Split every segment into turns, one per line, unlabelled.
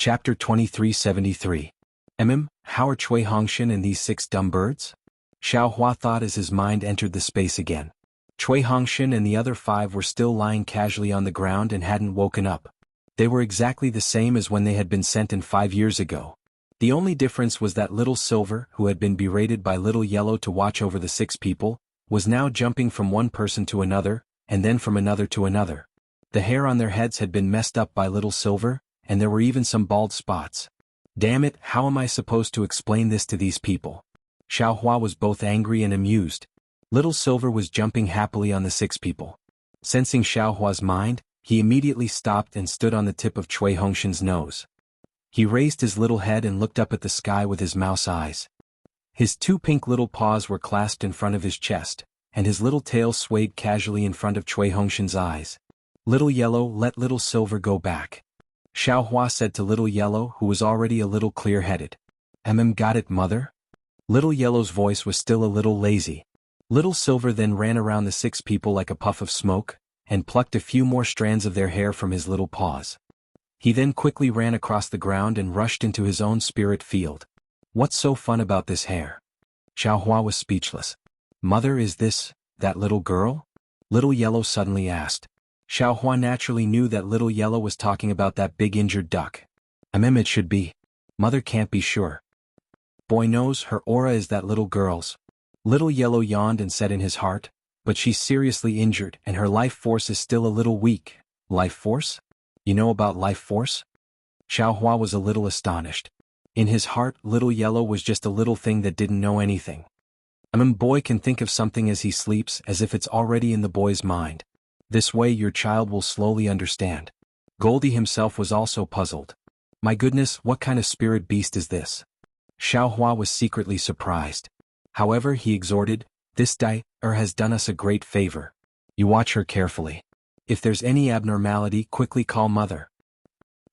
Chapter 2373. How are Cui Hongshan and these 6 dumb birds? Xiao Hua thought as his mind entered the space again. Cui Hongshan and the other 5 were still lying casually on the ground and hadn't woken up. They were exactly the same as when they had been sent in 5 years ago. The only difference was that Little Silver, who had been berated by Little Yellow to watch over the 6 people, was now jumping from one person to another, and then from another to another. The hair on their heads had been messed up by Little Silver, and there were even some bald spots. Damn it, how am I supposed to explain this to these people? Xiao Hua was both angry and amused. Little Silver was jumping happily on the 6 people. Sensing Xiao Hua's mind, he immediately stopped and stood on the tip of Cui Hongshan's nose. He raised his little head and looked up at the sky with his mouse eyes. His 2 pink little paws were clasped in front of his chest, and his little tail swayed casually in front of Cui Hongshan's eyes. Little Yellow, let Little Silver go back. Xiao Hua said to Little Yellow, who was already a little clear-headed. Got it, mother? Little Yellow's voice was still a little lazy. Little Silver then ran around the 6 people like a puff of smoke, and plucked a few more strands of their hair from his little paws. He then quickly ran across the ground and rushed into his own spirit field. What's so fun about this hair? Xiao Hua was speechless. Mother, is this that little girl? Little Yellow suddenly asked. Xiao Hua naturally knew that Little Yellow was talking about that big injured duck. It should be. Mother can't be sure. Boy knows her aura is that little girl's. Little Yellow yawned and said in his heart, but she's seriously injured and her life force is still a little weak. Life force? You know about life force? Xiao Hua was a little astonished. In his heart, Little Yellow was just a little thing that didn't know anything. Boy can think of something as he sleeps as if it's already in the boy's mind. This way your child will slowly understand. Goldie himself was also puzzled. My goodness, what kind of spirit beast is this? Xiao Hua was secretly surprised. However, he exhorted, this has done us a great favor. You watch her carefully. If there's any abnormality, quickly call Mother.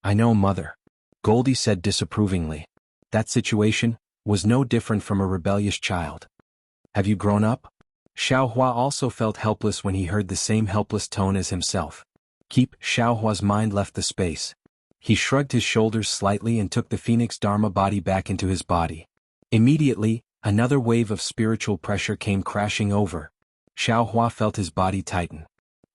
I know, Mother. Goldie said disapprovingly. That situation was no different from a rebellious child. Have you grown up? Xiao Hua also felt helpless when he heard the same helpless tone as himself. Xiao Hua's mind left the space. He shrugged his shoulders slightly and took the Phoenix Dharma body back into his body. Immediately, another wave of spiritual pressure came crashing over. Xiao Hua felt his body tighten.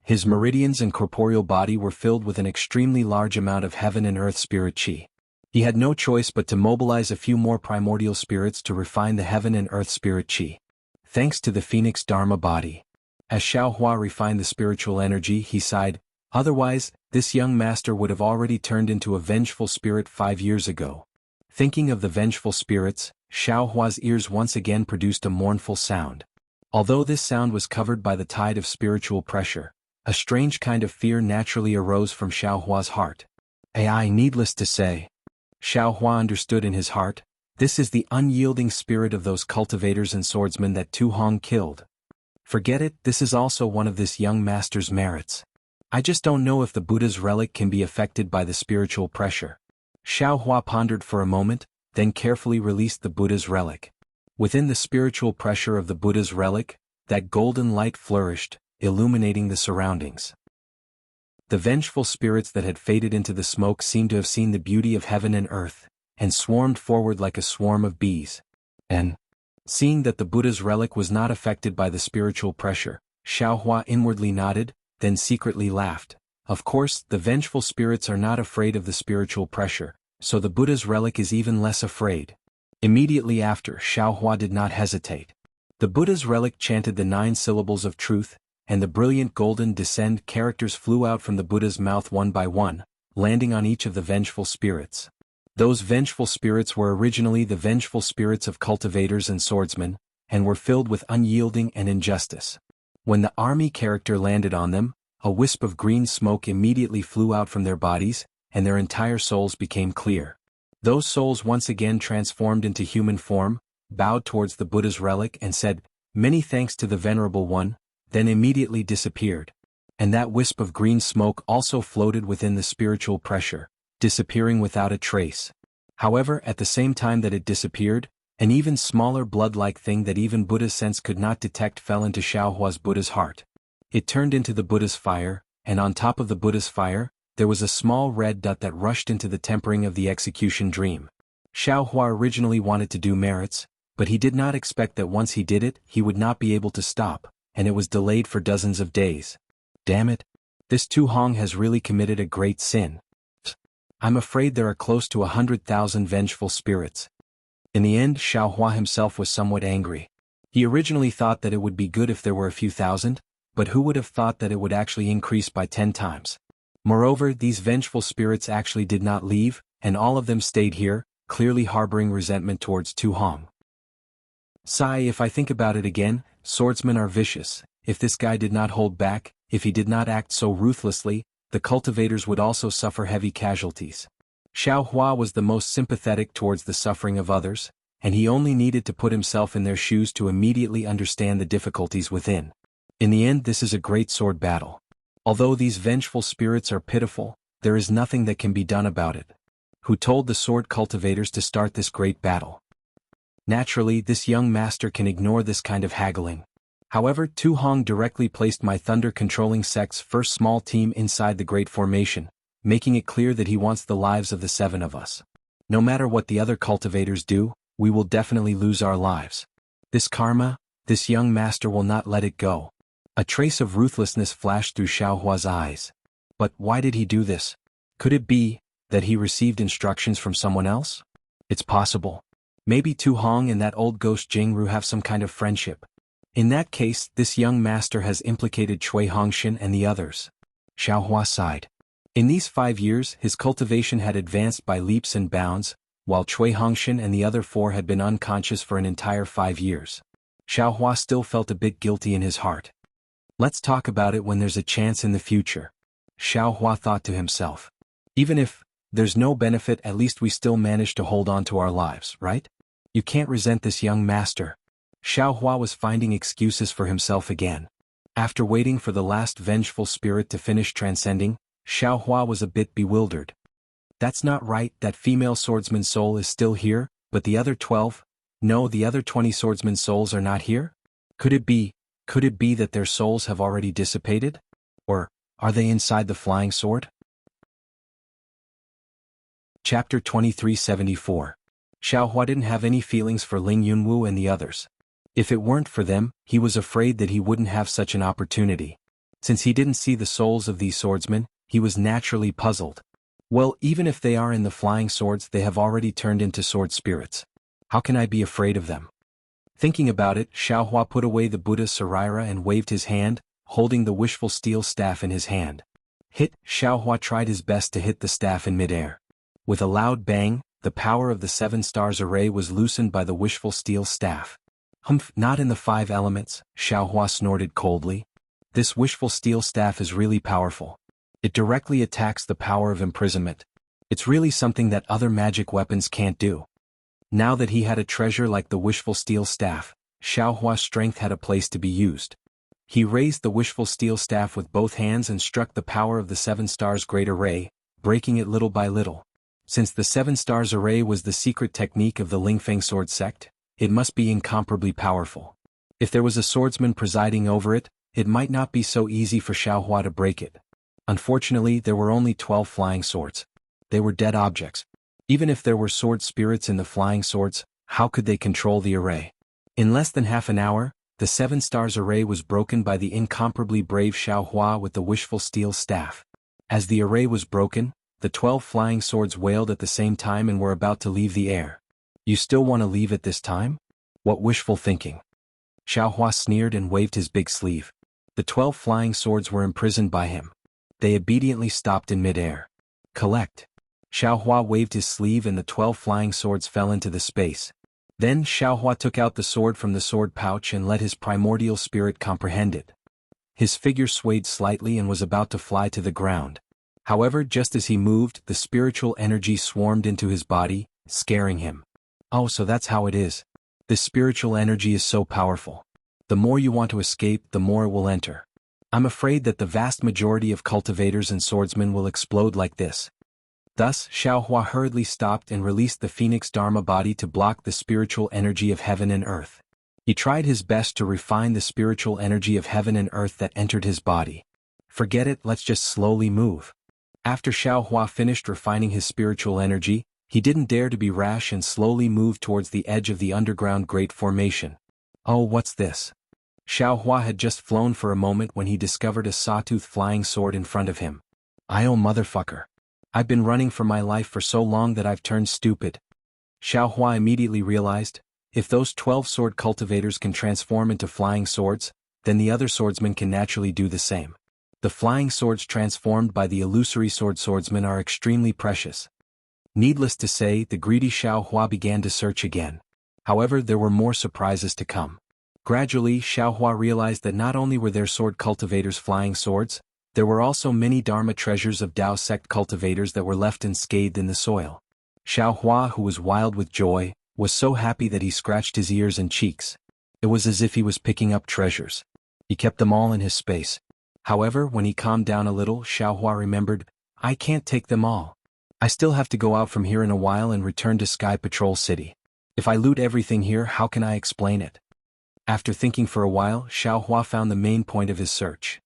His meridians and corporeal body were filled with an extremely large amount of heaven and earth spirit chi. He had no choice but to mobilize a few more primordial spirits to refine the heaven and earth spirit chi. Thanks to the Phoenix Dharma body. As Xiao Hua refined the spiritual energy, he sighed, otherwise, this young master would have already turned into a vengeful spirit 5 years ago. Thinking of the vengeful spirits, Xiao Hua's ears once again produced a mournful sound. Although this sound was covered by the tide of spiritual pressure, a strange kind of fear naturally arose from Xiao Hua's heart. Needless to say, Xiao Hua understood in his heart, this is the unyielding spirit of those cultivators and swordsmen that Tu Hong killed. Forget it, this is also one of this young master's merits. I just don't know if the Buddha's relic can be affected by the spiritual pressure. Xiao Hua pondered for a moment, then carefully released the Buddha's relic. Within the spiritual pressure of the Buddha's relic, that golden light flourished, illuminating the surroundings. The vengeful spirits that had faded into the smoke seemed to have seen the beauty of heaven and earth, and swarmed forward like a swarm of bees. And, seeing that the Buddha's relic was not affected by the spiritual pressure, Xiao Hua inwardly nodded, then secretly laughed. Of course, the vengeful spirits are not afraid of the spiritual pressure, so the Buddha's relic is even less afraid. Immediately after, Xiao Hua did not hesitate. The Buddha's relic chanted the 9 syllables of truth, and the brilliant golden descend characters flew out from the Buddha's mouth one by one, landing on each of the vengeful spirits. Those vengeful spirits were originally the vengeful spirits of cultivators and swordsmen, and were filled with unyielding and injustice. When the army character landed on them, a wisp of green smoke immediately flew out from their bodies, and their entire souls became clear. Those souls once again transformed into human form, bowed towards the Buddha's relic and said, "Many thanks to the Venerable One," then immediately disappeared. And that wisp of green smoke also floated within the spiritual pressure, disappearing without a trace. However, at the same time that it disappeared, an even smaller blood-like thing that even Buddha's sense could not detect fell into Xiao Hua's Buddha's heart. It turned into the Buddha's fire, and on top of the Buddha's fire, there was a small red dot that rushed into the tempering of the execution dream. Xiaohua originally wanted to do merits, but he did not expect that once he did it, he would not be able to stop, and it was delayed for dozens of days. Damn it! This Tu Hong has really committed a great sin. I'm afraid there are close to 100,000 vengeful spirits. In the end, Xiaohua himself was somewhat angry. He originally thought that it would be good if there were a few thousand, but who would have thought that it would actually increase by 10 times? Moreover, these vengeful spirits actually did not leave, and all of them stayed here, clearly harboring resentment towards Tu Hong. Sigh, if I think about it again, swordsmen are vicious. If this guy did not hold back, if he did not act so ruthlessly, the cultivators would also suffer heavy casualties. Xiaohua was the most sympathetic towards the suffering of others, and he only needed to put himself in their shoes to immediately understand the difficulties within. In the end, this is a great sword battle. Although these vengeful spirits are pitiful, there is nothing that can be done about it. Who told the sword cultivators to start this great battle? Naturally, this young master can ignore this kind of haggling. However, Tu Hong directly placed my thunder-controlling sect's first small team inside the Great Formation, making it clear that he wants the lives of the 7 of us. No matter what the other cultivators do, we will definitely lose our lives. This karma, this young master will not let it go. A trace of ruthlessness flashed through Xiaohua's eyes. But why did he do this? Could it be that he received instructions from someone else? It's possible. Maybe Tu Hong and that old ghost Jianghu have some kind of friendship. In that case, this young master has implicated Cui Hongshan and the others. Xiaohua sighed. In these 5 years, his cultivation had advanced by leaps and bounds, while Cui Hongshan and the other 4 had been unconscious for an entire 5 years. Xiaohua still felt a bit guilty in his heart. Let's talk about it when there's a chance in the future. Xiaohua thought to himself. Even if there's no benefit, at least we still managed to hold on to our lives, right? You can't resent this young master. Xiaohua was finding excuses for himself again. After waiting for the last vengeful spirit to finish transcending, Xiaohua was a bit bewildered. That's not right, that female swordsman's soul is still here, but the other 12? No, the other 20 swordsman's souls are not here? Could it be that their souls have already dissipated? Or are they inside the flying sword? Chapter 2374. Xiaohua didn't have any feelings for Ling Yunwu and the others. If it weren't for them, he was afraid that he wouldn't have such an opportunity. Since he didn't see the souls of these swordsmen, he was naturally puzzled. Well, even if they are in the flying swords, they have already turned into sword spirits. How can I be afraid of them? Thinking about it, Xiaohua put away the Buddha Sarira and waved his hand, holding the wishful steel staff in his hand. Hit! Xiaohua tried his best to hit the staff in midair. With a loud bang, the power of the 7 stars array was loosened by the wishful steel staff. Humph, not in the 5 elements, Xiaohua snorted coldly. This wishful steel staff is really powerful. It directly attacks the power of imprisonment. It's really something that other magic weapons can't do. Now that he had a treasure like the wishful steel staff, Xiaohua's strength had a place to be used. He raised the wishful steel staff with both hands and struck the power of the 7 stars great array, breaking it little by little. Since the 7 stars array was the secret technique of the Lingfeng sword sect, it must be incomparably powerful. If there was a swordsman presiding over it, it might not be so easy for Xiaohua to break it. Unfortunately, there were only 12 flying swords. They were dead objects. Even if there were sword spirits in the flying swords, how could they control the array? In less than half an hour, the 7 stars array was broken by the incomparably brave Xiaohua with the wishful steel staff. As the array was broken, the 12 flying swords wailed at the same time and were about to leave the air. You still want to leave at this time? What wishful thinking. Xiaohua sneered and waved his big sleeve. The 12 flying swords were imprisoned by him. They obediently stopped in midair. Collect. Xiaohua waved his sleeve and the 12 flying swords fell into the space. Then Xiaohua took out the sword from the sword pouch and let his primordial spirit comprehend it. His figure swayed slightly and was about to fly to the ground. However, just as he moved, the spiritual energy swarmed into his body, scaring him. Oh, so that's how it is. This spiritual energy is so powerful. The more you want to escape, the more it will enter. I'm afraid that the vast majority of cultivators and swordsmen will explode like this. Thus, Xiaohua hurriedly stopped and released the Phoenix Dharma body to block the spiritual energy of heaven and earth. He tried his best to refine the spiritual energy of heaven and earth that entered his body. Forget it, let's just slowly move. After Xiao Hua finished refining his spiritual energy, he didn't dare to be rash and slowly moved towards the edge of the underground Great Formation. Oh, what's this? Xiao Hua had just flown for a moment when he discovered a sawtooth flying sword in front of him. Oh motherfucker. I've been running for my life for so long that I've turned stupid. Xiao Hua immediately realized, if those 12 sword cultivators can transform into flying swords, then the other swordsmen can naturally do the same. The flying swords transformed by the illusory swordsmen are extremely precious. Needless to say, the greedy Xiao Hua began to search again. However, there were more surprises to come. Gradually, Xiao Hua realized that not only were there sword cultivators flying swords, there were also many Dharma treasures of Tao sect cultivators that were left unscathed in the soil. Xiao Hua, who was wild with joy, was so happy that he scratched his ears and cheeks. It was as if he was picking up treasures. He kept them all in his space. However, when he calmed down a little, Xiao Hua remembered, I can't take them all. I still have to go out from here in a while and return to Sky Patrol City. If I loot everything here, how can I explain it? After thinking for a while, Xiao Hua found the main point of his search.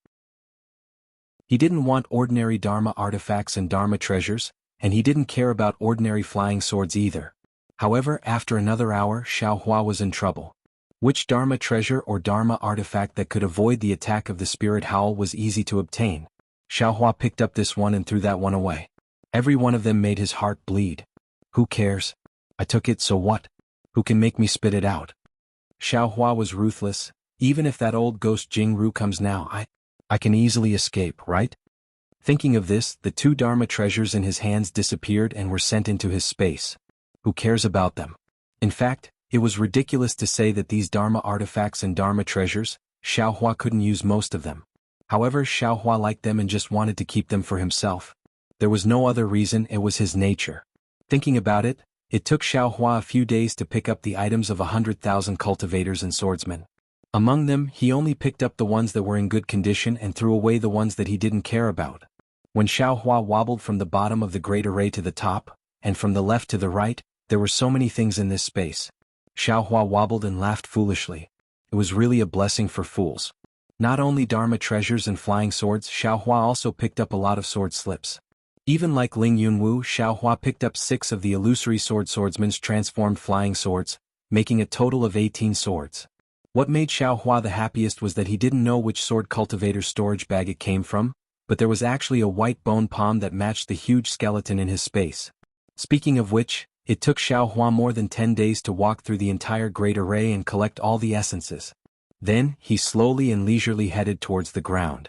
He didn't want ordinary Dharma artifacts and Dharma treasures, and he didn't care about ordinary flying swords either. However, after another hour, Xiao Hua was in trouble. Which Dharma treasure or Dharma artifact that could avoid the attack of the spirit howl was easy to obtain? Xiao Hua picked up this one and threw that one away. Every one of them made his heart bleed. Who cares? I took it, so what? Who can make me spit it out? Xiao Hua was ruthless. Even if that old ghost Jianghu comes now, I can easily escape, right? Thinking of this, the 2 Dharma treasures in his hands disappeared and were sent into his space. Who cares about them? In fact, it was ridiculous to say that these Dharma artifacts and Dharma treasures, Xiao Hua couldn't use most of them. However, Xiao Hua liked them and just wanted to keep them for himself. There was no other reason, it was his nature. Thinking about it, it took Xiao Hua a few days to pick up the items of 100,000 cultivators and swordsmen. Among them, he only picked up the ones that were in good condition and threw away the ones that he didn't care about. When Xiao Hua wobbled from the bottom of the great array to the top, and from the left to the right, there were so many things in this space. Xiao Hua wobbled and laughed foolishly. It was really a blessing for fools. Not only Dharma treasures and flying swords, Xiao Hua also picked up a lot of sword slips. Even like Ling Yunwu, Xiao Hua picked up 6 of the illusory swordsmen's transformed flying swords, making a total of 18 swords. What made Xiao Hua the happiest was that he didn't know which sword cultivator's storage bag it came from, but there was actually a white bone palm that matched the huge skeleton in his space. Speaking of which, it took Xiao Hua more than 10 days to walk through the entire great array and collect all the essences. Then, he slowly and leisurely headed towards the ground.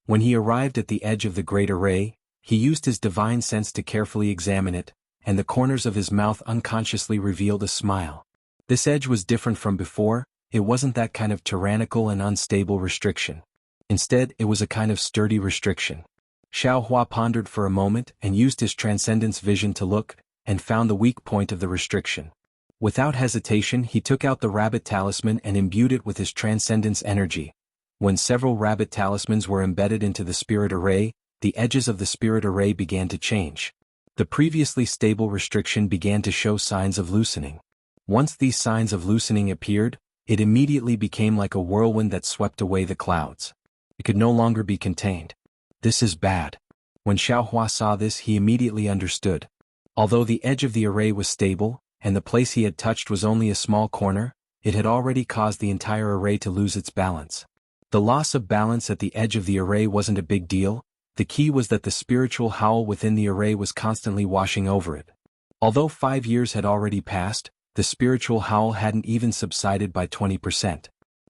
When he arrived at the edge of the great array, he used his divine sense to carefully examine it, and the corners of his mouth unconsciously revealed a smile. This edge was different from before. It wasn't that kind of tyrannical and unstable restriction. Instead, it was a kind of sturdy restriction. Xiao Hua pondered for a moment and used his transcendence vision to look, and found the weak point of the restriction. Without hesitation, he took out the rabbit talisman and imbued it with his transcendence energy. When several rabbit talismans were embedded into the spirit array, the edges of the spirit array began to change. The previously stable restriction began to show signs of loosening. Once these signs of loosening appeared, it immediately became like a whirlwind that swept away the clouds. It could no longer be contained. This is bad. When Xiao Hua saw this, he immediately understood. Although the edge of the array was stable, and the place he had touched was only a small corner, it had already caused the entire array to lose its balance. The loss of balance at the edge of the array wasn't a big deal. The key was that the spiritual howl within the array was constantly washing over it. Although 5 years had already passed, the spiritual howl hadn't even subsided by 20%.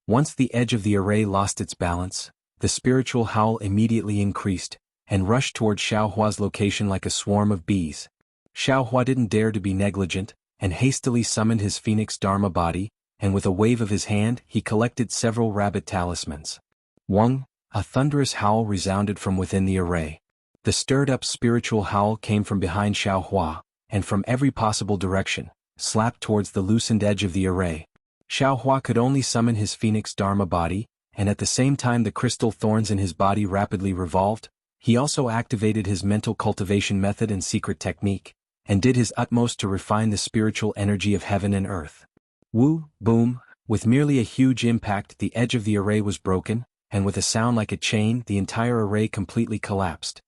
Once the edge of the array lost its balance, the spiritual howl immediately increased, and rushed toward Xiao Hua's location like a swarm of bees. Xiao Hua didn't dare to be negligent, and hastily summoned his Phoenix Dharma body, and with a wave of his hand he collected several rabbit talismans. Wong, a thunderous howl resounded from within the array. The stirred-up spiritual howl came from behind Xiao Hua, and from every possible direction, slapped towards the loosened edge of the array. Xiao Hua could only summon his Phoenix Dharma body, and at the same time the crystal thorns in his body rapidly revolved. He also activated his mental cultivation method and secret technique, and did his utmost to refine the spiritual energy of heaven and earth. Woo, boom, with merely a huge impact the edge of the array was broken, and with a sound like a chain the entire array completely collapsed.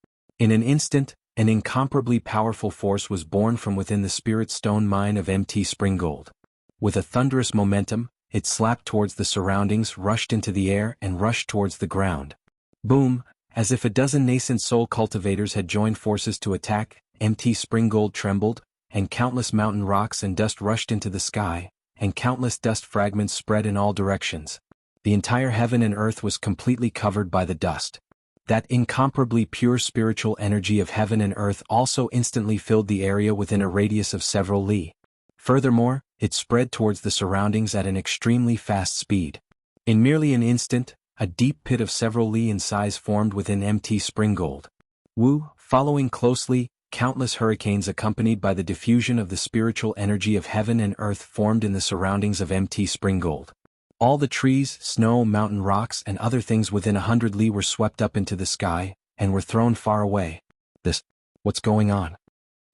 In an instant, an incomparably powerful force was born from within the spirit stone mine of MT Springgold. With a thunderous momentum, it slapped towards the surroundings, rushed into the air, and rushed towards the ground. Boom! As if a dozen nascent soul cultivators had joined forces to attack, MT Springgold trembled, and countless mountain rocks and dust rushed into the sky, and countless dust fragments spread in all directions. The entire heaven and earth was completely covered by the dust. That incomparably pure spiritual energy of heaven and earth also instantly filled the area within a radius of several li. Furthermore, it spread towards the surroundings at an extremely fast speed. In merely an instant, a deep pit of several li in size formed within MT Springgold. Following closely, countless hurricanes accompanied by the diffusion of the spiritual energy of heaven and earth formed in the surroundings of MT Springgold. All the trees, snow, mountain rocks, and other things within 100 li were swept up into the sky, and were thrown far away. What's going on?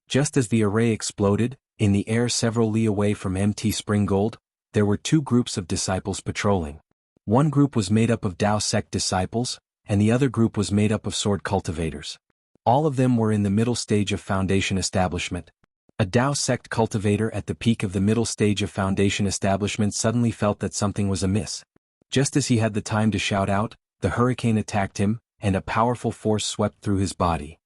Just as the array exploded, in the air several li away from MT Springgold, there were two groups of disciples patrolling. One group was made up of Dao sect disciples, and the other group was made up of sword cultivators. All of them were in the middle stage of foundation establishment. A Dao sect cultivator at the peak of the middle stage of foundation establishment suddenly felt that something was amiss. Just as he had the time to shout out, the hurricane attacked him, and a powerful force swept through his body.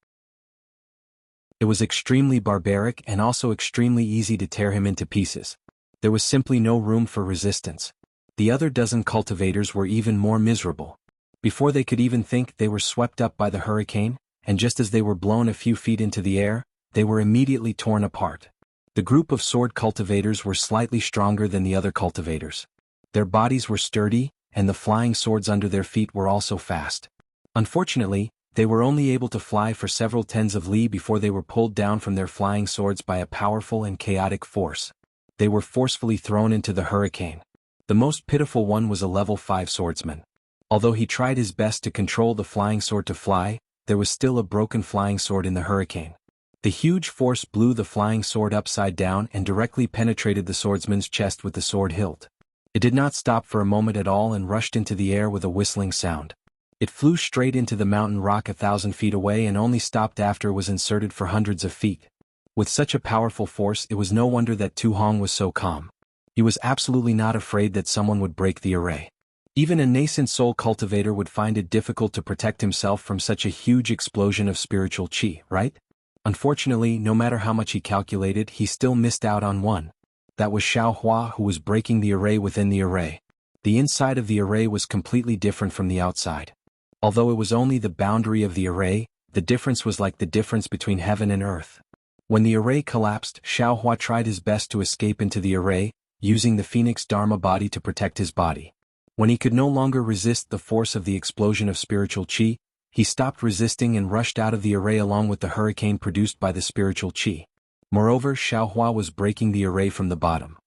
It was extremely barbaric and also extremely easy to tear him into pieces. There was simply no room for resistance. The other dozen cultivators were even more miserable. Before they could even think, they were swept up by the hurricane, and just as they were blown a few feet into the air, they were immediately torn apart. The group of sword cultivators were slightly stronger than the other cultivators. Their bodies were sturdy, and the flying swords under their feet were also fast. Unfortunately, they were only able to fly for several tens of li before they were pulled down from their flying swords by a powerful and chaotic force. They were forcefully thrown into the hurricane. The most pitiful one was a level 5 swordsman. Although he tried his best to control the flying sword to fly, there was still a broken flying sword in the hurricane. The huge force blew the flying sword upside down and directly penetrated the swordsman's chest with the sword hilt. It did not stop for a moment at all and rushed into the air with a whistling sound. It flew straight into the mountain rock 1,000 feet away and only stopped after it was inserted for hundreds of feet. With such a powerful force, it was no wonder that Tu Hong was so calm. He was absolutely not afraid that someone would break the array. Even a nascent soul cultivator would find it difficult to protect himself from such a huge explosion of spiritual qi, right? Unfortunately, no matter how much he calculated, he still missed out on one. That was Xiaohua, who was breaking the array within the array. The inside of the array was completely different from the outside. Although it was only the boundary of the array, the difference was like the difference between heaven and earth. When the array collapsed, Xiaohua tried his best to escape into the array, using the Phoenix Dharma body to protect his body. When he could no longer resist the force of the explosion of spiritual qi, he stopped resisting and rushed out of the array along with the hurricane produced by the spiritual qi. Moreover, Xiaohua was breaking the array from the bottom.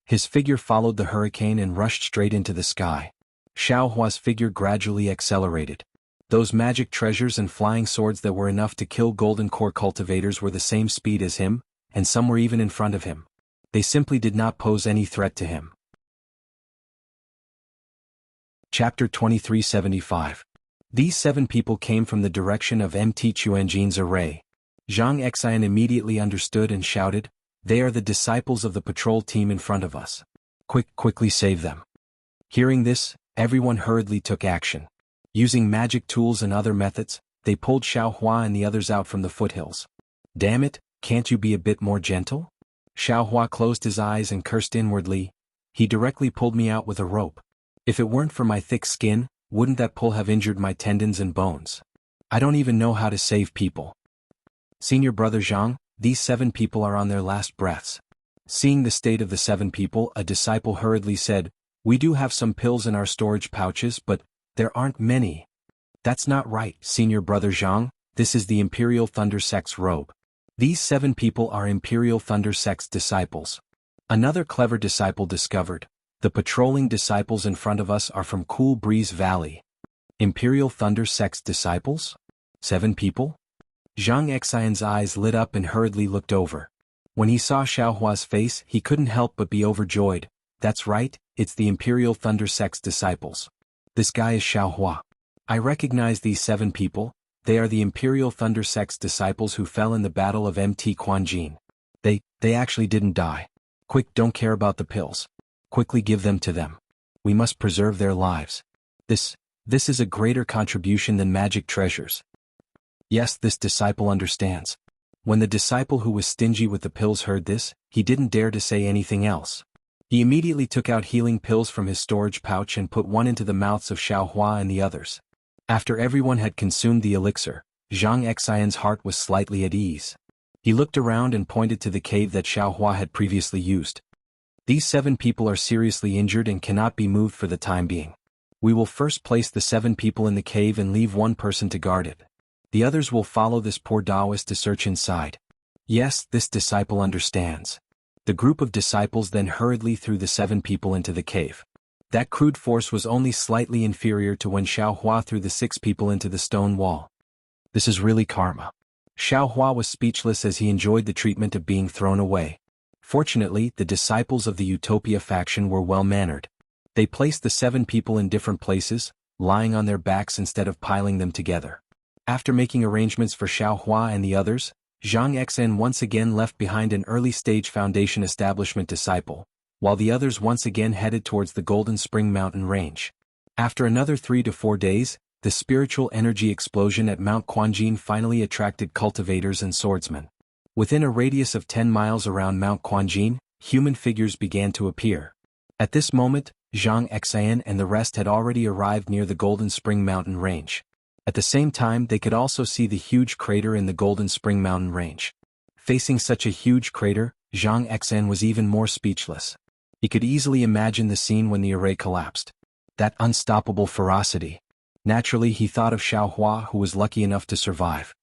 His figure followed the hurricane and rushed straight into the sky. Xiaohua's figure gradually accelerated. Those magic treasures and flying swords that were enough to kill golden core cultivators were the same speed as him, and some were even in front of him. They simply did not pose any threat to him. Chapter 2375. These 7 people came from the direction of MT Chuanjin's array. Zhang Xian immediately understood and shouted, "They are the disciples of the patrol team in front of us. Quickly save them." Hearing this, everyone hurriedly took action. Using magic tools and other methods, they pulled Xiaohua and the others out from the foothills. "Damn it, can't you be a bit more gentle?" Xiaohua closed his eyes and cursed inwardly. "He directly pulled me out with a rope. If it weren't for my thick skin, wouldn't that pull have injured my tendons and bones? I don't even know how to save people." "Senior brother Zhang, these 7 people are on their last breaths." Seeing the state of the 7 people, a disciple hurriedly said, "We do have some pills in our storage pouches, but there aren't many." "That's not right, Senior brother Zhang, this is the Imperial Thunder Sect's robe. These 7 people are Imperial Thunder Sect's disciples." Another clever disciple discovered, "The patrolling disciples in front of us are from Cool Breeze Valley." Imperial Thunder Sect's disciples? 7 people? Zhang Xian's eyes lit up and hurriedly looked over. When he saw Xiaohua's face, he couldn't help but be overjoyed. "That's right, it's the Imperial Thunder Sect's disciples. This guy is Xiaohua. I recognize these 7 people. They are the Imperial Thunder Sect's disciples who fell in the Battle of Mt. Quanjin. They actually didn't die. Quick, don't care about the pills. Quickly give them to them. We must preserve their lives. This is a greater contribution than magic treasures. Yes, this disciple understands. When the disciple who was stingy with the pills heard this, he didn't dare to say anything else. He immediately took out healing pills from his storage pouch and put one into the mouths of Xiaohua and the others. After everyone had consumed the elixir, Zhang Xian's heart was slightly at ease. He looked around and pointed to the cave that Xiaohua had previously used. These 7 people are seriously injured and cannot be moved for the time being. We will first place the 7 people in the cave and leave 1 person to guard it. The others will follow this poor Taoist to search inside. Yes, this disciple understands. The group of disciples then hurriedly threw the 7 people into the cave. That crude force was only slightly inferior to when Xiaohua threw the 6 people into the stone wall. This is really karma. Xiaohua was speechless as he enjoyed the treatment of being thrown away. Fortunately, the disciples of the Utopia faction were well-mannered. They placed the 7 people in different places, lying on their backs instead of piling them together. After making arrangements for Xiaohua and the others, Zhang Xian once again left behind an early-stage Foundation establishment disciple, while the others once again headed towards the Golden Spring Mountain range. After another 3 to 4 days, the spiritual energy explosion at Mount Quanjin finally attracted cultivators and swordsmen. Within a radius of 10 miles around Mount Quanjin, human figures began to appear. At this moment, Zhang Xian and the rest had already arrived near the Golden Spring Mountain range. At the same time, they could also see the huge crater in the Golden Spring Mountain range. Facing such a huge crater, Zhang Xian was even more speechless. He could easily imagine the scene when the array collapsed. That unstoppable ferocity. Naturally, he thought of Xiaohua, who was lucky enough to survive.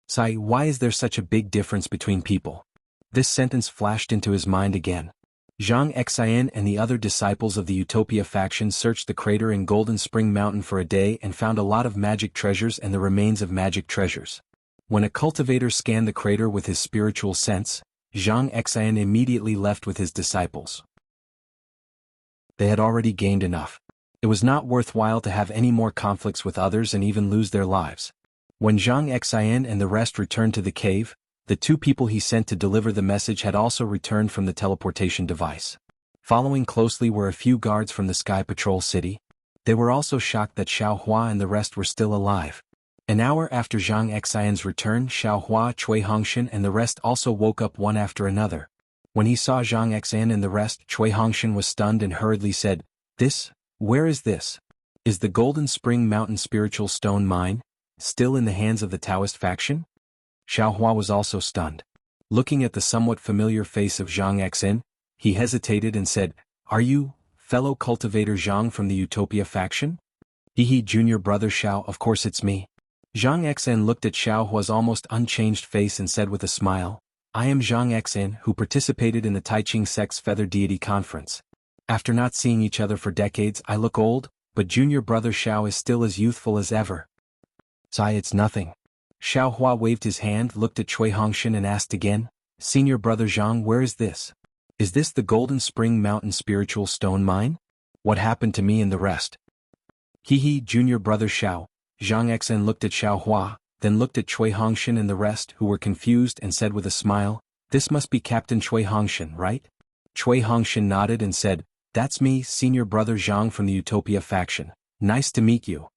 Sai, why is there such a big difference between people? This sentence flashed into his mind again. Zhang Xian and the other disciples of the Utopia faction searched the crater in Golden Spring Mountain for a day and found a lot of magic treasures and the remains of magic treasures. When a cultivator scanned the crater with his spiritual sense, Zhang Xian immediately left with his disciples. They had already gained enough. It was not worthwhile to have any more conflicts with others and even lose their lives. When Zhang Xian and the rest returned to the cave, the 2 people he sent to deliver the message had also returned from the teleportation device. Following closely were a few guards from the Sky Patrol City. They were also shocked that Xiaohua and the rest were still alive. An hour after Zhang Xian's return, Xiaohua, Cui Hongshan and the rest also woke up one after another. When he saw Zhang Xian and the rest, Cui Hongshan was stunned and hurriedly said, Where is this? Is the Golden Spring Mountain spiritual stone mine still in the hands of the Taoist faction? Xiaohua was also stunned. Looking at the somewhat familiar face of Zhang Xian, he hesitated and said, Are you, fellow cultivator Zhang from the Utopia faction? Junior brother Xiao, of course it's me. Zhang Xian looked at Xiaohua's almost unchanged face and said with a smile, I am Zhang Xian, who participated in the Taiqing sect's Feather Deity Conference. After not seeing each other for decades, I look old, but junior brother Xiao is still as youthful as ever. Sai, it's nothing. Xiaohua waved his hand, looked at Cui Hongshan and asked again, Senior brother Zhang, where is this? Is this the Golden Spring Mountain spiritual stone mine? What happened to me and the rest? Junior brother Xiao. Zhang Xian looked at Xiaohua, then looked at Cui Hongshan and the rest, who were confused, and said with a smile, This must be Captain Cui Hongshan, right? Cui Hongshan nodded and said, That's me, senior brother Zhang from the Utopia faction. Nice to meet you.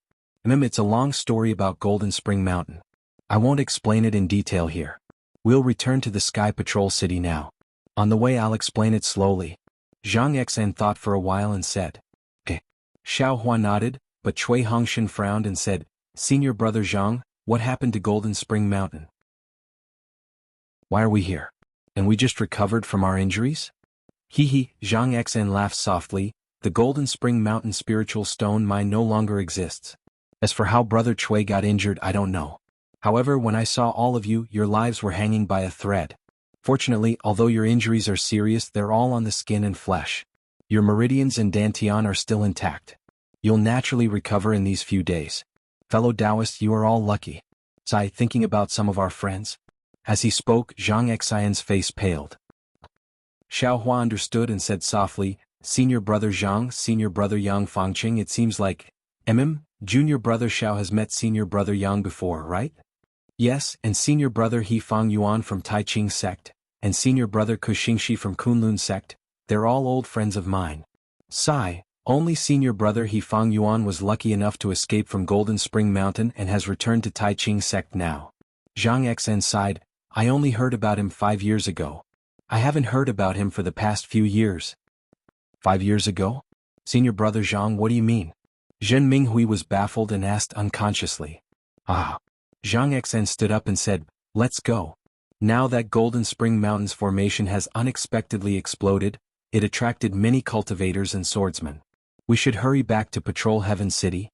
It's a long story about Golden Spring Mountain. I won't explain it in detail here. We'll return to the Sky Patrol City now. On the way I'll explain it slowly. Zhang Xian thought for a while and said, Okay. Xiaohua nodded, but Cui Hongshan frowned and said, Senior brother Zhang, what happened to Golden Spring Mountain? Why are we here? And we just recovered from our injuries? Zhang Xian laughed softly, the Golden Spring Mountain spiritual stone mine no longer exists. As for how brother Cui got injured, I don't know. However, when I saw all of you, your lives were hanging by a thread. Fortunately, although your injuries are serious, they're all on the skin and flesh. Your meridians and dantian are still intact. You'll naturally recover in these few days. Fellow Taoists, you are all lucky. Sai, thinking about some of our friends. As he spoke, Zhang Xian's face paled. Xiaohua understood and said softly, Senior brother Zhang, senior brother Yang Fangqing, it seems like, Junior brother Xiao has met senior brother Yang before, right? Yes, and senior brother He Fang Yuan from Tai Ching sect, and senior brother Ku Xingxi from Kunlun sect, they're all old friends of mine. Sigh, only senior brother He Fang Yuan was lucky enough to escape from Golden Spring Mountain and has returned to Tai Ching sect now. Zhang Xen sighed, I only heard about him 5 years ago. I haven't heard about him for the past few years. 5 years ago? Senior brother Zhang, what do you mean? Zhen Minghui was baffled and asked unconsciously. Ah. Zhang Xen stood up and said, let's go. Now that Golden Spring Mountain's formation has unexpectedly exploded, it attracted many cultivators and swordsmen. We should hurry back to patrol Heaven City.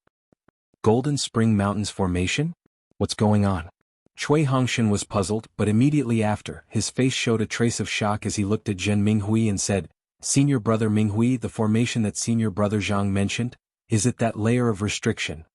Golden Spring Mountain's formation? What's going on? Cui Hongshan was puzzled, but immediately after, his face showed a trace of shock as he looked at Zhen Minghui and said, Senior brother Minghui, the formation that senior brother Zhang mentioned, is it that layer of restriction?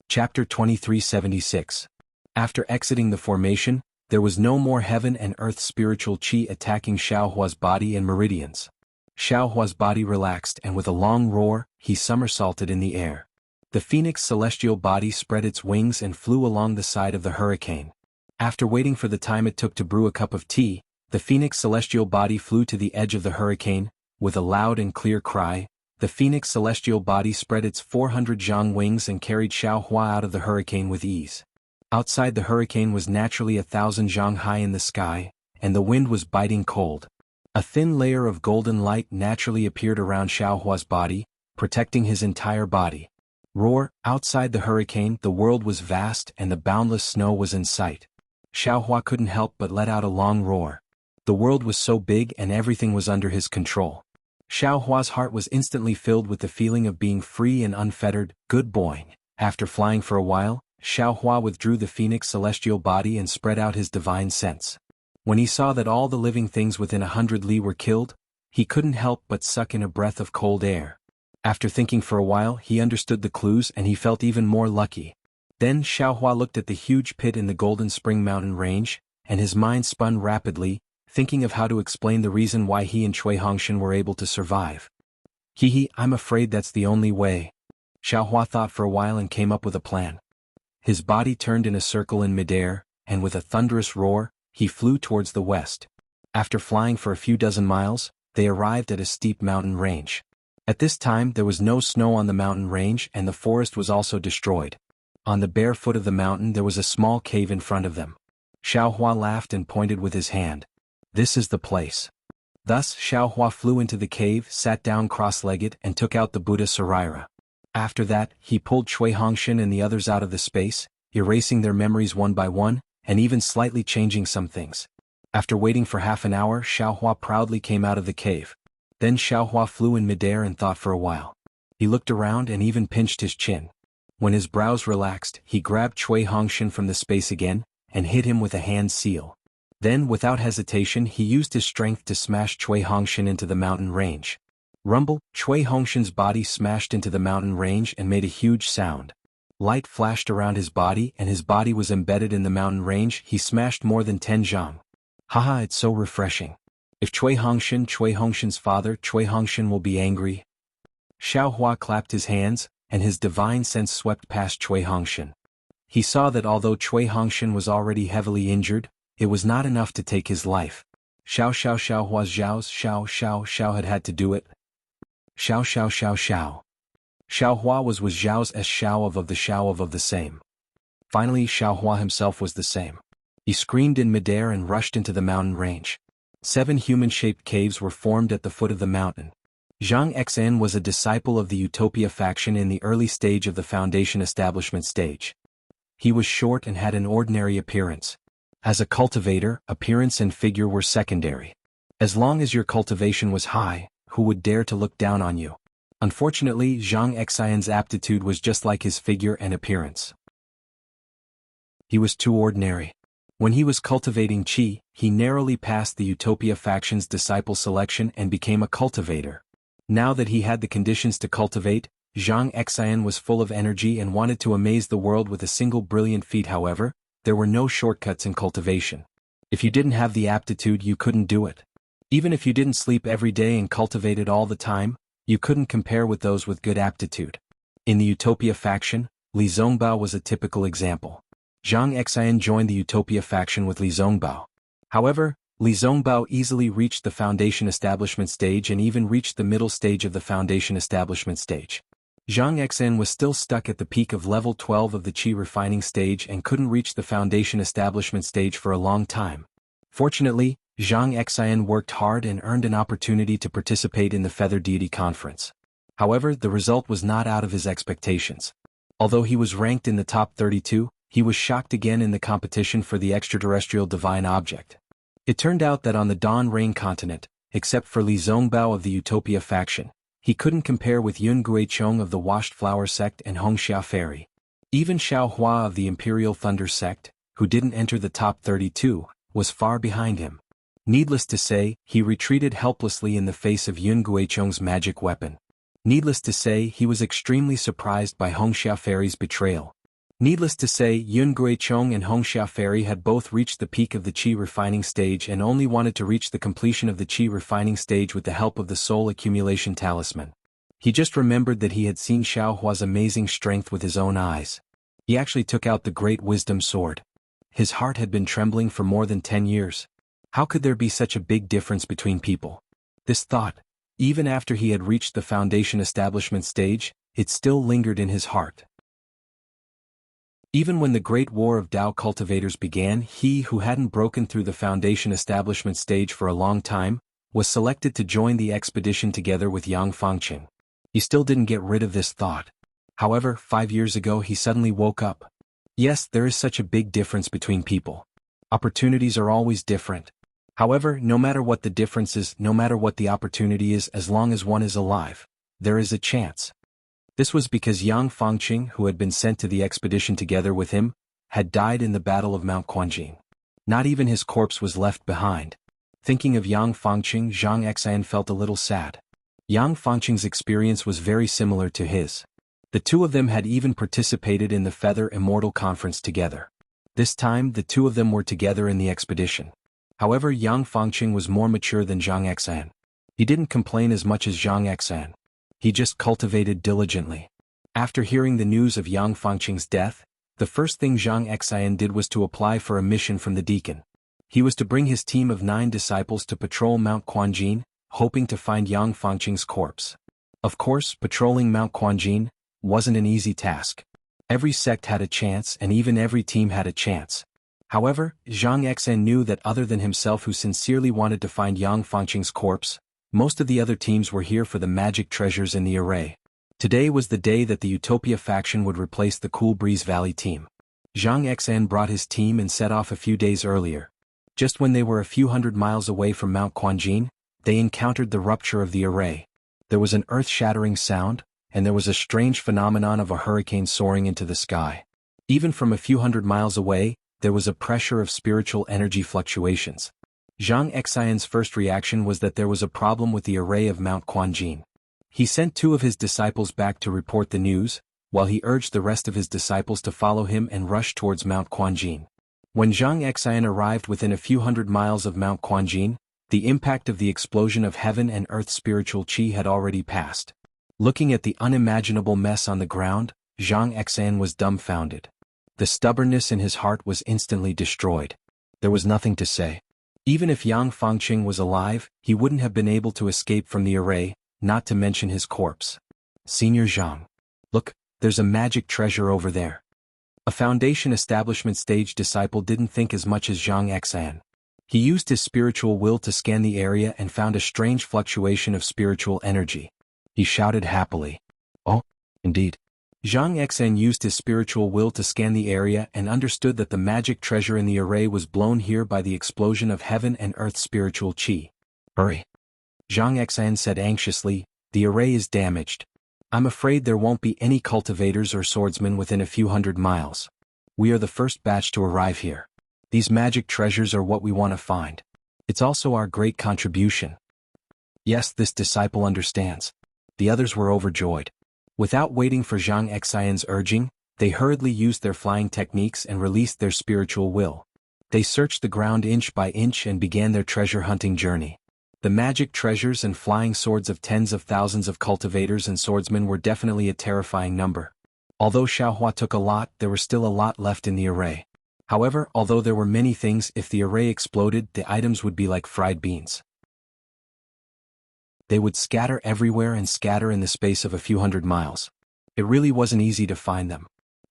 Chapter 2376. After exiting the formation, there was no more heaven and earth spiritual qi attacking Xiaohua's body and meridians. Xiaohua's body relaxed and with a long roar, he somersaulted in the air. The phoenix celestial body spread its wings and flew along the side of the hurricane. After waiting for the time it took to brew a cup of tea, the phoenix celestial body flew to the edge of the hurricane. With a loud and clear cry, the phoenix celestial body spread its 400 zhang wings and carried Xiaohua out of the hurricane with ease. Outside the hurricane was naturally 1,000 zhang high in the sky, and the wind was biting cold. A thin layer of golden light naturally appeared around Xiaohua's body, protecting his entire body. Roar, outside the hurricane the world was vast and the boundless snow was in sight. Xiaohua couldn't help but let out a long roar. The world was so big and everything was under his control. Xiaohua's heart was instantly filled with the feeling of being free and unfettered. Good boy. After flying for a while, Xiaohua withdrew the phoenix celestial body and spread out his divine sense. When he saw that all the living things within 100 li were killed, he couldn't help but suck in a breath of cold air. After thinking for a while, he understood the clues and he felt even more lucky. Then Xiaohua looked at the huge pit in the Golden Spring Mountain range, and his mind spun rapidly, thinking of how to explain the reason why he and Cui Hongshan were able to survive. I'm afraid that's the only way. Xiaohua thought for a while and came up with a plan. His body turned in a circle in midair, and with a thunderous roar, he flew towards the west. After flying for a few dozen miles, they arrived at a steep mountain range. At this time there was no snow on the mountain range and the forest was also destroyed. On the bare foot of the mountain there was a small cave in front of them. Xiaohua laughed and pointed with his hand. This is the place. Thus Xiaohua flew into the cave, sat down cross-legged and took out the Buddha Saraira. After that, he pulled Cui Hongshan and the others out of the space, erasing their memories one by one, and even slightly changing some things. After waiting for half an hour, Xiaohua proudly came out of the cave. Then Xiaohua flew in midair and thought for a while. He looked around and even pinched his chin. When his brows relaxed, he grabbed Cui Hongshan from the space again, and hit him with a hand seal. Then, without hesitation, he used his strength to smash Cui Hongshan into the mountain range. Rumble, Cui Hongshan's body smashed into the mountain range and made a huge sound. Light flashed around his body and his body was embedded in the mountain range. He smashed more than 10 zhang. Haha, it's so refreshing. If Cui Hongshan's father, Cui Hongshan will be angry. Xiaohua clapped his hands, and his divine sense swept past Cui Hongshan. He saw that although Cui Hongshan was already heavily injured, it was not enough to take his life. Xiaohua's Xiao had to do it. Xiao. Xiaohua was Zhao's Xiao of the same. Finally Xiaohua himself was the same. He screamed in midair and rushed into the mountain range. 7 human-shaped caves were formed at the foot of the mountain. Zhang Xen was a disciple of the Utopia faction in the early stage of the Foundation establishment stage. He was short and had an ordinary appearance. As a cultivator, appearance and figure were secondary. As long as your cultivation was high, who would dare to look down on you? Unfortunately, Zhang Xian's aptitude was just like his figure and appearance. He was too ordinary. When he was cultivating qi, he narrowly passed the Utopia faction's disciple selection and became a cultivator. Now that he had the conditions to cultivate, Zhang Xian was full of energy and wanted to amaze the world with a single brilliant feat. However, there were no shortcuts in cultivation. If you didn't have the aptitude, you couldn't do it. Even if you didn't sleep every day and cultivated all the time, You couldn't compare with those with good aptitude. In the Utopia faction, Li Zongbao was a typical example. Zhang Xian joined the Utopia faction with Li Zongbao. However, Li Zongbao easily reached the Foundation Establishment stage and even reached the middle stage of the Foundation Establishment stage. Zhang Xian was still stuck at the peak of level 12 of the Qi refining stage and couldn't reach the Foundation Establishment stage for a long time. Fortunately, Zhang Xian worked hard and earned an opportunity to participate in the Feather Deity Conference. However, the result was not out of his expectations. Although he was ranked in the top 32, he was shocked again in the competition for the extraterrestrial divine object. It turned out that on the Dawn Rain continent, except for Li Zongbao of the Utopia faction, he couldn't compare with Yun Guichong of the Washed Flower sect and Hongxia Fairy. Even Xiao Hua of the Imperial Thunder sect, who didn't enter the top 32, was far behind him. Needless to say, he retreated helplessly in the face of Yun Guichong's magic weapon. Needless to say, he was extremely surprised by Hongxia Fairy's betrayal. Needless to say, Yun Guichong and Hongxia Fairy had both reached the peak of the Qi refining stage and only wanted to reach the completion of the Qi refining stage with the help of the Soul Accumulation Talisman. He just remembered that he had seen Xiao Hua's amazing strength with his own eyes. He actually took out the Great Wisdom Sword. His heart had been trembling for more than 10 years. How could there be such a big difference between people? This thought, even after he had reached the Foundation Establishment stage, it still lingered in his heart. Even when the Great War of Tao Cultivators began, he who hadn't broken through the Foundation Establishment stage for a long time, was selected to join the expedition together with Yang Fangqing. He still didn't get rid of this thought. However, 5 years ago he suddenly woke up. Yes, there is such a big difference between people. Opportunities are always different. However, no matter what the difference is, no matter what the opportunity is, as long as one is alive, there is a chance. This was because Yang Fangqing, who had been sent to the expedition together with him, had died in the Battle of Mount Quanjing. Not even his corpse was left behind. Thinking of Yang Fangqing, Zhang Xian felt a little sad. Yang Fangqing's experience was very similar to his. The two of them had even participated in the Feather Immortal Conference together. This time, the two of them were together in the expedition. However, Yang Fangqing was more mature than Zhang Xian. He didn't complain as much as Zhang Xian. He just cultivated diligently. After hearing the news of Yang Fangqing's death, the first thing Zhang Xian did was to apply for a mission from the deacon. He was to bring his team of 9 disciples to patrol Mount Quanjing, hoping to find Yang Fangqing's corpse. Of course, patrolling Mount Quanjing wasn't an easy task. Every sect had a chance and even every team had a chance. However, Zhang Xian knew that other than himself, who sincerely wanted to find Yang Fangqing's corpse, most of the other teams were here for the magic treasures in the array. Today was the day that the Utopia faction would replace the Cool Breeze Valley team. Zhang Xian brought his team and set off a few days earlier. Just when they were a few hundred miles away from Mount Quanjing, they encountered the rupture of the array. There was an earth-shattering sound, and there was a strange phenomenon of a hurricane soaring into the sky. Even from a few hundred miles away, there was a pressure of spiritual energy fluctuations. Zhang Xian's first reaction was that there was a problem with the array of Mount Quanjing. He sent 2 of his disciples back to report the news, while he urged the rest of his disciples to follow him and rush towards Mount Quanjing. When Zhang Xian arrived within a few hundred miles of Mount Quanjing, the impact of the explosion of heaven and earth spiritual qi had already passed. Looking at the unimaginable mess on the ground, Zhang Xian was dumbfounded. The stubbornness in his heart was instantly destroyed. There was nothing to say. Even if Yang Fangqing was alive, he wouldn't have been able to escape from the array, not to mention his corpse. Senior Zhang. Look, there's a magic treasure over there. A Foundation Establishment stage disciple didn't think as much as Zhang Xian. He used his spiritual will to scan the area and found a strange fluctuation of spiritual energy. He shouted happily. Oh, indeed. Zhang Xian used his spiritual will to scan the area and understood that the magic treasure in the array was blown here by the explosion of heaven and earth spiritual qi. Hurry. Zhang Xian said anxiously, the array is damaged. I'm afraid there won't be any cultivators or swordsmen within a few hundred miles. We are the first batch to arrive here. These magic treasures are what we want to find. It's also our great contribution. Yes, this disciple understands. The others were overjoyed. Without waiting for Zhang Xian's urging, they hurriedly used their flying techniques and released their spiritual will. They searched the ground inch by inch and began their treasure hunting journey. The magic treasures and flying swords of tens of thousands of cultivators and swordsmen were definitely a terrifying number. Although Xiaohua took a lot, there were still a lot left in the array. However, although there were many things, if the array exploded, the items would be like fried beans. They would scatter everywhere and scatter in the space of a few hundred miles. It really wasn't easy to find them.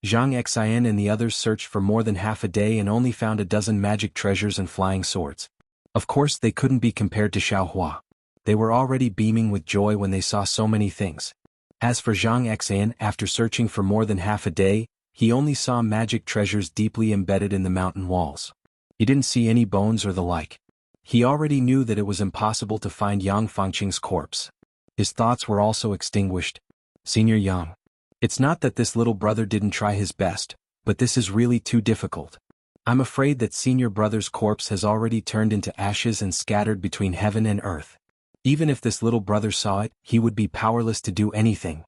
Zhang Xian and the others searched for more than half a day and only found a dozen magic treasures and flying swords. Of course, they couldn't be compared to Xiaohua. They were already beaming with joy when they saw so many things. As for Zhang Xian, after searching for more than half a day, he only saw magic treasures deeply embedded in the mountain walls. He didn't see any bones or the like. He already knew that it was impossible to find Yang Fangqing's corpse. His thoughts were also extinguished. Senior Yang. It's not that this little brother didn't try his best, but this is really too difficult. I'm afraid that senior brother's corpse has already turned into ashes and scattered between heaven and earth. Even if this little brother saw it, he would be powerless to do anything.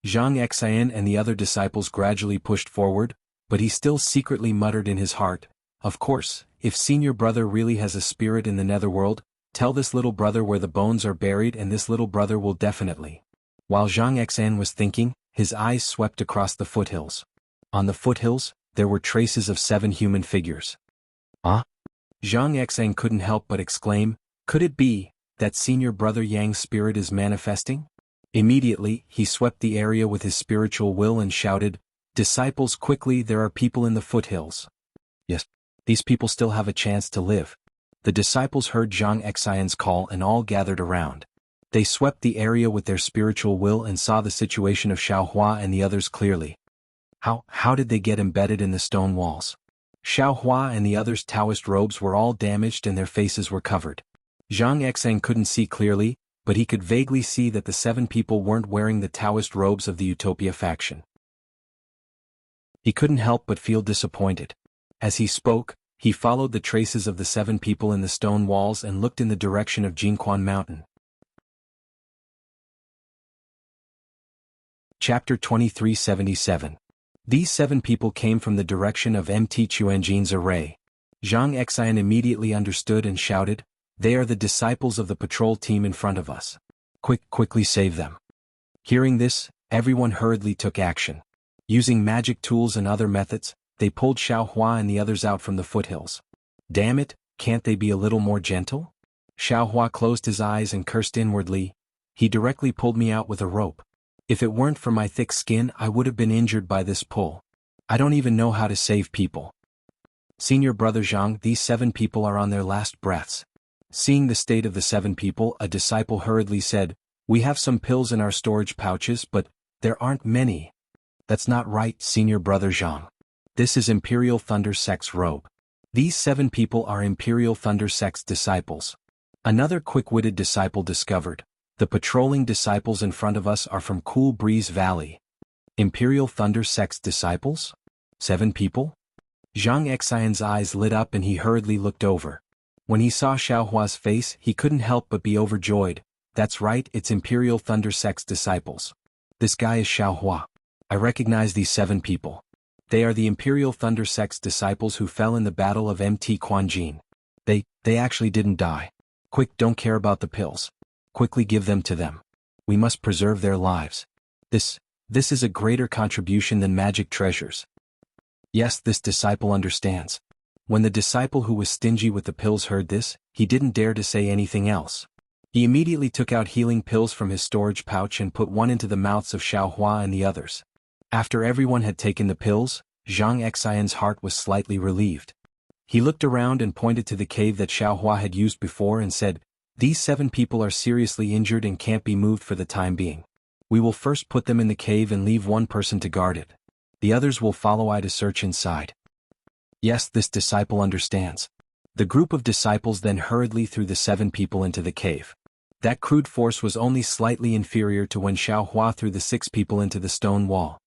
Zhang Xian and the other disciples gradually pushed forward, but he still secretly muttered in his heart, "Of course, if senior brother really has a spirit in the netherworld, tell this little brother where the bones are buried and this little brother will definitely." While Zhang Xian was thinking, his eyes swept across the foothills. On the foothills, there were traces of 7 human figures. Huh? Zhang Xian couldn't help but exclaim, "Could it be that senior brother Yang's spirit is manifesting?" Immediately, he swept the area with his spiritual will and shouted, "Disciples, quickly, there are people in the foothills." Yes, these people still have a chance to live. The disciples heard Zhang Xian's call and all gathered around. They swept the area with their spiritual will and saw the situation of Xiaohua and the others clearly. How did they get embedded in the stone walls? Xiaohua and the others' Taoist robes were all damaged and their faces were covered. Zhang Xian couldn't see clearly, but he could vaguely see that the 7 people weren't wearing the Taoist robes of the Utopia faction. He couldn't help but feel disappointed. As he spoke, he followed the traces of the 7 people in the stone walls and looked in the direction of Jingquan Mountain. Chapter 2377. These 7 people came from the direction of Mt. Chuanjin's array. Zhang Xian immediately understood and shouted, "They are the disciples of the patrol team in front of us. Quickly save them." Hearing this, everyone hurriedly took action. Using magic tools and other methods, they pulled Xiaohua and the others out from the foothills. "Damn it, can't they be a little more gentle?" Xiaohua closed his eyes and cursed inwardly. "He directly pulled me out with a rope. If it weren't for my thick skin, I would have been injured by this pull. I don't even know how to save people." "Senior brother Zhang, these 7 people are on their last breaths." Seeing the state of the 7 people, a disciple hurriedly said, "We have some pills in our storage pouches, but there aren't many." "That's not right, senior brother Zhang. This is Imperial Thunder Sect's robe. These 7 people are Imperial Thunder Sect's disciples." Another quick-witted disciple discovered, "The patrolling disciples in front of us are from Cool Breeze Valley." Imperial Thunder Sect's disciples? 7 people? Zhang Xian's eyes lit up and he hurriedly looked over. When he saw Xiaohua's face, he couldn't help but be overjoyed. "That's right, it's Imperial Thunder Sect's disciples. This guy is Xiaohua. I recognize these 7 people. They are the Imperial Thunder Sect's disciples who fell in the Battle of Mt. Quanjin. They actually didn't die. Quick, don't care about the pills. Quickly give them to them. We must preserve their lives. This is a greater contribution than magic treasures." Yes, this disciple understands. When the disciple who was stingy with the pills heard this, he didn't dare to say anything else. He immediately took out healing pills from his storage pouch and put one into the mouths of Xiaohua and the others. After everyone had taken the pills, Zhang Xian's heart was slightly relieved. He looked around and pointed to the cave that Xiaohua had used before and said, "These 7 people are seriously injured and can't be moved for the time being. We will first put them in the cave and leave one person to guard it. The others will follow I to search inside." Yes, this disciple understands. The group of disciples then hurriedly threw the 7 people into the cave. That crude force was only slightly inferior to when Xiaohua threw the 6 people into the stone wall.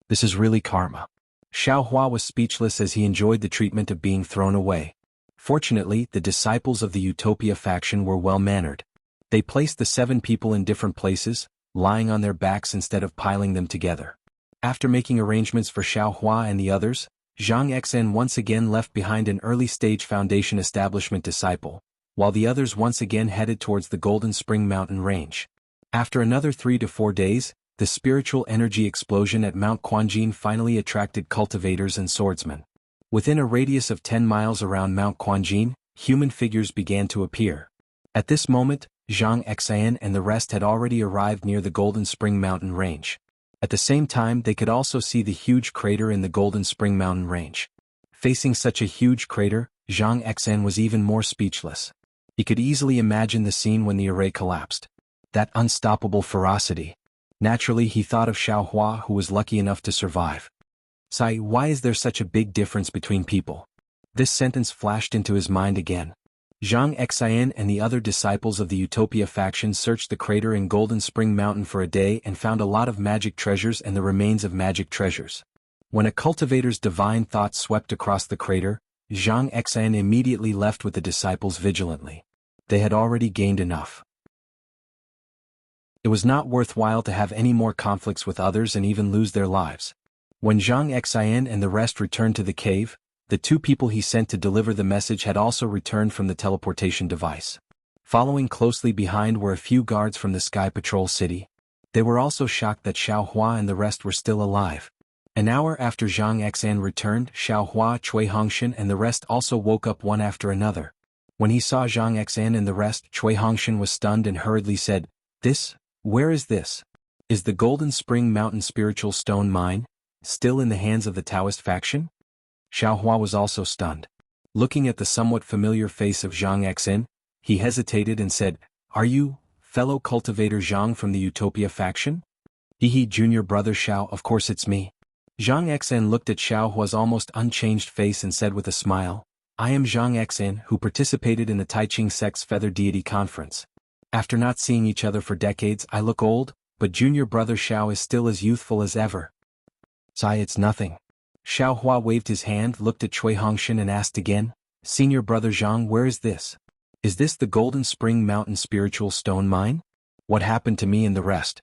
This is really karma. Xiaohua was speechless as he enjoyed the treatment of being thrown away. Fortunately, the disciples of the Utopia faction were well-mannered. They placed the 7 people in different places, lying on their backs instead of piling them together. After making arrangements for Xiaohua and the others, Zhang Xian once again left behind an early-stage Foundation establishment disciple, while the others once again headed towards the Golden Spring Mountain range. After another 3 to 4 days, the spiritual energy explosion at Mount Quanjin finally attracted cultivators and swordsmen. Within a radius of 10 miles around Mount Quanjin, human figures began to appear. At this moment, Zhang Xian and the rest had already arrived near the Golden Spring Mountain range. At the same time, they could also see the huge crater in the Golden Spring Mountain range. Facing such a huge crater, Zhang Xian was even more speechless. He could easily imagine the scene when the array collapsed. That unstoppable ferocity. Naturally, he thought of Xiao Hua, who was lucky enough to survive. "Sai, why is there such a big difference between people?" This sentence flashed into his mind again. Zhang Xian and the other disciples of the Utopia faction searched the crater in Golden Spring Mountain for a day and found a lot of magic treasures and the remains of magic treasures. When a cultivator's divine thoughts swept across the crater, Zhang Xian immediately left with the disciples vigilantly. They had already gained enough. It was not worthwhile to have any more conflicts with others and even lose their lives. When Zhang Xian and the rest returned to the cave, the 2 people he sent to deliver the message had also returned from the teleportation device. Following closely behind were a few guards from the Sky Patrol City. They were also shocked that Xiao Hua and the rest were still alive. An hour after Zhang Xian returned, Xiao Hua, Cui Hongshan and the rest also woke up one after another. When he saw Zhang Xian and the rest, Cui Hongshan was stunned and hurriedly said, Where is this? Is the Golden Spring Mountain spiritual stone mine still in the hands of the Taoist faction?" Xiao Hua was also stunned. Looking at the somewhat familiar face of Zhang Xian, he hesitated and said, "Are you, fellow cultivator Zhang from the Utopia faction?" "Hehe, junior brother Xiao, of course it's me." Zhang Xian looked at Xiao Hua's almost unchanged face and said with a smile, "I am Zhang Xian, who participated in the Taiching sect's Feather Deity Conference. After not seeing each other for decades, I look old, but junior brother Xiao is still as youthful as ever." "Sai, it's nothing." Xiao Hua waved his hand, looked at Cui Hongshan and asked again, "Senior brother Zhang, where is this? Is this the Golden Spring Mountain spiritual stone mine? What happened to me and the rest?"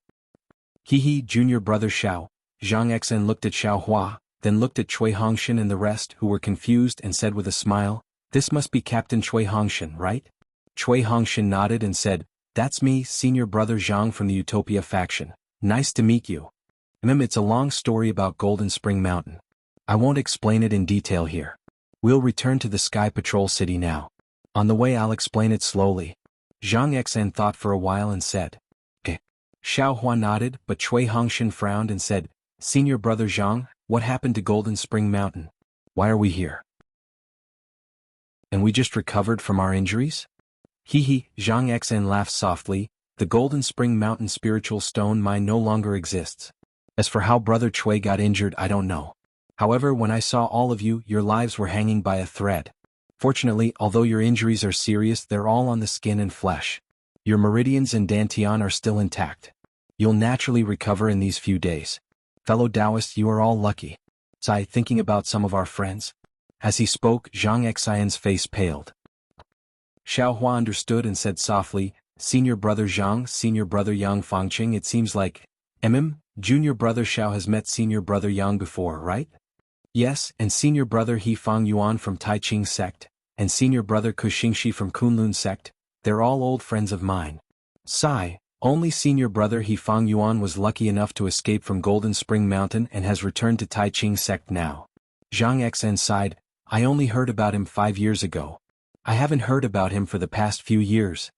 "Hehe, junior brother Xiao." Zhang Xian looked at Xiao Hua, then looked at Cui Hongshan and the rest, who were confused, and said with a smile, "This must be Captain Cui Hongshan, right?" Cui Hongshan nodded and said, "That's me, senior brother Zhang from the Utopia faction. Nice to meet you." It's a long story about Golden Spring Mountain. I won't explain it in detail here. We'll return to the Sky Patrol City now. On the way I'll explain it slowly. Zhang Xian thought for a while and said, "Okay." Xiao Hua nodded, but Cui Hongshan frowned and said, "Senior brother Zhang, what happened to Golden Spring Mountain? Why are we here? And we just recovered from our injuries?" "Hehe," Zhang Xian laughed softly, "the Golden Spring Mountain spiritual stone mine no longer exists. As for how brother Cui got injured, I don't know. However, when I saw all of you, your lives were hanging by a thread. Fortunately, although your injuries are serious, they're all on the skin and flesh. Your meridians and dantian are still intact. You'll naturally recover in these few days. Fellow Taoists, you are all lucky." Sai, thinking about some of our friends. As he spoke, Zhang Xian's face paled. Xiao Hua understood and said softly, "Senior brother Zhang, senior brother Yang Fangqing, it seems like, junior brother Xiao has met senior brother Yang before, right?" "Yes, and senior brother He Fang Yuan from Taiching sect, and senior brother Ku Xingxi from Kunlun sect, they're all old friends of mine." Sigh, only senior brother He Fang Yuan was lucky enough to escape from Golden Spring Mountain and has returned to Taiching sect now. Zhang Xian sighed, "I only heard about him 5 years ago. I haven't heard about him for the past few years."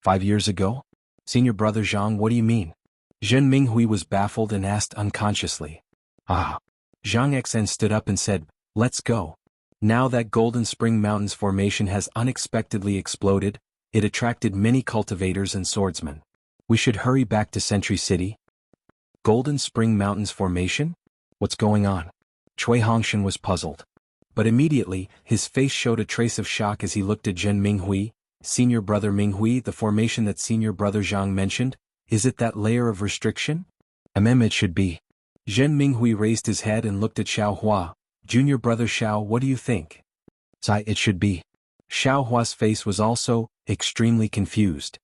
5 years ago? Senior brother Zhang, what do you mean? Zhen Minghui was baffled and asked unconsciously. "Ah." Zhang Xian stood up and said, "Let's go. Now that Golden Spring Mountain's formation has unexpectedly exploded, it attracted many cultivators and swordsmen. We should hurry back to Sentry City." "Golden Spring Mountain's formation? What's going on?" Cui Hongshan was puzzled. But immediately, his face showed a trace of shock as he looked at Zhen Minghui. "Senior brother Minghui, the formation that senior brother Zhang mentioned, is it that layer of restriction?" It should be." Zhen Minghui raised his head and looked at Xiao Hua. "Junior brother Xiao, what do you think?" "Sai, it should be." Xiao Hua's face was also extremely confused.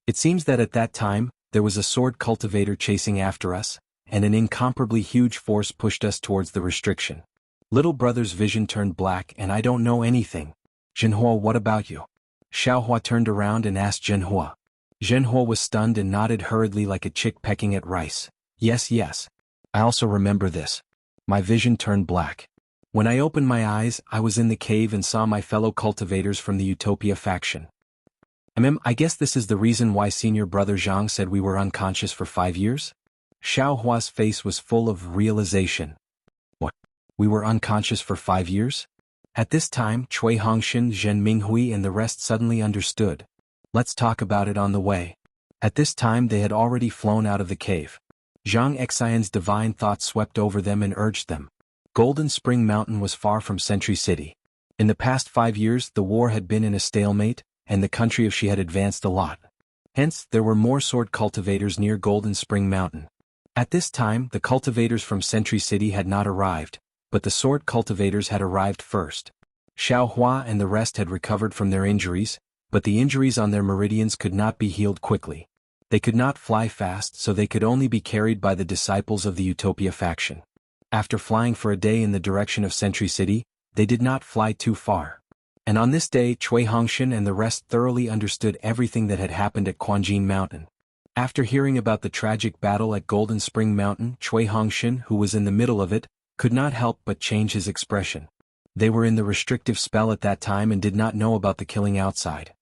"It seems that at that time, there was a sword cultivator chasing after us, and an incomparably huge force pushed us towards the restriction. Little brother's vision turned black and I don't know anything. Jinhua, what about you?" Xiaohua turned around and asked Zhenhua. Zhenhua was stunned and nodded hurriedly like a chick pecking at rice. Yes, yes. I also remember this. My vision turned black. When I opened my eyes, I was in the cave and saw my fellow cultivators from the Utopia faction. I guess this is the reason why Senior Brother Zhang said we were unconscious for 5 years? Xiaohua's face was full of realization. What? We were unconscious for 5 years? At this time, Cui Hongxin, Zhen Minghui and the rest suddenly understood. Let's talk about it on the way. At this time they had already flown out of the cave. Zhang Xian's divine thought swept over them and urged them. Golden Spring Mountain was far from Century City. In the past 5 years the war had been in a stalemate, and the country of Xi had advanced a lot. Hence, there were more sword cultivators near Golden Spring Mountain. At this time, the cultivators from Century City had not arrived, but the sword cultivators had arrived first. Xiaohua and the rest had recovered from their injuries, but the injuries on their meridians could not be healed quickly. They could not fly fast, so they could only be carried by the disciples of the Utopia faction. After flying for a day in the direction of Century City, they did not fly too far. And on this day Cui Hongxin and the rest thoroughly understood everything that had happened at Quanjin Mountain. After hearing about the tragic battle at Golden Spring Mountain, Cui Hongxin, who was in the middle of it, could not help but change his expression. They were in the restrictive spell at that time and did not know about the killing outside.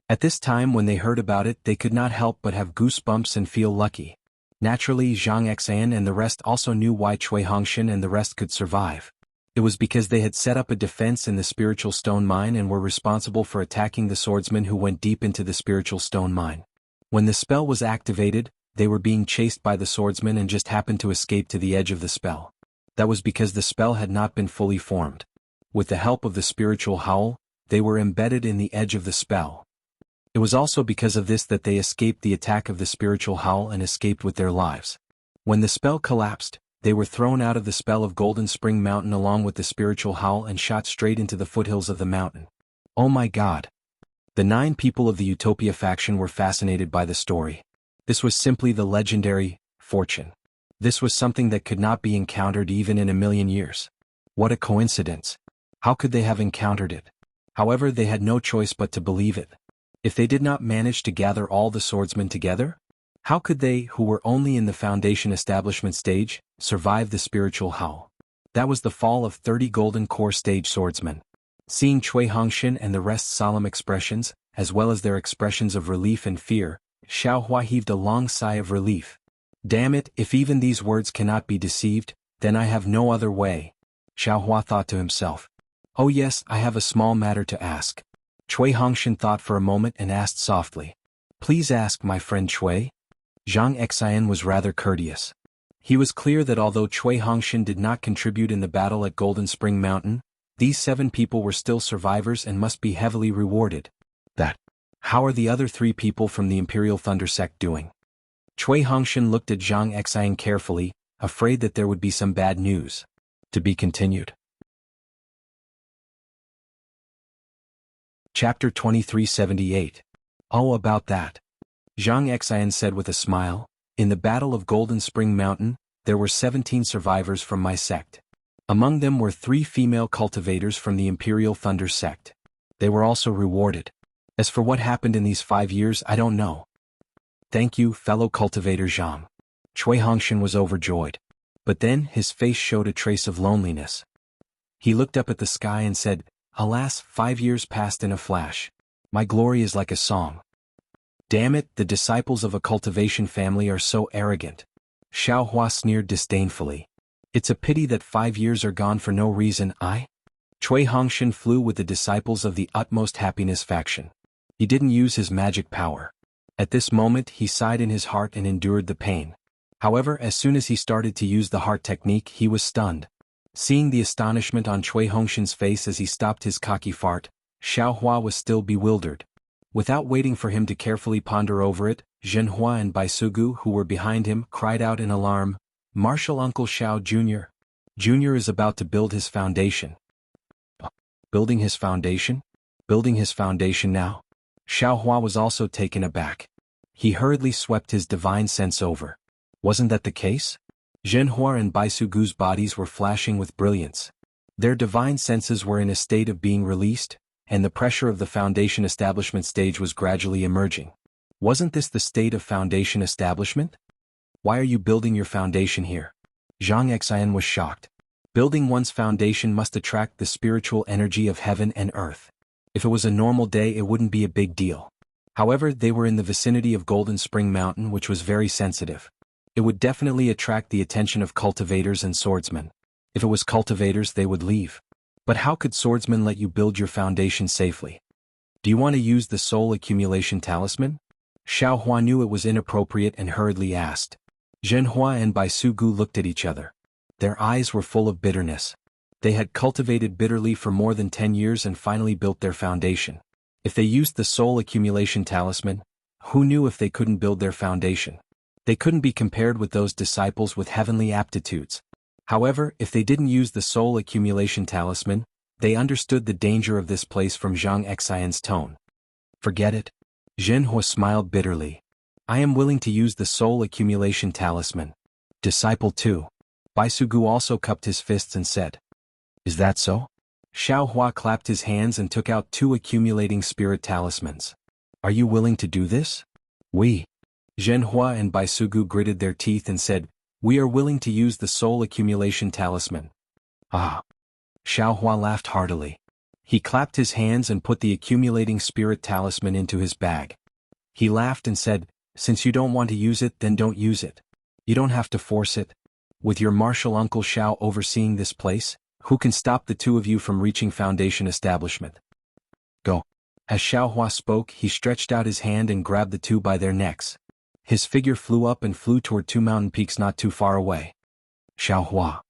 At this time when they heard about it they could not help but have goosebumps and feel lucky. Naturally Zhang Xian and the rest also knew why Cui Hongxin and the rest could survive. It was because they had set up a defense in the spiritual stone mine and were responsible for attacking the swordsmen who went deep into the spiritual stone mine. When the spell was activated, they were being chased by the swordsmen and just happened to escape to the edge of the spell. That was because the spell had not been fully formed. With the help of the spiritual howl, they were embedded in the edge of the spell. It was also because of this that they escaped the attack of the spiritual howl and escaped with their lives. When the spell collapsed, they were thrown out of the spell of Golden Spring Mountain along with the spiritual howl and shot straight into the foothills of the mountain. Oh my God! The 9 people of the Utopia faction were fascinated by the story. This was simply the legendary fortune. This was something that could not be encountered even in 1,000,000 years. What a coincidence! How could they have encountered it? However, they had no choice but to believe it. If they did not manage to gather all the swordsmen together, how could they, who were only in the foundation establishment stage, survive the spiritual howl? That was the fall of 30 golden core stage swordsmen. Seeing Cui Hongxin and the rest's solemn expressions, as well as their expressions of relief and fear, Xiaohua heaved a long sigh of relief. Damn it, if even these words cannot be deceived, then I have no other way. Xiaohua thought to himself. Oh yes, I have a small matter to ask. Cui Hongxin thought for a moment and asked softly. Please ask, my friend Cui. Zhang Xian was rather courteous. He was clear that although Cui Hongxin did not contribute in the battle at Golden Spring Mountain, these 7 people were still survivors and must be heavily rewarded. How are the other 3 people from the Imperial Thunder Sect doing? Cui Hongxin looked at Zhang Xian carefully, afraid that there would be some bad news. To be continued. Chapter 2378. Oh, about that. Zhang Xian said with a smile, in the Battle of Golden Spring Mountain, there were 17 survivors from my sect. Among them were 3 female cultivators from the Imperial Thunder Sect. They were also rewarded. As for what happened in these 5 years, I don't know. Thank you, fellow cultivator Zhang. Cui Hongxin was overjoyed. But then his face showed a trace of loneliness. He looked up at the sky and said, Alas, 5 years passed in a flash. My glory is like a song. Damn it, the disciples of a cultivation family are so arrogant. Xiaohua sneered disdainfully. It's a pity that 5 years are gone for no reason. Cui Hongxin flew with the disciples of the utmost happiness faction. He didn't use his magic power. At this moment he sighed in his heart and endured the pain. However, as soon as he started to use the heart technique he was stunned. Seeing the astonishment on Cui Hongxin's face as he stopped his cocky fart, Xiaohua was still bewildered. Without waiting for him to carefully ponder over it, Zhenhua and Baisugu, who were behind him, cried out in alarm, Marshal Uncle Xiao Jr. Jr. is about to build his foundation. Building his foundation? Building his foundation now? Xiaohua was also taken aback. He hurriedly swept his divine sense over. Wasn't that the case? Zhenhua and Baisugu's bodies were flashing with brilliance. Their divine senses were in a state of being released, and the pressure of the Foundation establishment stage was gradually emerging. Wasn't this the state of Foundation establishment? Why are you building your foundation here? Zhang Xian was shocked. Building one's foundation must attract the spiritual energy of heaven and earth. If it was a normal day, it wouldn't be a big deal. However, they were in the vicinity of Golden Spring Mountain, which was very sensitive. It would definitely attract the attention of cultivators and swordsmen. If it was cultivators, they would leave. But how could swordsmen let you build your foundation safely? Do you want to use the soul accumulation talisman? Xiao Hua knew it was inappropriate and hurriedly asked. Zhenhua and Bai Sugu looked at each other. Their eyes were full of bitterness. They had cultivated bitterly for more than 10 years and finally built their foundation. If they used the soul accumulation talisman, who knew if they couldn't build their foundation? They couldn't be compared with those disciples with heavenly aptitudes. However, if they didn't use the soul accumulation talisman, they understood the danger of this place from Zhang Xian's tone. Forget it. Zhenhua smiled bitterly. I am willing to use the soul accumulation talisman. Disciple 2. Bai Sugu also cupped his fists and said, Is that so? Xiao Hua clapped his hands and took out 2 accumulating spirit talismans. Are you willing to do this? We. Zhenhua and Bai Sugu gritted their teeth and said, We are willing to use the soul accumulation talisman. Ah. Xiao Hua laughed heartily. He clapped his hands and put the accumulating spirit talisman into his bag. He laughed and said, Since you don't want to use it, then don't use it. You don't have to force it. With your martial uncle Xiao overseeing this place, who can stop the 2 of you from reaching foundation establishment? Go. As Xiao Hua spoke, he stretched out his hand and grabbed the 2 by their necks. His figure flew up and flew toward 2 mountain peaks not too far away. Xiao Hua.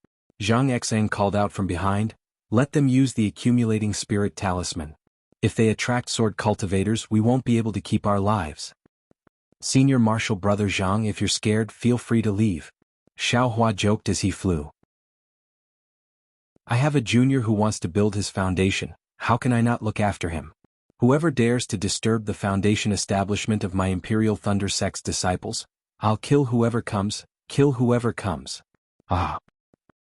Zhang Xian called out from behind, Let them use the accumulating spirit talisman. If they attract sword cultivators, we won't be able to keep our lives. Senior martial brother Zhang, if you're scared, feel free to leave. Xiao Hua joked as he flew. I have a junior who wants to build his foundation. How can I not look after him? Whoever dares to disturb the foundation establishment of my Imperial Thunder Sect's disciples, I'll kill whoever comes, kill whoever comes. Ah.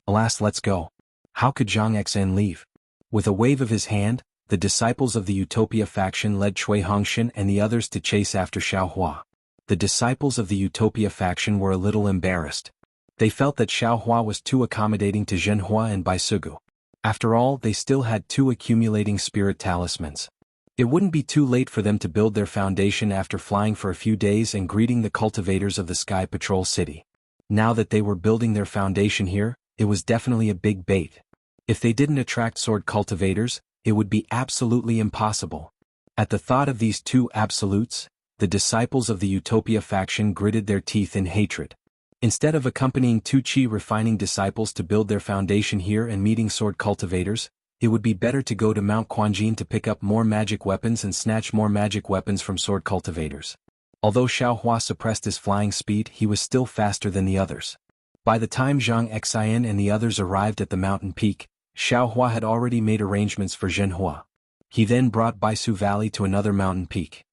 Alas, let's go. How could Zhang Xian leave? With a wave of his hand, the disciples of the Utopia faction led Cui Hongshan and the others to chase after Xiao Hua. The disciples of the Utopia faction were a little embarrassed. They felt that Xiao Hua was too accommodating to Zhenhua and Bai Sugu. After all, they still had 2 accumulating spirit talismans. It wouldn't be too late for them to build their foundation after flying for a few days and greeting the cultivators of the Sky Patrol City. Now that they were building their foundation here, it was definitely a big bait. If they didn't attract sword cultivators, it would be absolutely impossible. At the thought of these 2 absolutes, the disciples of the Utopia faction gritted their teeth in hatred. Instead of accompanying 2 chi refining disciples to build their foundation here and meeting sword cultivators, it would be better to go to Mount Quanjin to pick up more magic weapons and snatch more magic weapons from sword cultivators. Although Xiao Hua suppressed his flying speed, he was still faster than the others. By the time Zhang Xian and the others arrived at the mountain peak, Xiao Hua had already made arrangements for Zhenhua. He then brought Baisu Valley to another mountain peak.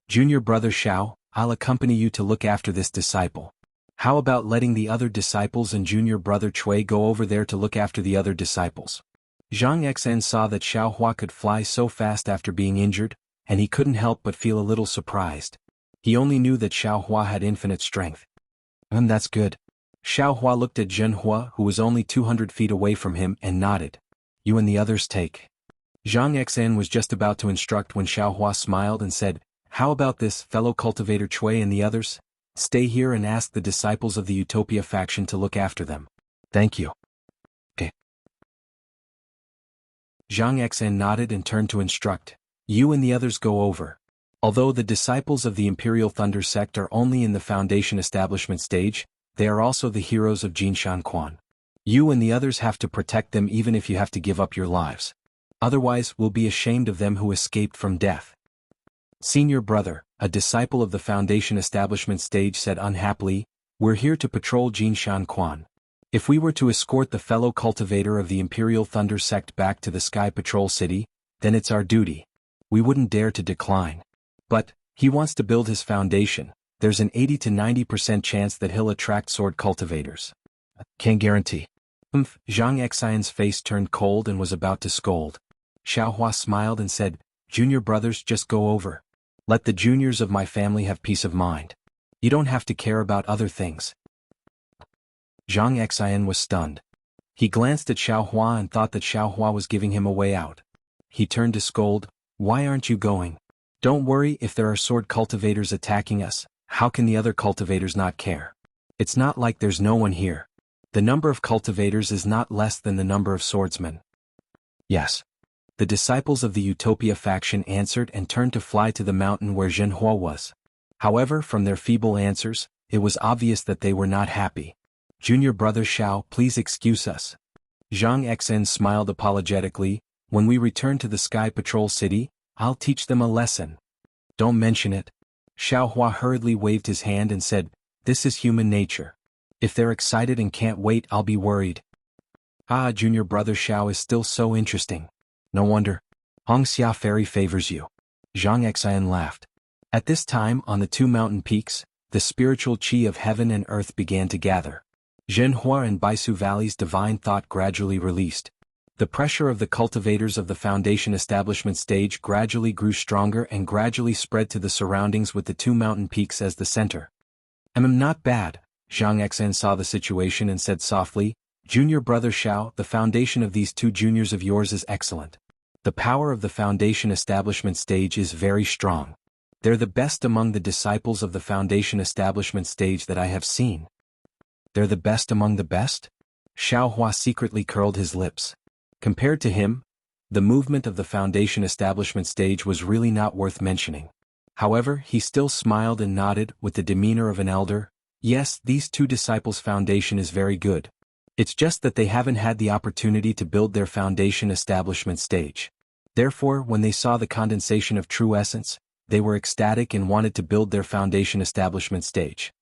Junior brother Xiao, I'll accompany you to look after this disciple. How about letting the other disciples and junior brother Cui go over there to look after the other disciples? Zhang Xian saw that Xiao Hua could fly so fast after being injured, and he couldn't help but feel a little surprised. He only knew that Xiao Hua had infinite strength. That's good. Xiao Hua looked at Zhenhua, who was only 200 feet away from him, and nodded. You and the others take. Zhang Xian was just about to instruct when Xiao Hua smiled and said, How about this, fellow cultivator Cui and the others? Stay here and ask the disciples of the Utopia faction to look after them. Thank you. Okay. Zhang Xian nodded and turned to instruct. You and the others go over. Although the disciples of the Imperial Thunder Sect are only in the Foundation establishment stage, they are also the heroes of Jinshan Quan. You and the others have to protect them even if you have to give up your lives. Otherwise, we'll be ashamed of them who escaped from death. Senior brother, a disciple of the Foundation establishment stage, said unhappily, We're here to patrol Jinshan Quan. If we were to escort the fellow cultivator of the Imperial Thunder Sect back to the Sky Patrol City, then it's our duty. We wouldn't dare to decline. But, he wants to build his foundation. There's an 80 to 90% chance that he'll attract sword cultivators. Can't guarantee. Zhang Xian's face turned cold and was about to scold. Xiaohua smiled and said, "Junior brothers, just go over. Let the juniors of my family have peace of mind. You don't have to care about other things." Zhang Xian was stunned. He glanced at Xiaohua and thought that Xiaohua was giving him a way out. He turned to scold, "Why aren't you going? Don't worry if there are sword cultivators attacking us, how can the other cultivators not care? It's not like there's no one here. The number of cultivators is not less than the number of swordsmen." "Yes." The disciples of the Utopia faction answered and turned to fly to the mountain where Zhenhua was. However, from their feeble answers, it was obvious that they were not happy. "Junior brother Xiao, please excuse us." Zhang Xian smiled apologetically, "When we return to the Sky Patrol City, I'll teach them a lesson." "Don't mention it." Xiaohua hurriedly waved his hand and said, "This is human nature. If they're excited and can't wait, I'll be worried." "Ah, junior brother Xiao is still so interesting. No wonder. Hongxia Fairy favors you." Zhang Xian laughed. At this time, on the two mountain peaks, the spiritual qi of heaven and earth began to gather. Zhenhua and Baisu Valley's divine thought gradually released. The pressure of the cultivators of the Foundation establishment stage gradually grew stronger and gradually spread to the surroundings with the two mountain peaks as the center. Not bad." Zhang Xian saw the situation and said softly, "Junior brother Xiao, the foundation of these two juniors of yours is excellent. The power of the Foundation establishment stage is very strong. They're the best among the disciples of the Foundation establishment stage that I have seen." "They're the best among the best?" Xiaohua secretly curled his lips. Compared to him, the movement of the Foundation establishment stage was really not worth mentioning. However, he still smiled and nodded with the demeanor of an elder. "Yes, these two disciples' foundation is very good. It's just that they haven't had the opportunity to build their Foundation establishment stage. Therefore, when they saw the condensation of true essence, they were ecstatic and wanted to build their Foundation establishment stage."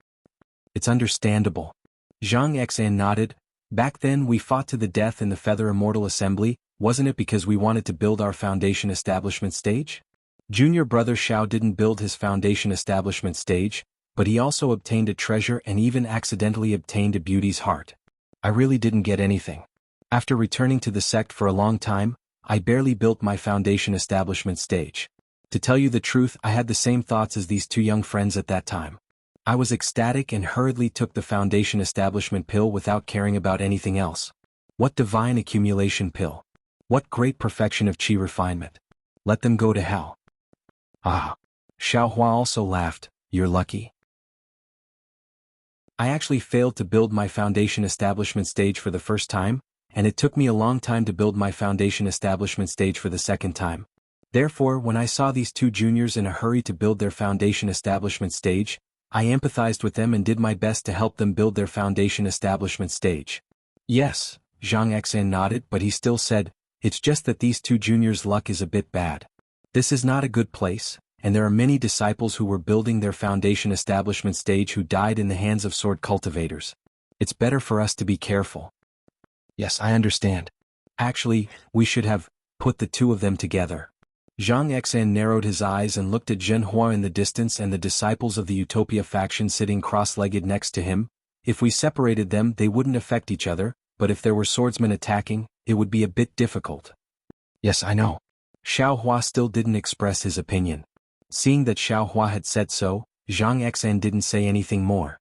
"It's understandable." Zhang Xian nodded. "Back then we fought to the death in the Feather Immortal Assembly, wasn't it because we wanted to build our Foundation establishment stage? Junior brother Xiao didn't build his Foundation establishment stage, but he also obtained a treasure and even accidentally obtained a beauty's heart. I really didn't get anything. After returning to the sect for a long time, I barely built my Foundation establishment stage. To tell you the truth, I had the same thoughts as these two young friends at that time. I was ecstatic and hurriedly took the Foundation establishment pill without caring about anything else. What divine accumulation pill! What great perfection of qi refinement! Let them go to hell." "Ah." Xiaohua also laughed, "You're lucky. I actually failed to build my Foundation establishment stage for the first time, and it took me a long time to build my Foundation establishment stage for the second time. Therefore, when I saw these two juniors in a hurry to build their Foundation establishment stage, I empathized with them and did my best to help them build their Foundation establishment stage." "Yes," Zhang Xian nodded, but he still said, "It's just that these two juniors' luck is a bit bad. This is not a good place, and there are many disciples who were building their Foundation establishment stage who died in the hands of sword cultivators. It's better for us to be careful." "Yes, I understand. Actually, we should have put the two of them together." Zhang Xian narrowed his eyes and looked at Zhenhua in the distance and the disciples of the Utopia faction sitting cross-legged next to him. If we separated them, they wouldn't affect each other, but if there were swordsmen attacking, it would be a bit difficult. "Yes, I know." Xiaohua still didn't express his opinion. Seeing that Xiaohua had said so, Zhang Xian didn't say anything more.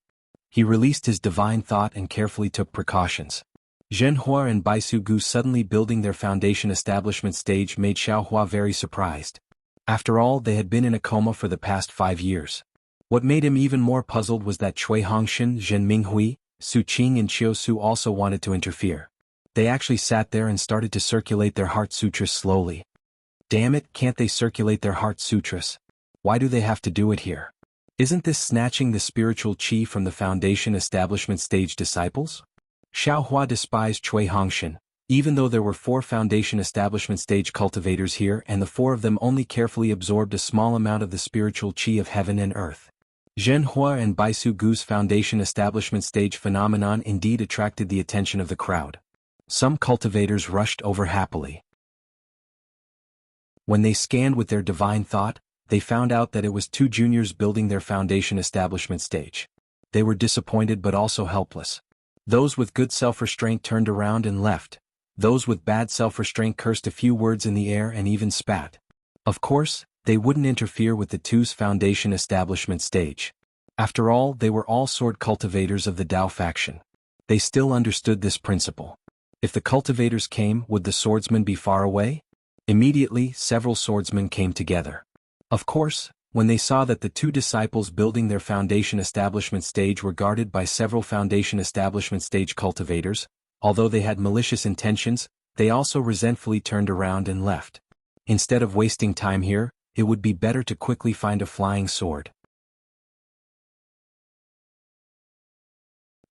He released his divine thought and carefully took precautions. Zhenhua and Baisu Gu suddenly building their Foundation establishment stage made Xiaohua very surprised. After all, they had been in a coma for the past 5 years. What made him even more puzzled was that Cui Hongshan, Zhen Minghui, Su Qing and Qiu Su also wanted to interfere. They actually sat there and started to circulate their heart sutras slowly. Damn it, can't they circulate their heart sutras? Why do they have to do it here? Isn't this snatching the spiritual qi from the Foundation establishment stage disciples? Xiaohua despised Cui Hongshan, even though there were 4 Foundation establishment stage cultivators here and the 4 of them only carefully absorbed a small amount of the spiritual qi of heaven and earth. Zhenhua and Baisu Gu's Foundation establishment stage phenomenon indeed attracted the attention of the crowd. Some cultivators rushed over happily. When they scanned with their divine thought, they found out that it was 2 juniors building their Foundation establishment stage. They were disappointed but also helpless. Those with good self-restraint turned around and left, Those with bad self-restraint cursed a few words in the air and even spat. Of course, they wouldn't interfere with the two's foundation establishment stage. After all, they were all sword cultivators of the Dao faction. They still understood this principle. If the cultivators came, would the swordsmen be far away? Immediately, several swordsmen came together. Of course, when they saw that the two disciples building their foundation establishment stage were guarded by several foundation establishment stage cultivators, although they had malicious intentions, they also resentfully turned around and left. Instead of wasting time here, it would be better to quickly find a flying sword.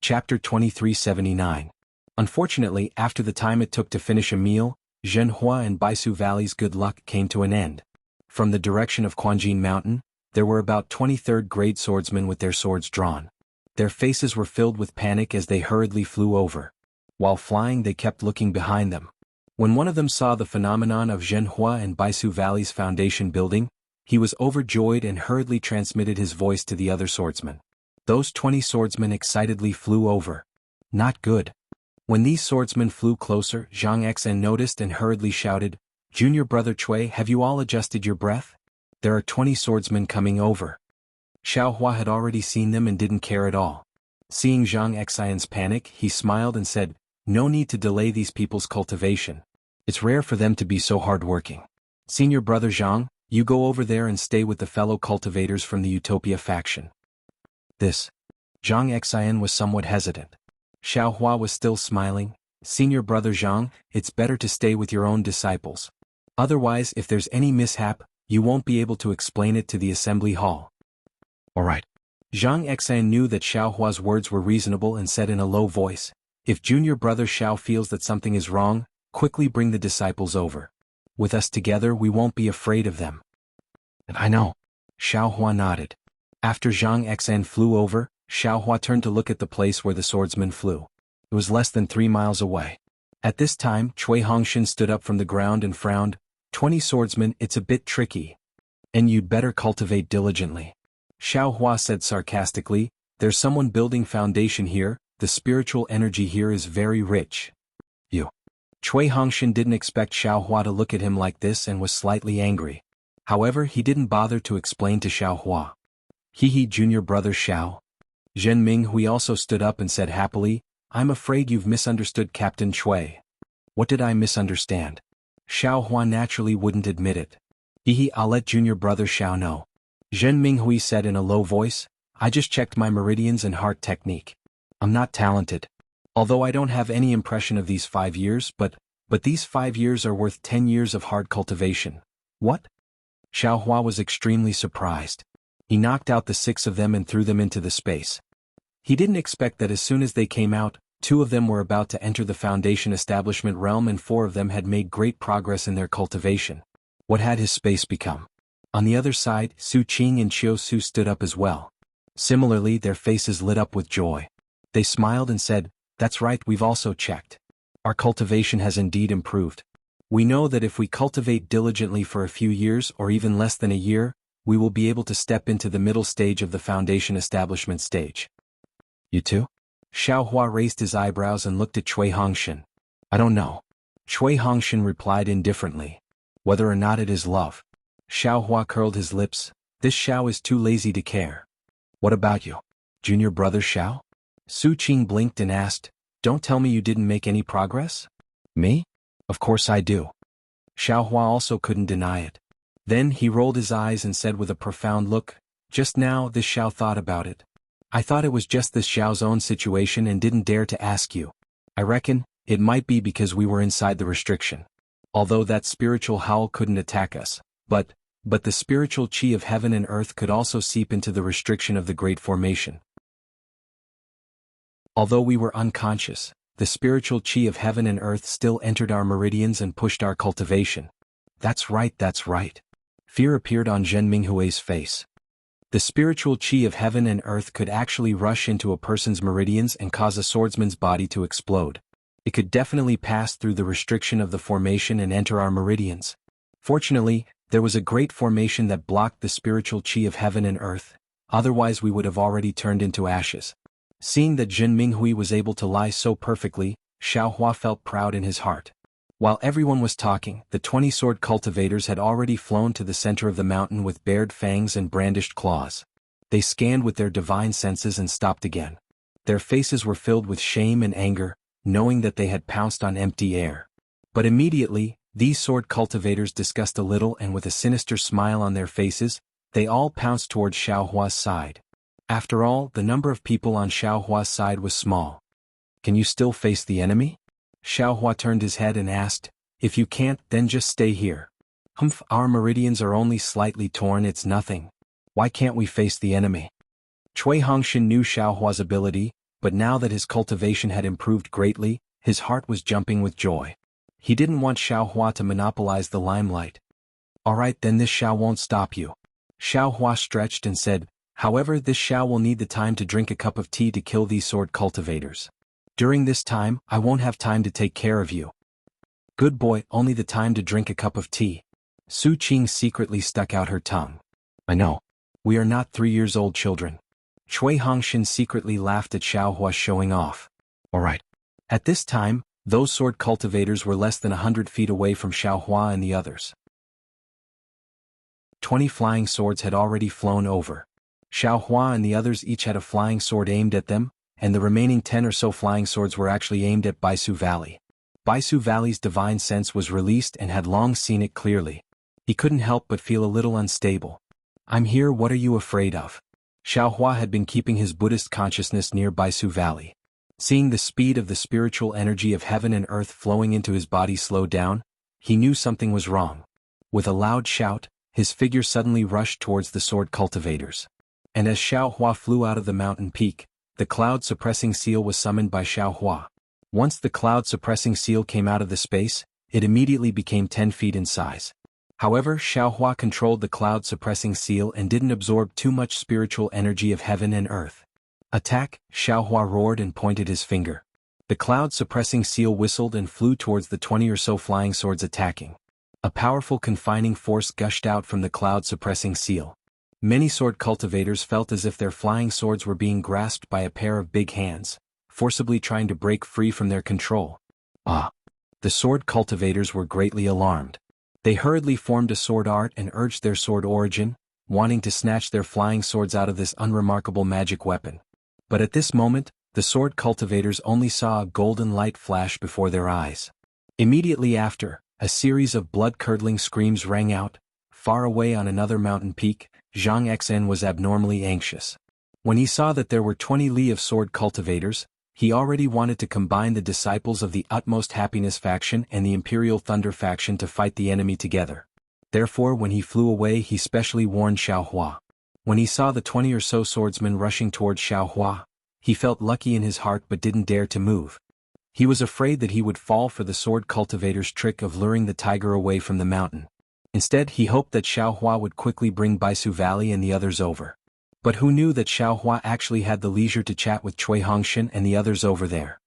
Chapter 2379. Unfortunately, after the time it took to finish a meal, Zhenhua and Baisu Valley's good luck came to an end. From the direction of Quanjin Mountain, there were about 23rd grade swordsmen with their swords drawn. Their faces were filled with panic as they hurriedly flew over. While flying, they kept looking behind them. When one of them saw the phenomenon of Zhenhua and Baisu Valley's foundation building, he was overjoyed and hurriedly transmitted his voice to the other swordsmen. Those 20 swordsmen excitedly flew over. Not good. When these swordsmen flew closer, Zhang Xan noticed and hurriedly shouted, "Junior brother Cui, have you all adjusted your breath? There are 20 swordsmen coming over." Xiaohua had already seen them and didn't care at all. Seeing Zhang Xian's panic, he smiled and said, "No need to delay these people's cultivation. It's rare for them to be so hardworking. Senior brother Zhang, you go over there and stay with the fellow cultivators from the Utopia faction." Zhang Xian was somewhat hesitant. Xiaohua was still smiling. "Senior brother Zhang, it's better to stay with your own disciples. Otherwise, if there's any mishap, you won't be able to explain it to the assembly hall." "All right." Zhang Xian knew that Xiaohua's words were reasonable and said in a low voice, "If junior brother Xiao feels that something is wrong, quickly bring the disciples over. With us together we won't be afraid of them." "I know." Xiaohua nodded. After Zhang Xian flew over, Xiaohua turned to look at the place where the swordsman flew. It was less than 3 miles away. At this time, Cui Hongshan stood up from the ground and frowned. 20 swordsmen, it's a bit tricky. And you'd better cultivate diligently. Xiaohua said sarcastically, "There's someone building foundation here, the spiritual energy here is very rich." You. Cui Hongshan didn't expect Xiaohua to look at him like this and was slightly angry. However, he didn't bother to explain to Xiaohua. "He junior brother Xiao." Zhen Minghui also stood up and said happily, "I'm afraid you've misunderstood Captain Cui." "What did I misunderstand?" Xiaohua naturally wouldn't admit it. I'll let junior brother Xiao know." Zhen Minghui said in a low voice, "I just checked my meridians and heart technique. I'm not talented. Although I don't have any impression of these 5 years, but these 5 years are worth 10 years of hard cultivation." "What?" Xiaohua was extremely surprised. He knocked out the 6 of them and threw them into the space. He didn't expect that as soon as they came out, 2 of them were about to enter the foundation establishment realm and 4 of them had made great progress in their cultivation. What had his space become? On the other side, Su Qing and Qiu Su stood up as well. Similarly, their faces lit up with joy. They smiled and said, "That's right, we've also checked. Our cultivation has indeed improved. We know that if we cultivate diligently for a few years or even less than a year, we will be able to step into the middle stage of the foundation establishment stage." "You too?" Xiaohua raised his eyebrows and looked at Cui Hongshan. "I don't know." Cui Hongshan replied indifferently. "Whether or not it is love." Xiaohua curled his lips. "This Xiao is too lazy to care." "What about you? Junior brother Xiao?" Su Qing blinked and asked, "Don't tell me you didn't make any progress?" "Me? Of course I do." Xiaohua also couldn't deny it. Then he rolled his eyes and said with a profound look, "Just now this Xiao thought about it. I thought it was just this Xiao's own situation and didn't dare to ask you. I reckon, it might be because we were inside the restriction. Although that spiritual howl couldn't attack us, but the spiritual chi of heaven and earth could also seep into the restriction of the Great Formation. Although we were unconscious, the spiritual chi of heaven and earth still entered our meridians and pushed our cultivation." That's right, that's right. Fear appeared on Zhen Minghui's face. The spiritual chi of heaven and earth could actually rush into a person's meridians and cause a swordsman's body to explode. It could definitely pass through the restriction of the formation and enter our meridians. Fortunately, there was a great formation that blocked the spiritual chi of heaven and earth, otherwise we would have already turned into ashes. Seeing that Zhen Minghui was able to lie so perfectly, Xiaohua felt proud in his heart. While everyone was talking, the 20 sword cultivators had already flown to the center of the mountain with bared fangs and brandished claws. They scanned with their divine senses and stopped again. Their faces were filled with shame and anger, knowing that they had pounced on empty air. But immediately, these sword cultivators discussed a little, and with a sinister smile on their faces, they all pounced towards Xiaohua's side. After all, the number of people on Xiaohua's side was small. "Can you still face the enemy?" Xiaohua turned his head and asked. "If you can't, then just stay here." "Humph, our meridians are only slightly torn, it's nothing. Why can't we face the enemy?" Cui Hongshan knew Xiaohua's ability, but now that his cultivation had improved greatly, his heart was jumping with joy. He didn't want Xiaohua to monopolize the limelight. "All right, then this Xiao won't stop you." Xiaohua stretched and said, "However, this Xiao will need the time to drink a cup of tea to kill these sword cultivators. During this time, I won't have time to take care of you." "Good boy, only the time to drink a cup of tea." Su Qing secretly stuck out her tongue. "I know. We are not 3-year-old children." Cui Hongshan secretly laughed at Xiaohua showing off. "All right." At this time, those sword cultivators were less than 100 feet away from Xiaohua and the others. 20 flying swords had already flown over. Xiaohua and the others each had a flying sword aimed at them, and the remaining 10 or so flying swords were actually aimed at Baisu Valley. Baisu Valley's divine sense was released and had long seen it clearly. He couldn't help but feel a little unstable. "I'm here, what are you afraid of?" Xiaohua had been keeping his Buddhist consciousness near Baisu Valley. Seeing the speed of the spiritual energy of heaven and earth flowing into his body slow down, he knew something was wrong. With a loud shout, his figure suddenly rushed towards the sword cultivators. And as Xiaohua flew out of the mountain peak, the cloud-suppressing seal was summoned by Xiaohua. Once the cloud-suppressing seal came out of the space, it immediately became 10 feet in size. However, Xiaohua controlled the cloud-suppressing seal and didn't absorb too much spiritual energy of heaven and earth. "Attack!" Xiaohua roared and pointed his finger. The cloud-suppressing seal whistled and flew towards the 20 or so flying swords attacking. A powerful confining force gushed out from the cloud-suppressing seal. Many sword cultivators felt as if their flying swords were being grasped by a pair of big hands, forcibly trying to break free from their control. The sword cultivators were greatly alarmed. They hurriedly formed a sword art and urged their sword origin, wanting to snatch their flying swords out of this unremarkable magic weapon. But at this moment, the sword cultivators only saw a golden light flash before their eyes. Immediately after, a series of blood-curdling screams rang out. Far away on another mountain peak, Zhang Xen was abnormally anxious. When he saw that there were 20 li of sword cultivators, he already wanted to combine the disciples of the Utmost Happiness faction and the Imperial Thunder faction to fight the enemy together. Therefore, when he flew away, he specially warned Xiaohua. When he saw the 20 or so swordsmen rushing towards Xiaohua, he felt lucky in his heart but didn't dare to move. He was afraid that he would fall for the sword cultivator's trick of luring the tiger away from the mountain. Instead, he hoped that Xiaohua would quickly bring Baisu Valley and the others over. But who knew that Xiaohua actually had the leisure to chat with Cui Hongshan and the others over there?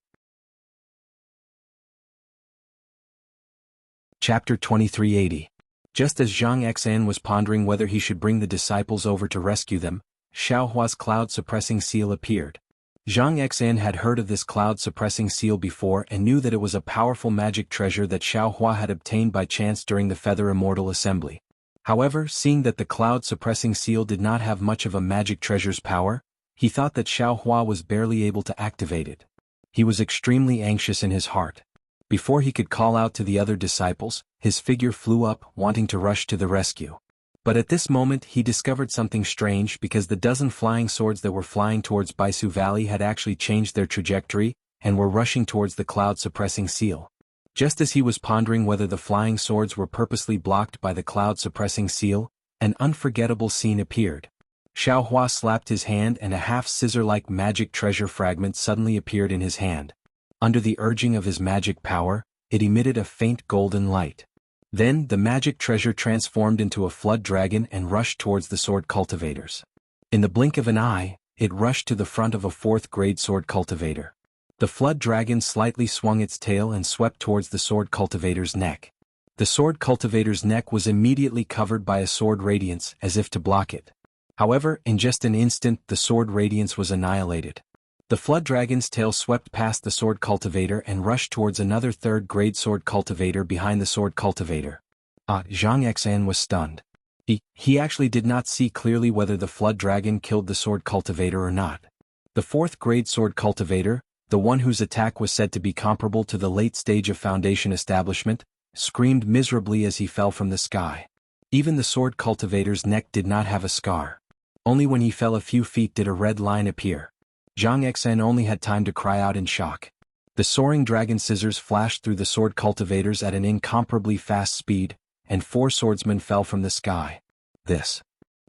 Chapter 2380. Just as Zhang Xan was pondering whether he should bring the disciples over to rescue them, Xiaohua's cloud-suppressing seal appeared. Zhang Xan had heard of this cloud-suppressing seal before and knew that it was a powerful magic treasure that Xiaohua had obtained by chance during the Feather Immortal Assembly. However, seeing that the cloud-suppressing seal did not have much of a magic treasure's power, he thought that Xiaohua was barely able to activate it. He was extremely anxious in his heart. Before he could call out to the other disciples, his figure flew up, wanting to rush to the rescue. But at this moment he discovered something strange because the dozen flying swords that were flying towards Baisu Valley had actually changed their trajectory, and were rushing towards the cloud-suppressing seal. Just as he was pondering whether the flying swords were purposely blocked by the cloud-suppressing seal, an unforgettable scene appeared. Xiaohua slapped his hand and a half-scissor-like magic treasure fragment suddenly appeared in his hand. Under the urging of his magic power, it emitted a faint golden light. Then the magic treasure transformed into a flood dragon and rushed towards the sword cultivators. In the blink of an eye, it rushed to the front of a 4th-grade sword cultivator. The flood dragon slightly swung its tail and swept towards the sword cultivator's neck. The sword cultivator's neck was immediately covered by a sword radiance as if to block it. However, in just an instant the sword radiance was annihilated. The flood dragon's tail swept past the sword cultivator and rushed towards another third-grade sword cultivator behind the sword cultivator. Zhang Xan was stunned. He actually did not see clearly whether the flood dragon killed the sword cultivator or not. The fourth-grade sword cultivator, the one whose attack was said to be comparable to the late stage of Foundation establishment, screamed miserably as he fell from the sky. Even the sword cultivator's neck did not have a scar. Only when he fell a few feet did a red line appear. Zhang Xen only had time to cry out in shock. The soaring dragon scissors flashed through the sword cultivators at an incomparably fast speed, and 4 swordsmen fell from the sky. This.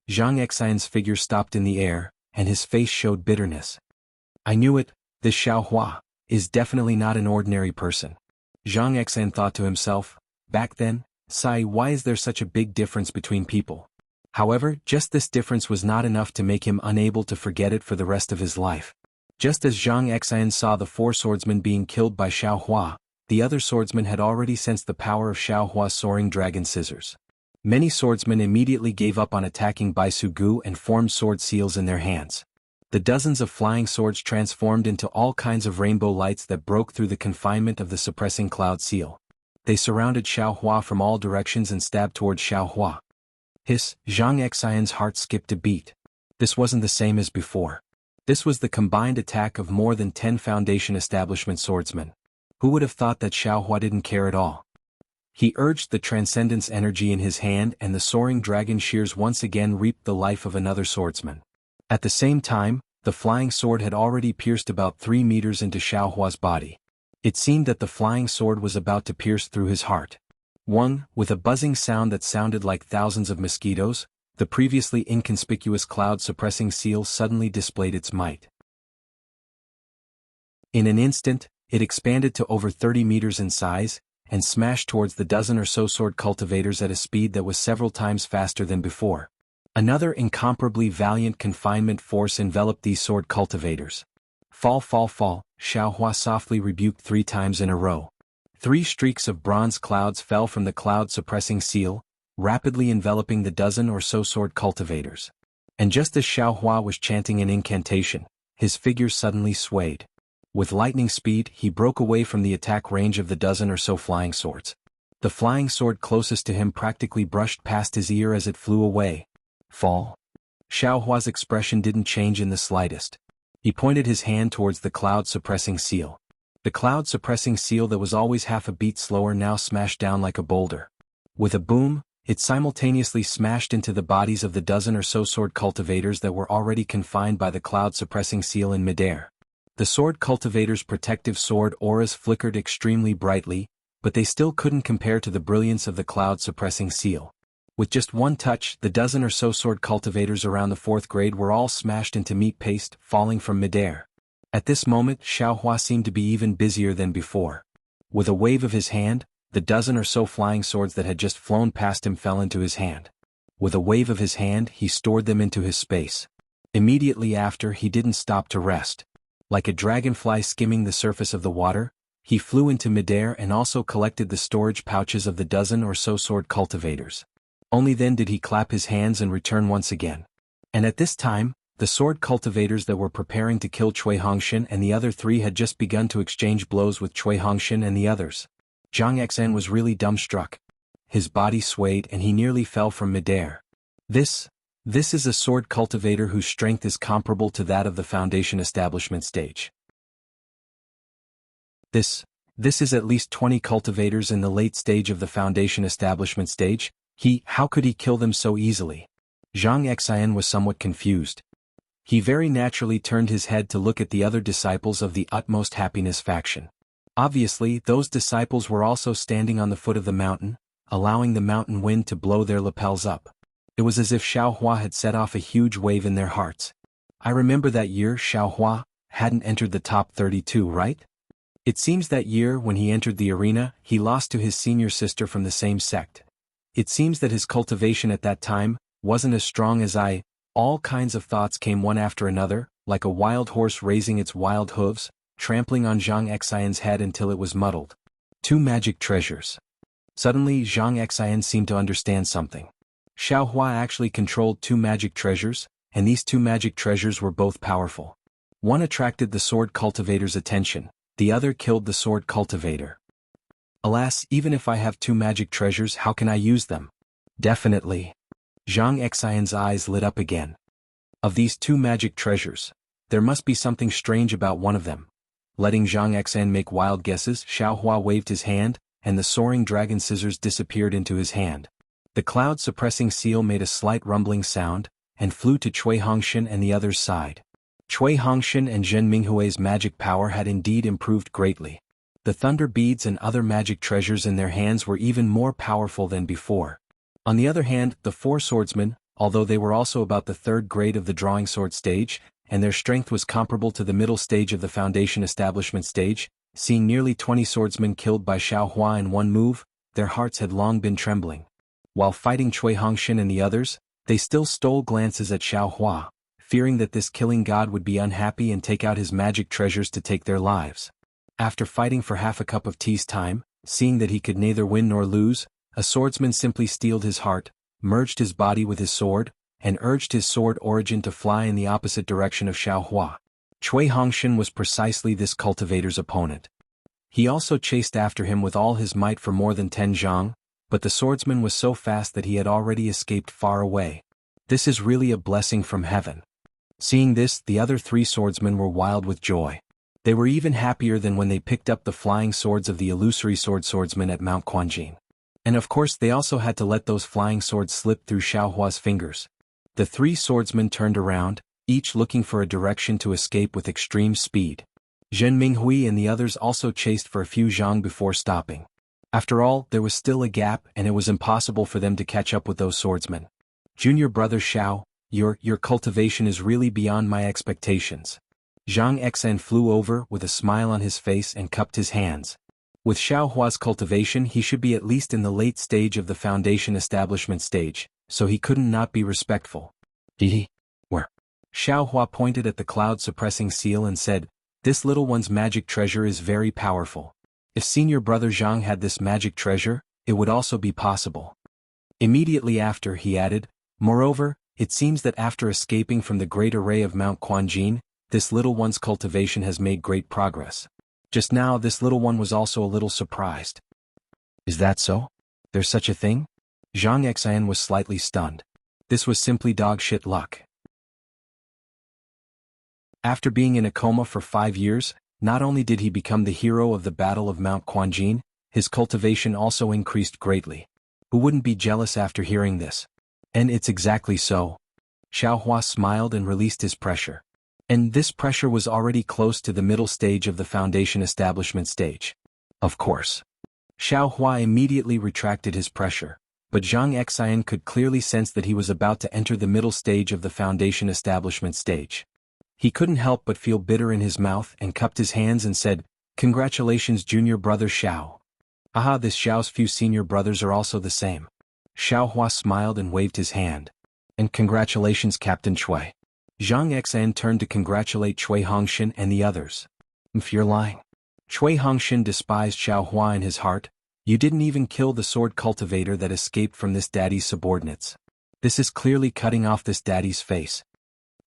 Zhang Xen's figure stopped in the air, and his face showed bitterness. I knew it, this Xiao Hua is definitely not an ordinary person. Zhang Xen thought to himself, back then, why is there such a big difference between people? However, just this difference was not enough to make him unable to forget it for the rest of his life. Just as Zhang Xen saw the 4 swordsmen being killed by Xiao Hua, the other swordsmen had already sensed the power of Xiao Hua's soaring dragon scissors. Many swordsmen immediately gave up on attacking Bai Su Gu and formed sword seals in their hands. The dozens of flying swords transformed into all kinds of rainbow lights that broke through the confinement of the suppressing cloud seal. They surrounded Xiao Hua from all directions and stabbed towards Xiao Hua. Zhang Xian's heart skipped a beat. This wasn't the same as before. This was the combined attack of more than 10 Foundation establishment swordsmen. Who would have thought that Xiao Hua didn't care at all? He urged the transcendence energy in his hand and the soaring dragon shears once again reaped the life of another swordsman. At the same time, the flying sword had already pierced about 3 meters into Xiao Hua's body. It seemed that the flying sword was about to pierce through his heart. With a buzzing sound that sounded like thousands of mosquitoes, the previously inconspicuous cloud-suppressing seal suddenly displayed its might. In an instant, it expanded to over 30 meters in size, and smashed towards the dozen or so sword cultivators at a speed that was several times faster than before. Another incomparably valiant confinement force enveloped these sword cultivators. Fall, Xiao Hua softly rebuked 3 times in a row. 3 streaks of bronze clouds fell from the cloud-suppressing seal, rapidly enveloping the dozen or so sword cultivators. And just as Xiao Hua was chanting an incantation, his figure suddenly swayed. With lightning speed, he broke away from the attack range of the dozen or so flying swords. The flying sword closest to him practically brushed past his ear as it flew away. Fall. Xiao Hua's expression didn't change in the slightest. He pointed his hand towards the cloud-suppressing seal. The cloud-suppressing seal that was always half a beat slower now smashed down like a boulder. With a boom, it simultaneously smashed into the bodies of the dozen or so sword cultivators that were already confined by the cloud-suppressing seal in midair. The sword cultivators' protective sword auras flickered extremely brightly, but they still couldn't compare to the brilliance of the cloud-suppressing seal. With just one touch, the dozen or so sword cultivators around the 4th grade were all smashed into meat paste, falling from midair. At this moment, Xiao Hua seemed to be even busier than before. With a wave of his hand, the dozen or so flying swords that had just flown past him fell into his hand. With a wave of his hand, he stored them into his space. Immediately after, he didn't stop to rest. Like a dragonfly skimming the surface of the water, he flew into midair and also collected the storage pouches of the dozen or so sword cultivators. Only then did he clap his hands and return once again. And at this time, the sword cultivators that were preparing to kill Cui Hongshan and the other 3 had just begun to exchange blows with Cui Hongshan and the others. Zhang Xen was really dumbstruck. His body swayed and he nearly fell from midair. This is a sword cultivator whose strength is comparable to that of the Foundation establishment stage. This is at least 20 cultivators in the late stage of the Foundation establishment stage. How could he kill them so easily? Zhang Xian was somewhat confused. He very naturally turned his head to look at the other disciples of the Utmost Happiness faction. Obviously, those disciples were also standing on the foot of the mountain, allowing the mountain wind to blow their lapels up. It was as if Xiao Hua had set off a huge wave in their hearts. I remember that year Xiao Hua hadn't entered the top 32, right? It seems that year when he entered the arena, he lost to his senior sister from the same sect. It seems that his cultivation at that time wasn't as strong as all kinds of thoughts came one after another, like a wild horse raising its wild hooves, trampling on Zhang Xian's head until it was muddled. 2 magic treasures. Suddenly Zhang Xian seemed to understand something. Xiao Hua actually controlled 2 magic treasures, and these 2 magic treasures were both powerful. One attracted the sword cultivator's attention, the other killed the sword cultivator. Alas, even if I have 2 magic treasures, how can I use them? Definitely. Zhang Xian's eyes lit up again. Of these 2 magic treasures, there must be something strange about one of them. Letting Zhang Xian make wild guesses, Xiaohua waved his hand, and the soaring dragon scissors disappeared into his hand. The cloud-suppressing seal made a slight rumbling sound, and flew to Cui Hongshan and the other's side. Cui Hongshan and Zhen Minghui's magic power had indeed improved greatly. The thunder beads and other magic treasures in their hands were even more powerful than before. On the other hand, the 4 swordsmen, although they were also about the 3rd grade of the drawing sword stage, and their strength was comparable to the middle stage of the foundation establishment stage, seeing nearly 20 swordsmen killed by Xiaohua in one move, their hearts had long been trembling. While fighting Cui Hongshan and the others, they still stole glances at Xiaohua, fearing that this killing god would be unhappy and take out his magic treasures to take their lives. After fighting for half a cup of tea's time, seeing that he could neither win nor lose, a swordsman simply steeled his heart, merged his body with his sword, and urged his sword origin to fly in the opposite direction of Xiaohua. Cui Hongshan was precisely this cultivator's opponent. He also chased after him with all his might for more than 10 zhang, but the swordsman was so fast that he had already escaped far away. This is really a blessing from heaven. Seeing this, the other 3 swordsmen were wild with joy. They were even happier than when they picked up the flying swords of the illusory swordsmen at Mount Quanjin. And of course they also had to let those flying swords slip through Xiaohua's fingers. The 3 swordsmen turned around, each looking for a direction to escape with extreme speed. Zhen Minghui and the others also chased for a few zhang before stopping. After all, there was still a gap and it was impossible for them to catch up with those swordsmen. Junior brother Xiao, your cultivation is really beyond my expectations. Zhang Xian flew over with a smile on his face and cupped his hands. With Xiaohua's cultivation he should be at least in the late stage of the foundation establishment stage, so he couldn't not be respectful. Where? Xiaohua pointed at the cloud-suppressing seal and said, "This little one's magic treasure is very powerful. If senior brother Zhang had this magic treasure, it would also be possible." Immediately after he added, "Moreover, it seems that after escaping from the great array of Mount Quanjin, this little one's cultivation has made great progress. Just now this little one was also a little surprised." "Is that so? There's such a thing?" Zhang Xian was slightly stunned. This was simply dog shit luck. After being in a coma for 5 years, not only did he become the hero of the Battle of Mount Quanjin, his cultivation also increased greatly. Who wouldn't be jealous after hearing this? And it's exactly so. Xiaohua smiled and released his pressure. And this pressure was already close to the middle stage of the foundation establishment stage. Of course. Xiaohua immediately retracted his pressure, but Zhang Xian could clearly sense that he was about to enter the middle stage of the foundation establishment stage. He couldn't help but feel bitter in his mouth and cupped his hands and said, "Congratulations junior brother Xiao." "Aha, this Xiao's few senior brothers are also the same." Xiaohua smiled and waved his hand. "And congratulations Captain Cui." Zhang Xian turned to congratulate Cui Hongshan and the others. "If you're lying." Cui Hongshan despised Xiaohua in his heart. "You didn't even kill the sword cultivator that escaped from this daddy's subordinates. This is clearly cutting off this daddy's face."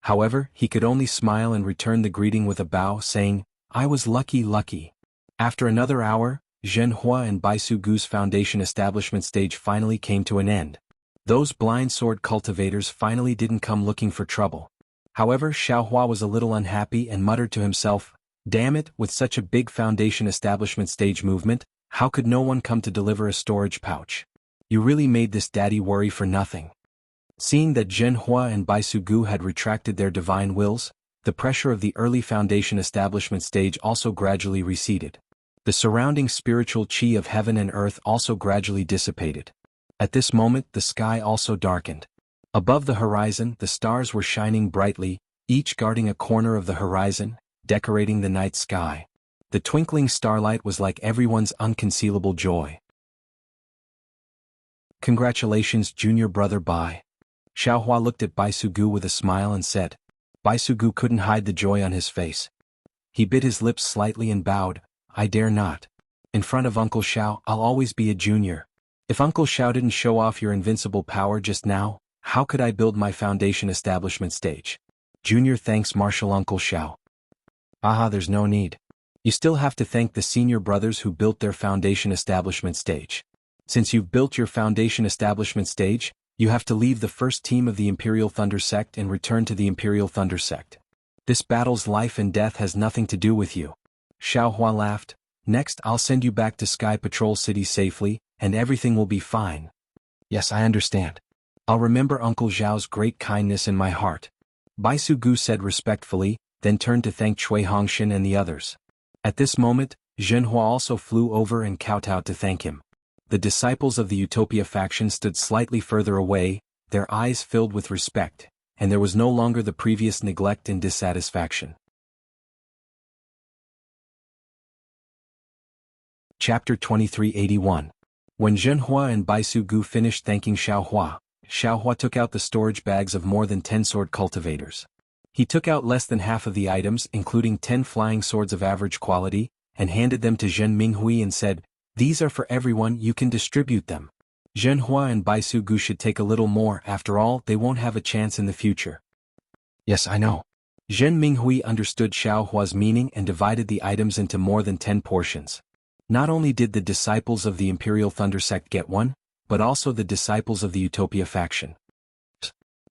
However, he could only smile and return the greeting with a bow, saying, "I was lucky." After another hour, Zhenhua and Baisu Gu's foundation establishment stage finally came to an end. Those blind sword cultivators finally didn't come looking for trouble. However, Xiaohua was a little unhappy and muttered to himself, "Damn it, with such a big foundation establishment stage movement, how could no one come to deliver a storage pouch? You really made this daddy worry for nothing." Seeing that Zhenhua and Baisu Gu had retracted their divine wills, the pressure of the early foundation establishment stage also gradually receded. The surrounding spiritual qi of heaven and earth also gradually dissipated. At this moment the sky also darkened. Above the horizon the stars were shining brightly, each guarding a corner of the horizon, decorating the night sky. The twinkling starlight was like everyone's unconcealable joy. "Congratulations junior brother Bai." Xiaohua looked at Baisu Gu with a smile and said. Baisu Gu couldn't hide the joy on his face. He bit his lips slightly and bowed, "I dare not. In front of Uncle Xiao I'll always be a junior. If Uncle Xiao didn't show off your invincible power just now, how could I build my foundation establishment stage? Junior thanks Marshal Uncle Xiao." There's no need. You still have to thank the senior brothers who built their foundation establishment stage. Since you've built your foundation establishment stage, you have to leave the first team of the Imperial Thunder Sect and return to the Imperial Thunder Sect. This battle's life and death has nothing to do with you. Xiaohua laughed. Next, I'll send you back to Sky Patrol City safely, and everything will be fine. Yes, I understand. I'll remember Uncle Zhao's great kindness in my heart. Baisu Gu said respectfully, then turned to thank Cui Hongshan and the others. At this moment, Zhenhua also flew over and kowtowed to thank him. The disciples of the Utopia faction stood slightly further away, their eyes filled with respect, and there was no longer the previous neglect and dissatisfaction. Chapter 2381. When Zhenhua and Baisu Gu finished thanking Xiaohua, Xiaohua took out the storage bags of more than 10 sword cultivators. He took out less than half of the items, including 10 flying swords of average quality, and handed them to Zhen Minghui and said, "These are for everyone, you can distribute them. Zhenhua and Baisu Gu should take a little more, after all, they won't have a chance in the future." Yes, I know. Zhen Minghui understood Xiaohua's meaning and divided the items into more than 10 portions. Not only did the disciples of the Imperial Thunder Sect get one, but also the disciples of the Utopia faction.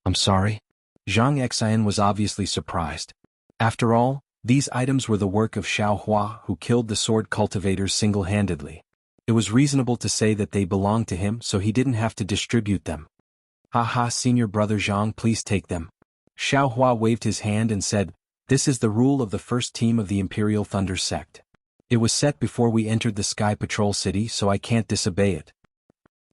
I'm sorry? Zhang Xian was obviously surprised. After all, these items were the work of Xiaohua, who killed the sword cultivators single-handedly. It was reasonable to say that they belonged to him, so he didn't have to distribute them. Haha, senior brother Zhang, please take them. Xiaohua waved his hand and said, "This is the rule of the first team of the Imperial Thunder Sect. It was set before we entered the Sky Patrol City, so I can't disobey it."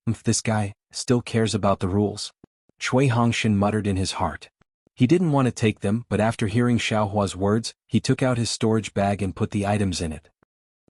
If this guy still cares about the rules. Cui Hongshan muttered in his heart. He didn't want to take them, but after hearing Xiaohua's words, he took out his storage bag and put the items in it.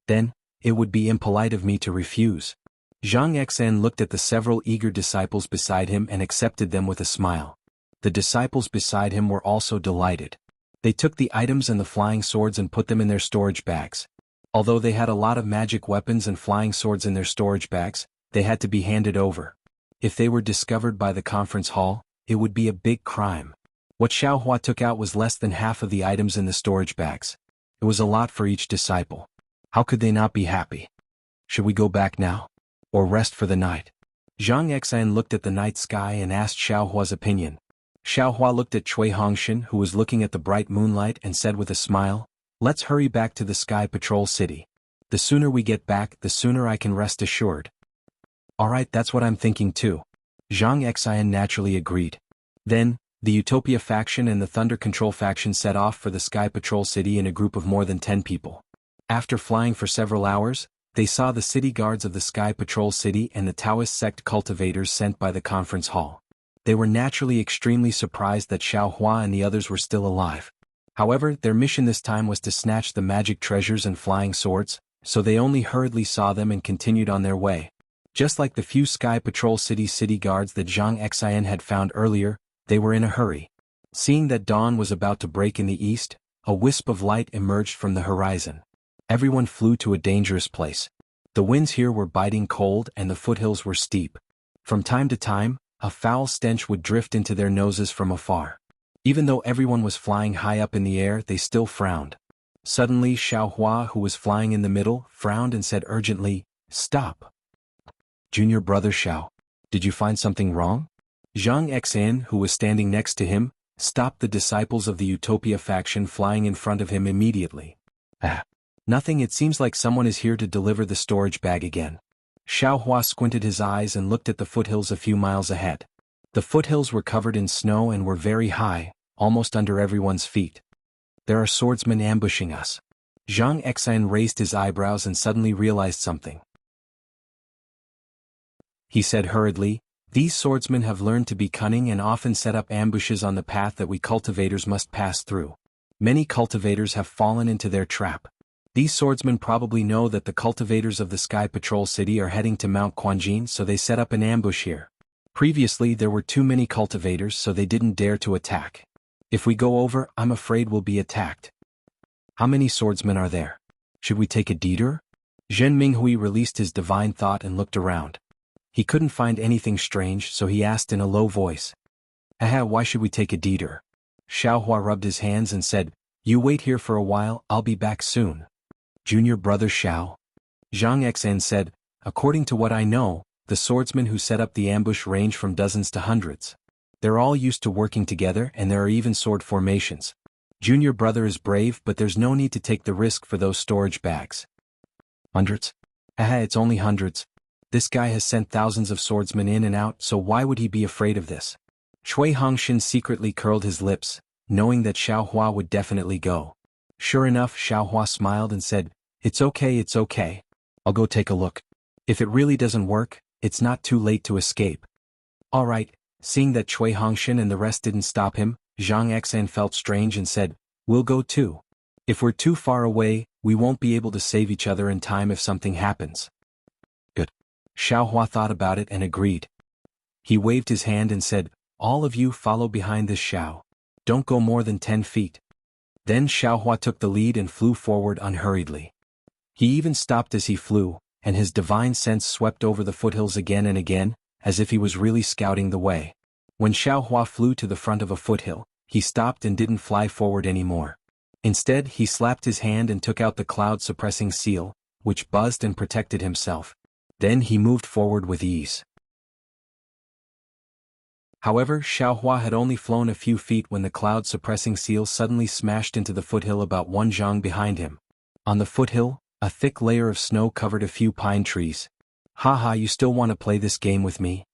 Then, it would be impolite of me to refuse. Zhang Xian looked at the several eager disciples beside him and accepted them with a smile. The disciples beside him were also delighted. They took the items and the flying swords and put them in their storage bags. Although they had a lot of magic weapons and flying swords in their storage bags, they had to be handed over. If they were discovered by the conference hall, it would be a big crime. What Xiaohua took out was less than half of the items in the storage bags. It was a lot for each disciple. How could they not be happy? Should we go back now? Or rest for the night? Zhang Xian looked at the night sky and asked Xiaohua's opinion. Xiaohua looked at Cui Hongshan, who was looking at the bright moonlight, and said with a smile, "Let's hurry back to the Sky Patrol City. The sooner we get back, the sooner I can rest assured." Alright, that's what I'm thinking too. Zhang Xian naturally agreed. Then, the Utopia faction and the Thunder Control faction set off for the Sky Patrol City in a group of more than 10 people. After flying for several hours, they saw the city guards of the Sky Patrol City and the Taoist sect cultivators sent by the conference hall. They were naturally extremely surprised that Xiaohua and the others were still alive. However, their mission this time was to snatch the magic treasures and flying swords, so they only hurriedly saw them and continued on their way. Just like the few Sky Patrol city guards that Zhang Xian had found earlier, they were in a hurry. Seeing that dawn was about to break in the east, a wisp of light emerged from the horizon. Everyone flew to a dangerous place. The winds here were biting cold and the foothills were steep. From time to time, a foul stench would drift into their noses from afar. Even though everyone was flying high up in the air, they still frowned. Suddenly Xiaohua, who was flying in the middle, frowned and said urgently, "Stop." "Junior brother Xiao, did you find something wrong?" Zhang Xian, who was standing next to him, stopped the disciples of the Utopia faction flying in front of him immediately. Nothing, it seems like someone is here to deliver the storage bag again." Xiaohua squinted his eyes and looked at the foothills a few miles ahead. The foothills were covered in snow and were very high, almost under everyone's feet. "There are swordsmen ambushing us." Zhang Xian raised his eyebrows and suddenly realized something. He said hurriedly, "These swordsmen have learned to be cunning and often set up ambushes on the path that we cultivators must pass through. Many cultivators have fallen into their trap. These swordsmen probably know that the cultivators of the Sky Patrol City are heading to Mount Quanjin, so they set up an ambush here. Previously there were too many cultivators, so they didn't dare to attack. If we go over, I'm afraid we'll be attacked. How many swordsmen are there? Should we take a detour?" Zhen Minghui released his divine thought and looked around. He couldn't find anything strange, so he asked in a low voice. "Why should we take a detour?" Xiaohua rubbed his hands and said, You wait here for a while, I'll be back soon. Junior brother Xiao. Zhang Xan said, according to what I know, the swordsmen who set up the ambush range from dozens to hundreds. They're all used to working together and there are even sword formations. Junior brother is brave but there's no need to take the risk for those storage bags. Hundreds? Haha, it's only hundreds. This guy has sent thousands of swordsmen in and out, so why would he be afraid of this? Cui Hongxin secretly curled his lips, knowing that Xiao Hua would definitely go. Sure enough, Xiao Hua smiled and said, it's okay. I'll go take a look. If it really doesn't work, it's not too late to escape. Alright, seeing that Cui Hongxin and the rest didn't stop him, Zhang Xan felt strange and said, we'll go too. If we're too far away, we won't be able to save each other in time if something happens. Good. Xiao Hua thought about it and agreed. He waved his hand and said, all of you follow behind this Xiao. Don't go more than 10 feet. Then Xiao Hua took the lead and flew forward unhurriedly. He even stopped as he flew, and his divine sense swept over the foothills again and again, as if he was really scouting the way. When Xiao Hua flew to the front of a foothill, he stopped and didn't fly forward anymore. Instead, he slapped his hand and took out the cloud-suppressing seal, which buzzed and protected himself. Then he moved forward with ease. However, Xiao Hua had only flown a few feet when the cloud-suppressing seal suddenly smashed into the foothill about 1 zhang behind him. On the foothill, a thick layer of snow covered a few pine trees. Haha, you still want to play this game with me?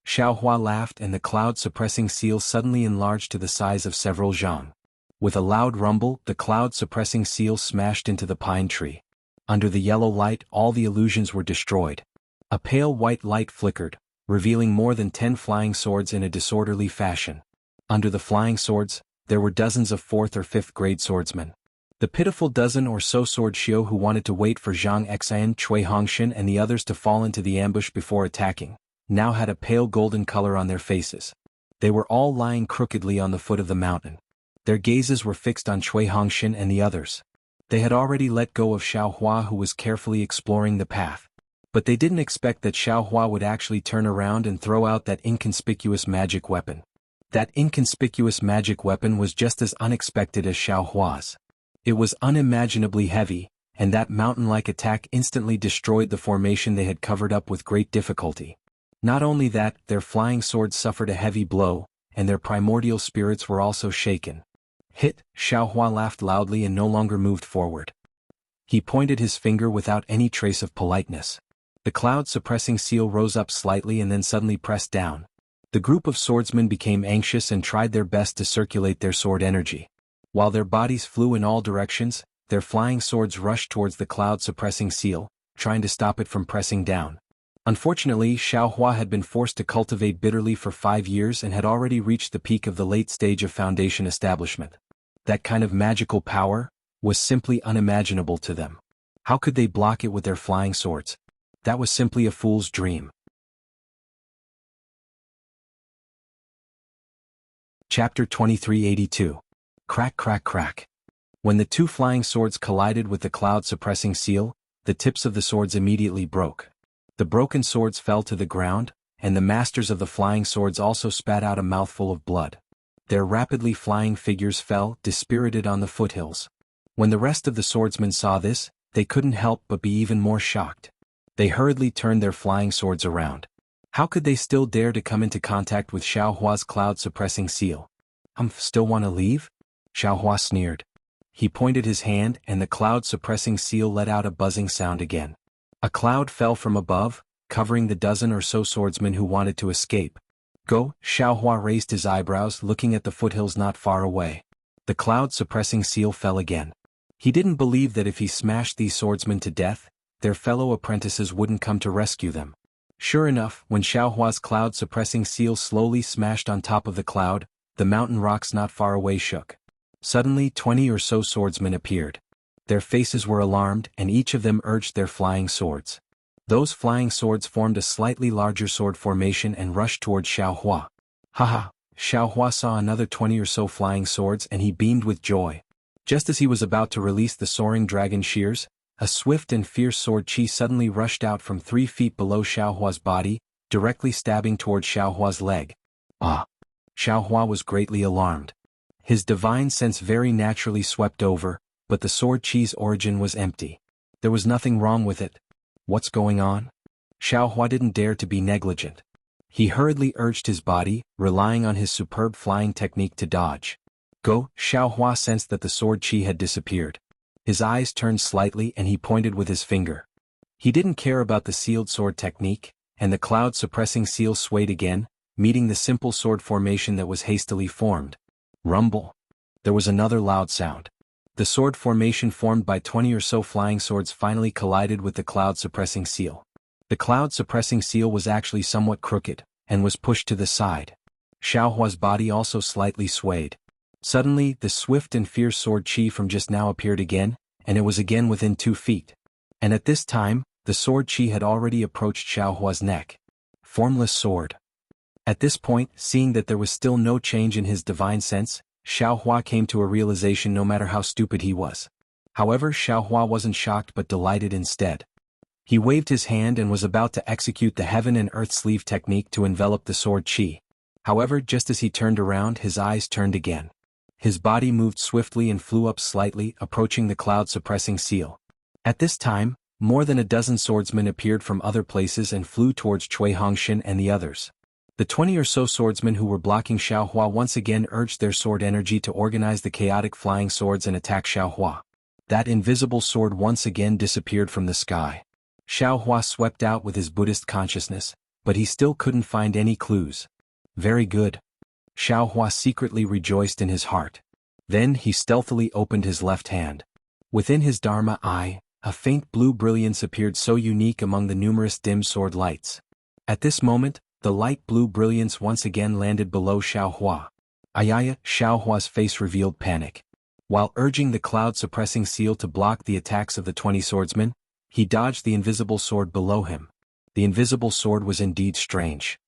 Xiao Hua laughed and the cloud-suppressing seal suddenly enlarged to the size of several zhang. With a loud rumble, the cloud-suppressing seal smashed into the pine tree. Under the yellow light, all the illusions were destroyed. A pale white light flickered, revealing more than 10 flying swords in a disorderly fashion. Under the flying swords, there were dozens of 4th or 5th grade swordsmen. The pitiful dozen or so sword shio who wanted to wait for Zhang Xan, Cui Hongxin and the others to fall into the ambush before attacking, now had a pale golden color on their faces. They were all lying crookedly on the foot of the mountain. Their gazes were fixed on Cui Hongxin and the others. They had already let go of Xiao Hua who was carefully exploring the path. But they didn't expect that Xiao Hua would actually turn around and throw out that inconspicuous magic weapon. That inconspicuous magic weapon was just as unexpected as Xiao Hua's. It was unimaginably heavy, and that mountain-like attack instantly destroyed the formation they had covered up with great difficulty. Not only that, their flying swords suffered a heavy blow, and their primordial spirits were also shaken. Hit, Xiao Hua laughed loudly and no longer moved forward. He pointed his finger without any trace of politeness. The cloud-suppressing seal rose up slightly and then suddenly pressed down. The group of swordsmen became anxious and tried their best to circulate their sword energy. While their bodies flew in all directions, their flying swords rushed towards the cloud-suppressing seal, trying to stop it from pressing down. Unfortunately, Xiao Hua had been forced to cultivate bitterly for 5 years and had already reached the peak of the late stage of foundation establishment. That kind of magical power was simply unimaginable to them. How could they block it with their flying swords? That was simply a fool's dream. Chapter 2382. Crack crack crack. When the 2 flying swords collided with the cloud-suppressing seal, the tips of the swords immediately broke. The broken swords fell to the ground, and the masters of the flying swords also spat out a mouthful of blood. Their rapidly flying figures fell, dispirited on the foothills. When the rest of the swordsmen saw this, they couldn't help but be even more shocked. They hurriedly turned their flying swords around. How could they still dare to come into contact with Xiao Hua's cloud-suppressing seal? Still want to leave? Xiao Hua sneered. He pointed his hand and the cloud-suppressing seal let out a buzzing sound again. A cloud fell from above, covering the dozen or so swordsmen who wanted to escape. Go, Xiao Hua raised his eyebrows looking at the foothills not far away. The cloud-suppressing seal fell again. He didn't believe that if he smashed these swordsmen to death, their fellow apprentices wouldn't come to rescue them. Sure enough, when Xiao Hua's cloud-suppressing seal slowly smashed on top of the cloud, the mountain rocks not far away shook. Suddenly 20 or so swordsmen appeared. Their faces were alarmed and each of them urged their flying swords. Those flying swords formed a slightly larger sword formation and rushed towards Xiao Hua. Haha, Xiao Hua saw another 20 or so flying swords and he beamed with joy. Just as he was about to release the soaring dragon shears, a swift and fierce sword chi suddenly rushed out from 3 feet below Xiao Hua's body, directly stabbing toward Xiao Hua's leg. Ah! Xiao Hua was greatly alarmed. His divine sense very naturally swept over, but the sword chi's origin was empty. There was nothing wrong with it. What's going on? Xiaohua didn't dare to be negligent. He hurriedly urged his body, relying on his superb flying technique to dodge. Go! Xiaohua sensed that the sword chi had disappeared. His eyes turned slightly and he pointed with his finger. He didn't care about the sealed sword technique, and the cloud-suppressing seal swayed again, meeting the simple sword formation that was hastily formed. Rumble. There was another loud sound. The sword formation formed by 20 or so flying swords finally collided with the cloud-suppressing seal. The cloud-suppressing seal was actually somewhat crooked, and was pushed to the side. Xiaohua's body also slightly swayed. Suddenly, the swift and fierce sword chi from just now appeared again, and it was again within 2 feet. And at this time, the sword chi had already approached Xiaohua's neck. Formless sword. At this point, seeing that there was still no change in his divine sense, Xiaohua came to a realization no matter how stupid he was. However, Xiaohua wasn't shocked but delighted instead. He waved his hand and was about to execute the heaven and earth sleeve technique to envelop the sword chi. However, just as he turned around, his eyes turned again. His body moved swiftly and flew up slightly, approaching the cloud-suppressing seal. At this time, more than a dozen swordsmen appeared from other places and flew towards Cui Hongshan and the others. The 20 or so swordsmen who were blocking Xiaohua once again urged their sword energy to organize the chaotic flying swords and attack Xiaohua. That invisible sword once again disappeared from the sky. Xiaohua swept out with his Buddhist consciousness, but he still couldn't find any clues. Very good. Xiaohua secretly rejoiced in his heart. Then he stealthily opened his left hand. Within his Dharma eye, a faint blue brilliance appeared so unique among the numerous dim sword lights. At this moment, the light blue brilliance once again landed below Xiaohua. Ayaya! Xiaohua's face revealed panic. While urging the cloud-suppressing seal to block the attacks of the 20 swordsmen, he dodged the invisible sword below him. The invisible sword was indeed strange.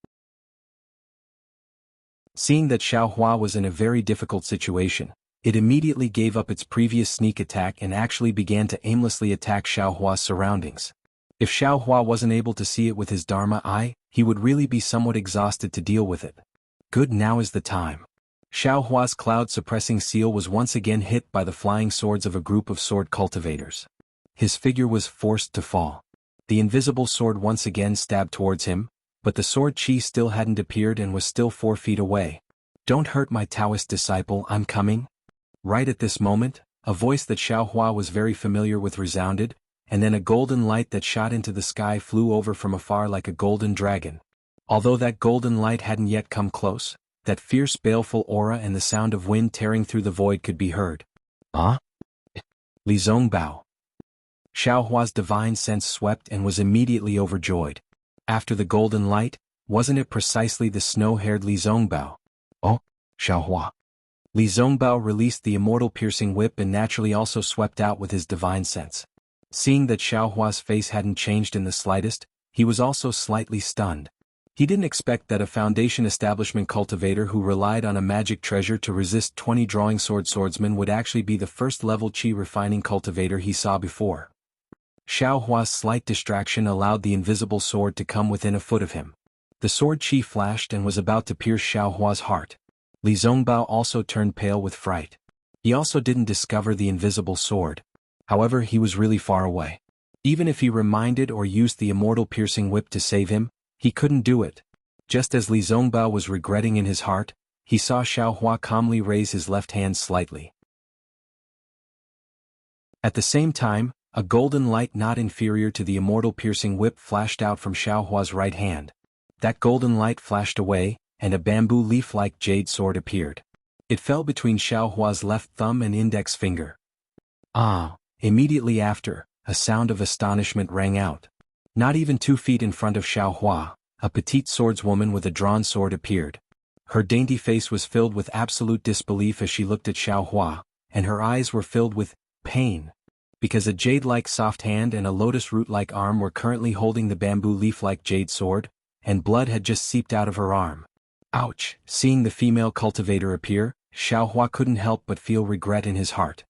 Seeing that Xiaohua was in a very difficult situation, it immediately gave up its previous sneak attack and actually began to aimlessly attack Xiaohua's surroundings. If Xiaohua wasn't able to see it with his Dharma eye, he would really be somewhat exhausted to deal with it. Good, now is the time. Xiaohua's cloud-suppressing seal was once again hit by the flying swords of a group of sword cultivators. His figure was forced to fall. The invisible sword once again stabbed towards him, but the sword chi still hadn't appeared and was still 4 feet away. Don't hurt my Taoist disciple, I'm coming. Right at this moment, a voice that Xiaohua was very familiar with resounded, and then a golden light that shot into the sky flew over from afar like a golden dragon. Although that golden light hadn't yet come close, that fierce baleful aura and the sound of wind tearing through the void could be heard. Ah? Li Zongbao. Xiaohua's divine sense swept and was immediately overjoyed. After the golden light, wasn't it precisely the snow-haired Li Zongbao? Oh, Xiaohua. Li Zongbao released the immortal piercing whip and naturally also swept out with his divine sense. Seeing that Xiaohua's face hadn't changed in the slightest, he was also slightly stunned. He didn't expect that a Foundation establishment cultivator who relied on a magic treasure to resist 20 drawing sword swordsmen would actually be the first-level chi refining cultivator he saw before. Xiaohua's slight distraction allowed the invisible sword to come within a foot of him. The sword chi flashed and was about to pierce Xiaohua's heart. Li Zongbao also turned pale with fright. He also didn't discover the invisible sword. However, he was really far away. Even if he reminded or used the immortal piercing whip to save him, he couldn't do it. Just as Li Zongbao was regretting in his heart, he saw Xiaohua calmly raise his left hand slightly. At the same time, a golden light not inferior to the immortal piercing whip flashed out from Xiaohua's right hand. That golden light flashed away, and a bamboo leaf-like jade sword appeared. It fell between Xiaohua's left thumb and index finger. Ah! Immediately after, a sound of astonishment rang out. Not even 2 feet in front of Xiaohua, a petite swordswoman with a drawn sword appeared. Her dainty face was filled with absolute disbelief as she looked at Xiaohua, and her eyes were filled with pain. Because a jade-like soft hand and a lotus root-like arm were currently holding the bamboo leaf-like jade sword, and blood had just seeped out of her arm. Ouch! Seeing the female cultivator appear, Xiaohua couldn't help but feel regret in his heart.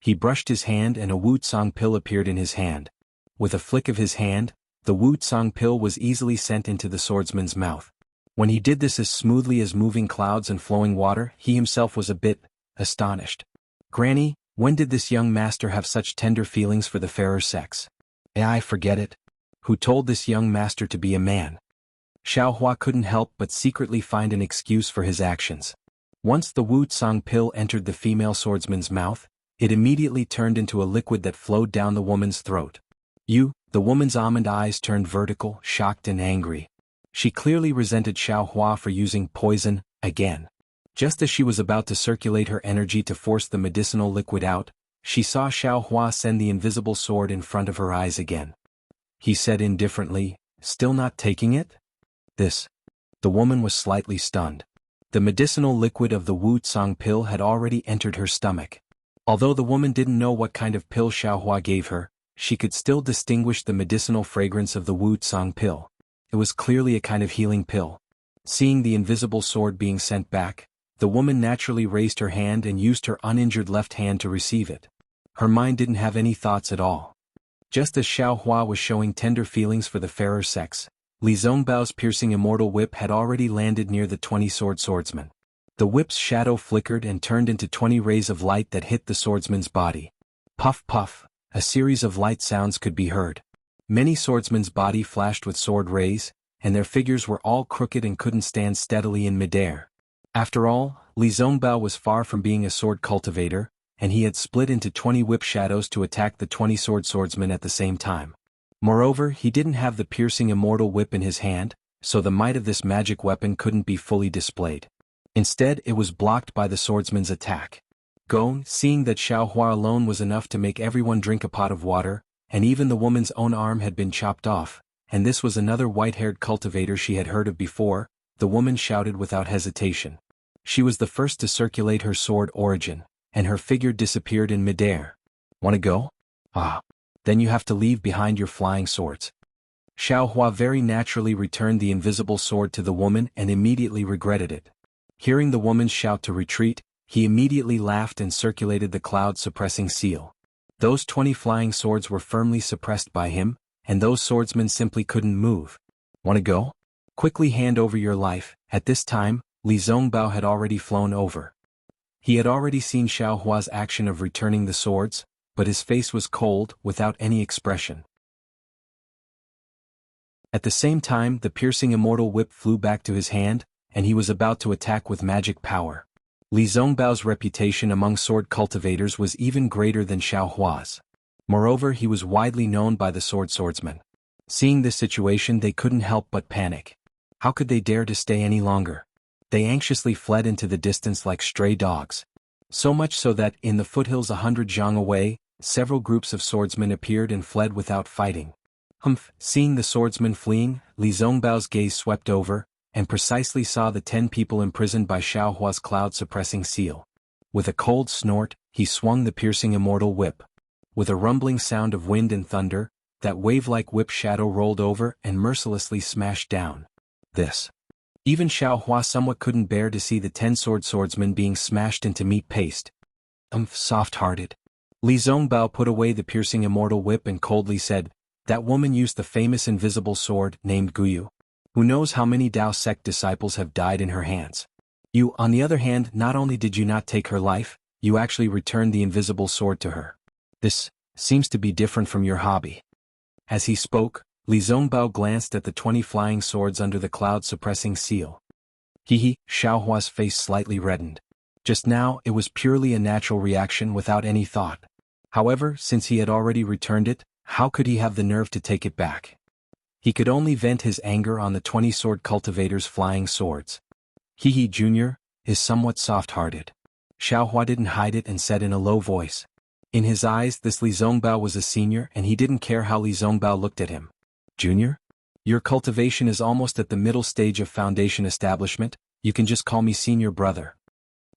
He brushed his hand and a Wuxia pill appeared in his hand. With a flick of his hand, the Wuxia pill was easily sent into the swordsman's mouth. When he did this as smoothly as moving clouds and flowing water, he himself was a bit astonished. "Granny, when did this young master have such tender feelings for the fairer sex?" "I forget it. Who told this young master to be a man?" Xiaohua couldn't help but secretly find an excuse for his actions. Once the Wu Tsang pill entered the female swordsman's mouth, it immediately turned into a liquid that flowed down the woman's throat. The woman's almond eyes turned vertical, shocked and angry. She clearly resented Xiaohua for using poison again. Just as she was about to circulate her energy to force the medicinal liquid out, she saw Xiaohua send the invisible sword in front of her eyes again. He said indifferently, "Still not taking it?" "This." The woman was slightly stunned. The medicinal liquid of the Wu Tsang pill had already entered her stomach. Although the woman didn't know what kind of pill Xiaohua gave her, she could still distinguish the medicinal fragrance of the Wu Tsang pill. It was clearly a kind of healing pill. Seeing the invisible sword being sent back, the woman naturally raised her hand and used her uninjured left hand to receive it. Her mind didn't have any thoughts at all. Just as Xiaohua was showing tender feelings for the fairer sex, Li Zongbao's piercing immortal whip had already landed near the 20-sword swordsman. The whip's shadow flickered and turned into 20 rays of light that hit the swordsman's body. Puff puff, a series of light sounds could be heard. Many swordsmen's body flashed with sword rays, and their figures were all crooked and couldn't stand steadily in midair. After all, Li Zongbao was far from being a sword cultivator, and he had split into 20 whip shadows to attack the 20-sword swordsman at the same time. Moreover, he didn't have the piercing immortal whip in his hand, so the might of this magic weapon couldn't be fully displayed. Instead, it was blocked by the swordsman's attack. Gong, seeing that Xiaohua alone was enough to make everyone drink a pot of water, and even the woman's own arm had been chopped off, and this was another white-haired cultivator she had heard of before, the woman shouted without hesitation. She was the first to circulate her sword origin, and her figure disappeared in midair. "Wanna go? Ah. Then you have to leave behind your flying swords." Xiaohua very naturally returned the invisible sword to the woman and immediately regretted it. Hearing the woman's shout to retreat, he immediately laughed and circulated the cloud-suppressing seal. Those 20 flying swords were firmly suppressed by him, and those swordsmen simply couldn't move. "Wanna go? Quickly hand over your life." At this time, Li Zongbao had already flown over. He had already seen Xiaohua's action of returning the swords, but his face was cold, without any expression. At the same time, the piercing immortal whip flew back to his hand, and he was about to attack with magic power. Li Zongbao's reputation among sword cultivators was even greater than Xiaohua's. Moreover, he was widely known by the swordsmen. Seeing this situation, they couldn't help but panic. How could they dare to stay any longer? They anxiously fled into the distance like stray dogs. So much so that, in the foothills 100 jiang away, several groups of swordsmen appeared and fled without fighting. Seeing the swordsmen fleeing, Li Zongbao's gaze swept over, and precisely saw the 10 people imprisoned by Xiaohua's cloud-suppressing seal. With a cold snort, he swung the piercing immortal whip. With a rumbling sound of wind and thunder, that wave-like whip shadow rolled over and mercilessly smashed down. Even Xiaohua somewhat couldn't bear to see the 10-sword swordsmen being smashed into meat paste. Soft-hearted. Li Zongbao put away the piercing immortal whip and coldly said, "That woman used the famous invisible sword named Guyu. Who knows how many Dao sect disciples have died in her hands? You, on the other hand, not only did you not take her life, you actually returned the invisible sword to her. This seems to be different from your hobby." As he spoke, Li Zongbao glanced at the 20 flying swords under the cloud-suppressing seal. Xiaohua's face slightly reddened. Just now, it was purely a natural reaction without any thought. However, since he had already returned it, how could he have the nerve to take it back? He could only vent his anger on the 20-sword cultivator's flying swords. Junior is somewhat soft-hearted. Xiaohua didn't hide it and said in a low voice. In his eyes, this Li Zongbao was a senior and he didn't care how Li Zongbao looked at him. "Junior? Your cultivation is almost at the middle stage of foundation establishment, you can just call me senior brother."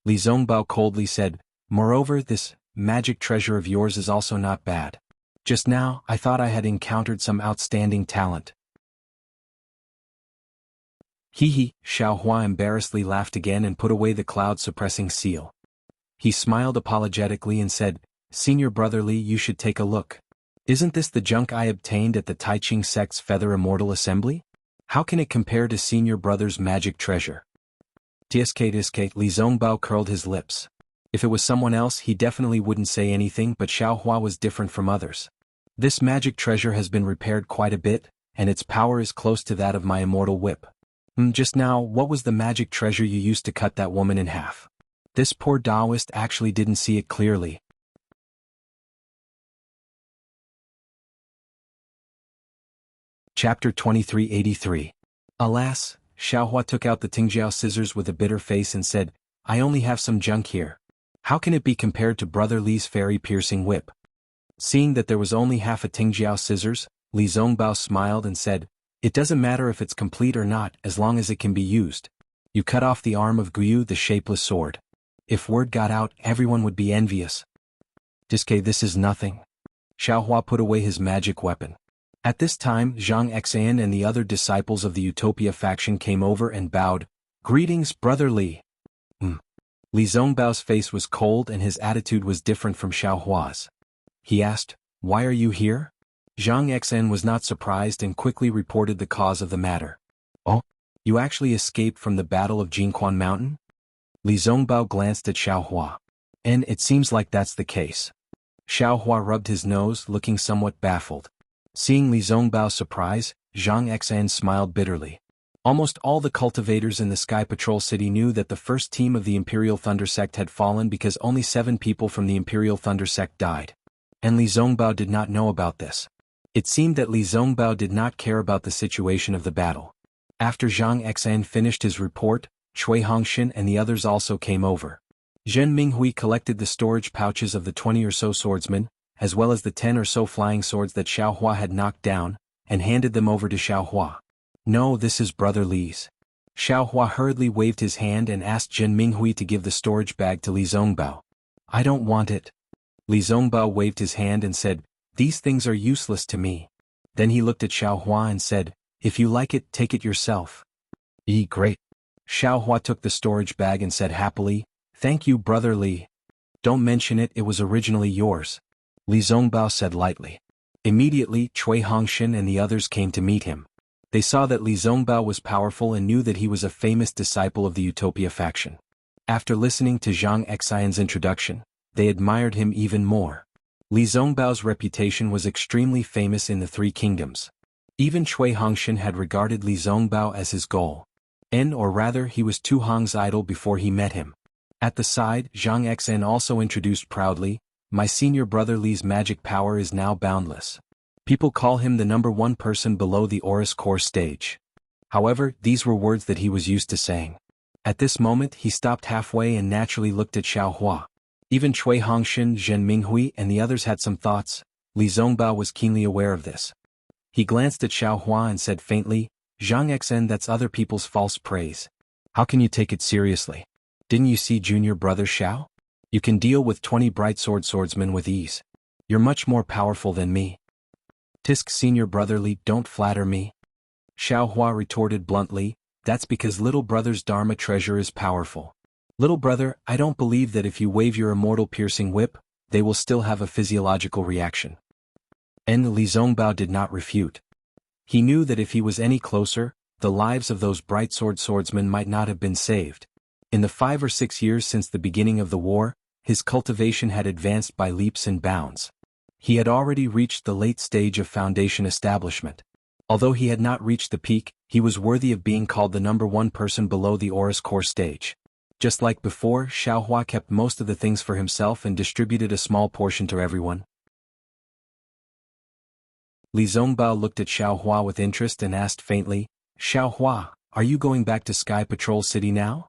Li Zongbao coldly said, "Moreover, this magic treasure of yours is also not bad. Just now, I thought I had encountered some outstanding talent." Xiaohua embarrassedly laughed again and put away the cloud-suppressing seal. He smiled apologetically and said, "Senior brotherly, you should take a look. Isn't this the junk I obtained at the Taiching sect's Feather Immortal Assembly? How can it compare to senior brother's magic treasure? Tiske Li Zongbao curled his lips. If it was someone else he definitely wouldn't say anything, but Xiaohua was different from others. This magic treasure has been repaired quite a bit, and its power is close to that of my immortal whip. Just now, what was the magic treasure you used to cut that woman in half? This poor Taoist actually didn't see it clearly. Chapter 2383. Alas, Xiaohua took out the Tingjiao scissors with a bitter face and said, I only have some junk here. How can it be compared to Brother Li's fairy-piercing whip? Seeing that there was only half a Tingjiao scissors, Li Zongbao smiled and said, It doesn't matter if it's complete or not as long as it can be used. You cut off the arm of Guyu the shapeless sword. If word got out, everyone would be envious. This is nothing. Xiaohua put away his magic weapon. At this time, Zhang Xan and the other disciples of the Utopia faction came over and bowed. Greetings, Brother Li. Li Zongbao's face was cold and his attitude was different from Xiaohua's. He asked, Why are you here? Zhang Xan was not surprised and quickly reported the cause of the matter. Oh, you actually escaped from the Battle of Jingquan Mountain? Li Zongbao glanced at Xiaohua. And it seems like that's the case. Xiaohua rubbed his nose, looking somewhat baffled. Seeing Li Zongbao's surprise, Zhang Xan smiled bitterly. Almost all the cultivators in the Sky Patrol City knew that the first team of the Imperial Thunder Sect had fallen because only 7 people from the Imperial Thunder Sect died. And Li Zongbao did not know about this. It seemed that Li Zongbao did not care about the situation of the battle. After Zhang Xan finished his report, Cui Hongshan and the others also came over. Zhen Minghui collected the storage pouches of the 20 or so swordsmen, as well as the 10 or so flying swords that Xiaohua had knocked down, and handed them over to Xiaohua. No, this is Brother Li's. Xiaohua hurriedly waved his hand and asked Zhen Minghui to give the storage bag to Li Zongbao. I don't want it. Li Zongbao waved his hand and said, These things are useless to me. Then he looked at Xiaohua and said, If you like it, take it yourself. Great. Xiaohua took the storage bag and said happily, Thank you, Brother Li. Don't mention it, it was originally yours. Li Zongbao said lightly. Immediately, Cui Hongshan and the others came to meet him. They saw that Li Zongbao was powerful and knew that he was a famous disciple of the Utopia faction. After listening to Zhang Xian's introduction, they admired him even more. Li Zongbao's reputation was extremely famous in the 3 kingdoms. Even Cui Hongshan had regarded Li Zongbao as his goal. Or rather, he was Tu Hong's idol before he met him. At the side, Zhang Xan also introduced proudly, My senior brother Li's magic power is now boundless. People call him the #1 person below the Aurus core stage. However, these were words that he was used to saying. At this moment he stopped halfway and naturally looked at Xiaohua. Even Cui Hongshan, Zhen Minghui and the others had some thoughts. Li Zongbao was keenly aware of this. He glanced at Xiaohua and said faintly, Zhang Xan, that's other people's false praise. How can you take it seriously? Didn't you see junior brother Xiao? You can deal with 20 bright swordsmen with ease. You're much more powerful than me. Tisk senior brother Li, don't flatter me. Xiaohua retorted bluntly, That's because little brother's Dharma treasure is powerful. Little brother, I don't believe that if you wave your immortal piercing whip, they will still have a physiological reaction. And Li Zongbao did not refute. He knew that if he was any closer, the lives of those bright swordsmen might not have been saved. In the 5 or 6 years since the beginning of the war, his cultivation had advanced by leaps and bounds. He had already reached the late stage of foundation establishment. Although he had not reached the peak, he was worthy of being called the #1 person below the Aurus core stage. Just like before, Xiaohua kept most of the things for himself and distributed a small portion to everyone. Li Zongbao looked at Xiaohua with interest and asked faintly, Xiaohua, are you going back to Sky Patrol City now?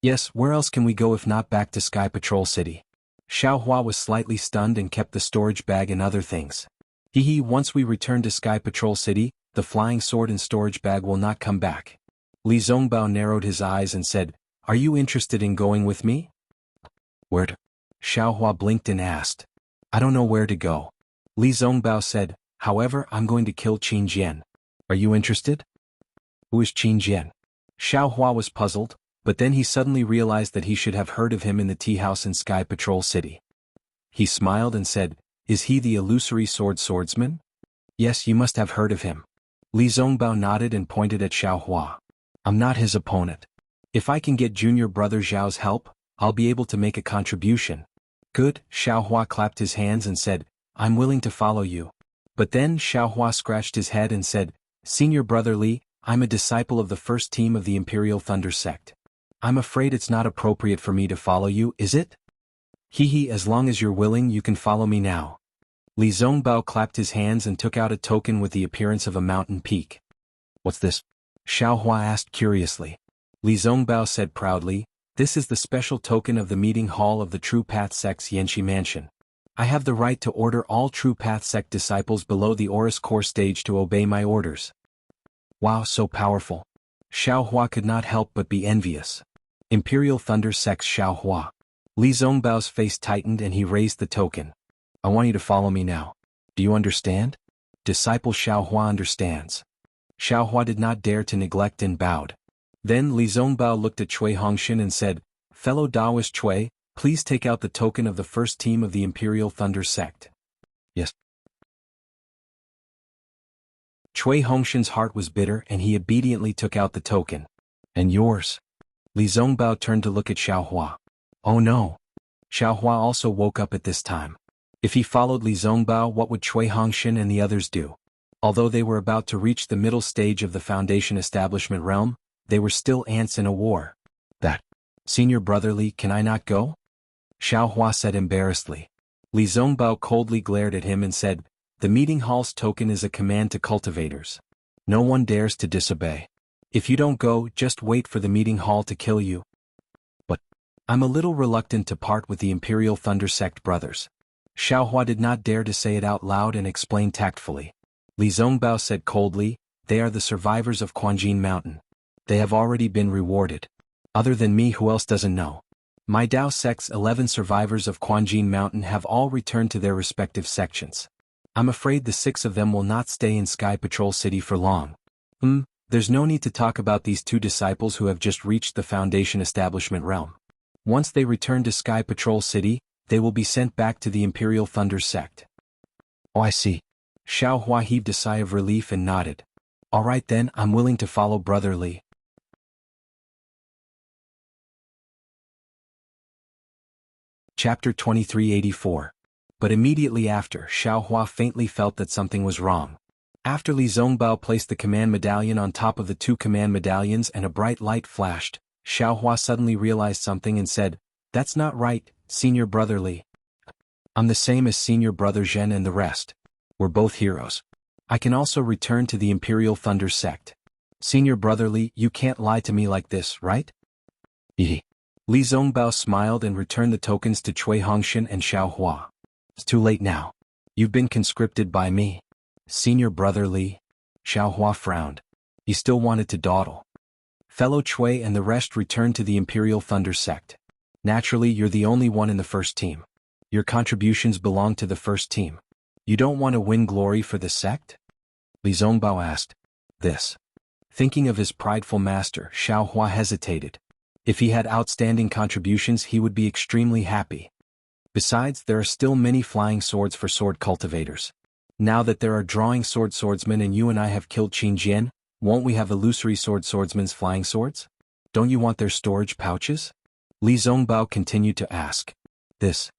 Yes, where else can we go if not back to Sky Patrol City? Xiaohua was slightly stunned and kept the storage bag and other things. Once we return to Sky Patrol City, the flying sword and storage bag will not come back. Li Zongbao narrowed his eyes and said, Are you interested in going with me? Where to? Xiaohua blinked and asked. I don't know where to go. Li Zongbao said, However, I'm going to kill Qin Jian. Are you interested? Who is Qin Jian? Xiaohua was puzzled, but then he suddenly realized that he should have heard of him in the tea house in Sky Patrol City. He smiled and said, Is he the illusory swordsman? Yes, you must have heard of him. Li Zongbao nodded and pointed at Xiaohua. I'm not his opponent. If I can get junior brother Zhao's help, I'll be able to make a contribution. Good, Xiaohua clapped his hands and said, I'm willing to follow you. But then Xiaohua scratched his head and said, Senior brother Li, I'm a disciple of the first team of the Imperial Thunder sect. I'm afraid it's not appropriate for me to follow you, is it? Hehe, as long as you're willing you can follow me now. Li Zongbao clapped his hands and took out a token with the appearance of a mountain peak. What's this? Xiaohua asked curiously. Li Zongbao said proudly, this is the special token of the meeting hall of the True Path sect's Yanxi mansion. I have the right to order all True Path sect disciples below the Aurus core stage to obey my orders. Wow, so powerful. Xiaohua could not help but be envious. Imperial Thunder sect's Xiaohua. Li Zongbao's face tightened and he raised the token. I want you to follow me now. Do you understand? Disciple Xiaohua understands. Xiaohua did not dare to neglect and bowed. Then Li Zongbao looked at Cui Hongshan and said, Fellow Taoist Cui, please take out the token of the first team of the Imperial Thunder sect. Yes. Cui Hongshan's heart was bitter and he obediently took out the token. And yours? Li Zongbao turned to look at Xiaohua. Oh no. Xiaohua also woke up at this time. If he followed Li Zongbao, what would Cui Hongshan and the others do? Although they were about to reach the middle stage of the Foundation establishment realm, they were still ants in a war. That. Senior brother Li, can I not go? Xiaohua said embarrassedly. Li Zongbao coldly glared at him and said, the meeting hall's token is a command to cultivators. No one dares to disobey. If you don't go, just wait for the meeting hall to kill you. But I'm a little reluctant to part with the Imperial Thunder sect brothers. Xiaohua did not dare to say it out loud and explained tactfully. Li Zongbao said coldly, they are the survivors of Quanjin Mountain. They have already been rewarded. Other than me, who else doesn't know? My Dao sect's 11 survivors of Quanjin Mountain have all returned to their respective sections. I'm afraid the 6 of them will not stay in Sky Patrol City for long. There's no need to talk about these 2 disciples who have just reached the Foundation establishment realm. Once they return to Sky Patrol City, they will be sent back to the Imperial Thunder sect. Oh, I see. Xiaohua heaved a sigh of relief and nodded. All right then, I'm willing to follow Brother Li. Chapter 2384. But immediately after, Xiaohua faintly felt that something was wrong. After Li Zongbao placed the command medallion on top of the 2 command medallions and a bright light flashed, Xiaohua suddenly realized something and said, That's not right, Senior Brother Li. I'm the same as Senior Brother Zhen and the rest. We're both heroes. I can also return to the Imperial Thunder sect. Senior Brother Li, you can't lie to me like this, right? Li Zongbao smiled and returned the tokens to Cui Hongshan and Xiaohua. It's too late now. You've been conscripted by me. Senior Brother Li. Xiaohua frowned. He still wanted to dawdle. Fellow Cui and the rest returned to the Imperial Thunder sect. Naturally, you're the only one in the first team. Your contributions belong to the first team. You don't want to win glory for the sect? Li Zongbao asked. This. Thinking of his prideful master, Xiaohua hesitated. If he had outstanding contributions, he would be extremely happy. Besides, there are still many flying swords for sword cultivators. Now that there are drawing sword swordsmen and you and I have killed Qin Jian, won't we have illusory sword swordsmen's flying swords? Don't you want their storage pouches? Li Zongbao continued to ask. This.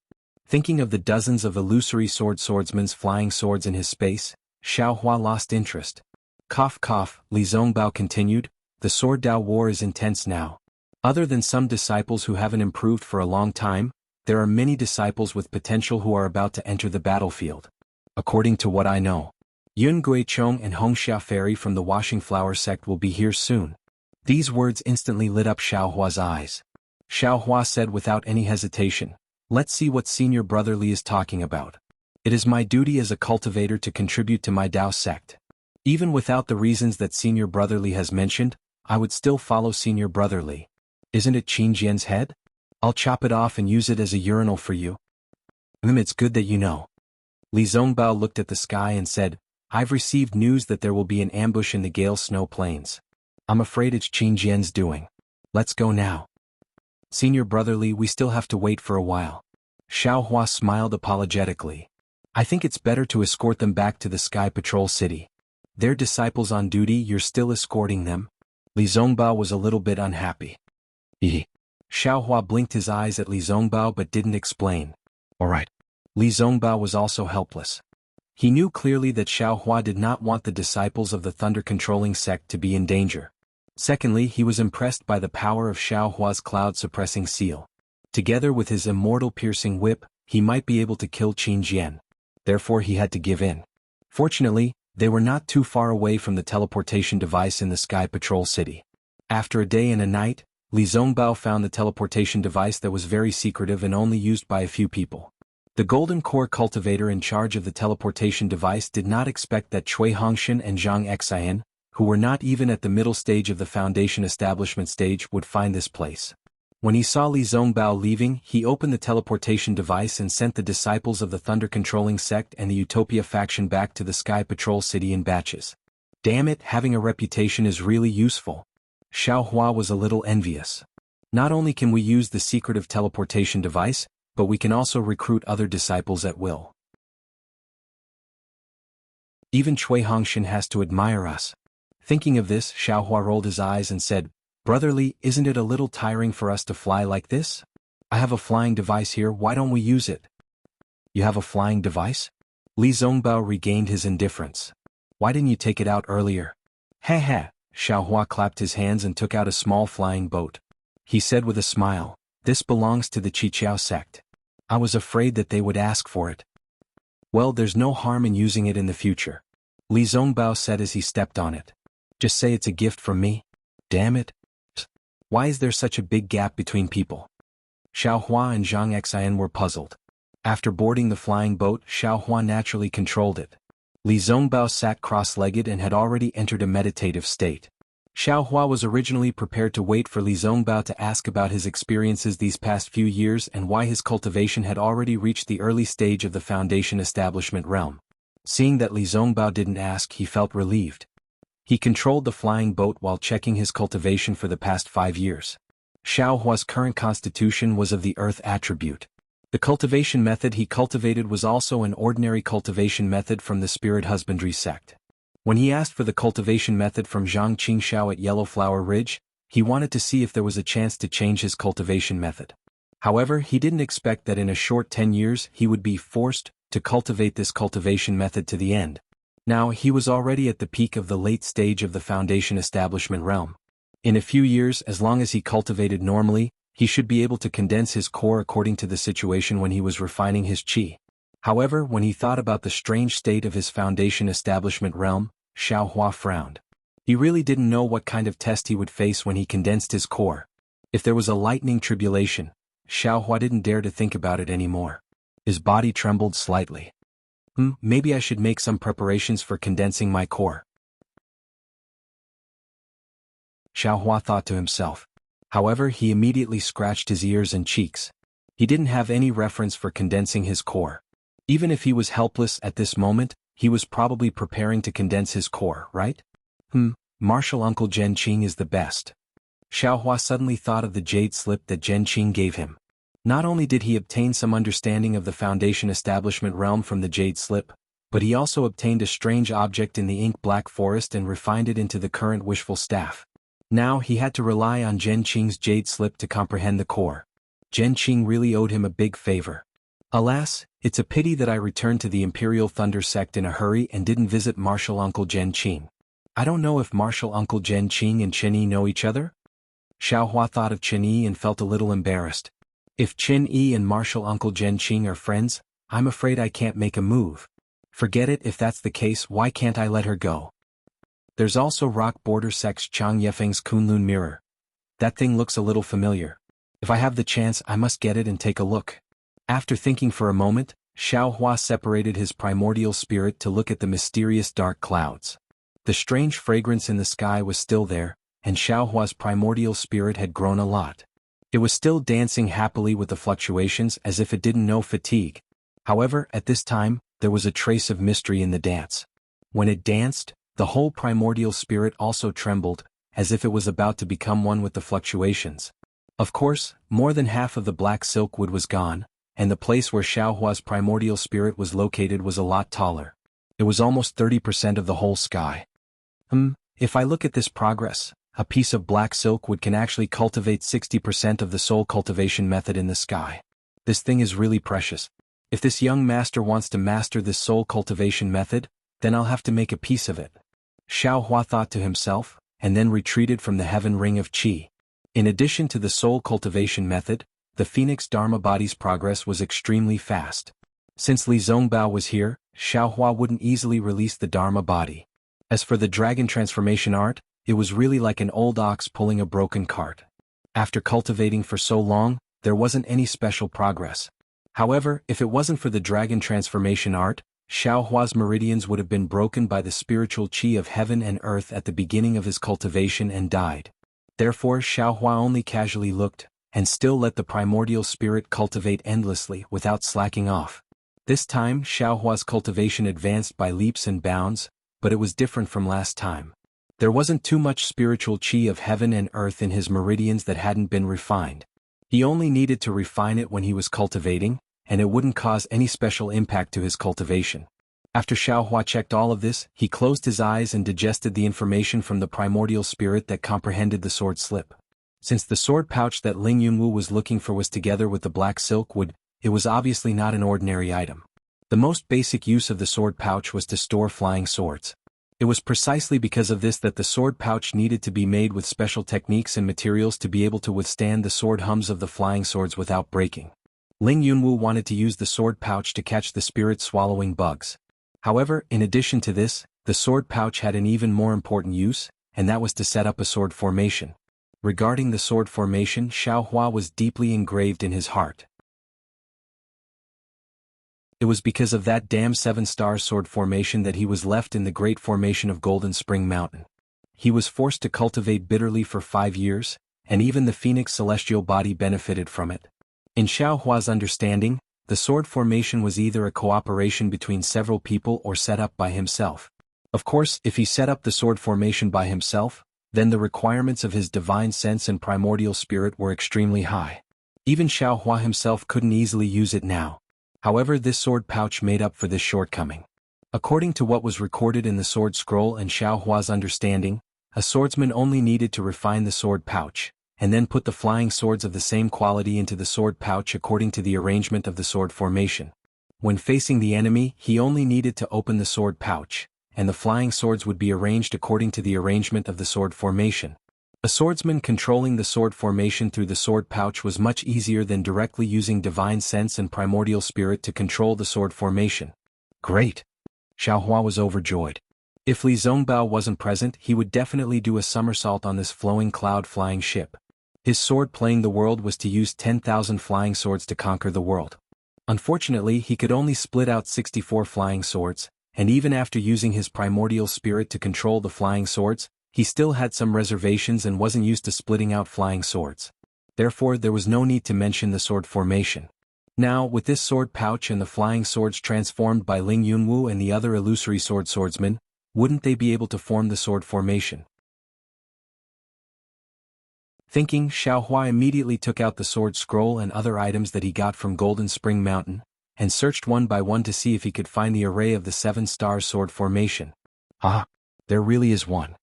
Thinking of the dozens of illusory sword swordsmen's flying swords in his space, Xiaohua lost interest. Cough cough, Li Zongbao continued, the sword Dao war is intense now. Other than some disciples who haven't improved for a long time, there are many disciples with potential who are about to enter the battlefield. According to what I know, Yun Guichong and Hongxia Fairy from the Washing Flower sect will be here soon. These words instantly lit up Xiaohua's eyes. Xiaohua said without any hesitation, let's see what Senior Brother Li is talking about. It is my duty as a cultivator to contribute to my Dao sect. Even without the reasons that Senior Brother Li has mentioned, I would still follow Senior Brother Li. Isn't it Qin Jian's head? I'll chop it off and use it as a urinal for you. It's good that you know. Li Zongbao looked at the sky and said, I've received news that there will be an ambush in the Gale Snow Plains. I'm afraid it's Qin Jian's doing. Let's go now. Senior Brother Li, we still have to wait for a while. Xiaohua smiled apologetically. I think it's better to escort them back to the Sky Patrol City. Their disciples on duty, you're still escorting them? Li Zongbao was a little bit unhappy. Xiaohua blinked his eyes at Li Zongbao but didn't explain. Alright. Li Zongbao was also helpless. He knew clearly that Xiaohua did not want the disciples of the thunder-controlling sect to be in danger. Secondly, he was impressed by the power of Xiaohua's cloud-suppressing seal. Together with his immortal piercing whip, he might be able to kill Qin Jian. Therefore he had to give in. Fortunately, they were not too far away from the teleportation device in the Sky Patrol City. After a day and a night, Li Zongbao found the teleportation device that was very secretive and only used by a few people. The Golden Core cultivator in charge of the teleportation device did not expect that Cui Hongshan and Zhang Xian, who were not even at the middle stage of the Foundation establishment stage, would find this place. When he saw Li Zongbao leaving, he opened the teleportation device and sent the disciples of the thunder-controlling sect and the Utopia faction back to the Sky Patrol City in batches. Damn it, having a reputation is really useful. Xiaohua was a little envious. Not only can we use the secretive teleportation device, but we can also recruit other disciples at will. Even Cui Hongshan has to admire us. Thinking of this, Xiaohua rolled his eyes and said, "Brotherly, isn't it a little tiring for us to fly like this? I have a flying device here, why don't we use it?" "You have a flying device?" Li Zongbao regained his indifference. "Why didn't you take it out earlier?" "Heh." Xiaohua clapped his hands and took out a small flying boat. He said with a smile, "This belongs to the Qiqiao sect. I was afraid that they would ask for it." "Well, there's no harm in using it in the future," Li Zongbao said as he stepped on it. "Just say it's a gift from me." "Damn it. Why is there such a big gap between people?" Xiaohua and Zhang Xian were puzzled. After boarding the flying boat, Xiaohua naturally controlled it. Li Zongbao sat cross-legged and had already entered a meditative state. Xiaohua was originally prepared to wait for Li Zongbao to ask about his experiences these past few years and why his cultivation had already reached the early stage of the Foundation establishment realm. Seeing that Li Zongbao didn't ask, he felt relieved. He controlled the flying boat while checking his cultivation for the past 5 years. Xiaohua's current constitution was of the earth attribute. The cultivation method he cultivated was also an ordinary cultivation method from the spirit husbandry sect. When he asked for the cultivation method from Zhang Qingxiao at Yellowflower Ridge, he wanted to see if there was a chance to change his cultivation method. However, he didn't expect that in a short 10 years he would be forced to cultivate this cultivation method to the end. Now he was already at the peak of the late stage of the Foundation establishment realm. In a few years, as long as he cultivated normally, he should be able to condense his core according to the situation when he was refining his qi. However, when he thought about the strange state of his Foundation establishment realm, Xiaohua frowned. He really didn't know what kind of test he would face when he condensed his core. If there was a lightning tribulation, Xiaohua didn't dare to think about it anymore. His body trembled slightly. Maybe I should make some preparations for condensing my core, Xiaohua thought to himself. However, he immediately scratched his ears and cheeks. He didn't have any reference for condensing his core. Even if he was helpless at this moment, he was probably preparing to condense his core, right? Martial Uncle Zhen Qing is the best. Xiaohua suddenly thought of the jade slip that Zhen Qing gave him. Not only did he obtain some understanding of the Foundation establishment realm from the jade slip, but he also obtained a strange object in the ink-black forest and refined it into the current wishful staff. Now he had to rely on Zhen Qing's jade slip to comprehend the core. Zhen Qing really owed him a big favor. Alas, it's a pity that I returned to the Imperial Thunder sect in a hurry and didn't visit Martial Uncle Zhen Qing. I don't know if Martial Uncle Zhen Qing and Chen Yi know each other? Xiaohua thought of Chen Yi and felt a little embarrassed. If Chen Yi and Martial Uncle Zhen Qing are friends, I'm afraid I can't make a move. Forget it, if that's the case, why can't I let her go? There's also Rock Border Sect's Chang Yefeng's Kunlun mirror. That thing looks a little familiar. If I have the chance, I must get it and take a look. After thinking for a moment, Xiaohua separated his primordial spirit to look at the mysterious dark clouds. The strange fragrance in the sky was still there, and Xiaohua's primordial spirit had grown a lot. It was still dancing happily with the fluctuations as if it didn't know fatigue. However, at this time, there was a trace of mystery in the dance. When it danced, the whole primordial spirit also trembled, as if it was about to become one with the fluctuations. Of course, more than half of the black silk wood was gone, and the place where Xiaohua's primordial spirit was located was a lot taller. It was almost 30% of the whole sky. If I look at this progress, a piece of black silk wood can actually cultivate 60% of the soul cultivation method in the sky. This thing is really precious. If this young master wants to master this soul cultivation method, then I'll have to make a piece of it. Xiao Hua thought to himself, and then retreated from the heaven ring of qi. In addition to the soul cultivation method, the Phoenix Dharma body's progress was extremely fast. Since Li Zongbao was here, Xiao Hua wouldn't easily release the Dharma body. As for the dragon transformation art, it was really like an old ox pulling a broken cart. After cultivating for so long, there wasn't any special progress. However, if it wasn't for the dragon transformation art, Xiao Hua's meridians would have been broken by the spiritual qi of heaven and earth at the beginning of his cultivation and died. Therefore Xiao Hua only casually looked, and still let the primordial spirit cultivate endlessly without slacking off. This time Xiao Hua's cultivation advanced by leaps and bounds, but it was different from last time. There wasn't too much spiritual qi of heaven and earth in his meridians that hadn't been refined. He only needed to refine it when he was cultivating, and it wouldn't cause any special impact to his cultivation. After Xiao Hua checked all of this, he closed his eyes and digested the information from the primordial spirit that comprehended the sword slip. Since the sword pouch that Ling Yunwu was looking for was together with the black silk wood, it was obviously not an ordinary item. The most basic use of the sword pouch was to store flying swords. It was precisely because of this that the sword pouch needed to be made with special techniques and materials to be able to withstand the sword hums of the flying swords without breaking. Ling Yunwu wanted to use the sword pouch to catch the spirit swallowing bugs. However, in addition to this, the sword pouch had an even more important use, and that was to set up a sword formation. Regarding the sword formation, Xiao Hua was deeply engraved in his heart. It was because of that damn 7-star sword formation that he was left in the great formation of Golden Spring Mountain. He was forced to cultivate bitterly for 5 years, and even the Phoenix celestial body benefited from it. In Xiao Hua's understanding, the sword formation was either a cooperation between several people or set up by himself. Of course, if he set up the sword formation by himself, then the requirements of his divine sense and primordial spirit were extremely high. Even Xiao Hua himself couldn't easily use it now. However, this sword pouch made up for this shortcoming. According to what was recorded in the sword scroll and Xiao Hua's understanding, a swordsman only needed to refine the sword pouch, and then put the flying swords of the same quality into the sword pouch according to the arrangement of the sword formation. When facing the enemy, he only needed to open the sword pouch, and the flying swords would be arranged according to the arrangement of the sword formation. A swordsman controlling the sword formation through the sword pouch was much easier than directly using divine sense and primordial spirit to control the sword formation. Great! Xiao Hua was overjoyed. If Li Zongbao wasn't present, he would definitely do a somersault on this flowing cloud-flying ship. His sword playing the world was to use 10,000 flying swords to conquer the world. Unfortunately, he could only split out 64 flying swords, and even after using his primordial spirit to control the flying swords, he still had some reservations and wasn't used to splitting out flying swords. Therefore, there was no need to mention the sword formation. Now, with this sword pouch and the flying swords transformed by Ling Yunwu and the other illusory swordsmen, wouldn't they be able to form the sword formation? Thinking, Xiao Hua immediately took out the sword scroll and other items that he got from Golden Spring Mountain, and searched one by one to see if he could find the array of the 7-star sword formation. Ah, there really is one.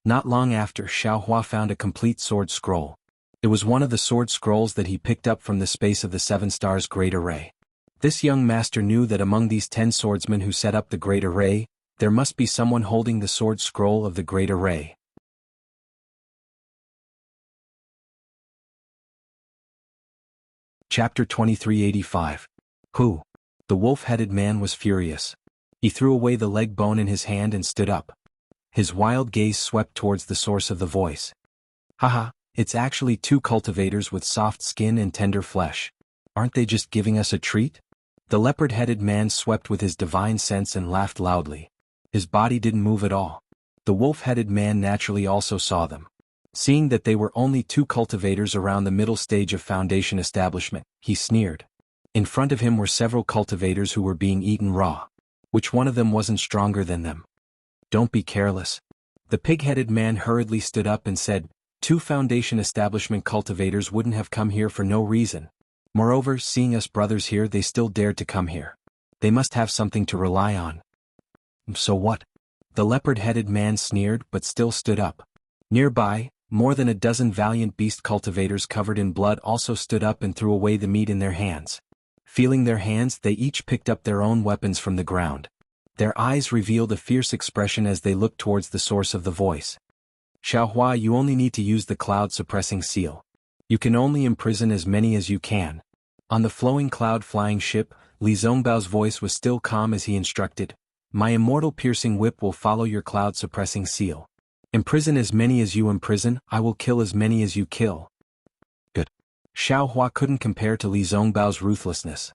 Not long after, Xiao Hua found a complete sword scroll. It was one of the sword scrolls that he picked up from the space of the 7 stars Great Array. This young master knew that among these 10 swordsmen who set up the Great Array, there must be someone holding the sword scroll of the Great Array. Chapter 2385. Who? The wolf-headed man was furious. He threw away the leg bone in his hand and stood up. His wild gaze swept towards the source of the voice. Haha, it's actually 2 cultivators with soft skin and tender flesh. Aren't they just giving us a treat? The leopard-headed man swept with his divine sense and laughed loudly. His body didn't move at all. The wolf-headed man naturally also saw them. Seeing that they were only 2 cultivators around the middle stage of foundation establishment, he sneered. In front of him were several cultivators who were being eaten raw. Which one of them wasn't stronger than them? Don't be careless. The pig-headed man hurriedly stood up and said, 2 foundation establishment cultivators wouldn't have come here for no reason. Moreover, seeing us brothers here, they still dared to come here. They must have something to rely on. So what? The leopard-headed man sneered but still stood up. Nearby, more than a dozen valiant beast cultivators covered in blood also stood up and threw away the meat in their hands. Feeling their hands, they each picked up their own weapons from the ground. Their eyes revealed a fierce expression as they looked towards the source of the voice. Xiaohua, you only need to use the cloud-suppressing seal. You can only imprison as many as you can. On the flowing cloud-flying ship, Li Zongbao's voice was still calm as he instructed, my immortal piercing whip will follow your cloud-suppressing seal. Imprison as many as you imprison, I will kill as many as you kill. Good. Xiaohua couldn't compare to Li Zongbao's ruthlessness.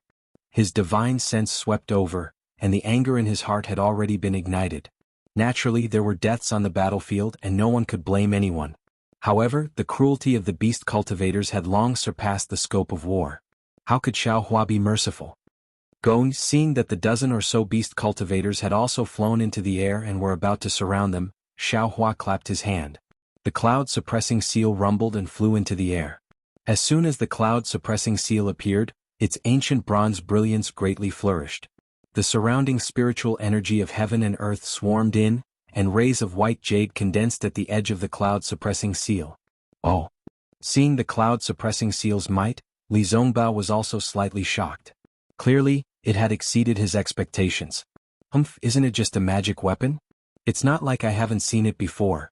His divine sense swept over, and the anger in his heart had already been ignited. Naturally, there were deaths on the battlefield and no one could blame anyone. However, the cruelty of the beast cultivators had long surpassed the scope of war. How could Xiaohua be merciful? Gong, seeing that the dozen or so beast cultivators had also flown into the air and were about to surround them, Xiaohua clapped his hand. The cloud-suppressing seal rumbled and flew into the air. As soon as the cloud-suppressing seal appeared, its ancient bronze brilliance greatly flourished. The surrounding spiritual energy of heaven and earth swarmed in, and rays of white jade condensed at the edge of the cloud-suppressing seal. Oh! Seeing the cloud-suppressing seal's might, Li Zongbao was also slightly shocked. Clearly, it had exceeded his expectations. Isn't it just a magic weapon? It's not like I haven't seen it before.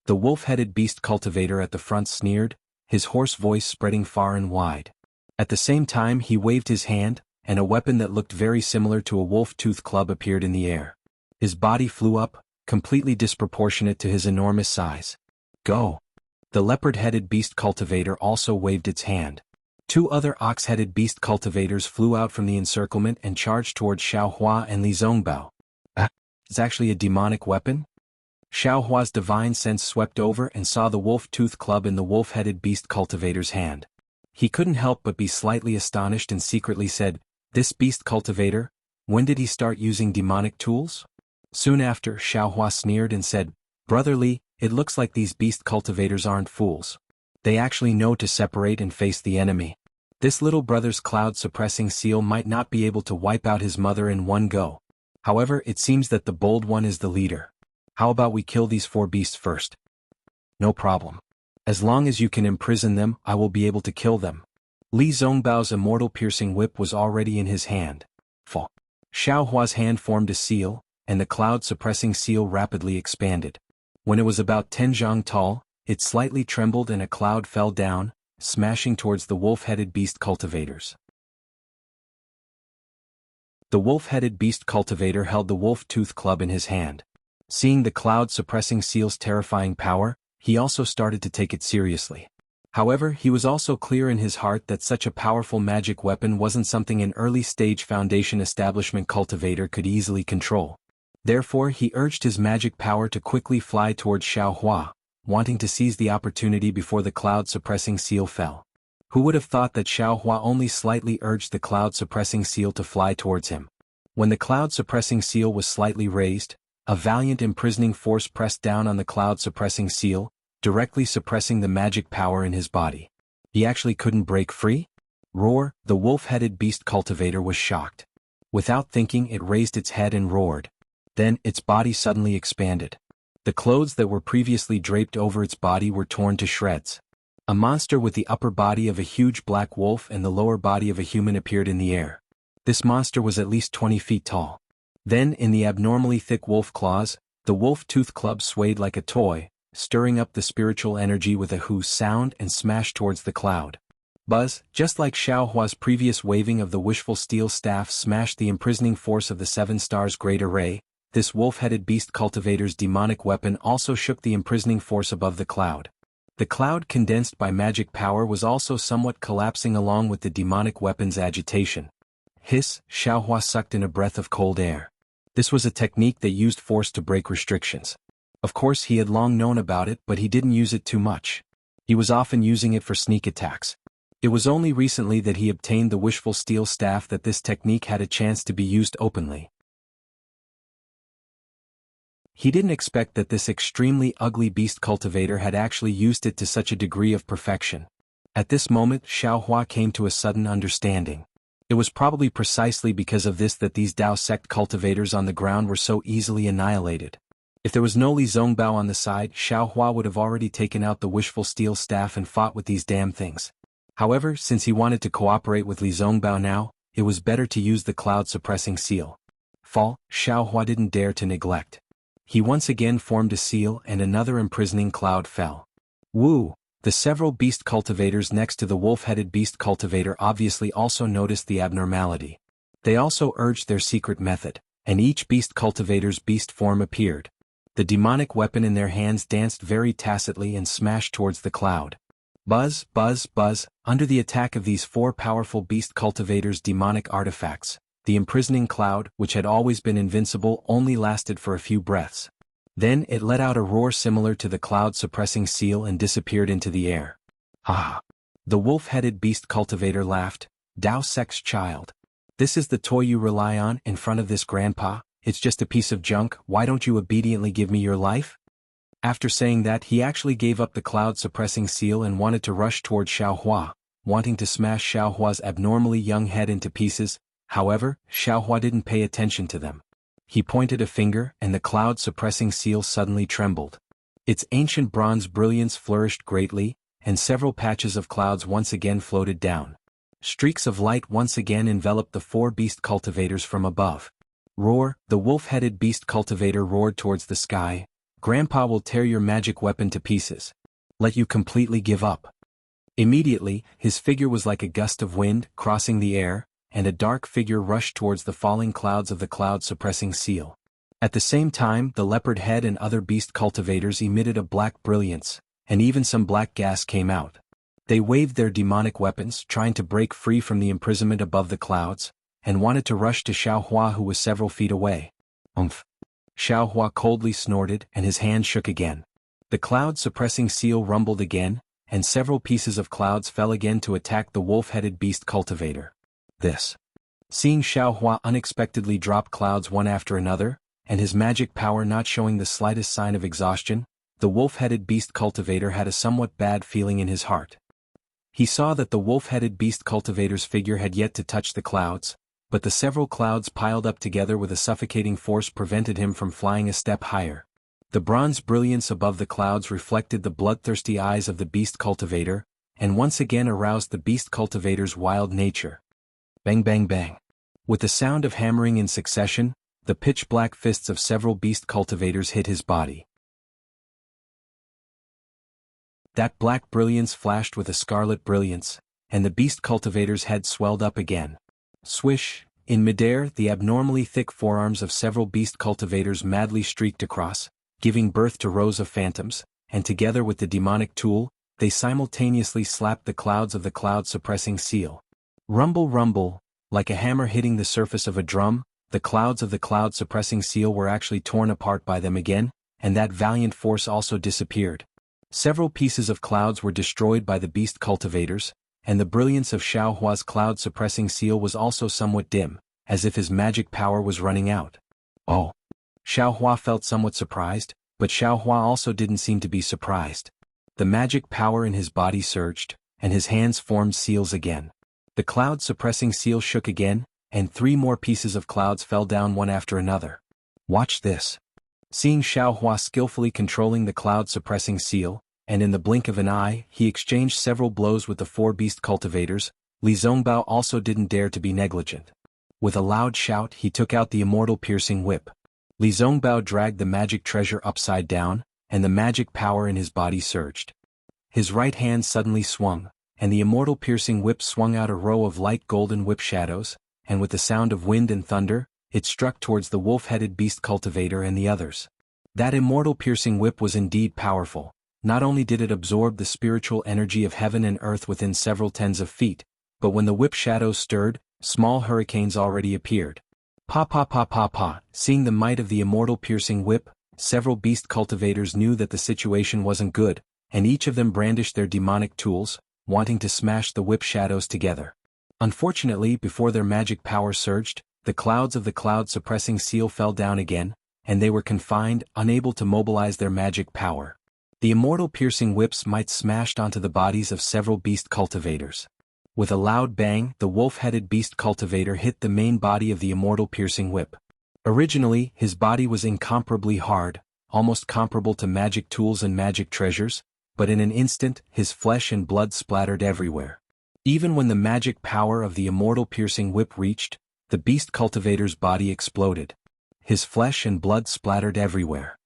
The wolf-headed beast cultivator at the front sneered, his hoarse voice spreading far and wide. At the same time he waved his hand, and a weapon that looked very similar to a wolf-tooth club appeared in the air. His body flew up, completely disproportionate to his enormous size. Go! The leopard-headed beast cultivator also waved its hand. Two other ox-headed beast cultivators flew out from the encirclement and charged towards Xiaohua and Li Zongbao. It's actually a demonic weapon? Xiaohua's divine sense swept over and saw the wolf-tooth club in the wolf-headed beast cultivator's hand. He couldn't help but be slightly astonished and secretly said, this beast cultivator, when did he start using demonic tools? Soon after, Xiaohua sneered and said, Brother Li, it looks like these beast cultivators aren't fools. They actually know to separate and face the enemy. This little brother's cloud-suppressing seal might not be able to wipe out his mother in one go. However, it seems that the bold one is the leader. How about we kill these 4 beasts first? No problem. As long as you can imprison them, I will be able to kill them. Li Zongbao's immortal piercing whip was already in his hand. Xiaohua's hand formed a seal, and the cloud-suppressing seal rapidly expanded. When it was about 10 zhang tall, it slightly trembled and a cloud fell down, smashing towards the wolf-headed beast cultivators. The wolf-headed beast cultivator held the wolf-tooth club in his hand. Seeing the cloud-suppressing seal's terrifying power, he also started to take it seriously. However, he was also clear in his heart that such a powerful magic weapon wasn't something an early-stage Foundation establishment cultivator could easily control. Therefore, he urged his magic power to quickly fly towards Xiaohua, wanting to seize the opportunity before the cloud-suppressing seal fell. Who would have thought that Xiaohua only slightly urged the cloud-suppressing seal to fly towards him? When the cloud-suppressing seal was slightly raised, a valiant imprisoning force pressed down on the cloud-suppressing seal, directly suppressing the magic power in his body. He actually couldn't break free? Roar! The wolf-headed beast cultivator was shocked. Without thinking, it raised its head and roared. Then, its body suddenly expanded. The clothes that were previously draped over its body were torn to shreds. A monster with the upper body of a huge black wolf and the lower body of a human appeared in the air. This monster was at least 20 feet tall. Then, in the abnormally thick wolf claws, the wolf-tooth club swayed like a toy, stirring up the spiritual energy with a hoo sound and smashed towards the cloud. Buzz, just like Xiaohua's previous waving of the wishful steel staff smashed the imprisoning force of the 7 stars great array, this wolf-headed beast cultivator's demonic weapon also shook the imprisoning force above the cloud. The cloud condensed by magic power was also somewhat collapsing along with the demonic weapon's agitation. Hiss! Xiaohua sucked in a breath of cold air. This was a technique that used force to break restrictions. Of course he had long known about it, but he didn't use it too much. He was often using it for sneak attacks. It was only recently that he obtained the wishful steel staff that this technique had a chance to be used openly. He didn't expect that this extremely ugly beast cultivator had actually used it to such a degree of perfection. At this moment, Xiaohua came to a sudden understanding. It was probably precisely because of this that these Dao sect cultivators on the ground were so easily annihilated. If there was no Li Zongbao on the side, Xiaohua would have already taken out the wishful steel staff and fought with these damn things. However, since he wanted to cooperate with Li Zongbao now, it was better to use the cloud-suppressing seal. Fall, Xiaohua didn't dare to neglect. He once again formed a seal and another imprisoning cloud fell. Woo! The several beast cultivators next to the wolf-headed beast cultivator obviously also noticed the abnormality. They also urged their secret method, and each beast cultivator's beast form appeared. The demonic weapon in their hands danced very tacitly and smashed towards the cloud. Buzz, buzz, buzz, under the attack of these four powerful beast cultivators' demonic artifacts, the imprisoning cloud, which had always been invincible, only lasted for a few breaths. Then it let out a roar similar to the cloud-suppressing seal and disappeared into the air. Ah! The wolf-headed beast cultivator laughed. Dao Sex child. This is the toy you rely on in front of this grandpa? It's just a piece of junk, why don't you obediently give me your life? After saying that, he actually gave up the cloud-suppressing seal and wanted to rush toward Xiaohua, wanting to smash Xiaohua's abnormally young head into pieces. However, Xiaohua didn't pay attention to them. He pointed a finger and the cloud-suppressing seal suddenly trembled. Its ancient bronze brilliance flourished greatly, and several patches of clouds once again floated down. Streaks of light once again enveloped the four beast cultivators from above. Roar! The wolf-headed beast cultivator roared towards the sky. Grandpa will tear your magic weapon to pieces. Let you completely give up. Immediately, his figure was like a gust of wind, crossing the air, and a dark figure rushed towards the falling clouds of the cloud-suppressing seal. At the same time, the leopard head and other beast cultivators emitted a black brilliance, and even some black gas came out. They waved their demonic weapons, trying to break free from the imprisonment above the clouds, and wanted to rush to Xiaohua, who was several feet away. Umph! Xiaohua coldly snorted and his hand shook again. The cloud-suppressing seal rumbled again, and several pieces of clouds fell again to attack the wolf-headed beast cultivator. Seeing Xiaohua unexpectedly drop clouds one after another, and his magic power not showing the slightest sign of exhaustion, the wolf-headed beast cultivator had a somewhat bad feeling in his heart. He saw that the wolf-headed beast cultivator's figure had yet to touch the clouds, but the several clouds piled up together with a suffocating force prevented him from flying a step higher. The bronze brilliance above the clouds reflected the bloodthirsty eyes of the beast cultivator, and once again aroused the beast cultivator's wild nature. Bang bang bang. With the sound of hammering in succession, the pitch-black fists of several beast cultivators hit his body. That black brilliance flashed with a scarlet brilliance, and the beast cultivator's head swelled up again. Swish! In midair, the abnormally thick forearms of several beast cultivators madly streaked across, giving birth to rows of phantoms, and together with the demonic tool, they simultaneously slapped the clouds of the cloud-suppressing seal. Rumble rumble! Like a hammer hitting the surface of a drum, the clouds of the cloud-suppressing seal were actually torn apart by them again, and that valiant force also disappeared. Several pieces of clouds were destroyed by the beast cultivators, and the brilliance of Xiaohua's cloud-suppressing seal was also somewhat dim, as if his magic power was running out. Oh! Xiaohua felt somewhat surprised, but Xiaohua also didn't seem to be surprised. The magic power in his body surged, and his hands formed seals again. The cloud-suppressing seal shook again, and 3 more pieces of clouds fell down one after another. Watch this. Seeing Xiaohua skillfully controlling the cloud-suppressing seal, and in the blink of an eye, he exchanged several blows with the 4 beast cultivators, Li Zongbao also didn't dare to be negligent. With a loud shout, he took out the immortal piercing whip. Li Zongbao dragged the magic treasure upside down, and the magic power in his body surged. His right hand suddenly swung, and the immortal piercing whip swung out a row of light golden whip shadows, and with the sound of wind and thunder, it struck towards the wolf-headed beast cultivator and the others. That immortal piercing whip was indeed powerful. Not only did it absorb the spiritual energy of heaven and earth within several tens of feet, but when the whip shadows stirred, small hurricanes already appeared. Pa pa pa pa pa! Seeing the might of the immortal piercing whip, several beast cultivators knew that the situation wasn't good, and each of them brandished their demonic tools, wanting to smash the whip shadows together. Unfortunately, before their magic power surged, the clouds of the cloud-suppressing seal fell down again, and they were confined, unable to mobilize their magic power. The immortal piercing whips might smashed onto the bodies of several beast cultivators. With a loud bang, the wolf-headed beast cultivator hit the main body of the immortal piercing whip. Originally, his body was incomparably hard, almost comparable to magic tools and magic treasures, but in an instant, his flesh and blood splattered everywhere. Even when the magic power of the immortal piercing whip reached, the beast cultivator's body exploded. His flesh and blood splattered everywhere.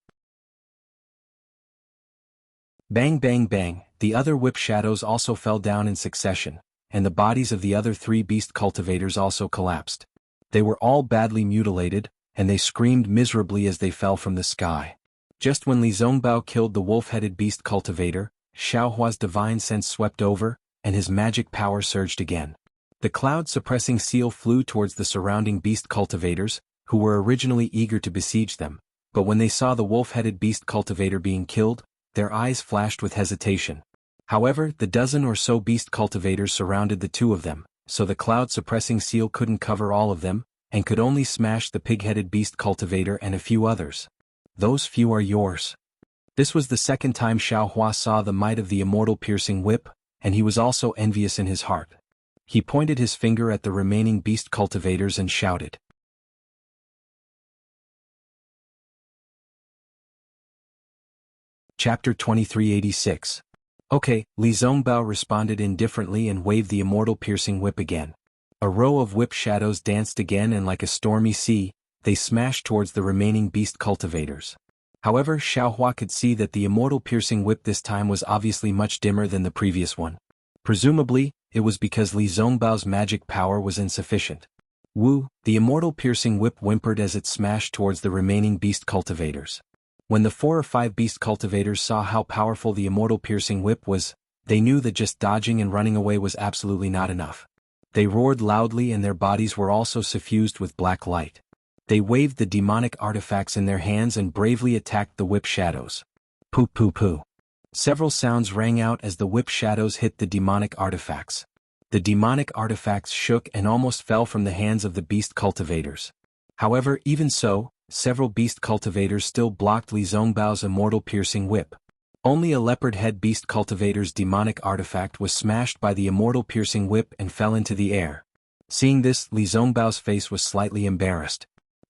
Bang bang bang, the other whip shadows also fell down in succession, and the bodies of the other 3 beast cultivators also collapsed. They were all badly mutilated, and they screamed miserably as they fell from the sky. Just when Li Zongbao killed the wolf-headed beast cultivator, Xiaohua's divine sense swept over, and his magic power surged again. The cloud-suppressing seal flew towards the surrounding beast cultivators, who were originally eager to besiege them, but when they saw the wolf-headed beast cultivator being killed, their eyes flashed with hesitation. However, the dozen or so beast cultivators surrounded the 2 of them, so the cloud-suppressing seal couldn't cover all of them, and could only smash the pig-headed beast cultivator and a few others. Those few are yours. This was the second time Xiaohua saw the might of the immortal piercing whip, and he was also envious in his heart. He pointed his finger at the remaining beast cultivators and shouted. Chapter 2386. Okay, Li Zongbao responded indifferently and waved the immortal piercing whip again. A row of whip shadows danced again, and like a stormy sea, they smashed towards the remaining beast cultivators. However, Xiaohua could see that the immortal piercing whip this time was obviously much dimmer than the previous one. Presumably, it was because Li Zongbao's magic power was insufficient. Wu, the immortal piercing whip whimpered as it smashed towards the remaining beast cultivators. When the 4 or 5 beast cultivators saw how powerful the immortal piercing whip was, they knew that just dodging and running away was absolutely not enough. They roared loudly, and their bodies were also suffused with black light. They waved the demonic artifacts in their hands and bravely attacked the whip shadows. Poo poo poo. Several sounds rang out as the whip shadows hit the demonic artifacts. The demonic artifacts shook and almost fell from the hands of the beast cultivators. However, even so, several beast cultivators still blocked Li Zongbao's immortal piercing whip. Only a leopard head beast cultivator's demonic artifact was smashed by the immortal piercing whip and fell into the air. Seeing this, Li Zongbao's face was slightly embarrassed.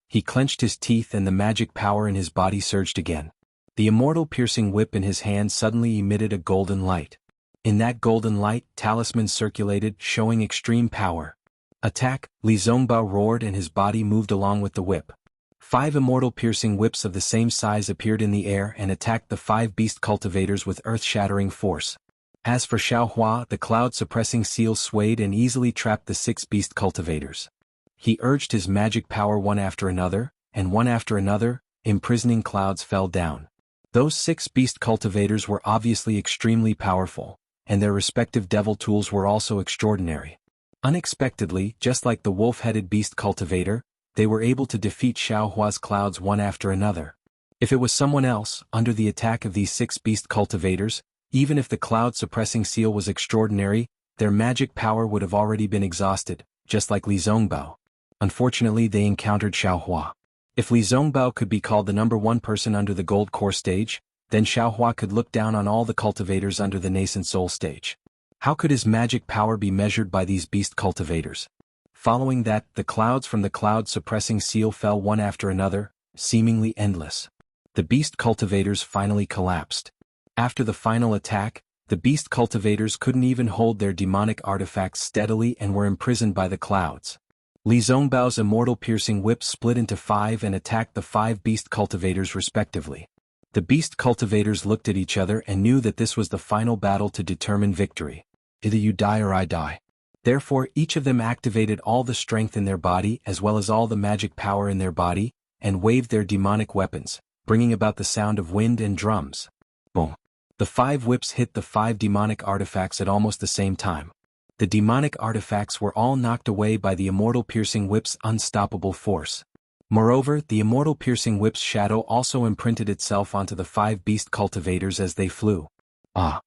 He clenched his teeth and the magic power in his body surged again. The immortal piercing whip in his hand suddenly emitted a golden light. In that golden light, talismans circulated, showing extreme power. Attack! Li Zongbao roared, and his body moved along with the whip. 5 immortal piercing whips of the same size appeared in the air and attacked the 5 beast cultivators with earth-shattering force. As for Xiaohua, the cloud-suppressing seal swayed and easily trapped the 6 beast cultivators. He urged his magic power one after another, and one after another, imprisoning clouds fell down. Those 6 beast cultivators were obviously extremely powerful, and their respective devil tools were also extraordinary. Unexpectedly, just like the wolf-headed beast cultivator, they were able to defeat Xiaohua's clouds one after another. If it was someone else, under the attack of these 6 beast cultivators, even if the cloud-suppressing seal was extraordinary, their magic power would have already been exhausted, just like Li Zongbao. Unfortunately, they encountered Xiaohua. If Li Zongbao could be called the number 1 person under the Gold Core stage, then Xiaohua could look down on all the cultivators under the Nascent Soul stage. How could his magic power be measured by these beast cultivators? Following that, the clouds from the cloud-suppressing seal fell one after another, seemingly endless. The beast cultivators finally collapsed. After the final attack, the beast cultivators couldn't even hold their demonic artifacts steadily and were imprisoned by the clouds. Li Zongbao's immortal piercing whip split into 5 and attacked the 5 beast cultivators respectively. The beast cultivators looked at each other and knew that this was the final battle to determine victory. Either you die or I die. Therefore, each of them activated all the strength in their body as well as all the magic power in their body, and waved their demonic weapons, bringing about the sound of wind and drums. Boom! The 5 whips hit the 5 demonic artifacts at almost the same time. The demonic artifacts were all knocked away by the immortal piercing whip's unstoppable force. Moreover, the immortal piercing whip's shadow also imprinted itself onto the 5 beast cultivators as they flew. Ah!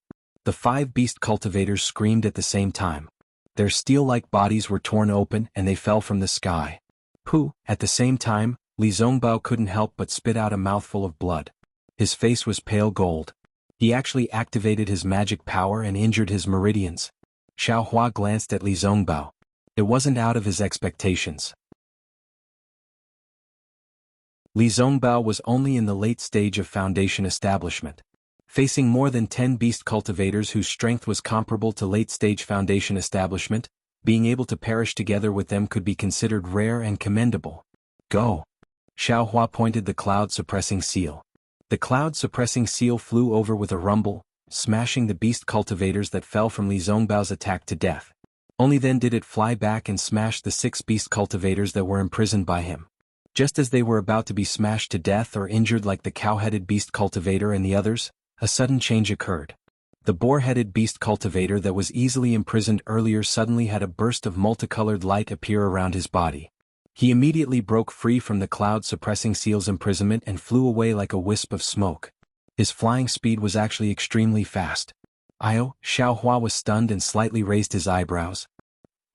The 5 beast cultivators screamed at the same time. Their steel-like bodies were torn open and they fell from the sky. Pooh! At the same time, Li Zongbao couldn't help but spit out a mouthful of blood. His face was pale gold. He actually activated his magic power and injured his meridians. Xiaohua glanced at Li Zongbao. It wasn't out of his expectations. Li Zongbao was only in the late stage of foundation establishment. Facing more than 10 beast cultivators whose strength was comparable to late-stage foundation establishment, being able to perish together with them could be considered rare and commendable. Go! Xiaohua pointed the cloud-suppressing seal. The cloud-suppressing seal flew over with a rumble, smashing the beast cultivators that fell from Li Zongbao's attack to death. Only then did it fly back and smash the 6 beast cultivators that were imprisoned by him. Just as they were about to be smashed to death or injured like the cow-headed beast cultivator and the others, a sudden change occurred. The boar-headed beast cultivator that was easily imprisoned earlier suddenly had a burst of multicolored light appear around his body. He immediately broke free from the cloud-suppressing seal's imprisonment and flew away like a wisp of smoke. His flying speed was actually extremely fast. Xiaohua was stunned and slightly raised his eyebrows.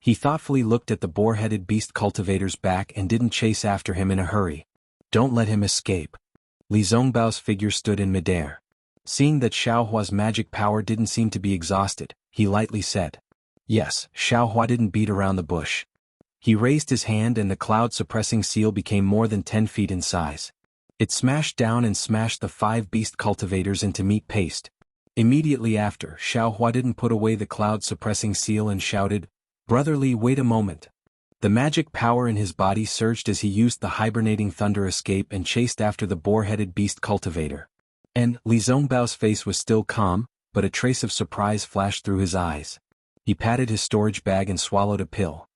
He thoughtfully looked at the boar-headed beast cultivator's back and didn't chase after him in a hurry. Don't let him escape. Li Zongbao's figure stood in midair. Seeing that Xiaohua's magic power didn't seem to be exhausted, he lightly said. Yes, Xiaohua didn't beat around the bush. He raised his hand and the cloud-suppressing seal became more than 10 feet in size. It smashed down and smashed the 5 beast cultivators into meat paste. Immediately after, Xiaohua didn't put away the cloud-suppressing seal and shouted, "Brother Li, wait a moment." The magic power in his body surged as he used the hibernating thunder escape and chased after the boar-headed beast cultivator. And Li Zongbao's face was still calm, but a trace of surprise flashed through his eyes. He patted his storage bag and swallowed a pill.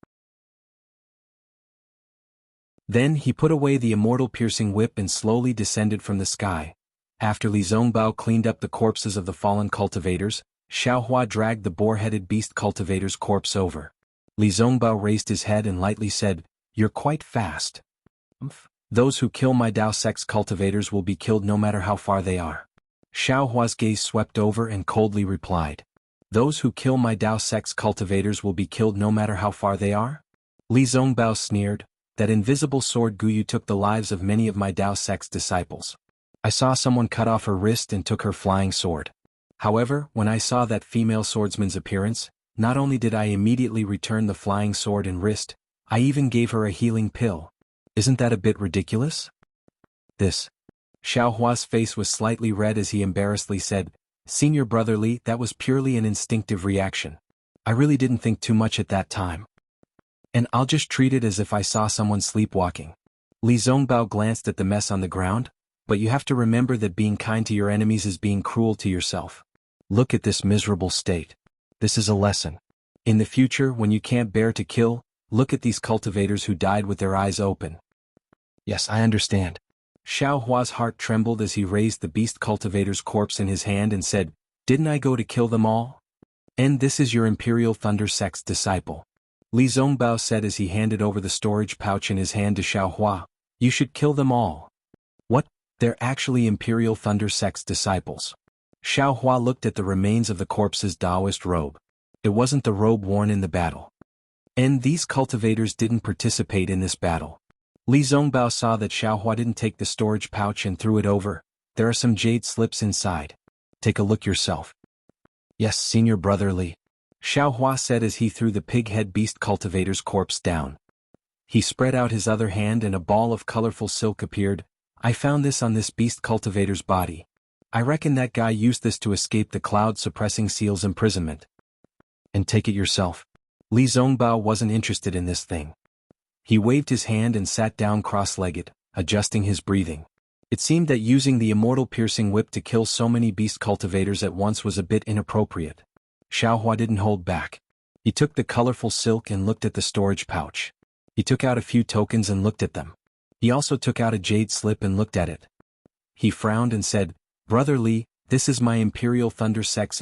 Then he put away the immortal piercing whip and slowly descended from the sky. After Li Zongbao cleaned up the corpses of the fallen cultivators, Xiaohua dragged the boar-headed beast cultivator's corpse over. Li Zongbao raised his head and lightly said, "You're quite fast. Those who kill my Dao Sex cultivators will be killed no matter how far they are." Xiaohua's gaze swept over and coldly replied, "Those who kill my Dao Sex cultivators will be killed no matter how far they are?" Li Zongbao sneered, "That invisible sword Guyu took the lives of many of my Dao Sex disciples. I saw someone cut off her wrist and took her flying sword. However, when I saw that female swordsman's appearance, not only did I immediately return the flying sword and wrist, I even gave her a healing pill. Isn't that a bit ridiculous?" This. Xiaohua's face was slightly red as he embarrassedly said, "Senior Brother Li, that was purely an instinctive reaction. I really didn't think too much at that time. And I'll just treat it as if I saw someone sleepwalking." Li Zongbao glanced at the mess on the ground, "But you have to remember that being kind to your enemies is being cruel to yourself. Look at this miserable state. This is a lesson. In the future, when you can't bear to kill, look at these cultivators who died with their eyes open." "Yes, I understand." Xiaohua's heart trembled as he raised the beast cultivator's corpse in his hand and said, "Didn't I go to kill them all? And this is your Imperial Thunder Sect's disciple." Li Zongbao said as he handed over the storage pouch in his hand to Xiaohua, "You should kill them all." "What? They're actually Imperial Thunder Sect's disciples." Xiaohua looked at the remains of the corpse's Taoist robe. It wasn't the robe worn in the battle. And these cultivators didn't participate in this battle. Li Zongbao saw that Xiaohua didn't take the storage pouch and threw it over. "There are some jade slips inside. Take a look yourself." "Yes, Senior Brother Li," Xiaohua said as he threw the pig-head beast cultivator's corpse down. He spread out his other hand and a ball of colorful silk appeared. "I found this on this beast cultivator's body. I reckon that guy used this to escape the cloud-suppressing seal's imprisonment." "And take it yourself." Li Zongbao wasn't interested in this thing. He waved his hand and sat down cross-legged, adjusting his breathing. It seemed that using the immortal piercing whip to kill so many beast cultivators at once was a bit inappropriate. Xiaohua didn't hold back. He took the colorful silk and looked at the storage pouch. He took out a few tokens and looked at them. He also took out a jade slip and looked at it. He frowned and said, "Brother Li, this is my Imperial Thunder Sect's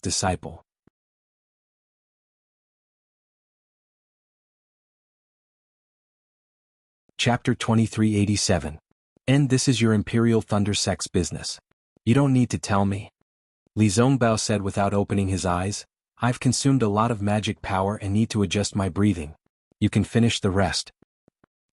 disciple." Chapter 2387. "And this is your Imperial Thunder Sect's business. You don't need to tell me." Li Zongbao said without opening his eyes, "I've consumed a lot of magic power and need to adjust my breathing. You can finish the rest."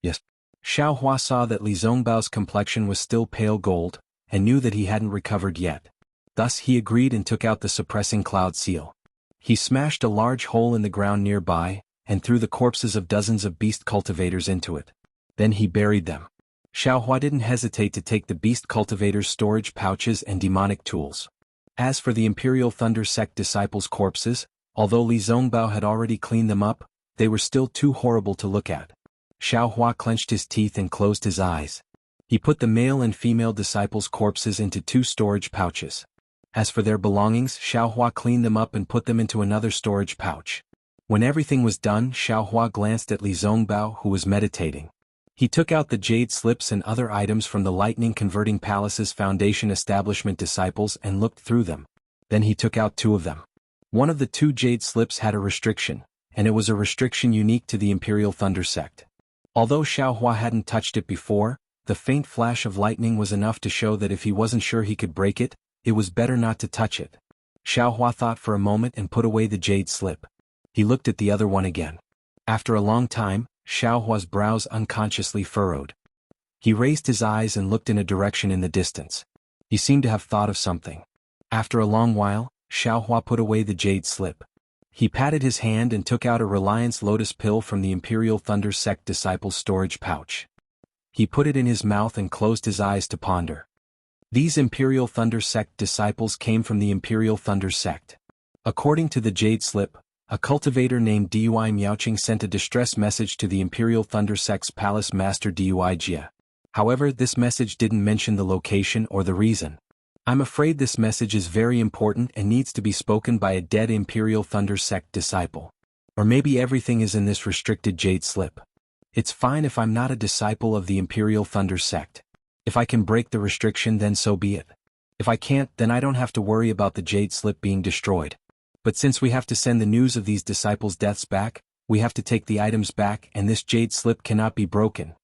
"Yes." Xiaohua saw that Li Zongbao's complexion was still pale gold, and knew that he hadn't recovered yet. Thus he agreed and took out the suppressing cloud seal. He smashed a large hole in the ground nearby, and threw the corpses of dozens of beast cultivators into it. Then he buried them. Xiaohua didn't hesitate to take the beast cultivator's storage pouches and demonic tools. As for the Imperial Thunder Sect disciples' corpses, although Li Zongbao had already cleaned them up, they were still too horrible to look at. Xiaohua clenched his teeth and closed his eyes. He put the male and female disciples' corpses into 2 storage pouches. As for their belongings, Xiaohua cleaned them up and put them into another storage pouch. When everything was done, Xiaohua glanced at Li Zongbao, who was meditating. He took out the jade slips and other items from the Lightning Converting Palace's Foundation Establishment disciples and looked through them. Then he took out 2 of them. One of the 2 jade slips had a restriction, and it was a restriction unique to the Imperial Thunder Sect. Although Xiaohua hadn't touched it before, the faint flash of lightning was enough to show that if he wasn't sure he could break it, it was better not to touch it. Xiaohua thought for a moment and put away the jade slip. He looked at the other one again. After a long time, Xiaohua's brows unconsciously furrowed. He raised his eyes and looked in a direction in the distance. He seemed to have thought of something. After a long while, Xiaohua put away the jade slip. He patted his hand and took out a Reliance Lotus pill from the Imperial Thunder Sect disciple's storage pouch. He put it in his mouth and closed his eyes to ponder. These Imperial Thunder Sect disciples came from the Imperial Thunder Sect. According to the jade slip, a cultivator named Dui Miaoqing sent a distress message to the Imperial Thunder Sect's palace master Dui Jia. However, this message didn't mention the location or the reason. I'm afraid this message is very important and needs to be spoken by a dead Imperial Thunder Sect disciple. Or maybe everything is in this restricted jade slip. It's fine if I'm not a disciple of the Imperial Thunder Sect. If I can break the restriction, then so be it. If I can't, then I don't have to worry about the jade slip being destroyed. But since we have to send the news of these disciples' deaths back, we have to take the items back, and this jade slip cannot be broken.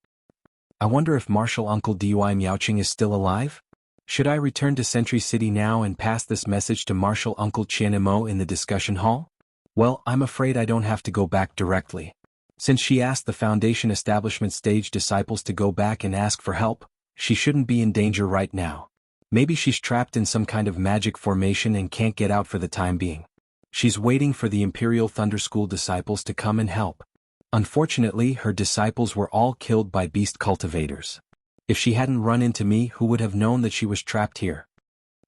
I wonder if Martial Uncle Dui Miaoqing is still alive? Should I return to Sentry City now and pass this message to Martial Uncle Qianimo in the discussion hall? Well, I'm afraid I don't have to go back directly. Since she asked the Foundation Establishment stage disciples to go back and ask for help, she shouldn't be in danger right now. Maybe she's trapped in some kind of magic formation and can't get out for the time being. She's waiting for the Imperial Thunder School disciples to come and help. Unfortunately, her disciples were all killed by beast cultivators. If she hadn't run into me, who would have known that she was trapped here?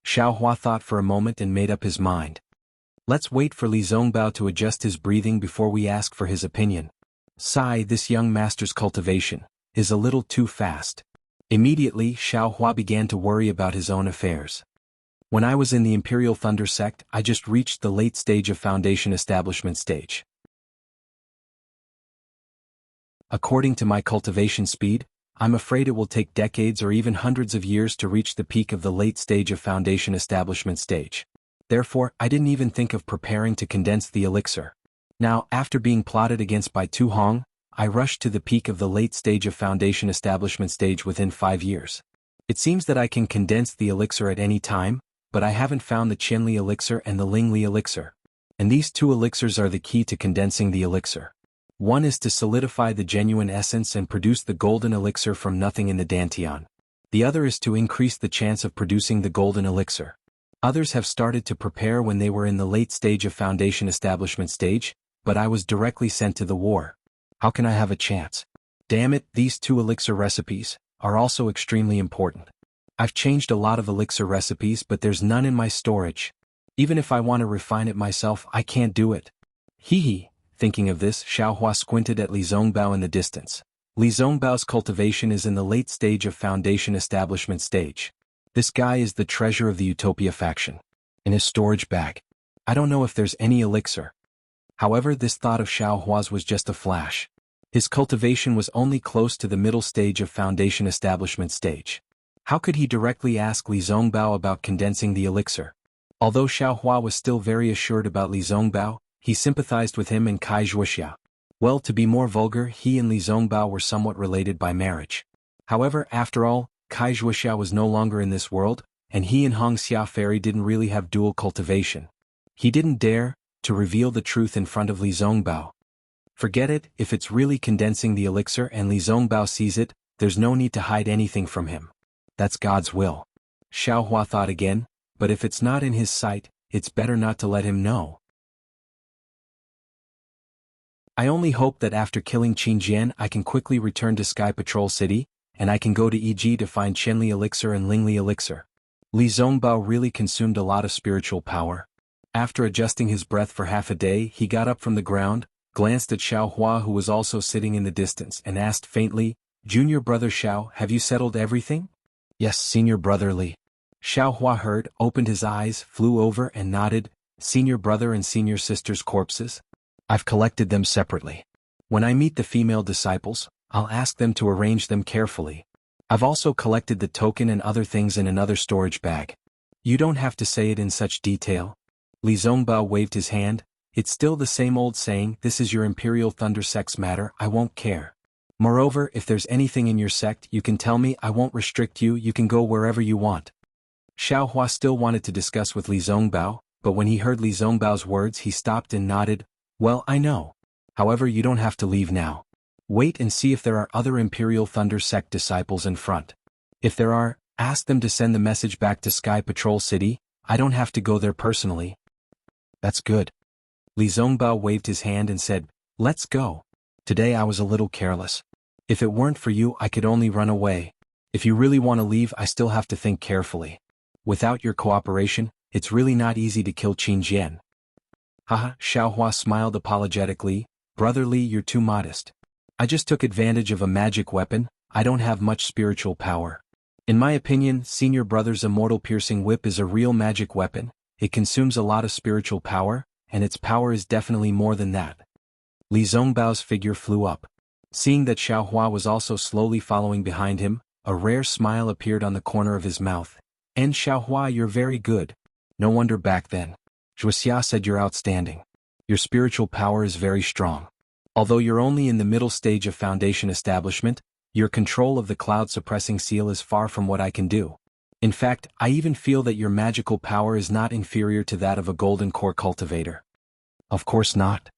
Xiaohua thought for a moment and made up his mind. Let's wait for Li Zongbao to adjust his breathing before we ask for his opinion. Sigh, this young master's cultivation is a little too fast. Immediately, Xiaohua began to worry about his own affairs. When I was in the Imperial Thunder Sect, I just reached the late stage of Foundation Establishment stage. According to my cultivation speed, I'm afraid it will take decades or even hundreds of years to reach the peak of the late stage of Foundation Establishment stage. Therefore, I didn't even think of preparing to condense the elixir. Now, after being plotted against by Tu Hong, I rushed to the peak of the late stage of Foundation Establishment stage within 5 years. It seems that I can condense the elixir at any time, but I haven't found the Qianli elixir and the Lingli elixir. And these 2 elixirs are the key to condensing the elixir. One is to solidify the genuine essence and produce the golden elixir from nothing in the Dantian. The other is to increase the chance of producing the golden elixir. Others have started to prepare when they were in the late stage of Foundation Establishment stage, but I was directly sent to the war. How can I have a chance? Damn it, these 2 elixir recipes are also extremely important. I've changed a lot of elixir recipes, but there's none in my storage. Even if I want to refine it myself, I can't do it. Hee hee. Thinking of this, Xiaohua squinted at Li Zongbao in the distance. Li Zongbao's cultivation is in the late stage of Foundation Establishment stage. This guy is the treasure of the Utopia faction. In his storage bag. I don't know if there's any elixir. However, this thought of Xiaohua's was just a flash. His cultivation was only close to the middle stage of Foundation Establishment stage. How could he directly ask Li Zongbao about condensing the elixir? Although Xiaohua was still very assured about Li Zongbao, he sympathized with him and Kai Wuxia. Well, to be more vulgar, he and Li Zongbao were somewhat related by marriage. However, after all, Kai Wuxia was no longer in this world, and he and Hong Xia Fairy didn't really have dual cultivation. He didn't dare to reveal the truth in front of Li Zongbao. Forget it, if it's really condensing the elixir and Li Zongbao sees it, there's no need to hide anything from him. That's God's will. Xiaohua thought again, but if it's not in his sight, it's better not to let him know. I only hope that after killing Qingjian I can quickly return to Sky Patrol City, and I can go to EG to find Chenli Elixir and Lingli Elixir. Li Zongbao really consumed a lot of spiritual power. After adjusting his breath for half a day, he got up from the ground, glanced at Xiao Hua who was also sitting in the distance and asked faintly, "Junior brother Xiao, have you settled everything?" "Yes, senior brother Li." Xiao Hua heard, opened his eyes, flew over and nodded. "Senior brother and senior sister's corpses? I've collected them separately. When I meet the female disciples, I'll ask them to arrange them carefully. I've also collected the token and other things in another storage bag. You don't have to say it in such detail." Li Zongbao waved his hand. "It's still the same old saying, this is your Imperial Thunder Sect's matter, I won't care. Moreover, if there's anything in your sect you can tell me, I won't restrict you, you can go wherever you want." Xiao Hua still wanted to discuss with Li Zongbao, but when he heard Li Zongbao's words he stopped and nodded. "Well, I know. However, you don't have to leave now. Wait and see if there are other Imperial Thunder Sect disciples in front. If there are, ask them to send the message back to Sky Patrol City. I don't have to go there personally." "That's good." Li Zongbao waved his hand and said, "Let's go. Today I was a little careless. If it weren't for you I could only run away. If you really want to leave I still have to think carefully. Without your cooperation, it's really not easy to kill Qin Jian." "Haha," Xiao Hua smiled apologetically. "Brother Li, you're too modest. I just took advantage of a magic weapon, I don't have much spiritual power. In my opinion, senior brother's immortal piercing whip is a real magic weapon, it consumes a lot of spiritual power, and its power is definitely more than that." Li Zongbao's figure flew up. Seeing that Xiao Hua was also slowly following behind him, a rare smile appeared on the corner of his mouth. "And Xiao Hua, you're very good. No wonder back then. Wuxia said you're outstanding. Your spiritual power is very strong. Although you're only in the middle stage of Foundation establishment, your control of the cloud-suppressing seal is far from what I can do. In fact, I even feel that your magical power is not inferior to that of a golden core cultivator." "Of course not,"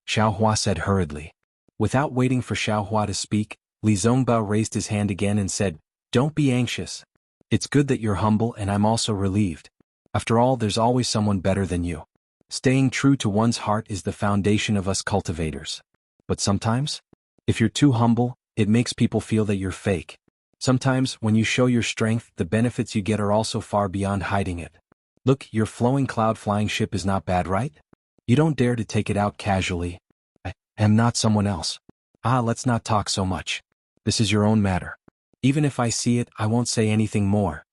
Xiao Hua said hurriedly. Without waiting for Xiao Hua to speak, Li Zongbao raised his hand again and said, "Don't be anxious. It's good that you're humble and I'm also relieved. After all, there's always someone better than you. Staying true to one's heart is the foundation of us cultivators. But sometimes, if you're too humble, it makes people feel that you're fake. Sometimes, when you show your strength, the benefits you get are also far beyond hiding it. Look, your flowing cloud flying ship is not bad, right? You don't dare to take it out casually. I am not someone else. Let's not talk so much. This is your own matter. Even if I see it, I won't say anything more."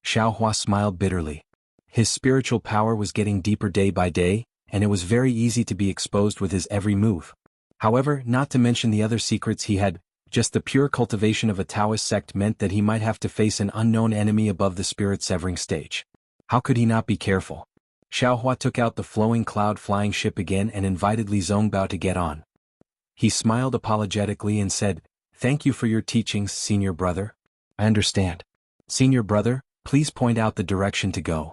Xiao Hua smiled bitterly. His spiritual power was getting deeper day by day, and it was very easy to be exposed with his every move. However, not to mention the other secrets he had, just the pure cultivation of a Taoist sect meant that he might have to face an unknown enemy above the spirit-severing stage. How could he not be careful? Xiao Hua took out the flowing cloud-flying ship again and invited Li Zongbao to get on. He smiled apologetically and said, "Thank you for your teachings, senior brother. I understand. Senior brother, please point out the direction to go."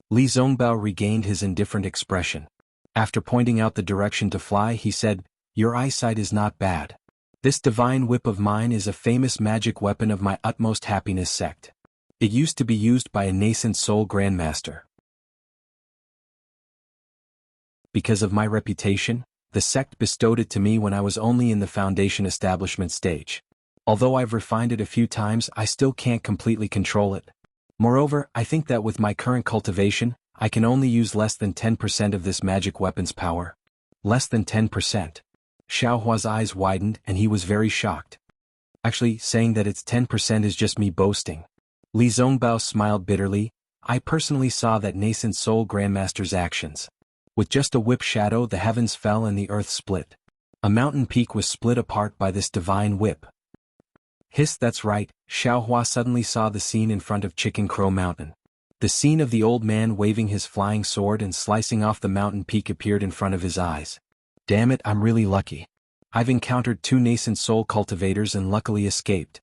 Li Zongbao regained his indifferent expression. After pointing out the direction to fly, he said, "Your eyesight is not bad. This divine whip of mine is a famous magic weapon of my utmost happiness sect. It used to be used by a nascent soul grandmaster. Because of my reputation, the sect bestowed it to me when I was only in the Foundation establishment stage. Although I've refined it a few times, I still can't completely control it. Moreover, I think that with my current cultivation, I can only use less than 10% of this magic weapon's power." "Less than 10%. Xiao Hua's eyes widened and he was very shocked. "Actually, saying that it's 10% is just me boasting." Li Zongbao smiled bitterly. "I personally saw that nascent soul grandmaster's actions. With just a whip shadow the heavens fell and the earth split. A mountain peak was split apart by this divine whip." "Hiss, that's right." Xiao Hua suddenly saw the scene in front of Chicken Crow Mountain. The scene of the old man waving his flying sword and slicing off the mountain peak appeared in front of his eyes. "Damn it, I'm really lucky. I've encountered 2 nascent soul cultivators and luckily escaped."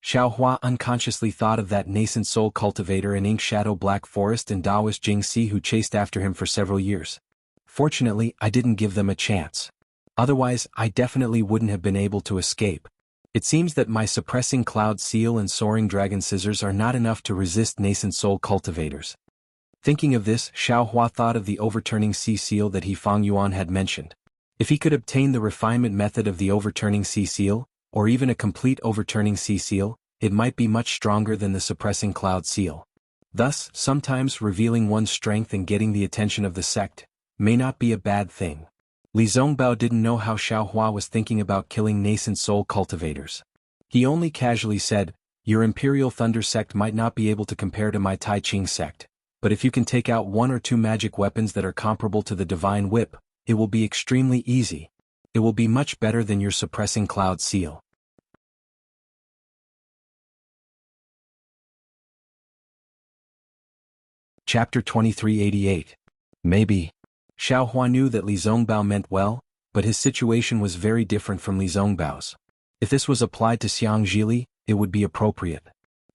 Xiao Hua unconsciously thought of that nascent soul cultivator in Ink Shadow Black Forest and Taoist Jingxi who chased after him for several years. "Fortunately, I didn't give them a chance. Otherwise, I definitely wouldn't have been able to escape. It seems that my suppressing cloud seal and soaring dragon scissors are not enough to resist nascent soul cultivators." Thinking of this, Xiao Hua thought of the overturning sea seal that Fang Yuan had mentioned. If he could obtain the refinement method of the overturning sea seal, or even a complete overturning sea seal, it might be much stronger than the suppressing cloud seal. Thus, sometimes revealing one's strength and getting the attention of the sect may not be a bad thing. Li Zongbao didn't know how Xiaohua was thinking about killing nascent soul cultivators. He only casually said, "Your Imperial Thunder sect might not be able to compare to my Tai Ching sect, but if you can take out 1 or 2 magic weapons that are comparable to the Divine Whip, it will be extremely easy. It will be much better than your suppressing cloud seal." Chapter 2388. Maybe. Xiaohua knew that Li Zongbao meant well, but his situation was very different from Li Zongbao's. If this was applied to Xiang Zhili, it would be appropriate.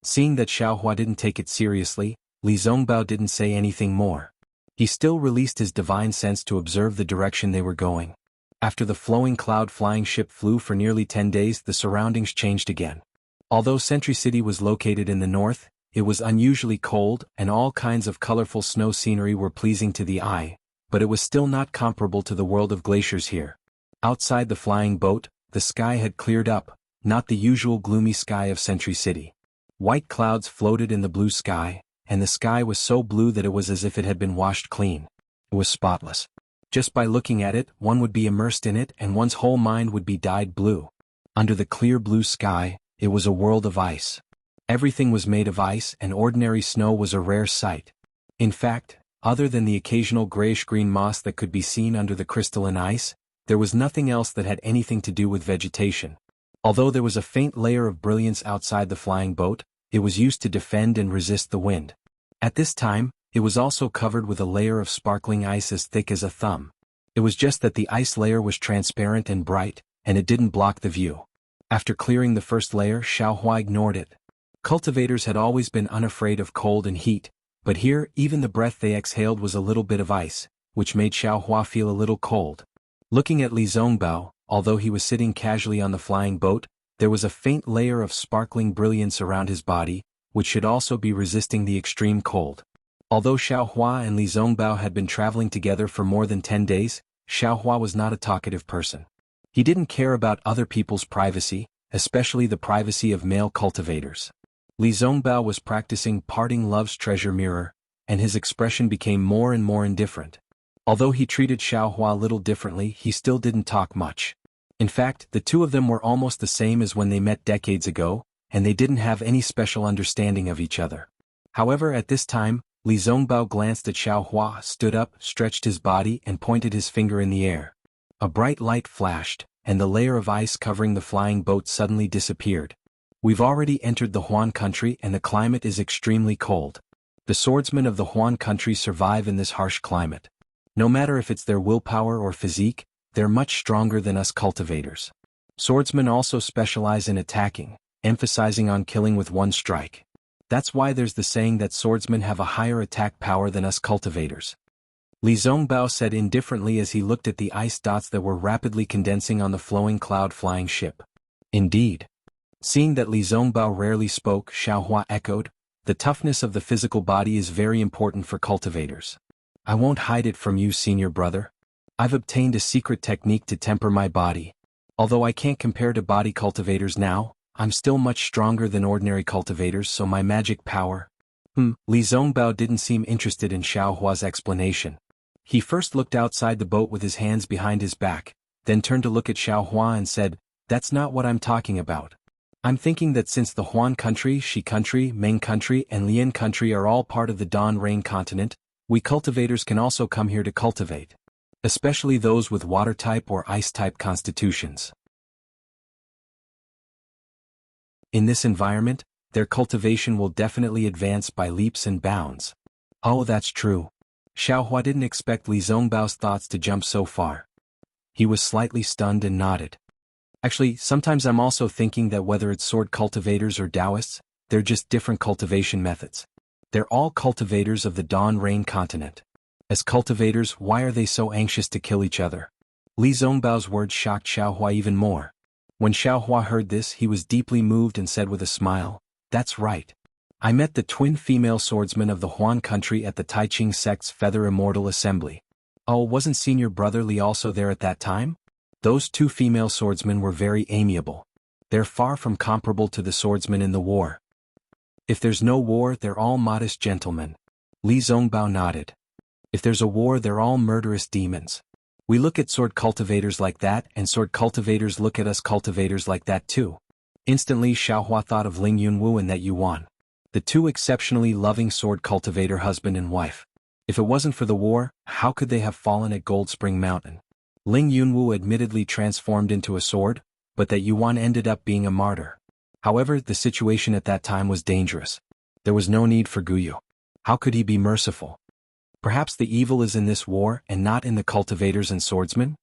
Seeing that Xiaohua didn't take it seriously, Li Zongbao didn't say anything more. He still released his divine sense to observe the direction they were going. After the flowing cloud flying ship flew for nearly 10 days, the surroundings changed again. Although Sentry City was located in the north, it was unusually cold and all kinds of colorful snow scenery were pleasing to the eye, but it was still not comparable to the world of glaciers here. Outside the flying boat, the sky had cleared up, not the usual gloomy sky of Sentry City. White clouds floated in the blue sky, and the sky was so blue that it was as if it had been washed clean. It was spotless. Just by looking at it, one would be immersed in it and one's whole mind would be dyed blue. Under the clear blue sky, it was a world of ice. Everything was made of ice and ordinary snow was a rare sight. In fact, other than the occasional grayish-green moss that could be seen under the crystalline ice, there was nothing else that had anything to do with vegetation. Although there was a faint layer of brilliance outside the flying boat, it was used to defend and resist the wind. At this time, it was also covered with a layer of sparkling ice as thick as a thumb. It was just that the ice layer was transparent and bright, and it didn't block the view. After clearing the first layer, Xiaohua ignored it. Cultivators had always been unafraid of cold and heat, but here even the breath they exhaled was a little bit of ice, which made Xiaohua feel a little cold. Looking at Li Zongbao, although he was sitting casually on the flying boat, there was a faint layer of sparkling brilliance around his body, which should also be resisting the extreme cold. Although Xiaohua and Li Zongbao had been traveling together for more than 10 days, Xiaohua was not a talkative person. He didn't care about other people's privacy, especially the privacy of male cultivators. Li Zongbao was practicing parting love's treasure mirror, and his expression became more and more indifferent. Although he treated Xiaohua a little differently, he still didn't talk much. In fact, the two of them were almost the same as when they met decades ago, and they didn't have any special understanding of each other. However, at this time, Li Zongbao glanced at Xiaohua, stood up, stretched his body and pointed his finger in the air. A bright light flashed, and the layer of ice covering the flying boat suddenly disappeared. "We've already entered the Huan country and the climate is extremely cold. The swordsmen of the Huan country survive in this harsh climate. No matter if it's their willpower or physique, they're much stronger than us cultivators. Swordsmen also specialize in attacking, emphasizing on killing with one strike. That's why there's the saying that swordsmen have a higher attack power than us cultivators." Li Zongbao said indifferently as he looked at the ice dots that were rapidly condensing on the flowing cloud flying ship. "Indeed." Seeing that Li Zongbao rarely spoke, Xiaohua echoed, "The toughness of the physical body is very important for cultivators. I won't hide it from you, senior brother. I've obtained a secret technique to temper my body. Although I can't compare to body cultivators now, I'm still much stronger than ordinary cultivators, so my magic power..." Li Zongbao didn't seem interested in Xiaohua's explanation. He first looked outside the boat with his hands behind his back, then turned to look at Xiaohua and said, "That's not what I'm talking about. I'm thinking that since the Huan country, Shi country, Ming country and Lian country are all part of the Dawn Rain continent, we cultivators can also come here to cultivate. Especially those with water-type or ice-type constitutions. In this environment, their cultivation will definitely advance by leaps and bounds." "Oh, that's true." Xiaohua didn't expect Li Zongbao's thoughts to jump so far. He was slightly stunned and nodded. "Actually, sometimes I'm also thinking that whether it's sword cultivators or Taoists, they're just different cultivation methods. They're all cultivators of the Dawn Rain continent. As cultivators, why are they so anxious to kill each other?" Li Zongbao's words shocked Xiaohua even more. When Xiaohua heard this, he was deeply moved and said with a smile, "That's right. I met the twin female swordsmen of the Huan country at the Tai Ching sect's Feather Immortal Assembly." "Oh, wasn't senior brother Li also there at that time?" "Those two female swordsmen were very amiable. They're far from comparable to the swordsmen in the war. If there's no war, they're all modest gentlemen. Li Zongbao nodded. If there's a war, they're all murderous demons. We look at sword cultivators like that, and sword cultivators look at us cultivators like that too. Instantly Xiaohua thought of Ling Yunwu and that Yuan. The two exceptionally loving sword cultivator husband and wife. If it wasn't for the war, how could they have fallen at Gold Spring Mountain? Ling Yunwu admittedly transformed into a sword, but that Yuan ended up being a martyr. However, the situation at that time was dangerous. There was no need for Guyu. How could he be merciful? Perhaps the evil is in this war and not in the cultivators and swordsmen?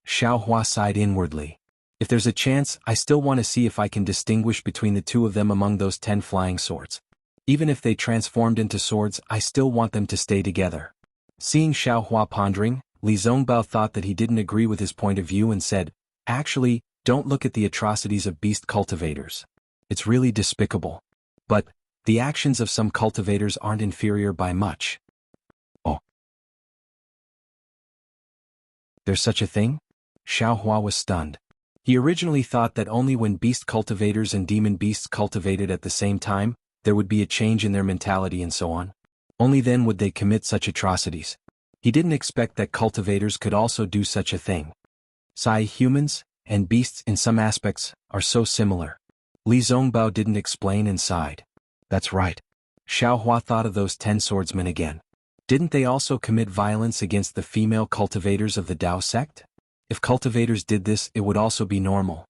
Xiaohua sighed inwardly. If there's a chance, I still want to see if I can distinguish between the two of them among those 10 flying swords. Even if they transformed into swords, I still want them to stay together. Seeing Xiaohua pondering, Li Zongbao thought that he didn't agree with his point of view and said, "Actually, don't look at the atrocities of beast cultivators. It's really despicable. But the actions of some cultivators aren't inferior by much." Oh. There's such a thing? Xiaohua was stunned. He originally thought that only when beast cultivators and demon beasts cultivated at the same time, there would be a change in their mentality and so on. Only then would they commit such atrocities. He didn't expect that cultivators could also do such a thing. Humans and beasts in some aspects are so similar. Li Zongbao didn't explain and sighed. That's right. Xiaohua thought of those 10 swordsmen again. Didn't they also commit violence against the female cultivators of the Dao sect? If cultivators did this, it would also be normal.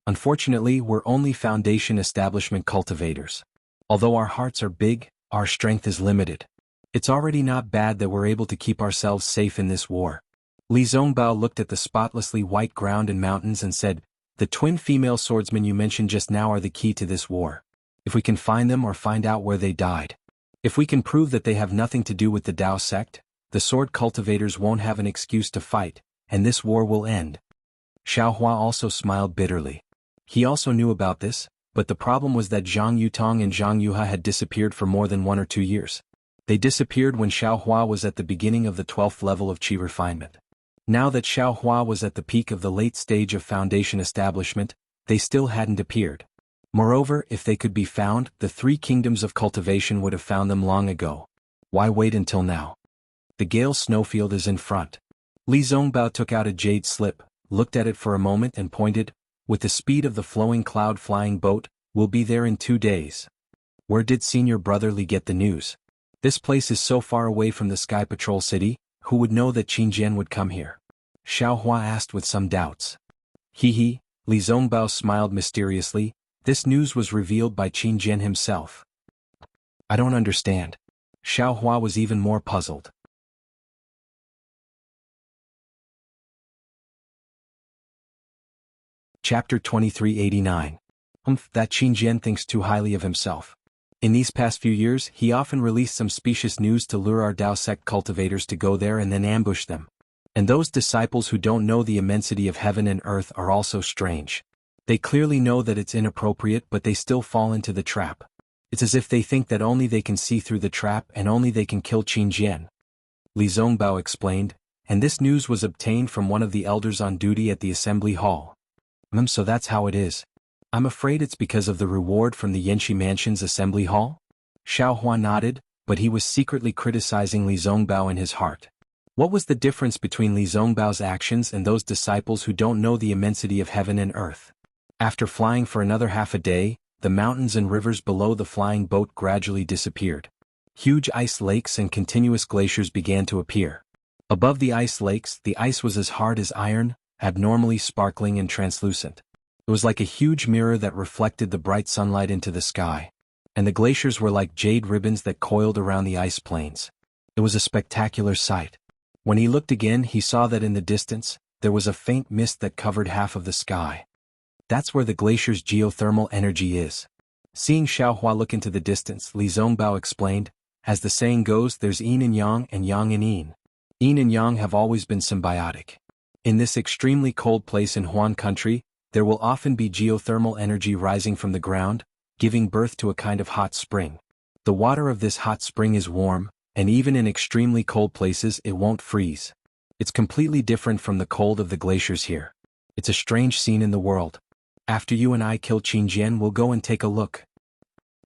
Unfortunately, we're only Foundation establishment cultivators. Although our hearts are big, our strength is limited. It's already not bad that we're able to keep ourselves safe in this war. Li Zongbao looked at the spotlessly white ground and mountains and said, "The twin female swordsmen you mentioned just now are the key to this war. If we can find them or find out where they died. If we can prove that they have nothing to do with the Dao sect, the sword cultivators won't have an excuse to fight, and this war will end." Xiaohua also smiled bitterly. He also knew about this, but the problem was that Zhang Yutong and Zhang Yuha had disappeared for more than 1 or 2 years. They disappeared when Xiaohua was at the beginning of the 12th level of Qi refinement. Now that Xiaohua was at the peak of the late stage of Foundation establishment, they still hadn't appeared. Moreover, if they could be found, the 3 kingdoms of cultivation would have found them long ago. Why wait until now? The Gale snowfield is in front. Li Zongbao took out a jade slip, looked at it for a moment and pointed, "With the speed of the flowing cloud flying boat, we'll be there in 2 days. Where did Senior Brother Li get the news? This place is so far away from the Sky Patrol City, who would know that Qingjian would come here?" Xiaohua asked with some doubts. He, Li Zongbao smiled mysteriously, "This news was revealed by Qingjian himself." I don't understand. Xiaohua was even more puzzled. Chapter 2389. That Qingjian thinks too highly of himself. In these past few years, he often released some specious news to lure our Dao sect cultivators to go there and then ambush them. And those disciples who don't know the immensity of heaven and earth are also strange. They clearly know that it's inappropriate, but they still fall into the trap. It's as if they think that only they can see through the trap and only they can kill Qingjian. Li Zongbao explained, and this news was obtained from one of the elders on duty at the assembly hall. So that's how it is. I'm afraid it's because of the reward from the Yanxi Mansion's assembly hall? Xiaohua nodded, but he was secretly criticizing Li Zongbao in his heart. What was the difference between Li Zongbao's actions and those disciples who don't know the immensity of heaven and earth? After flying for another half a day, the mountains and rivers below the flying boat gradually disappeared. Huge ice lakes and continuous glaciers began to appear. Above the ice lakes, the ice was as hard as iron, abnormally sparkling and translucent. It was like a huge mirror that reflected the bright sunlight into the sky. And the glaciers were like jade ribbons that coiled around the ice plains. It was a spectacular sight. When he looked again, he saw that in the distance, there was a faint mist that covered half of the sky. That's where the glacier's geothermal energy is. Seeing Xiaohua look into the distance, Li Zongbao explained, as the saying goes, there's yin and yang and yin. Yin and yang have always been symbiotic. In this extremely cold place in Huan country, there will often be geothermal energy rising from the ground, giving birth to a kind of hot spring. The water of this hot spring is warm, and even in extremely cold places it won't freeze. It's completely different from the cold of the glaciers here. It's a strange scene in the world. After you and I kill Qingjian, we'll go and take a look.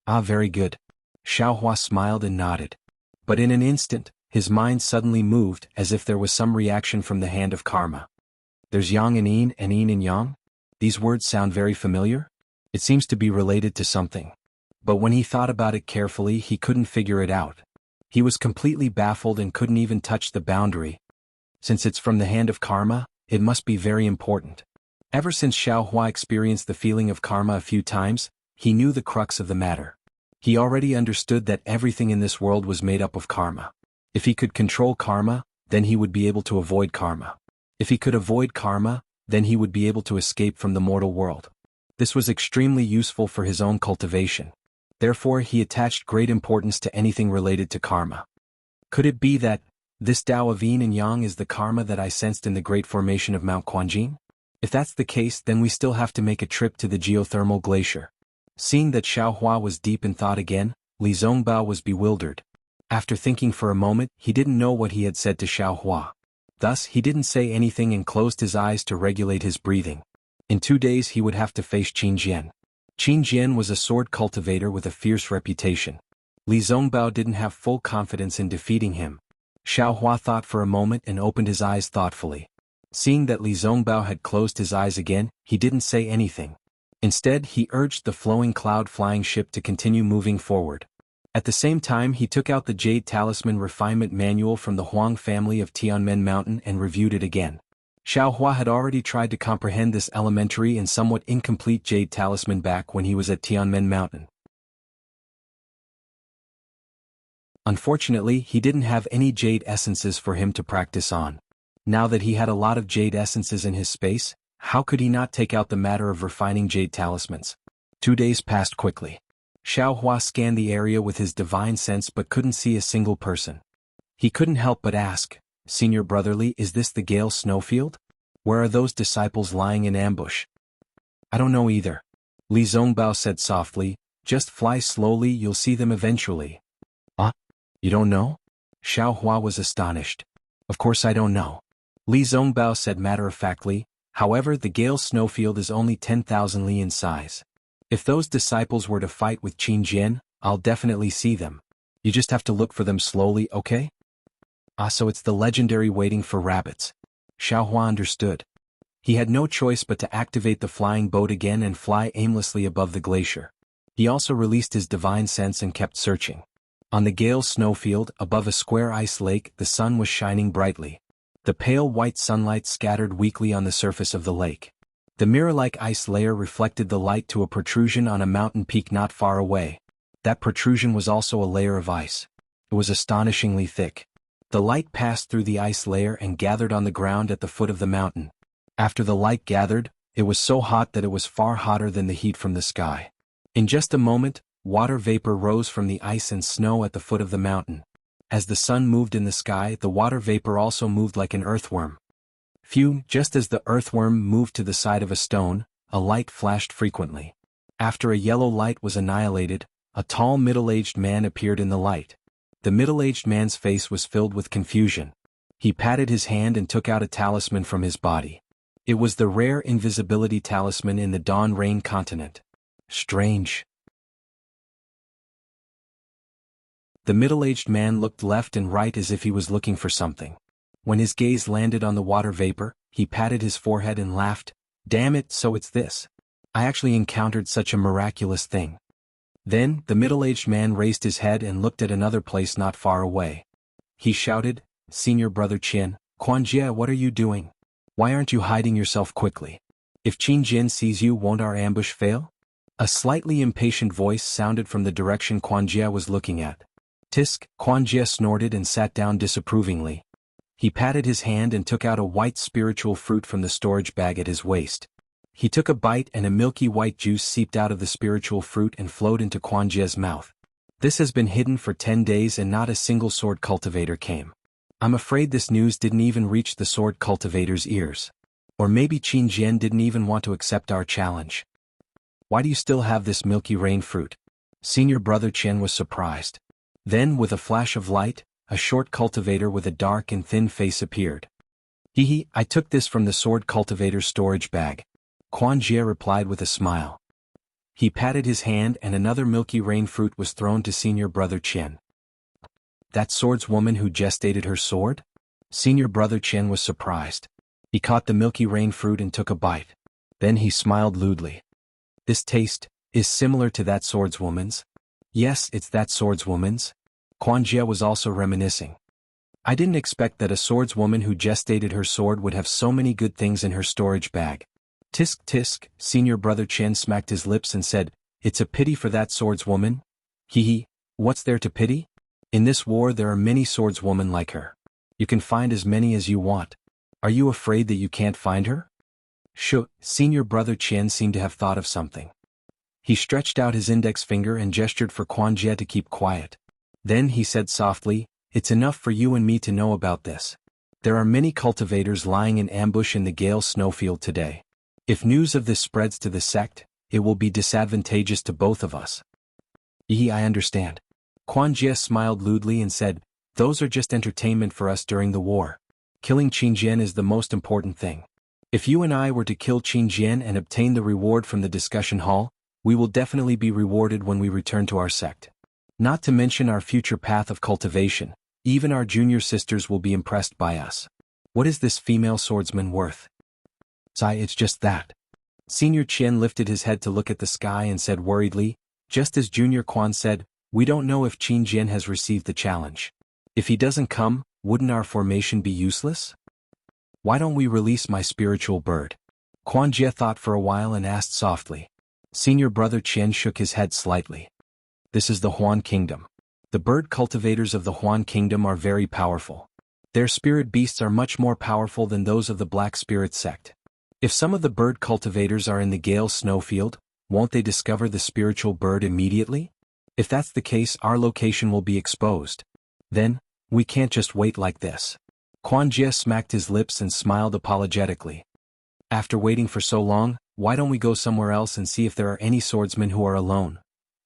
Ah, very good. Xiaohua smiled and nodded. But in an instant, his mind suddenly moved as if there was some reaction from the hand of karma. There's yang and yin and yang? These words sound very familiar? It seems to be related to something. But when he thought about it carefully, he couldn't figure it out. He was completely baffled and couldn't even touch the boundary. Since it's from the hand of karma, it must be very important. Ever since Xiaohua experienced the feeling of karma a few times, he knew the crux of the matter. He already understood that everything in this world was made up of karma. If he could control karma, then he would be able to avoid karma. If he could avoid karma, then he would be able to escape from the mortal world. This was extremely useful for his own cultivation. Therefore, he attached great importance to anything related to karma. Could it be that this Tao of yin and yang is the karma that I sensed in the great formation of Mount Quanjin? If that's the case, then we still have to make a trip to the geothermal glacier. Seeing that Xiaohua was deep in thought again, Li Zongbao was bewildered. After thinking for a moment, he didn't know what he had said to Xiaohua. Thus, he didn't say anything and closed his eyes to regulate his breathing. In 2 days he would have to face Qingjian. Qingjian was a sword cultivator with a fierce reputation. Li Zongbao didn't have full confidence in defeating him. Xiaohua thought for a moment and opened his eyes thoughtfully. Seeing that Li Zongbao had closed his eyes again, he didn't say anything. Instead, he urged the flowing cloud-flying ship to continue moving forward. At the same time, he took out the Jade Talisman Refinement Manual from the Huang family of Tianmen Mountain and reviewed it again. Xiaohua had already tried to comprehend this elementary and somewhat incomplete Jade Talisman back when he was at Tianmen Mountain. Unfortunately, he didn't have any Jade Essences for him to practice on. Now that he had a lot of Jade Essences in his space, how could he not take out the matter of refining Jade Talismans? 2 days passed quickly. Xiaohua scanned the area with his divine sense but couldn't see a single person. He couldn't help but ask, "Senior Brotherly, is this the Gale Snowfield? Where are those disciples lying in ambush?" "I don't know either." Li Zongbao said softly, "Just fly slowly, you'll see them eventually." "Ah? You don't know?" Xiaohua was astonished. "Of course I don't know." Li Zongbao said matter-of-factly, "However, the Gale Snowfield is only 10,000 li in size. If those disciples were to fight with Qingjian, I'll definitely see them. You just have to look for them slowly, okay?" "Ah, so it's the legendary waiting for rabbits." Xiaohua understood. He had no choice but to activate the flying boat again and fly aimlessly above the glacier. He also released his divine sense and kept searching. On the Gale Snowfield, above a square ice lake, the sun was shining brightly. The pale white sunlight scattered weakly on the surface of the lake. The mirror-like ice layer reflected the light to a protrusion on a mountain peak not far away. That protrusion was also a layer of ice. It was astonishingly thick. The light passed through the ice layer and gathered on the ground at the foot of the mountain. After the light gathered, it was so hot that it was far hotter than the heat from the sky. In just a moment, water vapor rose from the ice and snow at the foot of the mountain. As the sun moved in the sky, the water vapor also moved like an earthworm. Phew, just as the earthworm moved to the side of a stone, a light flashed frequently. After a yellow light was annihilated, a tall middle-aged man appeared in the light. The middle-aged man's face was filled with confusion. He patted his hand and took out a talisman from his body. It was the rare invisibility talisman in the Dawn Rain continent. Strange. The middle-aged man looked left and right as if he was looking for something. When his gaze landed on the water vapor, he patted his forehead and laughed. "Damn it, so it's this. I actually encountered such a miraculous thing." Then, the middle-aged man raised his head and looked at another place not far away. He shouted, "Senior Brother Qin, Quanjie, what are you doing? Why aren't you hiding yourself quickly? If Qingjian sees you, won't our ambush fail?" A slightly impatient voice sounded from the direction Quanjie was looking at. "Tisk," Quanjie snorted and sat down disapprovingly. He patted his hand and took out a white spiritual fruit from the storage bag at his waist. He took a bite and a milky white juice seeped out of the spiritual fruit and flowed into Quanjie's mouth. "This has been hidden for 10 days and not a single sword cultivator came. I'm afraid this news didn't even reach the sword cultivator's ears. Or maybe Qingjian didn't even want to accept our challenge. Why do you still have this milky rain fruit?" Senior Brother Chen was surprised. Then, with a flash of light, a short cultivator with a dark and thin face appeared. "Hee, I took this from the sword cultivator's storage bag." Quan Jie replied with a smile. He patted his hand and another milky rain fruit was thrown to senior brother Chen. That swordswoman who gestated her sword? Senior brother Chen was surprised. He caught the milky rain fruit and took a bite. Then he smiled lewdly. This taste is similar to that swordswoman's. Yes, it's that swordswoman's. Quan Jie was also reminiscing. I didn't expect that a swordswoman who gestated her sword would have so many good things in her storage bag. Tisk tisk, senior brother Chen smacked his lips and said, It's a pity for that swordswoman. Hee, what's there to pity? In this war there are many swordswomen like her. You can find as many as you want. Are you afraid that you can't find her? Shoo, senior brother Chen seemed to have thought of something. He stretched out his index finger and gestured for Quan Jie to keep quiet. Then he said softly, It's enough for you and me to know about this. There are many cultivators lying in ambush in the Gale snowfield today. If news of this spreads to the sect, it will be disadvantageous to both of us. I understand. Quan Jie smiled lewdly and said, Those are just entertainment for us during the war. Killing Qingjian is the most important thing. If you and I were to kill Qingjian and obtain the reward from the discussion hall, we will definitely be rewarded when we return to our sect. Not to mention our future path of cultivation, even our junior sisters will be impressed by us. What is this female swordsman worth? It's just that. Senior Chen lifted his head to look at the sky and said worriedly, just as Junior Quan said, we don't know if Qingjian has received the challenge. If he doesn't come, wouldn't our formation be useless? Why don't we release my spiritual bird? Quan Jie thought for a while and asked softly. Senior brother Chen shook his head slightly. This is the Huan Kingdom. The bird cultivators of the Huan Kingdom are very powerful. Their spirit beasts are much more powerful than those of the Black Spirit sect. If some of the bird cultivators are in the Gale snowfield, won't they discover the spiritual bird immediately? If that's the case, our location will be exposed. Then, we can't just wait like this. Quan Jie smacked his lips and smiled apologetically. After waiting for so long, why don't we go somewhere else and see if there are any swordsmen who are alone?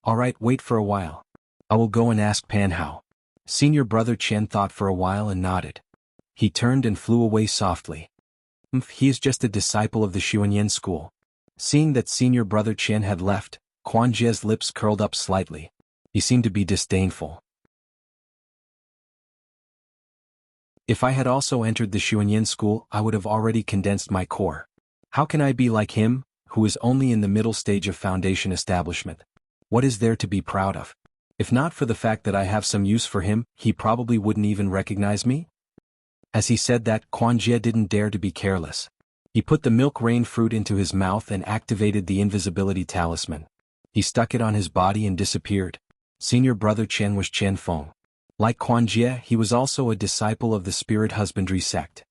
Alright, wait for a while. I will go and ask Pan Hao. Senior brother Chen thought for a while and nodded. He turned and flew away softly. He is just a disciple of the Xuanyan school. Seeing that senior brother Chen had left, Quan Jie's lips curled up slightly. He seemed to be disdainful. If I had also entered the Xuanyan school, I would have already condensed my core. How can I be like him, who is only in the middle stage of foundation establishment? What is there to be proud of? If not for the fact that I have some use for him, he probably wouldn't even recognize me? As he said that, Quan Jie didn't dare to be careless. He put the milk rain fruit into his mouth and activated the invisibility talisman. He stuck it on his body and disappeared. Senior brother Chen was Chen Feng. Like Quan Jie, he was also a disciple of the spirit husbandry sect.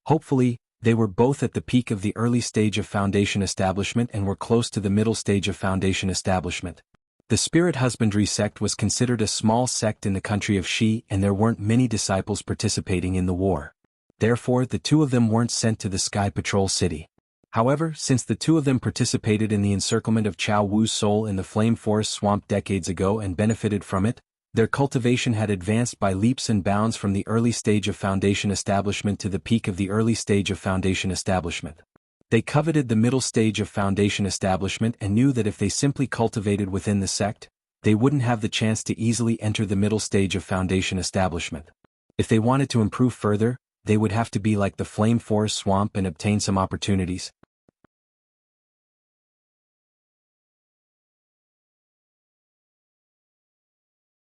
Hopefully, they were both at the peak of the early stage of foundation establishment and were close to the middle stage of foundation establishment. The spirit husbandry sect was considered a small sect in the country of Shi and there weren't many disciples participating in the war. Therefore, the two of them weren't sent to the Sky Patrol City. However, since the two of them participated in the encirclement of Chao Wu's soul in the Flame Forest Swamp decades ago and benefited from it, their cultivation had advanced by leaps and bounds from the early stage of foundation establishment to the peak of the early stage of foundation establishment. They coveted the middle stage of foundation establishment and knew that if they simply cultivated within the sect, they wouldn't have the chance to easily enter the middle stage of foundation establishment. If they wanted to improve further, they would have to be like the Flame Forest Swamp and obtain some opportunities.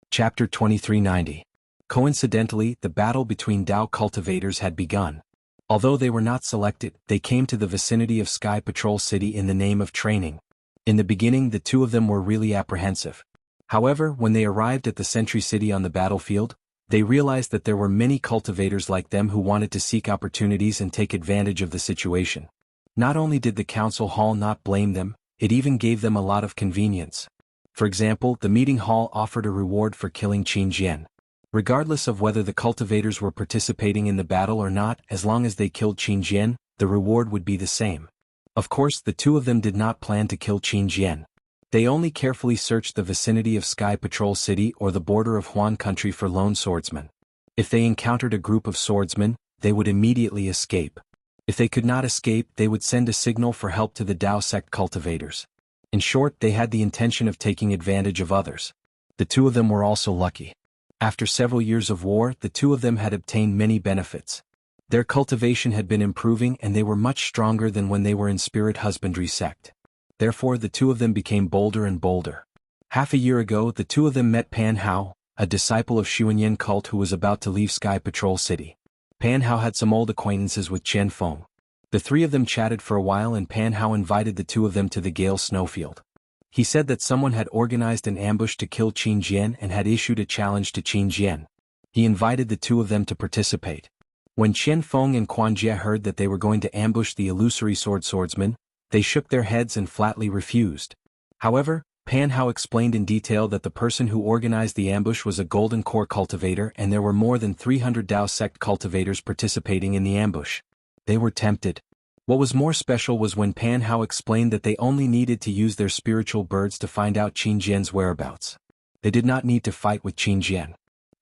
Chapter 2390. Coincidentally, the battle between Dao cultivators had begun. Although they were not selected, they came to the vicinity of Sky Patrol City in the name of training. In the beginning, the two of them were really apprehensive. However, when they arrived at the Sentry City on the battlefield, they realized that there were many cultivators like them who wanted to seek opportunities and take advantage of the situation. Not only did the council hall not blame them, it even gave them a lot of convenience. For example, the meeting hall offered a reward for killing Qingjian. Regardless of whether the cultivators were participating in the battle or not, as long as they killed Qingjian, the reward would be the same. Of course, the two of them did not plan to kill Qingjian. They only carefully searched the vicinity of Sky Patrol City or the border of Huan country for lone swordsmen. If they encountered a group of swordsmen, they would immediately escape. If they could not escape, they would send a signal for help to the Dao sect cultivators. In short, they had the intention of taking advantage of others. The two of them were also lucky. After several years of war, the two of them had obtained many benefits. Their cultivation had been improving and they were much stronger than when they were in spirit husbandry sect. Therefore the two of them became bolder and bolder. Half a year ago the two of them met Pan Hao, a disciple of Xuanyan cult who was about to leave Sky Patrol City. Pan Hao had some old acquaintances with Chen Feng. The three of them chatted for a while and Pan Hao invited the two of them to the Gale snowfield. He said that someone had organized an ambush to kill Qin Jian and had issued a challenge to Qin Jian. He invited the two of them to participate. When Chen Feng and Quan Jie heard that they were going to ambush the illusory swordsman, they shook their heads and flatly refused. However, Pan Hao explained in detail that the person who organized the ambush was a golden core cultivator and there were more than 300 Dao sect cultivators participating in the ambush. They were tempted. What was more special was when Pan Hao explained that they only needed to use their spiritual birds to find out Qin Jian's whereabouts. They did not need to fight with Qin Jian.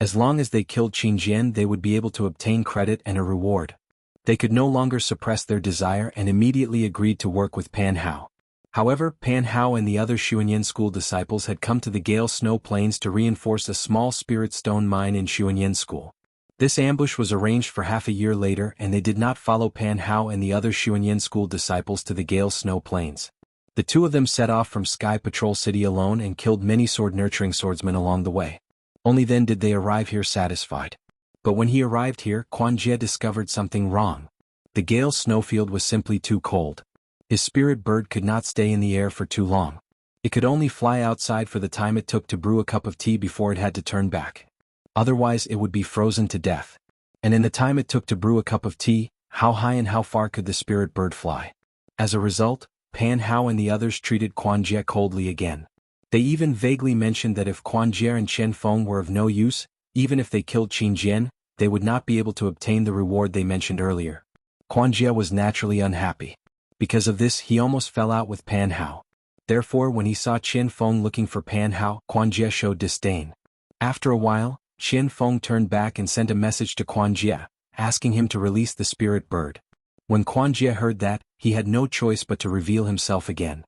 As long as they killed Qin Jian, they would be able to obtain credit and a reward. They could no longer suppress their desire and immediately agreed to work with Pan Hao. However, Pan Hao and the other Xuanyan school disciples had come to the Gale Snow Plains to reinforce a small spirit stone mine in Xuanyan school. This ambush was arranged for half a year later and they did not follow Pan Hao and the other Xuanyan school disciples to the Gale Snow Plains. The two of them set off from Sky Patrol City alone and killed many sword-nurturing swordsmen along the way. Only then did they arrive here satisfied. But when he arrived here, Quan Jie discovered something wrong. The Gale snowfield was simply too cold. His spirit bird could not stay in the air for too long. It could only fly outside for the time it took to brew a cup of tea before it had to turn back. Otherwise it would be frozen to death. And in the time it took to brew a cup of tea, how high and how far could the spirit bird fly? As a result, Pan Hao and the others treated Quan Jie coldly again. They even vaguely mentioned that if Quan Jie and Chen Feng were of no use, even if they killed Qin Jian, they would not be able to obtain the reward they mentioned earlier. Quan Jie was naturally unhappy. Because of this he almost fell out with Pan Hao. Therefore when he saw Chen Feng looking for Pan Hao, Quan Jie showed disdain. After a while, Chen Feng turned back and sent a message to Quan Jie, asking him to release the spirit bird. When Quan Jie heard that, he had no choice but to reveal himself again.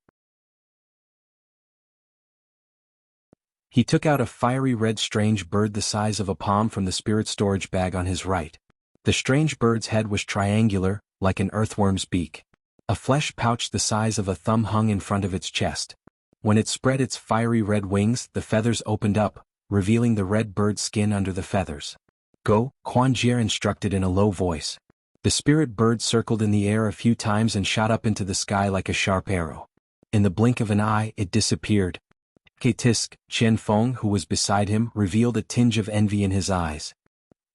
He took out a fiery red strange bird the size of a palm from the spirit storage bag on his right. The strange bird's head was triangular, like an earthworm's beak. A flesh pouch the size of a thumb hung in front of its chest. When it spread its fiery red wings, the feathers opened up, revealing the red bird's skin under the feathers. Go, Quan Jie instructed in a low voice. The spirit bird circled in the air a few times and shot up into the sky like a sharp arrow. In the blink of an eye, it disappeared. Tisk, Chen Feng, who was beside him, revealed a tinge of envy in his eyes.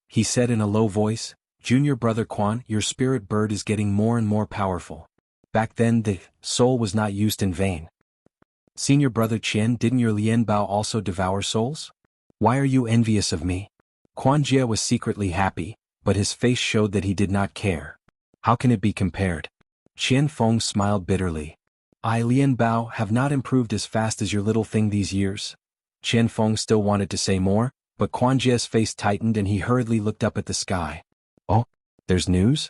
He said in a low voice, "Junior brother Quan, your spirit bird is getting more and more powerful. Back then the soul was not used in vain. Senior brother Chen, didn't your Lian Bao also devour souls? Why are you envious of me?" Quan Jie was secretly happy, but his face showed that he did not care. How can it be compared? Chen Feng smiled bitterly. I, Lian Bao, have not improved as fast as your little thing these years. Chen Feng still wanted to say more, but Quan Jie's face tightened and he hurriedly looked up at the sky. Oh, there's news?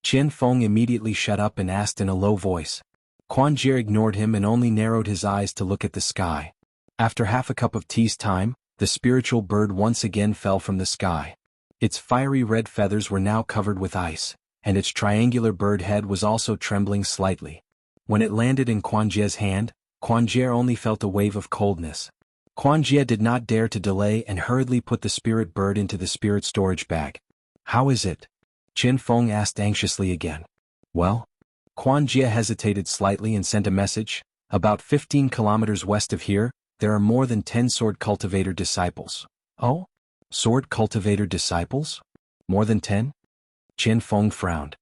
Chen Feng immediately shut up and asked in a low voice. Quan Jie ignored him and only narrowed his eyes to look at the sky. After half a cup of tea's time, the spiritual bird once again fell from the sky. Its fiery red feathers were now covered with ice, and its triangular bird head was also trembling slightly. When it landed in Quan Jie's hand, Quan Jie only felt a wave of coldness. Quan Jie did not dare to delay and hurriedly put the spirit bird into the spirit storage bag. How is it? Chen Feng asked anxiously again. Well? Quan Jie hesitated slightly and sent a message. About 15 kilometers west of here, there are more than 10 sword cultivator disciples. Oh? Sword cultivator disciples? More than 10? Chen Feng frowned.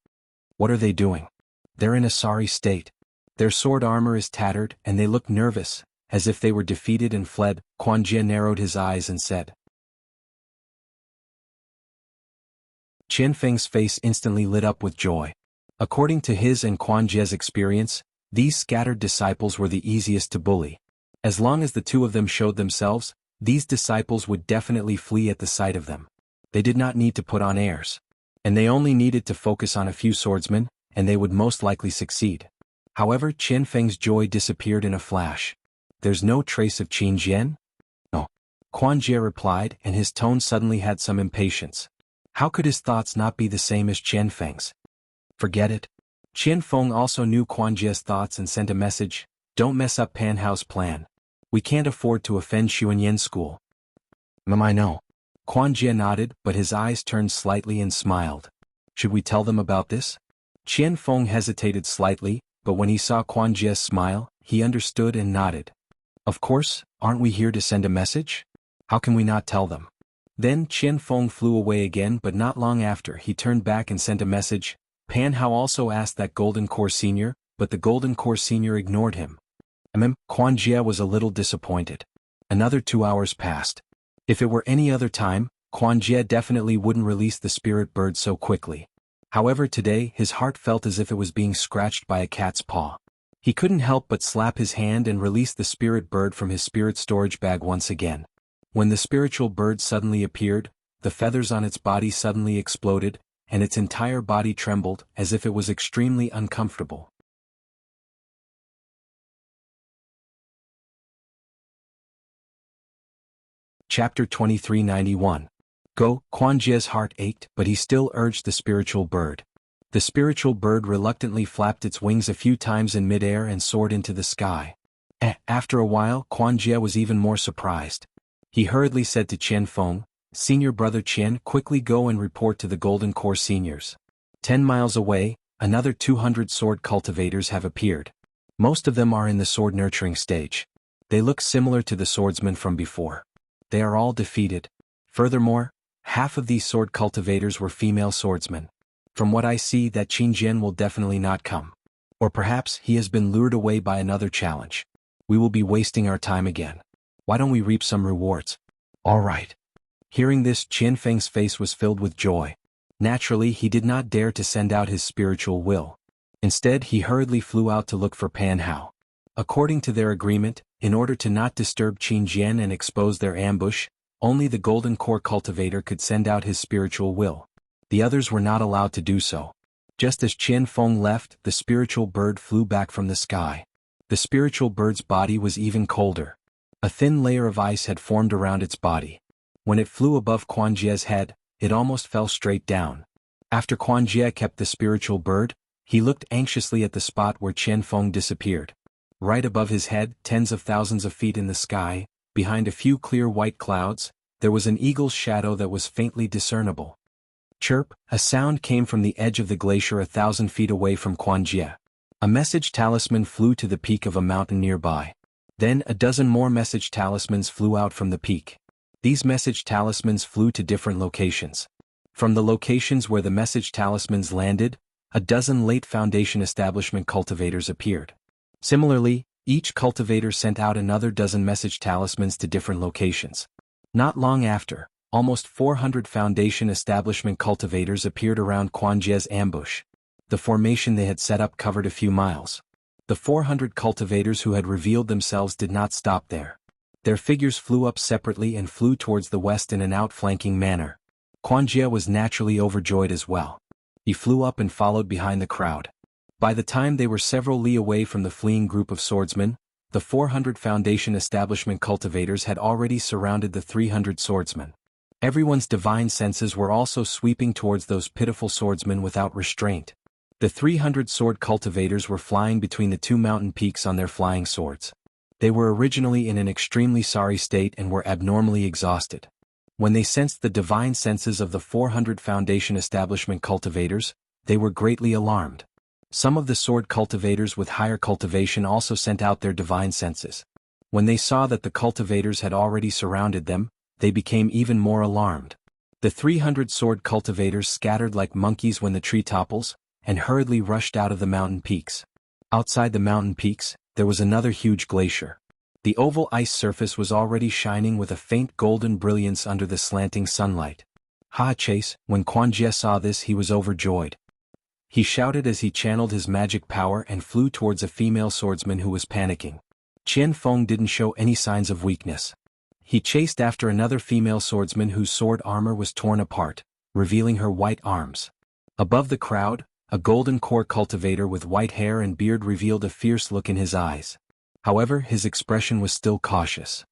What are they doing? They're in a sorry state. Their sword armor is tattered and they look nervous, as if they were defeated and fled. Quan Jie narrowed his eyes and said. Chen Feng's face instantly lit up with joy. According to his and Quan Jie's experience, these scattered disciples were the easiest to bully. As long as the two of them showed themselves, these disciples would definitely flee at the sight of them. They did not need to put on airs. And they only needed to focus on a few swordsmen, and they would most likely succeed. However, Qian Feng's joy disappeared in a flash. There's no trace of Qin Jian? No. Quan Jie replied, and his tone suddenly had some impatience. How could his thoughts not be the same as Qian Feng's? Forget it. Qian Feng also knew Quan Jie's thoughts and sent a message, don't mess up Pan Hao's plan. We can't afford to offend Xuanyan School. I know. Quan Jie nodded, but his eyes turned slightly and smiled. Should we tell them about this? Qian Feng hesitated slightly, but when he saw Quan Jie's smile, he understood and nodded. Of course, aren't we here to send a message? How can we not tell them? Then Qian Feng flew away again, but not long after he turned back and sent a message. Pan Hao also asked that Golden Core Senior, but the Golden Core Senior ignored him. Quan Jie was a little disappointed. Another 2 hours passed. If it were any other time, Quan Jie definitely wouldn't release the spirit bird so quickly. However, today his heart felt as if it was being scratched by a cat's paw. He couldn't help but slap his hand and release the spirit bird from his spirit storage bag once again. When the spiritual bird suddenly appeared, the feathers on its body suddenly exploded, and its entire body trembled as if it was extremely uncomfortable. Chapter 2391. Go. Quan Jie's heart ached, but he still urged the spiritual bird. The spiritual bird reluctantly flapped its wings a few times in midair and soared into the sky. After a while, Quan Jie was even more surprised. He hurriedly said to Qian Feng, Senior Brother Qian, quickly go and report to the Golden Core Seniors. 10 miles away, another 200 sword cultivators have appeared. Most of them are in the sword nurturing stage. They look similar to the swordsmen from before. They are all defeated. Furthermore, half of these sword cultivators were female swordsmen. From what I see, that Qin Jian will definitely not come. Or perhaps he has been lured away by another challenge. We will be wasting our time again. Why don't we reap some rewards? All right. Hearing this, Qian Feng's face was filled with joy. Naturally, he did not dare to send out his spiritual will. Instead, he hurriedly flew out to look for Pan Hao. According to their agreement, in order to not disturb Qin Jian and expose their ambush, only the Golden Core Cultivator could send out his spiritual will. The others were not allowed to do so. Just as Qian Feng left, the spiritual bird flew back from the sky. The spiritual bird's body was even colder. A thin layer of ice had formed around its body. When it flew above Quan Jie's head, it almost fell straight down. After Quan Jie kept the spiritual bird, he looked anxiously at the spot where Qian Feng disappeared. Right above his head, tens of thousands of feet in the sky, behind a few clear white clouds, there was an eagle's shadow that was faintly discernible. Chirp, a sound came from the edge of the glacier 1,000 feet away from Quan Jie. A message talisman flew to the peak of a mountain nearby. Then a dozen more message talismans flew out from the peak. These message talismans flew to different locations. From the locations where the message talismans landed, a dozen late Foundation establishment cultivators appeared. Similarly, each cultivator sent out another dozen message talismans to different locations. Not long after, almost 400 Foundation establishment cultivators appeared around Quan Jie's ambush. The formation they had set up covered a few miles. The 400 cultivators who had revealed themselves did not stop there. Their figures flew up separately and flew towards the west in an outflanking manner. Quan Jie was naturally overjoyed as well. He flew up and followed behind the crowd. By the time they were several li away from the fleeing group of swordsmen, the 400 Foundation establishment cultivators had already surrounded the 300 swordsmen. Everyone's divine senses were also sweeping towards those pitiful swordsmen without restraint. The 300 sword cultivators were flying between the two mountain peaks on their flying swords. They were originally in an extremely sorry state and were abnormally exhausted. When they sensed the divine senses of the 400 Foundation establishment cultivators, they were greatly alarmed. Some of the sword cultivators with higher cultivation also sent out their divine senses. When they saw that the cultivators had already surrounded them, they became even more alarmed. The 300 sword cultivators scattered like monkeys when the tree topples, and hurriedly rushed out of the mountain peaks. Outside the mountain peaks, there was another huge glacier. The oval ice surface was already shining with a faint golden brilliance under the slanting sunlight. Chase, when Quan Jie saw this, he was overjoyed. He shouted as he channeled his magic power and flew towards a female swordsman who was panicking. Qian Feng didn't show any signs of weakness. He chased after another female swordsman whose sword armor was torn apart, revealing her white arms. Above the crowd, A golden core cultivator with white hair and beard revealed a fierce look in his eyes. However, his expression was still cautious.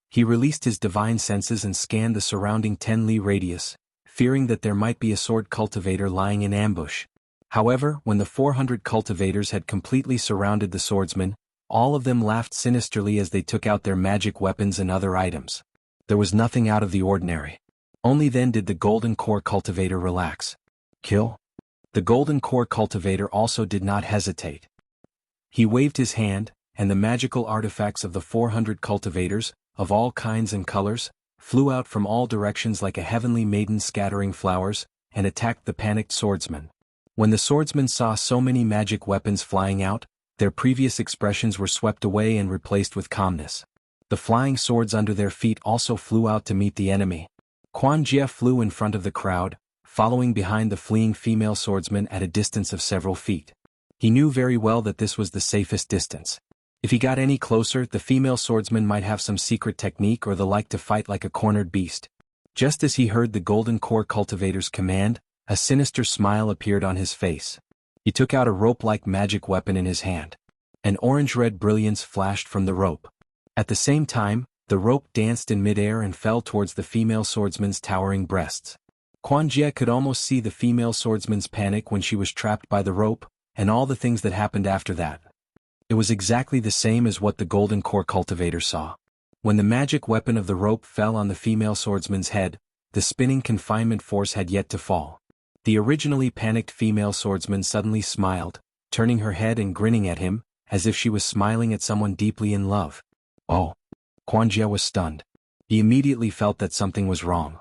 He released his divine senses and scanned the surrounding 10 li radius, fearing that there might be a sword cultivator lying in ambush. However, when the 400 cultivators had completely surrounded the swordsman, all of them laughed sinisterly as they took out their magic weapons and other items. There was nothing out of the ordinary. Only then did the golden core cultivator relax. Kill? The golden core cultivator also did not hesitate. He waved his hand, and the magical artifacts of the 400 cultivators, of all kinds and colors, flew out from all directions like a heavenly maiden scattering flowers, and attacked the panicked swordsman. When the swordsmen saw so many magic weapons flying out, their previous expressions were swept away and replaced with calmness. The flying swords under their feet also flew out to meet the enemy. Quan Jie flew in front of the crowd, following behind the fleeing female swordsman at a distance of several feet. He knew very well that this was the safest distance. If he got any closer, the female swordsman might have some secret technique or the like to fight like a cornered beast. Just as he heard the golden core cultivator's command, a sinister smile appeared on his face. He took out a rope-like magic weapon in his hand. An orange-red brilliance flashed from the rope. At the same time, the rope danced in midair and fell towards the female swordsman's towering breasts. Quan Jie could almost see the female swordsman's panic when she was trapped by the rope, and all the things that happened after that. It was exactly the same as what the golden core cultivator saw. When the magic weapon of the rope fell on the female swordsman's head, the spinning confinement force had yet to fall. The originally panicked female swordsman suddenly smiled, turning her head and grinning at him, as if she was smiling at someone deeply in love. Oh! Quan Jie was stunned. He immediately felt that something was wrong.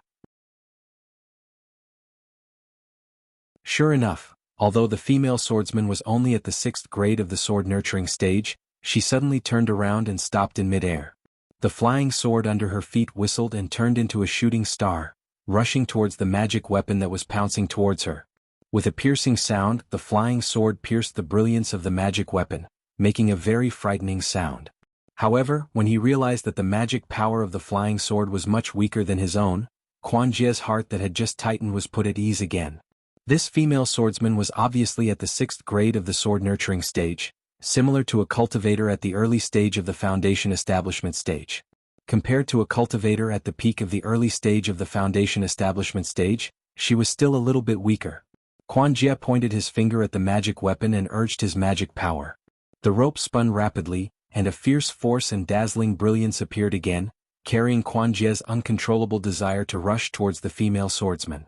Sure enough, although the female swordsman was only at the 6th grade of the sword nurturing stage, she suddenly turned around and stopped in midair. The flying sword under her feet whistled and turned into a shooting star, rushing towards the magic weapon that was pouncing towards her. With a piercing sound, the flying sword pierced the brilliance of the magic weapon, making a very frightening sound. However, when he realized that the magic power of the flying sword was much weaker than his own, Quan Jie's heart that had just tightened was put at ease again. This female swordsman was obviously at the 6th grade of the sword nurturing stage, similar to a cultivator at the early stage of the foundation establishment stage. Compared to a cultivator at the peak of the early stage of the foundation establishment stage, she was still a little bit weaker. Quan Jie pointed his finger at the magic weapon and urged his magic power. The rope spun rapidly, and a fierce force and dazzling brilliance appeared again, carrying Quan Jie's uncontrollable desire to rush towards the female swordsman.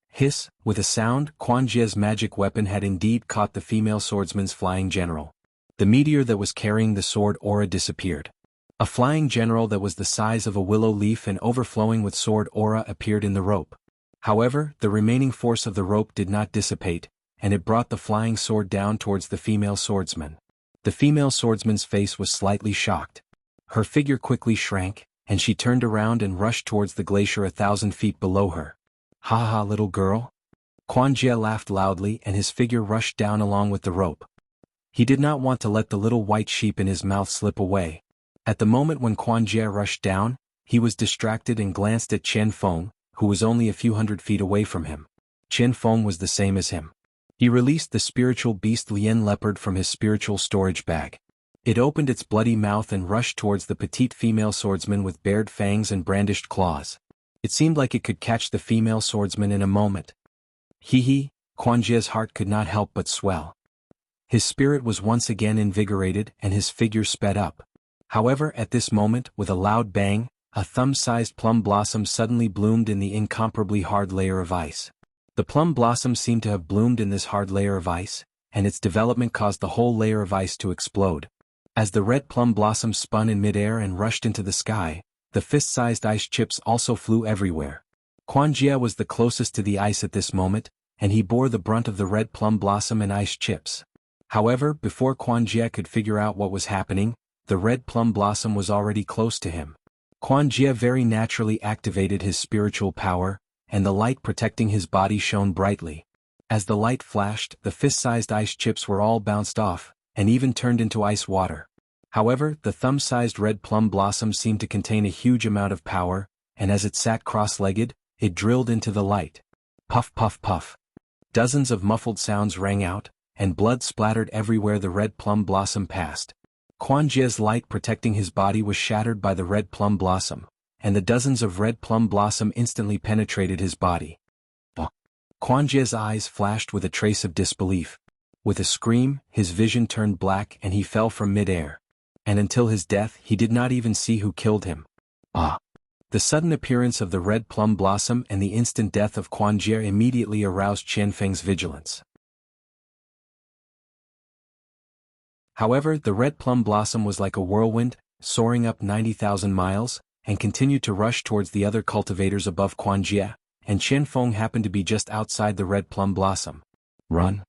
Hiss! With a sound, Quan Jie's magic weapon had indeed caught the female swordsman's flying general. The meteor that was carrying the sword aura disappeared. A flying general that was the size of a willow leaf and overflowing with sword aura appeared in the rope. However, the remaining force of the rope did not dissipate, and it brought the flying sword down towards the female swordsman. The female swordsman's face was slightly shocked. Her figure quickly shrank, and she turned around and rushed towards the glacier 1,000 feet below her. Ha ha, little girl? Quan Jie laughed loudly and his figure rushed down along with the rope. He did not want to let the little white sheep in his mouth slip away. At the moment when Quan Jie rushed down, he was distracted and glanced at Chen Feng, who was only a few hundred feet away from him. Chen Feng was the same as him. He released the spiritual beast Lien Leopard from his spiritual storage bag. It opened its bloody mouth and rushed towards the petite female swordsman with bared fangs and brandished claws. It seemed like it could catch the female swordsman in a moment. Hee, Quan Jie's heart could not help but swell. His spirit was once again invigorated and his figure sped up. However, at this moment, with a loud bang, a thumb-sized plum blossom suddenly bloomed in the incomparably hard layer of ice. The plum blossom seemed to have bloomed in this hard layer of ice, and its development caused the whole layer of ice to explode. As the red plum blossom spun in midair and rushed into the sky, the fist-sized ice chips also flew everywhere. Quan Jie was the closest to the ice at this moment, and he bore the brunt of the red plum blossom and ice chips. However, before Quan Jie could figure out what was happening, the red plum blossom was already close to him. Quan Jie very naturally activated his spiritual power, and the light protecting his body shone brightly. As the light flashed, the fist-sized ice chips were all bounced off, and even turned into ice water. However, the thumb-sized red plum blossom seemed to contain a huge amount of power, and as it sat cross-legged, it drilled into the light. Puff puff puff. Dozens of muffled sounds rang out, and blood splattered everywhere the red plum blossom passed. Quan Jie's light protecting his body was shattered by the red plum blossom, and the dozens of red plum blossom instantly penetrated his body. Quan Jie's eyes flashed with a trace of disbelief. With a scream, his vision turned black and he fell from mid-air. And until his death he did not even see who killed him. The sudden appearance of the red plum blossom and the instant death of Quan Jie immediately aroused Qianfeng's vigilance. However, the red plum blossom was like a whirlwind, soaring up 90,000 miles, and continued to rush towards the other cultivators above Quan Jie, and Qianfeng happened to be just outside the red plum blossom. Run!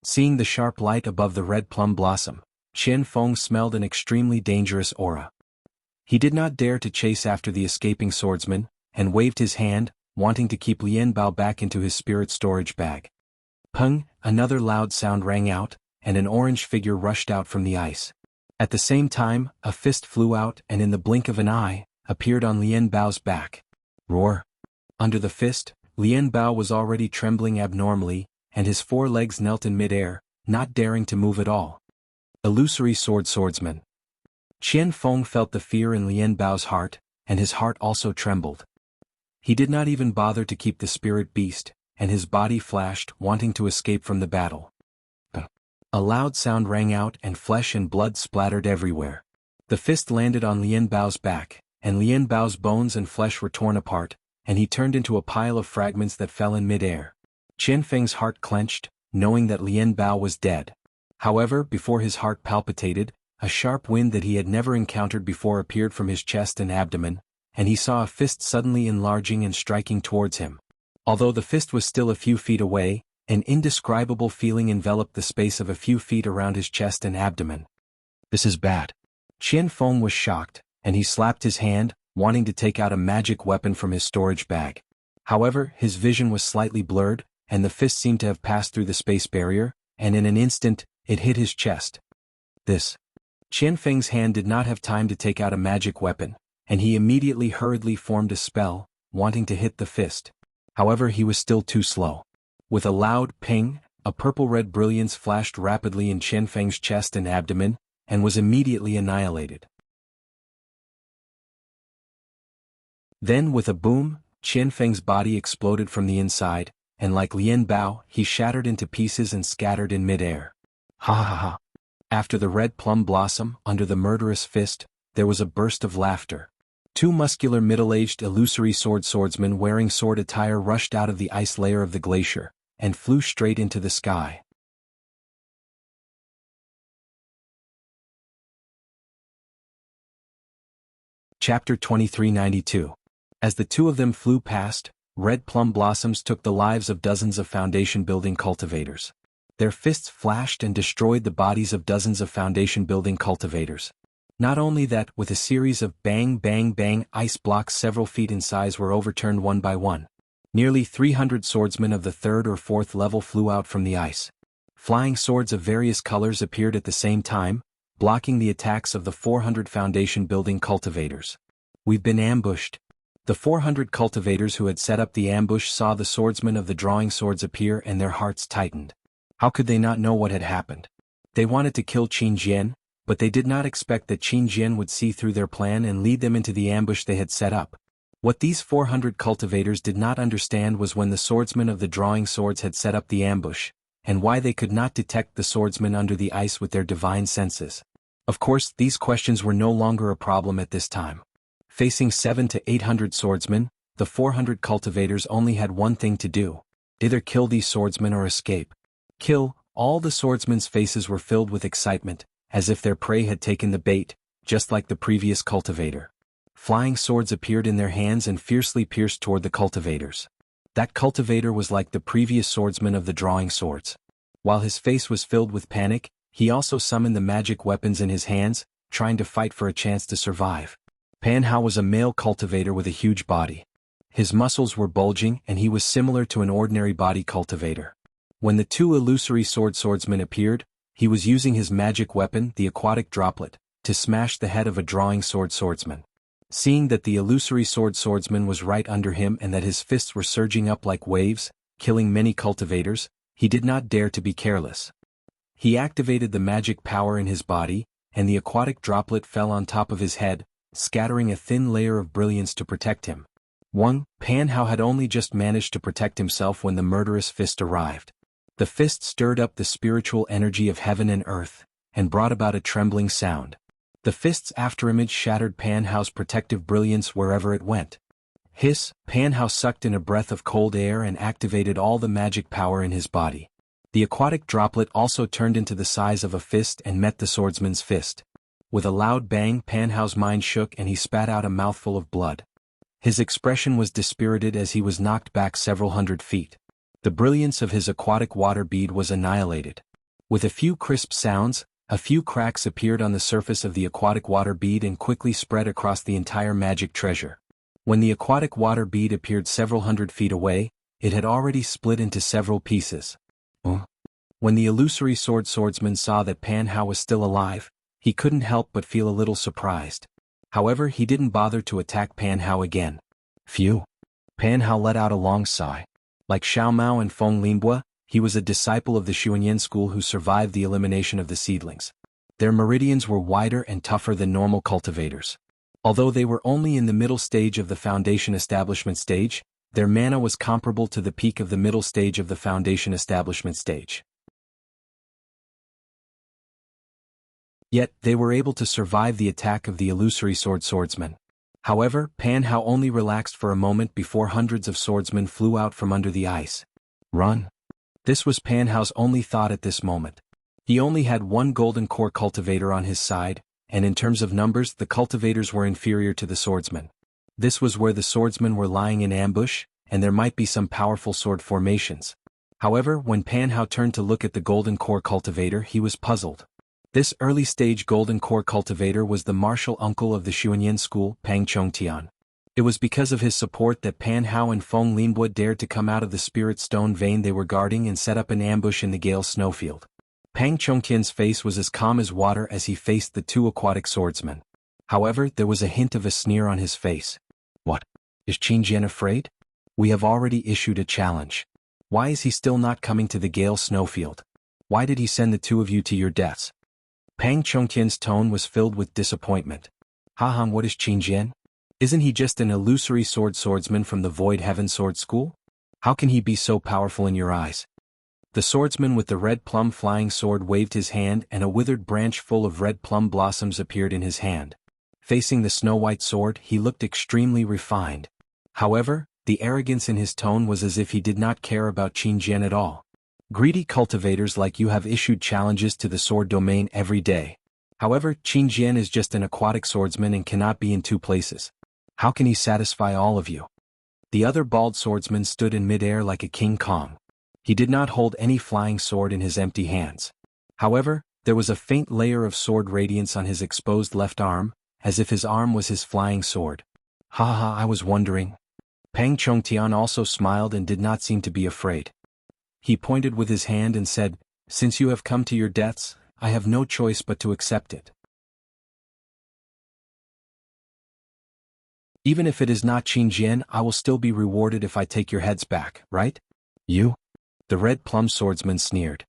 Seeing the sharp light above the red plum blossom, Qianfeng smelled an extremely dangerous aura. He did not dare to chase after the escaping swordsman, and waved his hand, wanting to keep Lian Bao back into his spirit storage bag. Peng! Another loud sound rang out, and an orange figure rushed out from the ice. At the same time, a fist flew out and in the blink of an eye, appeared on Lian Bao's back. Roar! Under the fist, Lian Bao was already trembling abnormally, and his four legs knelt in mid-air, not daring to move at all. Illusory swordsman. Qianfeng felt the fear in Lian Bao's heart, and his heart also trembled. He did not even bother to keep the spirit beast, and his body flashed, wanting to escape from the battle. A loud sound rang out and flesh and blood splattered everywhere. The fist landed on Lian Bao's back, and Lian Bao's bones and flesh were torn apart, and he turned into a pile of fragments that fell in mid-air. Qianfeng's heart clenched, knowing that Lian Bao was dead. However, before his heart palpitated, a sharp wind that he had never encountered before appeared from his chest and abdomen, and he saw a fist suddenly enlarging and striking towards him. Although the fist was still a few feet away, an indescribable feeling enveloped the space of a few feet around his chest and abdomen. This is bad. Qianfeng was shocked, and he slapped his hand, wanting to take out a magic weapon from his storage bag. However, his vision was slightly blurred, and the fist seemed to have passed through the space barrier, and in an instant, it hit his chest. Qianfeng's hand did not have time to take out a magic weapon, and he immediately hurriedly formed a spell, wanting to hit the fist. However, he was still too slow. With a loud ping, a purple-red brilliance flashed rapidly in Qianfeng's chest and abdomen, and was immediately annihilated. Then with a boom, Qianfeng's body exploded from the inside, and like Lian Bao, he shattered into pieces and scattered in mid-air. Ha ha ha! After the red plum blossom, under the murderous fist, there was a burst of laughter. Two muscular middle-aged illusory swordsmen wearing sword attire rushed out of the ice layer of the glacier, and flew straight into the sky. Chapter 2392. As the two of them flew past, red plum blossoms took the lives of dozens of foundation-building cultivators. Their fists flashed and destroyed the bodies of dozens of foundation-building cultivators. Not only that, with a series of bang bang bang, ice blocks several feet in size were overturned one by one. Nearly 300 swordsmen of the 3rd or 4th level flew out from the ice. Flying swords of various colors appeared at the same time, blocking the attacks of the 400 foundation-building cultivators. We've been ambushed. The 400 cultivators who had set up the ambush saw the swordsmen of the drawing swords appear and their hearts tightened. How could they not know what had happened? They wanted to kill Qin Jian, but they did not expect that Qin Jian would see through their plan and lead them into the ambush they had set up. What these 400 cultivators did not understand was when the swordsmen of the drawing swords had set up the ambush, and why they could not detect the swordsmen under the ice with their divine senses. Of course, these questions were no longer a problem at this time. Facing 700 to 800 swordsmen, the 400 cultivators only had one thing to do: either kill these swordsmen or escape. Kill! All the swordsmen's faces were filled with excitement, as if their prey had taken the bait, just like the previous cultivator. Flying swords appeared in their hands and fiercely pierced toward the cultivators. That cultivator was like the previous swordsman of the drawing swords. While his face was filled with panic, he also summoned the magic weapons in his hands, trying to fight for a chance to survive. Pan Hao was a male cultivator with a huge body. His muscles were bulging and he was similar to an ordinary body cultivator. When the two illusory swordsmen appeared, he was using his magic weapon, the aquatic droplet, to smash the head of a drawing swordsman. Seeing that the illusory swordsman was right under him and that his fists were surging up like waves, killing many cultivators, he did not dare to be careless. He activated the magic power in his body, and the aquatic droplet fell on top of his head, scattering a thin layer of brilliance to protect him. Pan Hao had only just managed to protect himself when the murderous fist arrived. The fist stirred up the spiritual energy of heaven and earth, and brought about a trembling sound. The fist's afterimage shattered Pan Hao's protective brilliance wherever it went. Hiss, Pan Hao sucked in a breath of cold air and activated all the magic power in his body. The aquatic droplet also turned into the size of a fist and met the swordsman's fist. With a loud bang, Pan Hao's mind shook and he spat out a mouthful of blood. His expression was dispirited as he was knocked back several hundred feet. The brilliance of his aquatic water bead was annihilated. With a few crisp sounds, a few cracks appeared on the surface of the aquatic water bead and quickly spread across the entire magic treasure. When the aquatic water bead appeared several hundred feet away, it had already split into several pieces. When the illusory swordsman saw that Pan Hao was still alive, he couldn't help but feel a little surprised. However, he didn't bother to attack Pan Hao again. Phew! Pan Hao let out a long sigh. Like Xiao Mao and Feng Linbua, he was a disciple of the Xuanyan school who survived the elimination of the seedlings. Their meridians were wider and tougher than normal cultivators. Although they were only in the middle stage of the foundation establishment stage, their mana was comparable to the peak of the middle stage of the foundation establishment stage. Yet, they were able to survive the attack of the illusory swordsman. However, Pan Hao only relaxed for a moment before hundreds of swordsmen flew out from under the ice. Run! This was Pan Hao's only thought at this moment. He only had one golden core cultivator on his side, and in terms of numbers the cultivators were inferior to the swordsmen. This was where the swordsmen were lying in ambush, and there might be some powerful sword formations. However, when Pan Hao turned to look at the golden core cultivator, he was puzzled. This early-stage golden core cultivator was the martial uncle of the Xuanyan school, Pang Chongtian. It was because of his support that Pan Hao and Feng Linbua dared to come out of the spirit stone vein they were guarding and set up an ambush in the Gale snowfield. Pang Chongtian's face was as calm as water as he faced the two aquatic swordsmen. However, there was a hint of a sneer on his face. What? Is Qin Jian afraid? We have already issued a challenge. Why is he still not coming to the Gale snowfield? Why did he send the two of you to your deaths? Pang Chongtian's tone was filled with disappointment. What is Qin Jian? Isn't he just an illusory swordsman from the Void Heaven Sword School? How can he be so powerful in your eyes? The swordsman with the red plum flying sword waved his hand and a withered branch full of red plum blossoms appeared in his hand. Facing the snow-white sword, he looked extremely refined. However, the arrogance in his tone was as if he did not care about Qin Jian at all. Greedy cultivators like you have issued challenges to the sword domain every day. However, Qin Jian is just an aquatic swordsman and cannot be in two places. How can he satisfy all of you? The other bald swordsman stood in midair like a King Kong. He did not hold any flying sword in his empty hands. However, there was a faint layer of sword radiance on his exposed left arm, as if his arm was his flying sword. I was wondering. Pang Chongtian also smiled and did not seem to be afraid. He pointed with his hand and said, "Since you have come to your deaths, I have no choice but to accept it. Even if it is not Qin Jian, I will still be rewarded if I take your heads back, right? You?" The red plum swordsman sneered.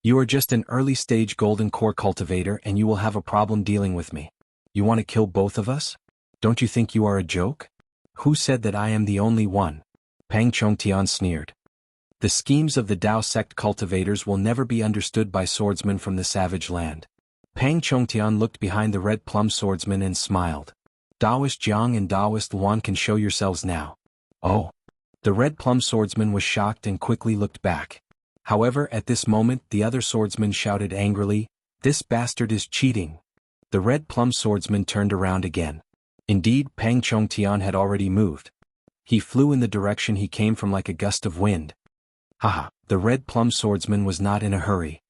"You are just an early-stage golden core cultivator and you will have a problem dealing with me. You want to kill both of us? Don't you think you are a joke? Who said that I am the only one?" Pang Chongtian sneered. The schemes of the Dao sect cultivators will never be understood by swordsmen from the savage land. Pang Chongtian looked behind the red plum swordsman and smiled. "Daoist Jiang and Daoist Luan can show yourselves now." Oh. The red plum swordsman was shocked and quickly looked back. However, at this moment the other swordsman shouted angrily, "This bastard is cheating." The red plum swordsman turned around again. Indeed, Pang Chongtian had already moved. He flew in the direction he came from like a gust of wind. The red plum swordsman was not in a hurry.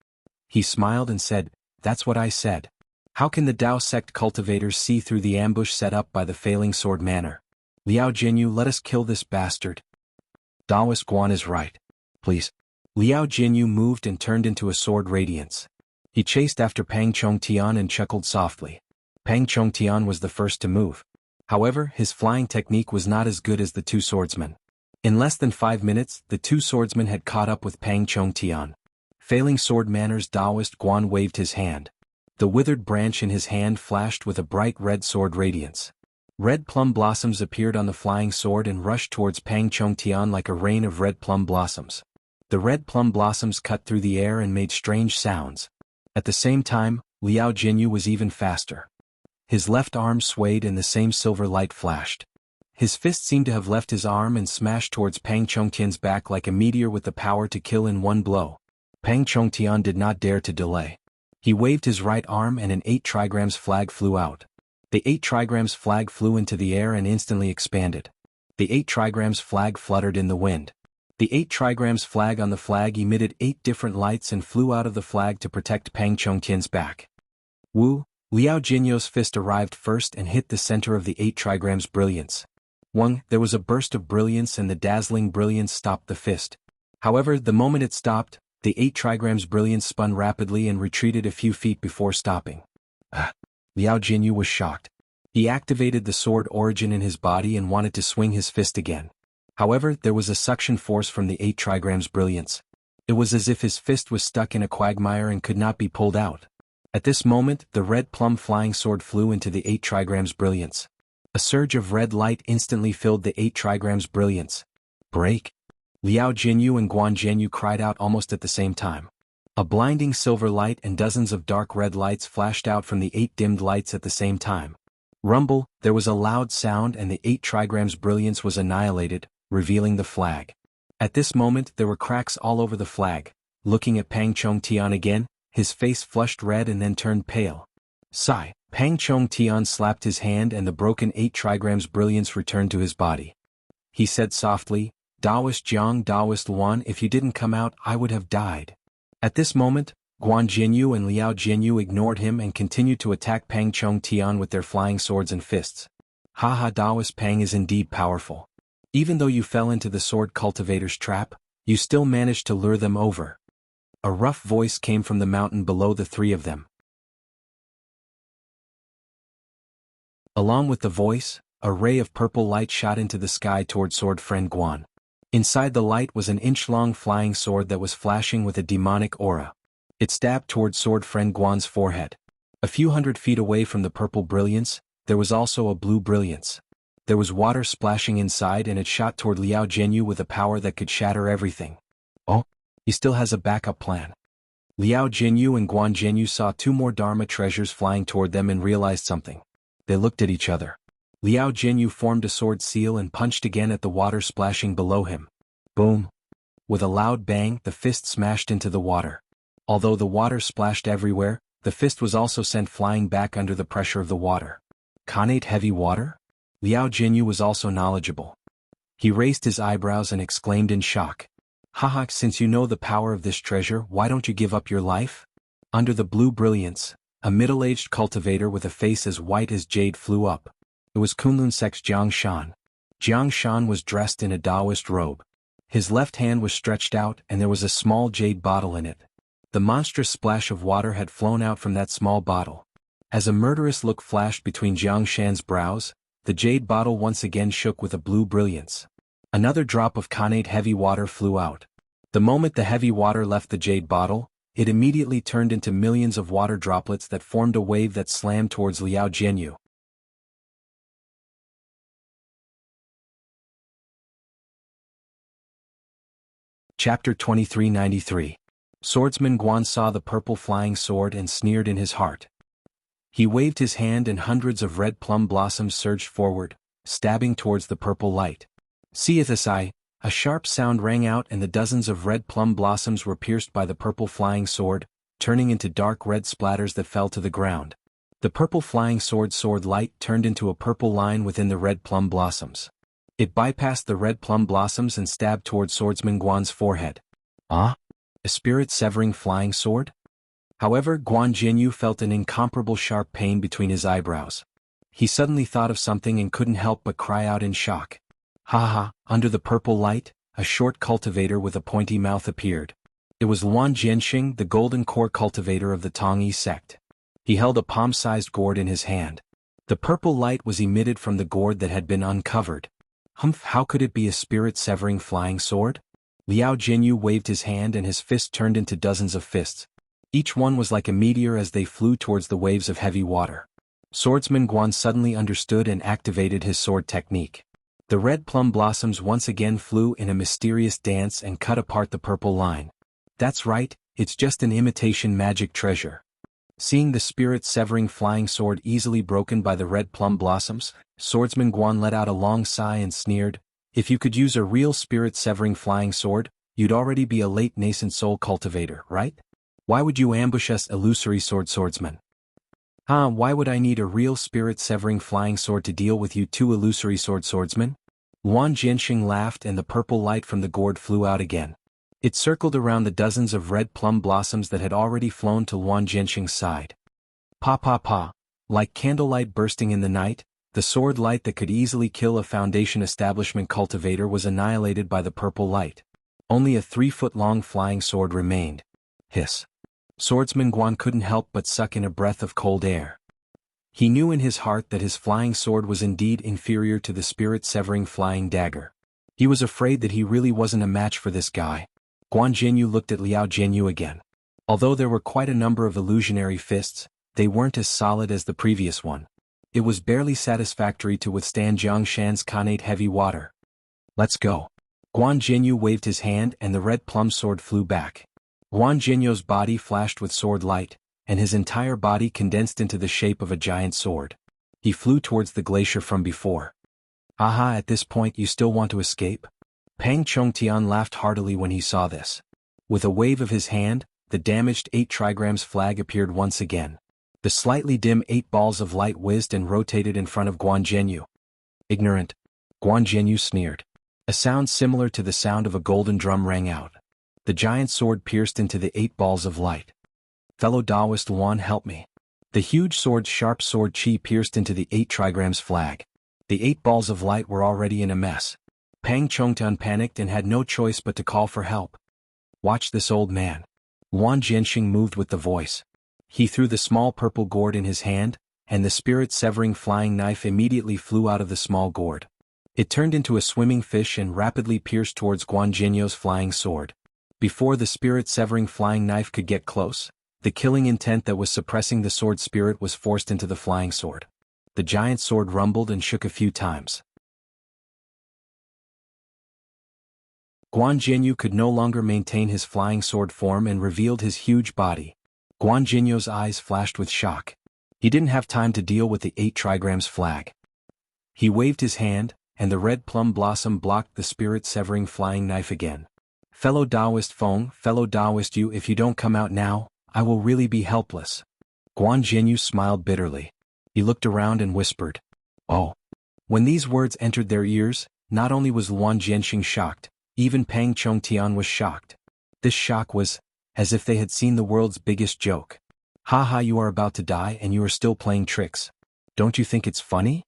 He smiled and said, "That's what I said. How can the Dao sect cultivators see through the ambush set up by the failing sword manor? Liao Jinyu, let us kill this bastard." Daoist Guan is right. Please. Liao Jinyu moved and turned into a sword radiance. He chased after Pang Chongtian and chuckled softly. Pang Chongtian was the first to move. However, his flying technique was not as good as the two swordsmen. In less than 5 minutes, the two swordsmen had caught up with Pang Chongtian. Failing sword manners, Taoist Guan waved his hand. The withered branch in his hand flashed with a bright red sword radiance. Red plum blossoms appeared on the flying sword and rushed towards Pang Chongtian like a rain of red plum blossoms. The red plum blossoms cut through the air and made strange sounds. At the same time, Liao Jinyu was even faster. His left arm swayed and the same silver light flashed. His fist seemed to have left his arm and smashed towards Pang Chongtian's back like a meteor with the power to kill in one blow. Pang Chongtian did not dare to delay. He waved his right arm and an 8 trigrams flag flew out. The 8 trigrams flag flew into the air and instantly expanded. The 8 trigrams flag fluttered in the wind. The 8 trigrams flag on the flag emitted 8 different lights and flew out of the flag to protect Pang Chongtian's back. Liao Jinyu's fist arrived first and hit the center of the 8 trigrams brilliance. There was a burst of brilliance and the dazzling brilliance stopped the fist. However, the moment it stopped, the 8 trigrams brilliance spun rapidly and retreated a few feet before stopping. Liao Jinyu was shocked. He activated the sword origin in his body and wanted to swing his fist again. However, there was a suction force from the 8 trigrams brilliance. It was as if his fist was stuck in a quagmire and could not be pulled out. At this moment, the red plum flying sword flew into the 8 trigrams brilliance. A surge of red light instantly filled the 8 trigrams brilliance. Break! Liao Jinyu and Guan Zhenyu cried out almost at the same time. A blinding silver light and dozens of dark red lights flashed out from the 8 dimmed lights at the same time. Rumble, there was a loud sound and the 8 trigrams brilliance was annihilated, revealing the flag. At this moment there were cracks all over the flag. Looking at Pang Chongtian again, his face flushed red and then turned pale. Sigh. Pang Chongtian slapped his hand and the broken 8 trigrams brilliance returned to his body. He said softly, Taoist Jiang, Taoist Luan, if you didn't come out I would have died. At this moment, Guan Jinyu and Liao Jinyu ignored him and continued to attack Pang Chongtian with their flying swords and fists. Haha, Taoist Pang is indeed powerful. Even though you fell into the sword cultivator's trap, you still managed to lure them over. A rough voice came from the mountain below the three of them. Along with the voice, a ray of purple light shot into the sky toward sword friend Guan. Inside the light was an inch-long flying sword that was flashing with a demonic aura. It stabbed toward sword friend Guan's forehead. A few hundred feet away from the purple brilliance, there was also a blue brilliance. There was water splashing inside and it shot toward Liao Jinyu with a power that could shatter everything. Oh, he still has a backup plan. Liao Jinyu and Guan Zhenyu saw 2 more Dharma treasures flying toward them and realized something. They looked at each other. Liao Jinyu formed a sword seal and punched again at the water splashing below him. Boom! With a loud bang, the fist smashed into the water. Although the water splashed everywhere, the fist was also sent flying back under the pressure of the water. Khanate heavy water? Liao Jinyu was also knowledgeable. He raised his eyebrows and exclaimed in shock. Haha, since you know the power of this treasure, why don't you give up your life? Under the blue brilliance, a middle-aged cultivator with a face as white as jade flew up. It was Kunlun Sek's Jiang Shan. Jiang Shan was dressed in a Taoist robe. His left hand was stretched out and there was a small jade bottle in it. The monstrous splash of water had flown out from that small bottle. As a murderous look flashed between Jiang Shan's brows, the jade bottle once again shook with a blue brilliance. Another drop of Khanate heavy water flew out. The moment the heavy water left the jade bottle, it immediately turned into millions of water droplets that formed a wave that slammed towards Liao Jinyu. Chapter 2393. Swordsman Guan saw the purple flying sword and sneered in his heart. He waved his hand and hundreds of red plum blossoms surged forward, stabbing towards the purple light. See-ith-I, a sharp sound rang out and the dozens of red plum blossoms were pierced by the purple flying sword, turning into dark red splatters that fell to the ground. The purple flying sword light turned into a purple line within the red plum blossoms. It bypassed the red plum blossoms and stabbed toward Swordsman Guan's forehead. Ah? A spirit-severing flying sword? However, Guan Jinyu felt an incomparable sharp pain between his eyebrows. He suddenly thought of something and couldn't help but cry out in shock. Ha! Under the purple light, a short cultivator with a pointy mouth appeared. It was Luan Jianxing, the golden core cultivator of the Tongyi sect. He held a palm-sized gourd in his hand. The purple light was emitted from the gourd that had been uncovered. Humph, how could it be a spirit-severing flying sword? Liao Jinyu waved his hand and his fist turned into dozens of fists. Each one was like a meteor as they flew towards the waves of heavy water. Swordsman Guan suddenly understood and activated his sword technique. The red plum blossoms once again flew in a mysterious dance and cut apart the purple line. That's right, it's just an imitation magic treasure. Seeing the spirit-severing flying sword easily broken by the red plum blossoms, Swordsman Guan let out a long sigh and sneered, "If you could use a real spirit-severing flying sword, you'd already be a late nascent soul cultivator, right? Why would you ambush us illusory swordsmen? Why would I need a real spirit-severing flying sword to deal with you two illusory swordsmen?" Luan Jianxing laughed and the purple light from the gourd flew out again. It circled around the dozens of red plum blossoms that had already flown to Luan Jianxing's side. Pa pa pa. Like candlelight bursting in the night, the sword light that could easily kill a Foundation establishment cultivator was annihilated by the purple light. Only a 3-foot-long flying sword remained. Hiss. Swordsman Guan couldn't help but suck in a breath of cold air. He knew in his heart that his flying sword was indeed inferior to the spirit-severing flying dagger. He was afraid that he really wasn't a match for this guy. Guan Jinyu looked at Liao Jinyu again. Although there were quite a number of illusionary fists, they weren't as solid as the previous one. It was barely satisfactory to withstand Jiang Shan's Khanate heavy water. Let's go. Guan Jinyu waved his hand and the red plum sword flew back. Guan Jinyu's body flashed with sword light, and his entire body condensed into the shape of a giant sword. He flew towards the glacier from before. Aha, at this point you still want to escape? Pang Chongtian laughed heartily when he saw this. With a wave of his hand, the damaged 8 trigrams flag appeared once again. The slightly dim 8 balls of light whizzed and rotated in front of Guan Jinyu. Ignorant. Guan Jinyu sneered. A sound similar to the sound of a golden drum rang out. The giant sword pierced into the 8 balls of light. Fellow Taoist Luan, help me. The huge sword's sharp sword chi pierced into the 8 trigrams flag. The 8 balls of light were already in a mess. Pang Chongtian panicked and had no choice but to call for help. Watch this old man. Luan Jianxing moved with the voice. He threw the small purple gourd in his hand, and the spirit-severing flying knife immediately flew out of the small gourd. It turned into a swimming fish and rapidly pierced towards Guan Jinyu's flying sword. Before the spirit-severing flying knife could get close, the killing intent that was suppressing the sword spirit was forced into the flying sword. The giant sword rumbled and shook a few times. Guan Jinyu could no longer maintain his flying sword form and revealed his huge body. Guan Jinyu's eyes flashed with shock. He didn't have time to deal with the 8 trigrams flag. He waved his hand, and the red plum blossom blocked the spirit-severing flying knife again. Fellow Taoist Feng, fellow Taoist Yu, if you don't come out now, I will really be helpless. Guan Jinyu smiled bitterly. He looked around and whispered, "Oh." When these words entered their ears, not only was Luan Jianxing shocked, even Pang Chongtian was shocked. This shock was as if they had seen the world's biggest joke. Haha, you are about to die and you are still playing tricks. Don't you think it's funny?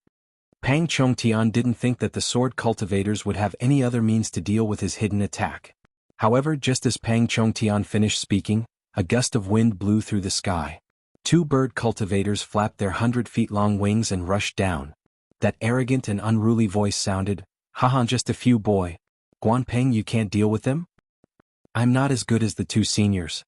Pang Chongtian didn't think that the sword cultivators would have any other means to deal with his hidden attack. However, just as Pang Chongtian finished speaking, a gust of wind blew through the sky. 2 bird cultivators flapped their 100-feet-long wings and rushed down. That arrogant and unruly voice sounded, "Haha, just a few boy. Guan Peng, you can't deal with them? I'm not as good as the 2 seniors."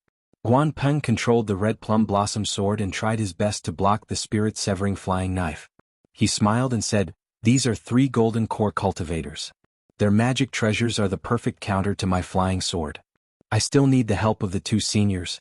Guan Peng controlled the red plum blossom sword and tried his best to block the spirit-severing flying knife. He smiled and said, "These are 3 golden core cultivators. Their magic treasures are the perfect counter to my flying sword. I still need the help of the 2 seniors."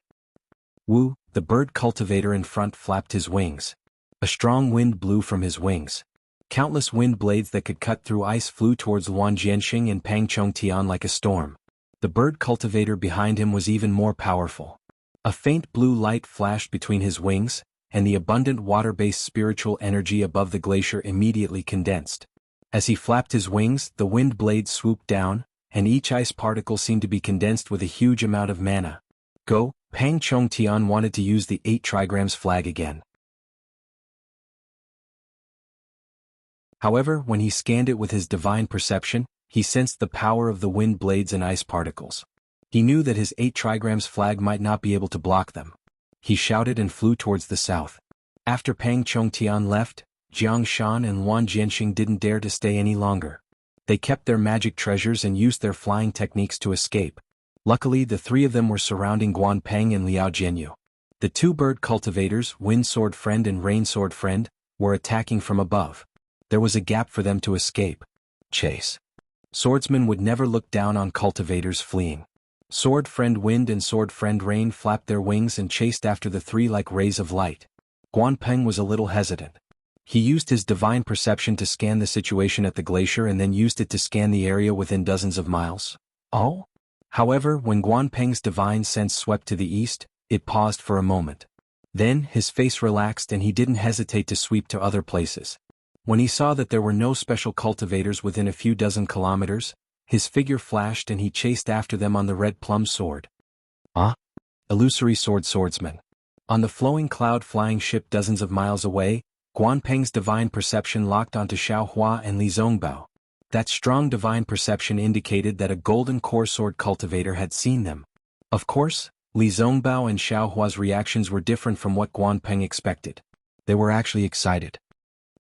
Wu, the bird cultivator in front, flapped his wings. A strong wind blew from his wings. Countless wind blades that could cut through ice flew towards Luan Jianxing and Pang Chongtian like a storm. The bird cultivator behind him was even more powerful. A faint blue light flashed between his wings, and the abundant water-based spiritual energy above the glacier immediately condensed. As he flapped his wings, the wind blades swooped down, and each ice particle seemed to be condensed with a huge amount of mana. Go, Pang Chongtian wanted to use the 8 trigrams flag again. However, when he scanned it with his divine perception, he sensed the power of the wind blades and ice particles. He knew that his 8 trigrams flag might not be able to block them. He shouted and flew towards the south. After Pang Chongtian left, Jiang Shan and Luan Jianxing didn't dare to stay any longer. They kept their magic treasures and used their flying techniques to escape. Luckily, the three of them were surrounding Guanpeng and Liao Jianyu. The two bird cultivators, Wind Sword Friend and Rain Sword Friend, were attacking from above. There was a gap for them to escape. Chase. Swordsmen would never look down on cultivators fleeing. Sword Friend Wind and Sword Friend Rain flapped their wings and chased after the three like rays of light. Guanpeng was a little hesitant. He used his divine perception to scan the situation at the glacier and then used it to scan the area within dozens of miles. Oh? However, when Guanpeng's divine sense swept to the east, it paused for a moment. Then, his face relaxed and he didn't hesitate to sweep to other places. When he saw that there were no special cultivators within a few dozen kilometers, his figure flashed and he chased after them on the red plum sword. Illusory sword swordsman. On the flowing cloud flying ship dozens of miles away, Guanpeng's divine perception locked onto Xiaohua and Li Zongbao. That strong divine perception indicated that a golden core sword cultivator had seen them. Of course, Li Zongbao and Xiaohua's reactions were different from what Guanpeng expected. They were actually excited.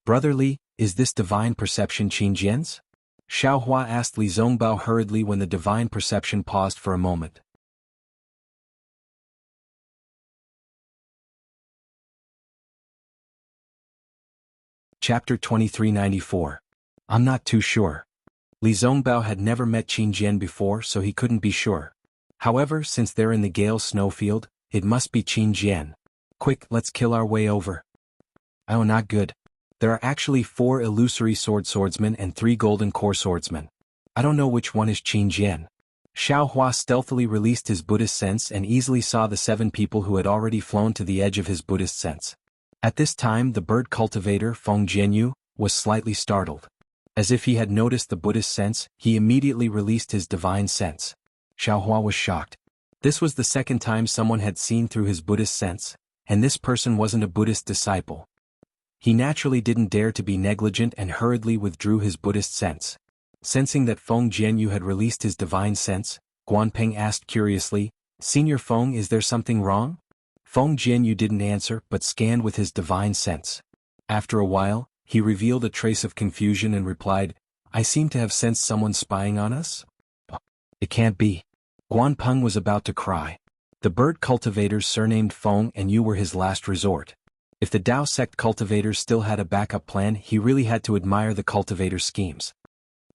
Brother Li, is this divine perception Qingjian's? Xiaohua asked Li Zongbao hurriedly when the divine perception paused for a moment. Chapter 2394. I'm not too sure. Li Zongbao had never met Qingjian before, so he couldn't be sure. However, since they're in the Gale snowfield, it must be Qingjian. Quick, let's kill our way over. Oh, not good. There are actually 4 illusory sword swordsmen and 3 golden core swordsmen. I don't know which one is Qingjian. Xiaohua stealthily released his Buddhist sense and easily saw the 7 people who had already flown to the edge of his Buddhist sense. At this time, the bird cultivator, Feng Jianyu, was slightly startled. As if he had noticed the Buddhist sense, he immediately released his divine sense. Xiaohua was shocked. This was the second time someone had seen through his Buddhist sense, and this person wasn't a Buddhist disciple. He naturally didn't dare to be negligent and hurriedly withdrew his Buddhist sense. Sensing that Feng Jianyu had released his divine sense, Guanpeng asked curiously, "Senior Feng, is there something wrong?" Feng Jianyu didn't answer but scanned with his divine sense. After a while, he revealed a trace of confusion and replied, "I seem to have sensed someone spying on us." It can't be. Guanpeng was about to cry. The bird cultivators surnamed Feng and Yu were his last resort. If the Dao sect cultivators still had a backup plan, he really had to admire the cultivators' schemes.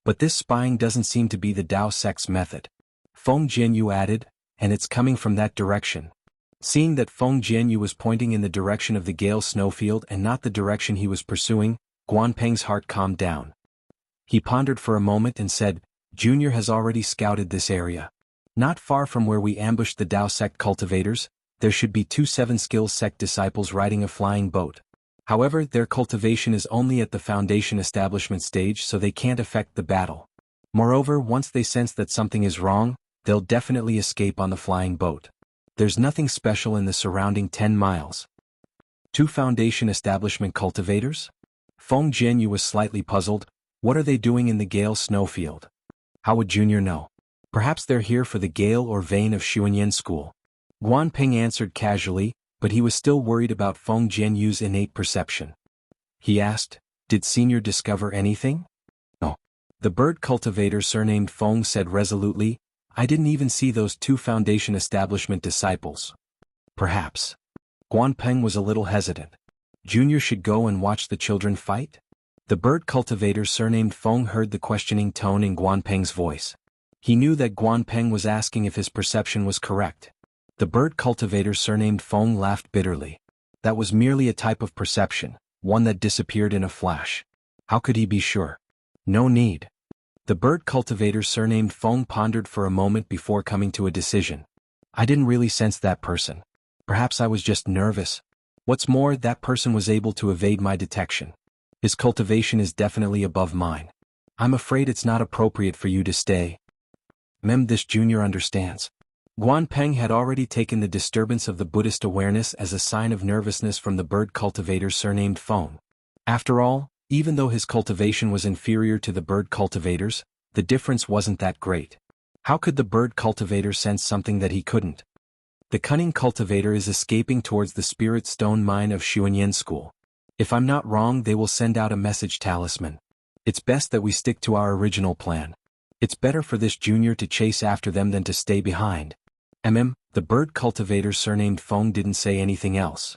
But this spying doesn't seem to be the Dao sect's method. Feng Jianyu added, "And it's coming from that direction." Seeing that Feng Jianyu was pointing in the direction of the Gale snowfield and not the direction he was pursuing, Guanpeng's heart calmed down. He pondered for a moment and said, "Junior has already scouted this area. Not far from where we ambushed the Dao sect cultivators, there should be 2 7 skills sect disciples riding a flying boat. However, their cultivation is only at the foundation establishment stage, so they can't affect the battle. Moreover, once they sense that something is wrong, they'll definitely escape on the flying boat. There's nothing special in the surrounding 10 miles. 2 foundation establishment cultivators?" Feng Jianyu was slightly puzzled. What are they doing in the Gale snowfield? How would Junior know? Perhaps they're here for the Gale or Vein of Xuanyan school. Guanpeng answered casually, but he was still worried about Feng Jianyu's innate perception. He asked, "Did Senior discover anything?" "No." The bird cultivator surnamed Feng said resolutely, "I didn't even see those 2 foundation establishment disciples." Perhaps. Guanpeng was a little hesitant. Junior should go and watch the children fight? The bird cultivator surnamed Feng heard the questioning tone in Guanpeng's voice. He knew that Guanpeng was asking if his perception was correct. The bird cultivator surnamed Feng laughed bitterly. That was merely a type of perception, one that disappeared in a flash. How could he be sure? No need. The bird cultivator surnamed Feng pondered for a moment before coming to a decision. "I didn't really sense that person. Perhaps I was just nervous. What's more, that person was able to evade my detection. His cultivation is definitely above mine. I'm afraid it's not appropriate for you to stay." This Junior understands. Guanpeng had already taken the disturbance of the Buddhist awareness as a sign of nervousness from the bird cultivator surnamed Feng. After all, even though his cultivation was inferior to the bird cultivators, the difference wasn't that great. How could the bird cultivator sense something that he couldn't? The cunning cultivator is escaping towards the spirit stone mine of Xuanyan school. If I'm not wrong, they will send out a message talisman. It's best that we stick to our original plan. It's better for this junior to chase after them than to stay behind. The bird cultivator surnamed Feng didn't say anything else.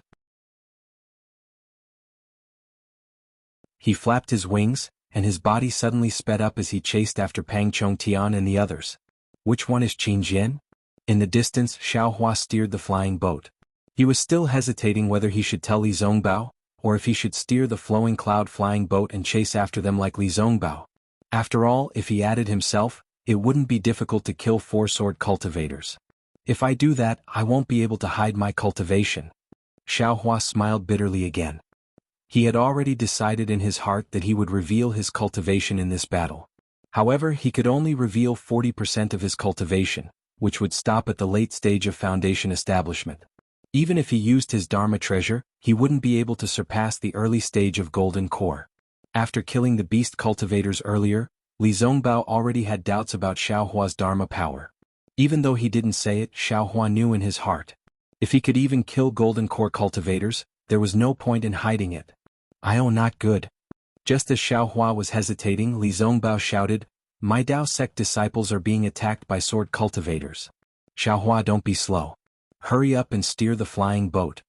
He flapped his wings, and his body suddenly sped up as he chased after Pang Chongtian and the others. Which one is Qin Jian? In the distance, Xiaohua steered the flying boat. He was still hesitating whether he should tell Li Zongbao, or if he should steer the flowing cloud flying boat and chase after them like Li Zongbao. After all, if he added himself, it wouldn't be difficult to kill 4 sword cultivators. If I do that, I won't be able to hide my cultivation. Xiaohua smiled bitterly again. He had already decided in his heart that he would reveal his cultivation in this battle. However, he could only reveal 40% of his cultivation, which would stop at the late stage of foundation establishment. Even if he used his Dharma treasure, he wouldn't be able to surpass the early stage of golden core. After killing the beast cultivators earlier, Li Zongbao already had doubts about Xiaohua's Dharma power. Even though he didn't say it, Xiaohua knew in his heart. If he could even kill golden core cultivators, there was no point in hiding it. Not good. Just as Xiaohua was hesitating, Li Zongbao shouted, "My Dao sect disciples are being attacked by sword cultivators. Xiaohua, don't be slow. Hurry up and steer the flying boat."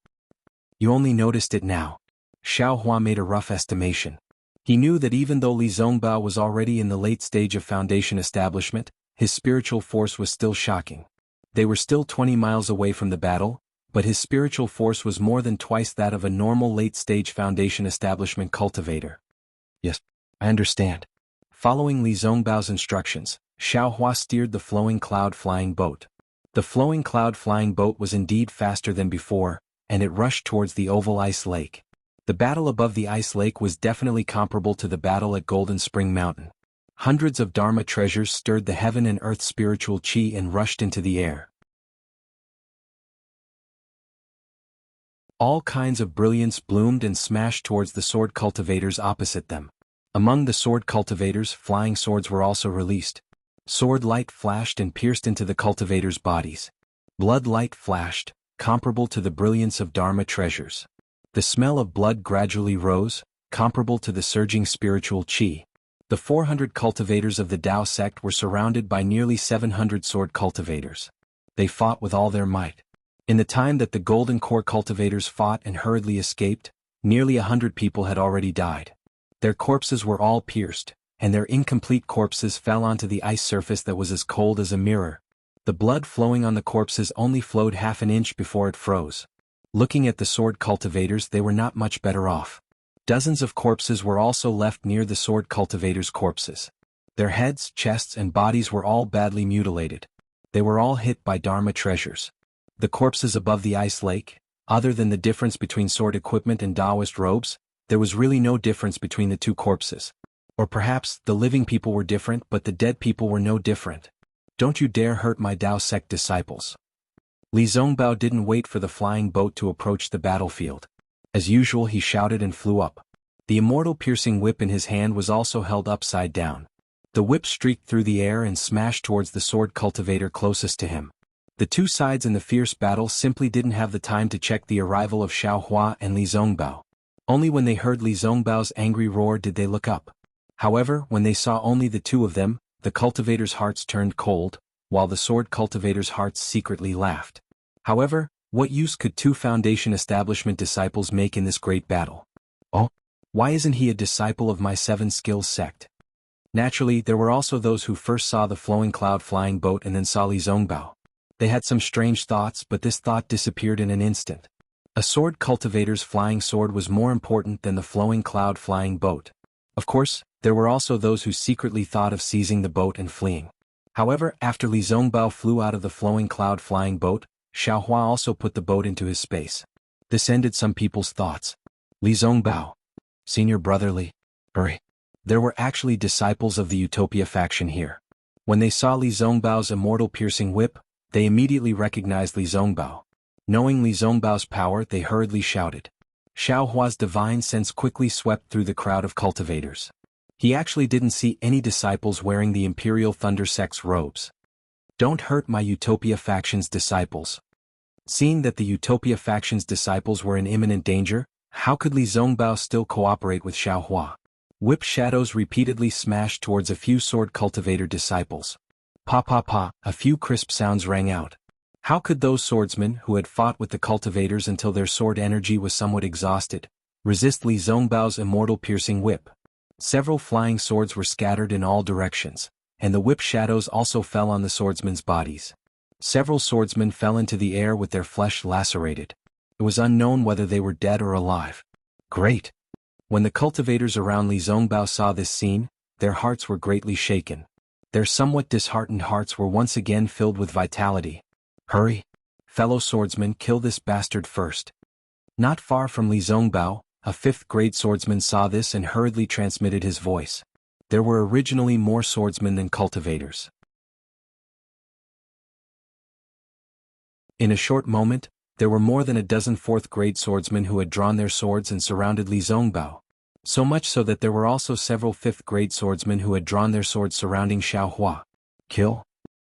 You only noticed it now. Xiaohua made a rough estimation. He knew that even though Li Zongbao was already in the late stage of foundation establishment, his spiritual force was still shocking. They were still 20 miles away from the battle, but his spiritual force was more than twice that of a normal late-stage foundation establishment cultivator. Yes, I understand. Following Li Zongbao's instructions, Xiaohua steered the flowing cloud flying boat. The flowing cloud flying boat was indeed faster than before, and it rushed towards the oval ice lake. The battle above the ice lake was definitely comparable to the battle at Golden Spring Mountain. Hundreds of Dharma treasures stirred the heaven and earth spiritual chi and rushed into the air. All kinds of brilliance bloomed and smashed towards the sword cultivators opposite them. Among the sword cultivators, flying swords were also released. Sword light flashed and pierced into the cultivators' bodies. Blood light flashed, comparable to the brilliance of Dharma treasures. The smell of blood gradually rose, comparable to the surging spiritual chi. The 400 cultivators of the Dao sect were surrounded by nearly 700 sword cultivators. They fought with all their might. In the time that the golden core cultivators fought and hurriedly escaped, nearly 100 people had already died. Their corpses were all pierced, and their incomplete corpses fell onto the ice surface that was as cold as a mirror. The blood flowing on the corpses only flowed half an inch before it froze. Looking at the sword cultivators, they were not much better off. Dozens of corpses were also left near the sword cultivators' corpses. Their heads, chests, and bodies were all badly mutilated. They were all hit by Dharma treasures. The corpses above the ice lake, other than the difference between sword equipment and Taoist robes, there was really no difference between the two corpses. Or perhaps, the living people were different but the dead people were no different. Don't you dare hurt my Dao sect disciples. Li Zongbao didn't wait for the flying boat to approach the battlefield. As usual, he shouted and flew up. The immortal piercing whip in his hand was also held upside down. The whip streaked through the air and smashed towards the sword cultivator closest to him. The two sides in the fierce battle simply didn't have the time to check the arrival of Xiaohua and Li Zongbao. Only when they heard Li Zongbao's angry roar did they look up. However, when they saw only the two of them, the cultivators' hearts turned cold, while the sword cultivators' hearts secretly laughed. However, what use could 2 foundation establishment disciples make in this great battle? Oh, why isn't he a disciple of my 7 skills sect? Naturally, there were also those who first saw the flowing cloud flying boat and then saw Li Zongbao. They had some strange thoughts, but this thought disappeared in an instant. A sword cultivator's flying sword was more important than the flowing cloud flying boat. Of course, there were also those who secretly thought of seizing the boat and fleeing. However, after Li Zongbao flew out of the flowing cloud flying boat, Xiaohua also put the boat into his space. This ended some people's thoughts. Li Zongbao. Senior brotherly. Hurry. There were actually disciples of the Utopia faction here. When they saw Li Zongbao's immortal piercing whip, they immediately recognized Li Zongbao. Knowing Li Zongbao's power, they hurriedly shouted. Xiaohua's divine sense quickly swept through the crowd of cultivators. He actually didn't see any disciples wearing the Imperial Thunder Sect's robes. Don't hurt my Utopia faction's disciples. Seeing that the Utopia faction's disciples were in imminent danger, how could Li Zongbao still cooperate with Xiaohua? Whip shadows repeatedly smashed towards a few sword cultivator disciples. Pa pa pa, a few crisp sounds rang out. How could those swordsmen who had fought with the cultivators until their sword energy was somewhat exhausted resist Li Zongbao's immortal piercing whip? Several flying swords were scattered in all directions, and the whip shadows also fell on the swordsmen's bodies. Several swordsmen fell into the air with their flesh lacerated. It was unknown whether they were dead or alive. Great! When the cultivators around Li Zongbao saw this scene, their hearts were greatly shaken. Their somewhat disheartened hearts were once again filled with vitality. Hurry! Fellow swordsmen, kill this bastard first. Not far from Li Zongbao, a 5th-grade swordsman saw this and hurriedly transmitted his voice. There were originally more swordsmen than cultivators. In a short moment, there were more than a dozen 4th-grade swordsmen who had drawn their swords and surrounded Li Zongbao. So much so that there were also several 5th-grade swordsmen who had drawn their swords surrounding Xiaohua. Kill?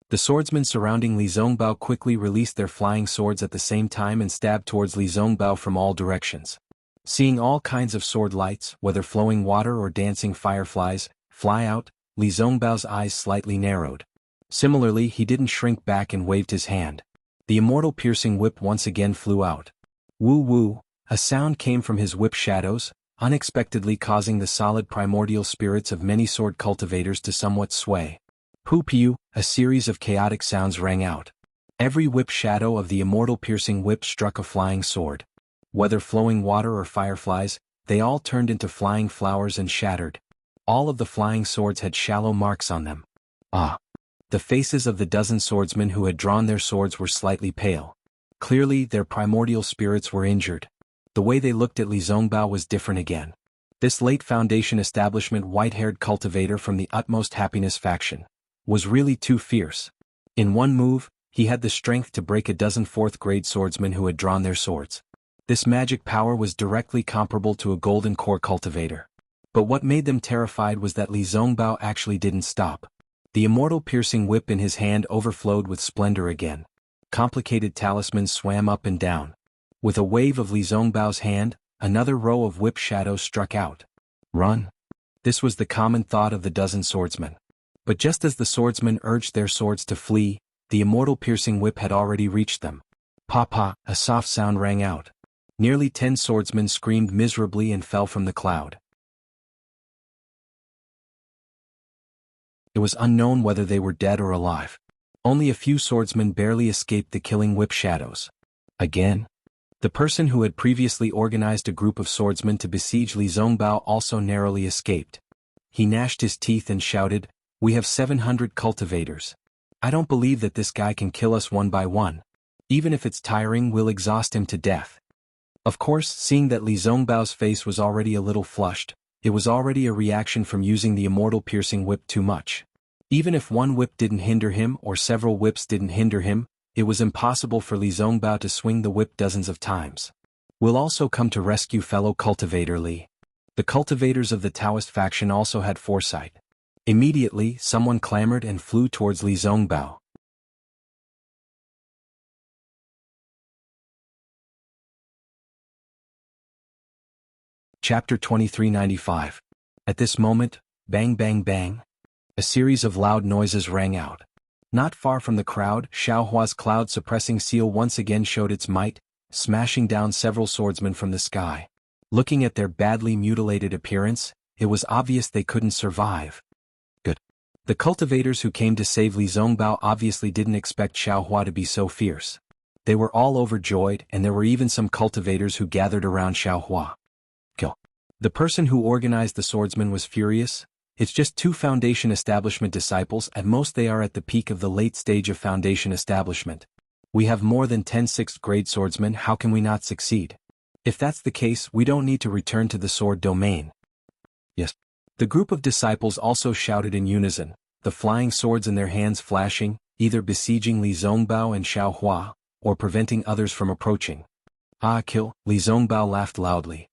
The swordsmen surrounding Li Zongbao quickly released their flying swords at the same time and stabbed towards Li Zongbao from all directions. Seeing all kinds of sword lights, whether flowing water or dancing fireflies, fly out, Li Zongbao's eyes slightly narrowed. Similarly, he didn't shrink back and waved his hand. The immortal piercing whip once again flew out. Woo woo, a sound came from his whip shadows, unexpectedly causing the solid primordial spirits of many sword cultivators to somewhat sway. Poo-pew, a series of chaotic sounds rang out. Every whip shadow of the immortal piercing whip struck a flying sword. Whether flowing water or fireflies, they all turned into flying flowers and shattered. All of the flying swords had shallow marks on them. Ah! The faces of the dozen swordsmen who had drawn their swords were slightly pale. Clearly, their primordial spirits were injured. The way they looked at Li Zongbao was different again. This late Foundation establishment white-haired cultivator from the Utmost Happiness faction was really too fierce. In one move, he had the strength to break a dozen 4th-grade swordsmen who had drawn their swords. This magic power was directly comparable to a golden core cultivator. But what made them terrified was that Li Zongbao actually didn't stop. The immortal piercing whip in his hand overflowed with splendor again. Complicated talismans swam up and down. With a wave of Li Zongbao's hand, another row of whip shadows struck out. Run! This was the common thought of the dozen swordsmen. But just as the swordsmen urged their swords to flee, the immortal piercing whip had already reached them. Pa-pa, a soft sound rang out. Nearly 10 swordsmen screamed miserably and fell from the cloud. It was unknown whether they were dead or alive. Only a few swordsmen barely escaped the killing whip shadows. Again? The person who had previously organized a group of swordsmen to besiege Li Zongbao also narrowly escaped. He gnashed his teeth and shouted, "We have 700 cultivators. I don't believe that this guy can kill us one by one. Even if it's tiring, we'll exhaust him to death." Of course, seeing that Li Zongbao's face was already a little flushed, it was already a reaction from using the immortal piercing whip too much. Even if one whip didn't hinder him or several whips didn't hinder him, it was impossible for Li Zongbao to swing the whip dozens of times. "We'll also come to rescue fellow cultivator Li." The cultivators of the Taoist faction also had foresight. Immediately, someone clamored and flew towards Li Zongbao. Chapter 2395. At this moment, bang bang bang, a series of loud noises rang out. Not far from the crowd, Xiaohua's cloud-suppressing seal once again showed its might, smashing down several swordsmen from the sky. Looking at their badly mutilated appearance, it was obvious they couldn't survive. Good. The cultivators who came to save Li Zongbao obviously didn't expect Xiaohua to be so fierce. They were all overjoyed, and there were even some cultivators who gathered around Xiaohua. Kill. The person who organized the swordsmen was furious. It's just 2 Foundation establishment disciples, at most they are at the peak of the late stage of Foundation establishment. We have more than 10 6th-grade swordsmen, how can we not succeed? If that's the case, we don't need to return to the sword domain. Yes. The group of disciples also shouted in unison, the flying swords in their hands flashing, either besieging Li Zongbao and Xiaohua, or preventing others from approaching. Ah, kill! Li Zongbao laughed loudly.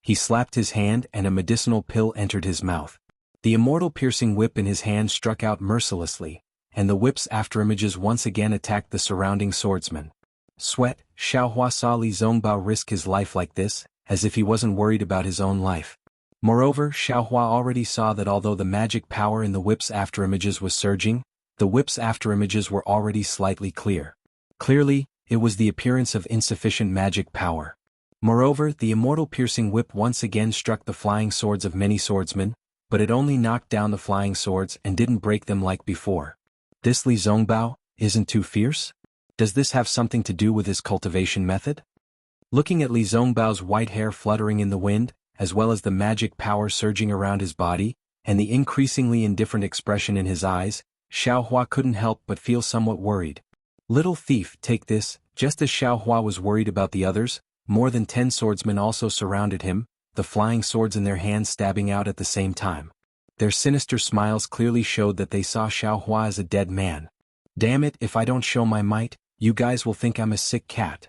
He slapped his hand and a medicinal pill entered his mouth. The immortal piercing whip in his hand struck out mercilessly, and the whip's afterimages once again attacked the surrounding swordsmen. Sweat, Xiaohua saw Li Zongbao risk his life like this, as if he wasn't worried about his own life. Moreover, Xiaohua already saw that although the magic power in the whip's afterimages was surging, the whip's afterimages were already slightly clear. Clearly, it was the appearance of insufficient magic power. Moreover, the immortal piercing whip once again struck the flying swords of many swordsmen, but it only knocked down the flying swords and didn't break them like before. This Li Zongbao isn't too fierce? Does this have something to do with his cultivation method? Looking at Li Zongbao's white hair fluttering in the wind, as well as the magic power surging around his body, and the increasingly indifferent expression in his eyes, Xiaohua couldn't help but feel somewhat worried. Little thief, take this. Just as Xiaohua was worried about the others, more than 10 swordsmen also surrounded him, the flying swords in their hands stabbing out at the same time. Their sinister smiles clearly showed that they saw Xiaohua as a dead man. Damn it, if I don't show my might, you guys will think I'm a sick cat.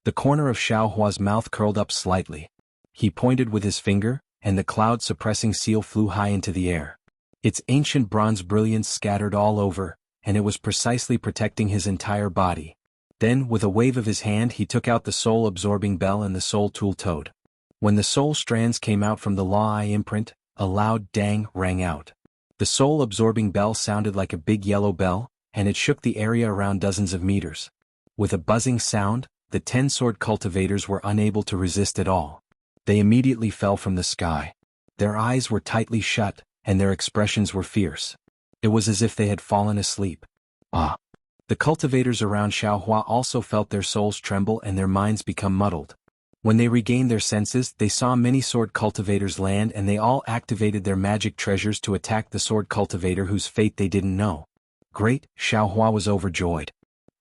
The corner of Xiaohua's mouth curled up slightly. He pointed with his finger, and the cloud-suppressing seal flew high into the air. Its ancient bronze brilliance scattered all over, and it was precisely protecting his entire body. Then, with a wave of his hand, he took out the soul-absorbing bell and the soul tool toad. When the soul strands came out from the law eye imprint, a loud dang rang out. The soul-absorbing bell sounded like a big yellow bell, and it shook the area around dozens of meters. With a buzzing sound, the 10 sword cultivators were unable to resist at all. They immediately fell from the sky. Their eyes were tightly shut, and their expressions were fierce. It was as if they had fallen asleep. Ah! The cultivators around Xiaohua also felt their souls tremble and their minds become muddled. When they regained their senses, they saw many sword cultivators land, and they all activated their magic treasures to attack the sword cultivator whose fate they didn't know. Great, Xiaohua was overjoyed.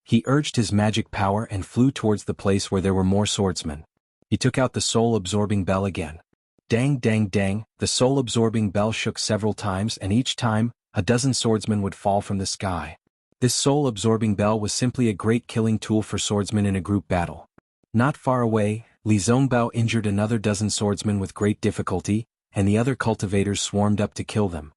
He urged his magic power and flew towards the place where there were more swordsmen. He took out the soul-absorbing bell again. Dang dang dang, the soul-absorbing bell shook several times, and each time, a dozen swordsmen would fall from the sky. This soul-absorbing bell was simply a great killing tool for swordsmen in a group battle. Not far away, Li Zongbao injured another dozen swordsmen with great difficulty, and the other cultivators swarmed up to kill them.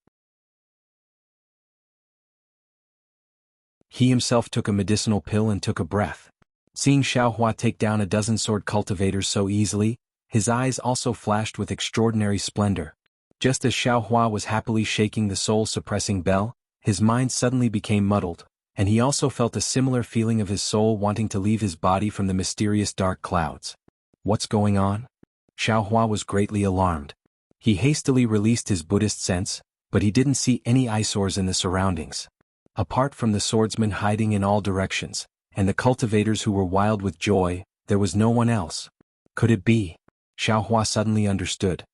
He himself took a medicinal pill and took a breath. Seeing Xiaohua take down a dozen sword cultivators so easily, his eyes also flashed with extraordinary splendor. Just as Xiaohua was happily shaking the soul-suppressing bell, his mind suddenly became muddled, and he also felt a similar feeling of his soul wanting to leave his body from the mysterious dark clouds. What's going on? Xiaohua was greatly alarmed. He hastily released his Buddhist sense, but he didn't see any eyesores in the surroundings. Apart from the swordsmen hiding in all directions, and the cultivators who were wild with joy, there was no one else. Could it be? Xiaohua suddenly understood.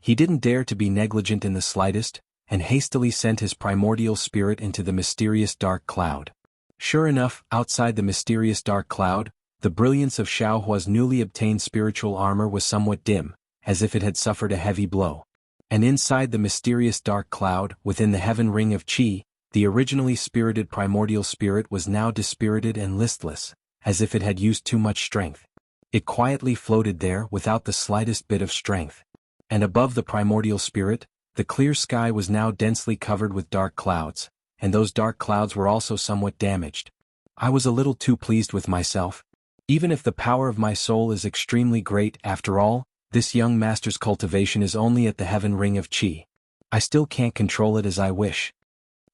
He didn't dare to be negligent in the slightest, and hastily sent his primordial spirit into the mysterious dark cloud. Sure enough, outside the mysterious dark cloud, the brilliance of Xiaohua's newly obtained spiritual armor was somewhat dim, as if it had suffered a heavy blow. And inside the mysterious dark cloud, within the heaven ring of Qi, the originally spirited primordial spirit was now dispirited and listless, as if it had used too much strength. It quietly floated there without the slightest bit of strength. And above the primordial spirit, the clear sky was now densely covered with dark clouds, and those dark clouds were also somewhat damaged. I was a little too pleased with myself. Even if the power of my soul is extremely great, after all, this young master's cultivation is only at the heaven ring of Qi. I still can't control it as I wish.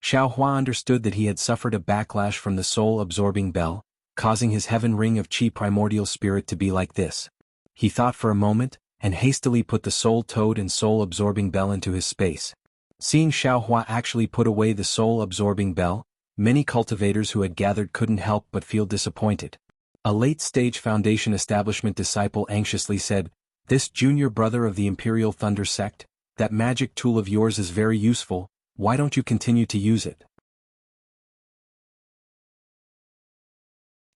Xiaohua understood that he had suffered a backlash from the soul-absorbing bell, causing his heaven ring of Qi primordial spirit to be like this. He thought for a moment, and hastily put the soul toad and soul-absorbing bell into his space. Seeing Xiaohua actually put away the soul-absorbing bell, many cultivators who had gathered couldn't help but feel disappointed. A late-stage Foundation establishment disciple anxiously said, "This junior brother of the Imperial Thunder sect, that magic tool of yours is very useful, why don't you continue to use it?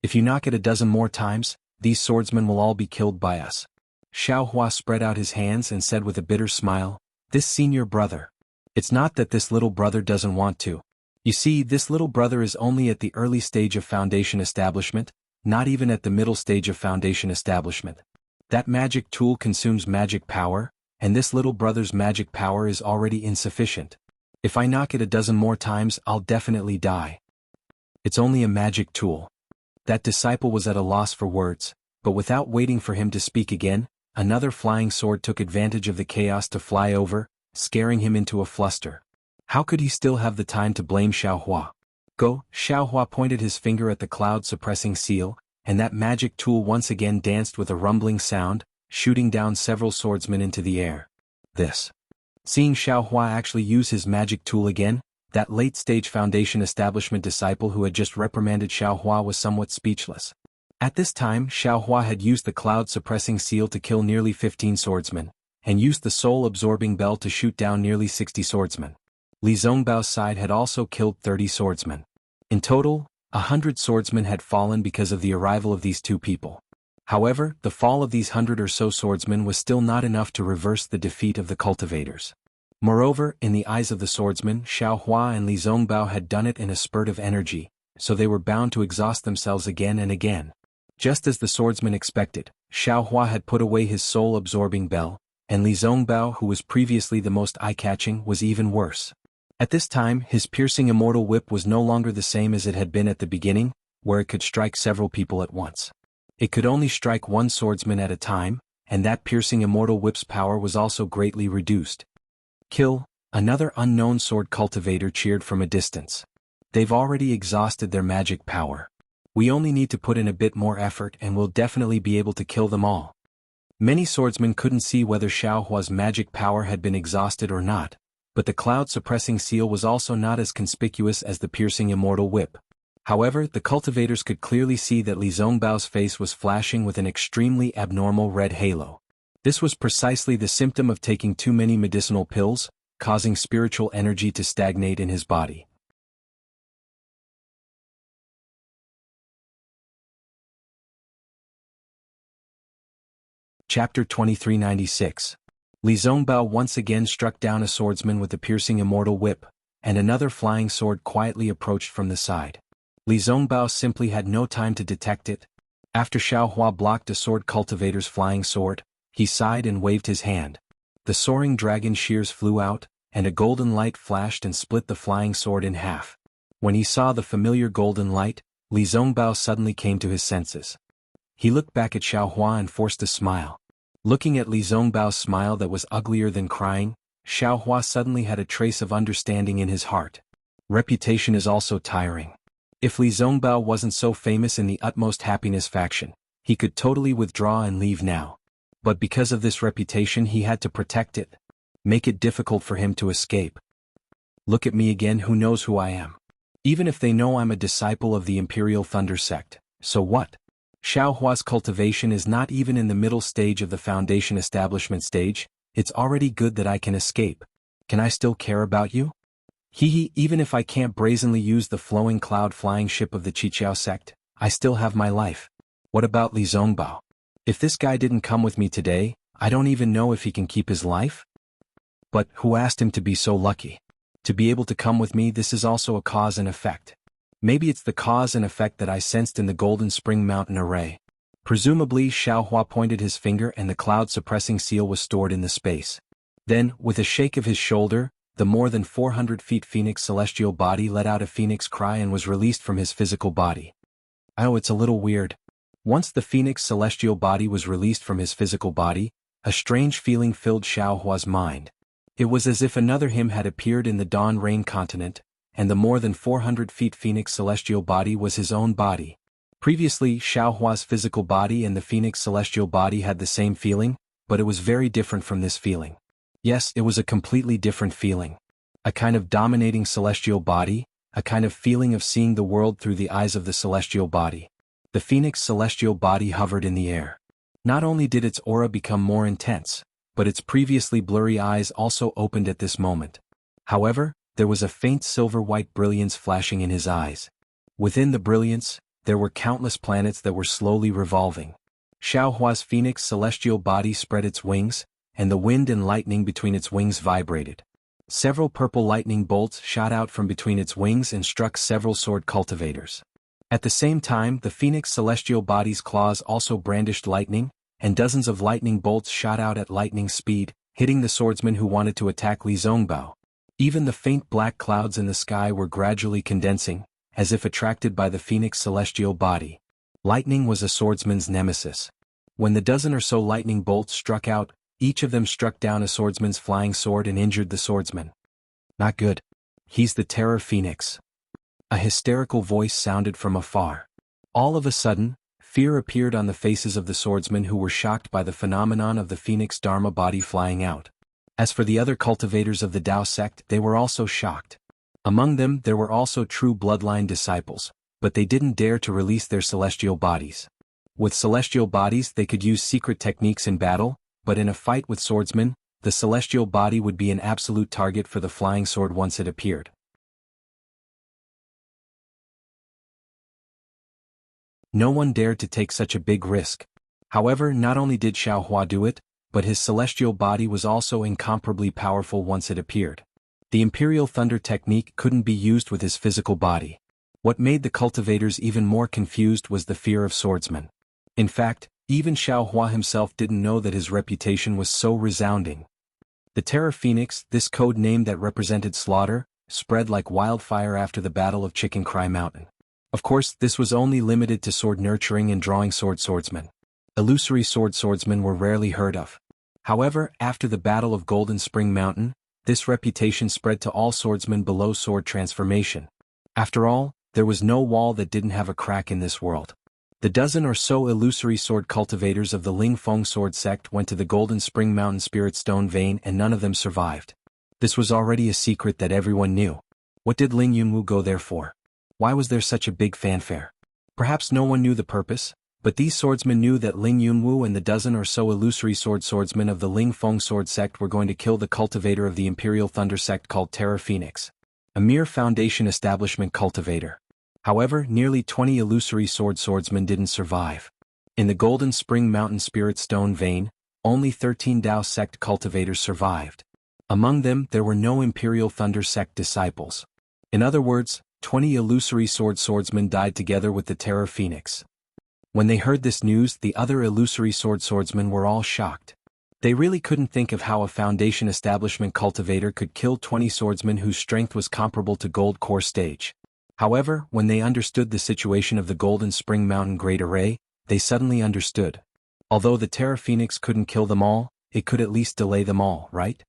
If you knock it a dozen more times, these swordsmen will all be killed by us." Xiaohua spread out his hands and said with a bitter smile, "This senior brother. It's not that this little brother doesn't want to. You see, this little brother is only at the early stage of Foundation establishment, not even at the middle stage of Foundation establishment. That magic tool consumes magic power, and this little brother's magic power is already insufficient. If I knock it a dozen more times, I'll definitely die. It's only a magic tool." That disciple was at a loss for words, but without waiting for him to speak again, another flying sword took advantage of the chaos to fly over, scaring him into a fluster. How could he still have the time to blame Xiaohua? Go, Xiaohua pointed his finger at the cloud-suppressing seal, and that magic tool once again danced with a rumbling sound, shooting down several swordsmen into the air. Seeing Xiaohua actually use his magic tool again, that late-stage Foundation establishment disciple who had just reprimanded Xiaohua was somewhat speechless. At this time, Xiaohua had used the cloud-suppressing seal to kill nearly 15 swordsmen, and used the soul-absorbing bell to shoot down nearly 60 swordsmen. Li Zongbao's side had also killed 30 swordsmen. In total, 100 swordsmen had fallen because of the arrival of these two people. However, the fall of these 100 or so swordsmen was still not enough to reverse the defeat of the cultivators. Moreover, in the eyes of the swordsmen, Xiaohua and Li Zongbao had done it in a spurt of energy, so they were bound to exhaust themselves again and again. Just as the swordsman expected, Xiaohua had put away his soul-absorbing bell, and Li Zongbao, who was previously the most eye-catching, was even worse. At this time, his piercing immortal whip was no longer the same as it had been at the beginning, where it could strike several people at once. It could only strike one swordsman at a time, and that piercing immortal whip's power was also greatly reduced. Kill, another unknown sword cultivator cheered from a distance. They've already exhausted their magic power. We only need to put in a bit more effort and we'll definitely be able to kill them all. Many swordsmen couldn't see whether Xiaohua's magic power had been exhausted or not, but the cloud-suppressing seal was also not as conspicuous as the piercing immortal whip. However, the cultivators could clearly see that Li Zongbao's face was flashing with an extremely abnormal red halo. This was precisely the symptom of taking too many medicinal pills, causing spiritual energy to stagnate in his body. Chapter 2396. Li Zongbao once again struck down a swordsman with the piercing immortal whip, and another flying sword quietly approached from the side. Li Zongbao simply had no time to detect it. After Xiaohua blocked a sword cultivator's flying sword, he sighed and waved his hand. The soaring dragon shears flew out, and a golden light flashed and split the flying sword in half. When he saw the familiar golden light, Li Zongbao suddenly came to his senses. He looked back at Xiaohua and forced a smile. Looking at Li Zongbao's smile that was uglier than crying, Xiaohua suddenly had a trace of understanding in his heart. Reputation is also tiring. If Li Zongbao wasn't so famous in the utmost happiness faction, he could totally withdraw and leave now. But because of this reputation he had to protect it. Make it difficult for him to escape. Look at me again, who knows who I am? Even if they know I'm a disciple of the Imperial Thunder sect, so what? Xiaohua's cultivation is not even in the middle stage of the Foundation establishment stage, it's already good that I can escape. Can I still care about you? Even if I can't brazenly use the flowing cloud flying ship of the Qiqiao sect, I still have my life. What about Li Zongbao? If this guy didn't come with me today, I don't even know if he can keep his life? But who asked him to be so lucky? To be able to come with me, this is also a cause and effect. Maybe it's the cause and effect that I sensed in the Golden Spring Mountain array. Presumably, Xiaohua pointed his finger and the cloud-suppressing seal was stored in the space. Then, with a shake of his shoulder, the more than 400 feet Phoenix celestial body let out a phoenix cry and was released from his physical body. Oh, it's a little weird. Once the Phoenix celestial body was released from his physical body, a strange feeling filled Xiaohua's mind. It was as if another him had appeared in the Dawn Rain continent, and the more than 400 feet Phoenix celestial body was his own body. Previously, Xiaohua's physical body and the Phoenix celestial body had the same feeling, but it was very different from this feeling. Yes, it was a completely different feeling. A kind of dominating celestial body, a kind of feeling of seeing the world through the eyes of the celestial body. The Phoenix celestial body hovered in the air. Not only did its aura become more intense, but its previously blurry eyes also opened at this moment. However, there was a faint silver-white brilliance flashing in his eyes. Within the brilliance, there were countless planets that were slowly revolving. Xiaohua's Phoenix celestial body spread its wings, and the wind and lightning between its wings vibrated. Several purple lightning bolts shot out from between its wings and struck several sword cultivators. At the same time, the Phoenix celestial body's claws also brandished lightning, and dozens of lightning bolts shot out at lightning speed, hitting the swordsman who wanted to attack Li Zongbao. Even the faint black clouds in the sky were gradually condensing, as if attracted by the Phoenix celestial body. Lightning was a swordsman's nemesis. When the dozen or so lightning bolts struck out, each of them struck down a swordsman's flying sword and injured the swordsman. Not good. He's the Terror Phoenix. A hysterical voice sounded from afar. All of a sudden, fear appeared on the faces of the swordsmen who were shocked by the phenomenon of the Phoenix Dharma body flying out. As for the other cultivators of the Tao sect, they were also shocked. Among them there were also true bloodline disciples, but they didn't dare to release their celestial bodies. With celestial bodies they could use secret techniques in battle, but in a fight with swordsmen, the celestial body would be an absolute target for the flying sword once it appeared. No one dared to take such a big risk. However, not only did Xiaohua do it, but his celestial body was also incomparably powerful once it appeared. The Imperial Thunder technique couldn't be used with his physical body. What made the cultivators even more confused was the fear of swordsmen. In fact, even Xiaohua himself didn't know that his reputation was so resounding. The Terror Phoenix, this code name that represented slaughter, spread like wildfire after the Battle of Chicken Cry Mountain. Of course, this was only limited to sword nurturing and drawing swordsmen. Illusory swordsmen were rarely heard of. However, after the Battle of Golden Spring Mountain, this reputation spread to all swordsmen below sword transformation. After all, there was no wall that didn't have a crack in this world. The dozen or so illusory sword cultivators of the Ling Feng sword sect went to the Golden Spring Mountain Spirit Stone Vein and none of them survived. This was already a secret that everyone knew. What did Ling Yunwu go there for? Why was there such a big fanfare? Perhaps no one knew the purpose, but these swordsmen knew that Ling Yunwu and the dozen or so illusory swordsmen of the Ling Feng sword sect were going to kill the cultivator of the Imperial Thunder sect called Terror Phoenix. A mere foundation establishment cultivator. However, nearly 20 illusory swordsmen didn't survive. In the Golden Spring Mountain Spirit Stone Vein, only 13 Tao sect cultivators survived. Among them, there were no Imperial Thunder sect disciples. In other words, 20 illusory swordsmen died together with the Terror Phoenix. When they heard this news, the other illusory swordsmen were all shocked. They really couldn't think of how a foundation establishment cultivator could kill 20 swordsmen whose strength was comparable to Gold Core stage. However, when they understood the situation of the Golden Spring Mountain Great Array, they suddenly understood. Although the Terror Phoenix couldn't kill them all, it could at least delay them all, right?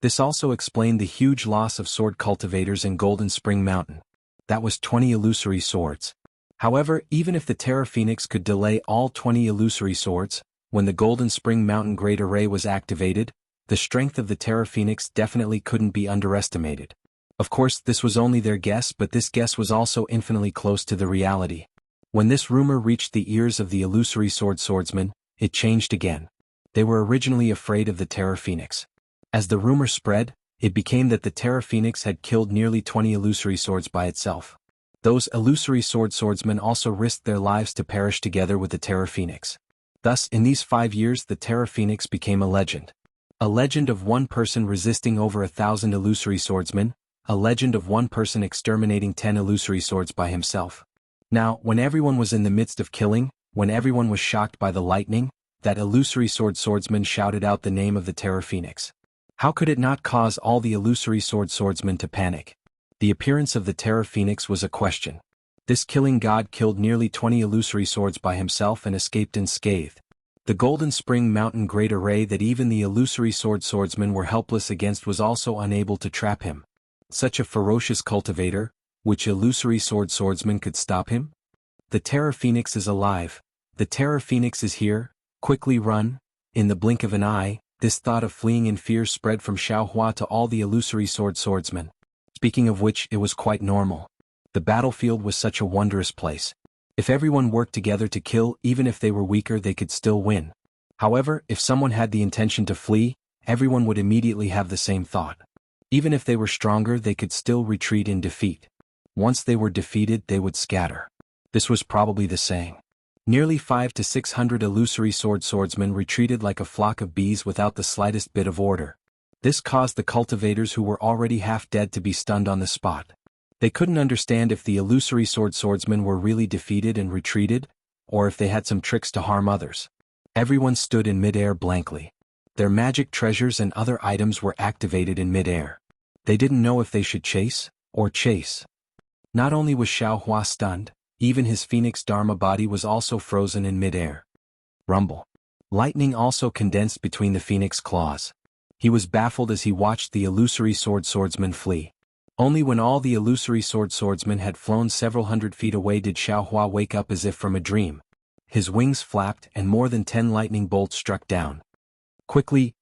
This also explained the huge loss of sword cultivators in Golden Spring Mountain. That was 20 illusory swords. However, even if the Terror Phoenix could delay all 20 illusory swords, when the Golden Spring Mountain Great Array was activated, the strength of the Terror Phoenix definitely couldn't be underestimated. Of course, this was only their guess, but this guess was also infinitely close to the reality. When this rumor reached the ears of the illusory swordsmen, it changed again. They were originally afraid of the Terror Phoenix. As the rumor spread, it became that the Terror Phoenix had killed nearly 20 illusory swords by itself. Those illusory swordsmen also risked their lives to perish together with the Terror Phoenix. Thus, in these 5 years the Terror Phoenix became a legend. A legend of one person resisting over 1,000 illusory swordsmen, a legend of one person exterminating 10 illusory swords by himself. Now, when everyone was in the midst of killing, when everyone was shocked by the lightning, that illusory swordsman shouted out the name of the Terror Phoenix. How could it not cause all the illusory swordsmen to panic? The appearance of the Terror Phoenix was a question. This killing god killed nearly 20 illusory swords by himself and escaped unscathed. The Golden Spring Mountain Great Array that even the illusory swordsmen were helpless against was also unable to trap him. Such a ferocious cultivator, which illusory swordsman could stop him? The Terror Phoenix is alive. The Terror Phoenix is here. Quickly run. In the blink of an eye, this thought of fleeing in fear spread from Xiaohua to all the illusory swordsmen. Speaking of which, it was quite normal. The battlefield was such a wondrous place. If everyone worked together to kill, even if they were weaker, they could still win. However, if someone had the intention to flee, everyone would immediately have the same thought. Even if they were stronger, they could still retreat in defeat. Once they were defeated, they would scatter. This was probably the saying. Nearly 500 to 600 illusory swordsmen retreated like a flock of bees without the slightest bit of order. This caused the cultivators who were already half dead to be stunned on the spot. They couldn't understand if the illusory swordsmen were really defeated and retreated, or if they had some tricks to harm others. Everyone stood in midair blankly. Their magic treasures and other items were activated in midair. They didn't know if they should chase, or chase. Not only was Xiaohua stunned, Even his phoenix Dharma body was also frozen in mid-air. Rumble. Lightning also condensed between the phoenix claws. He was baffled as he watched the illusory swordsman flee. Only when all the illusory swordsmen had flown several hundred feet away did Xiaohua wake up as if from a dream. His wings flapped and more than 10 lightning bolts struck down. Quickly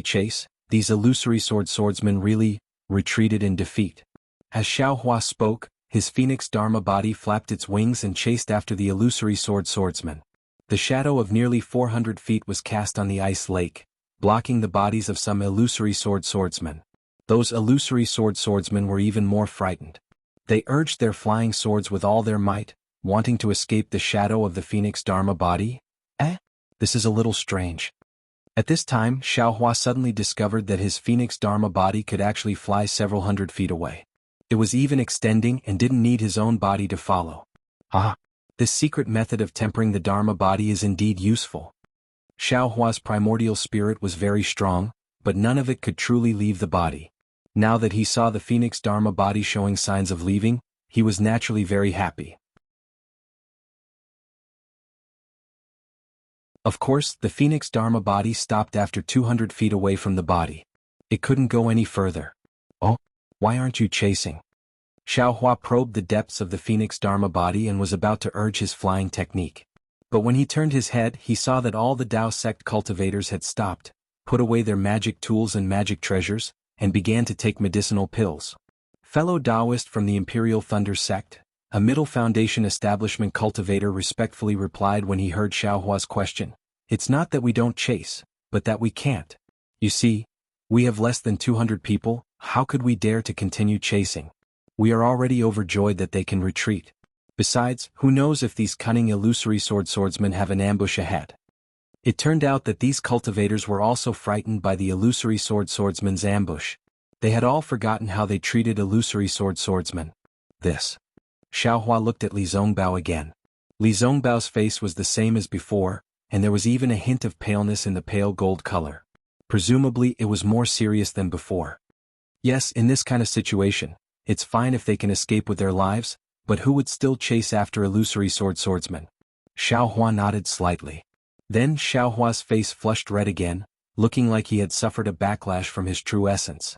chase, these illusory swordsmen really retreated in defeat. As Xiaohua spoke, his phoenix Dharma body flapped its wings and chased after the illusory swordsman. The shadow of nearly 400 feet was cast on the ice lake, blocking the bodies of some illusory swordsmen. Those illusory swordsmen were even more frightened. They urged their flying swords with all their might, wanting to escape the shadow of the phoenix Dharma body. This is a little strange. At this time, Xiaohua suddenly discovered that his phoenix Dharma body could actually fly several hundred feet away. It was even extending and didn't need his own body to follow. This secret method of tempering the Dharma body is indeed useful. Xiaohua's primordial spirit was very strong, but none of it could truly leave the body. Now that he saw the phoenix Dharma body showing signs of leaving, he was naturally very happy. Of course, the phoenix Dharma body stopped after 200 feet away from the body. It couldn't go any further. Why aren't you chasing? Xiaohua probed the depths of the phoenix Dharma body and was about to urge his flying technique. But when he turned his head, he saw that all the Dao sect cultivators had stopped, put away their magic tools and magic treasures, and began to take medicinal pills. Fellow Taoist from the Imperial Thunder sect, a Middle Foundation establishment cultivator respectfully replied when he heard Xiaohua's question, "It's not that we don't chase, but that we can't. You see, we have less than 200 people, how could we dare to continue chasing? We are already overjoyed that they can retreat. Besides, who knows if these cunning illusory swordsmen have an ambush ahead." It turned out that these cultivators were also frightened by the illusory swordsman's ambush. They had all forgotten how they treated illusory swordsmen. Xiaohua looked at Li Zongbao again. Li Zongbao's face was the same as before, and there was even a hint of paleness in the pale gold color. Presumably it was more serious than before. Yes, in this kind of situation, it's fine if they can escape with their lives, but who would still chase after illusory swordsmen? Xiaohua nodded slightly. Then Xiaohua's face flushed red again, looking like he had suffered a backlash from his true essence.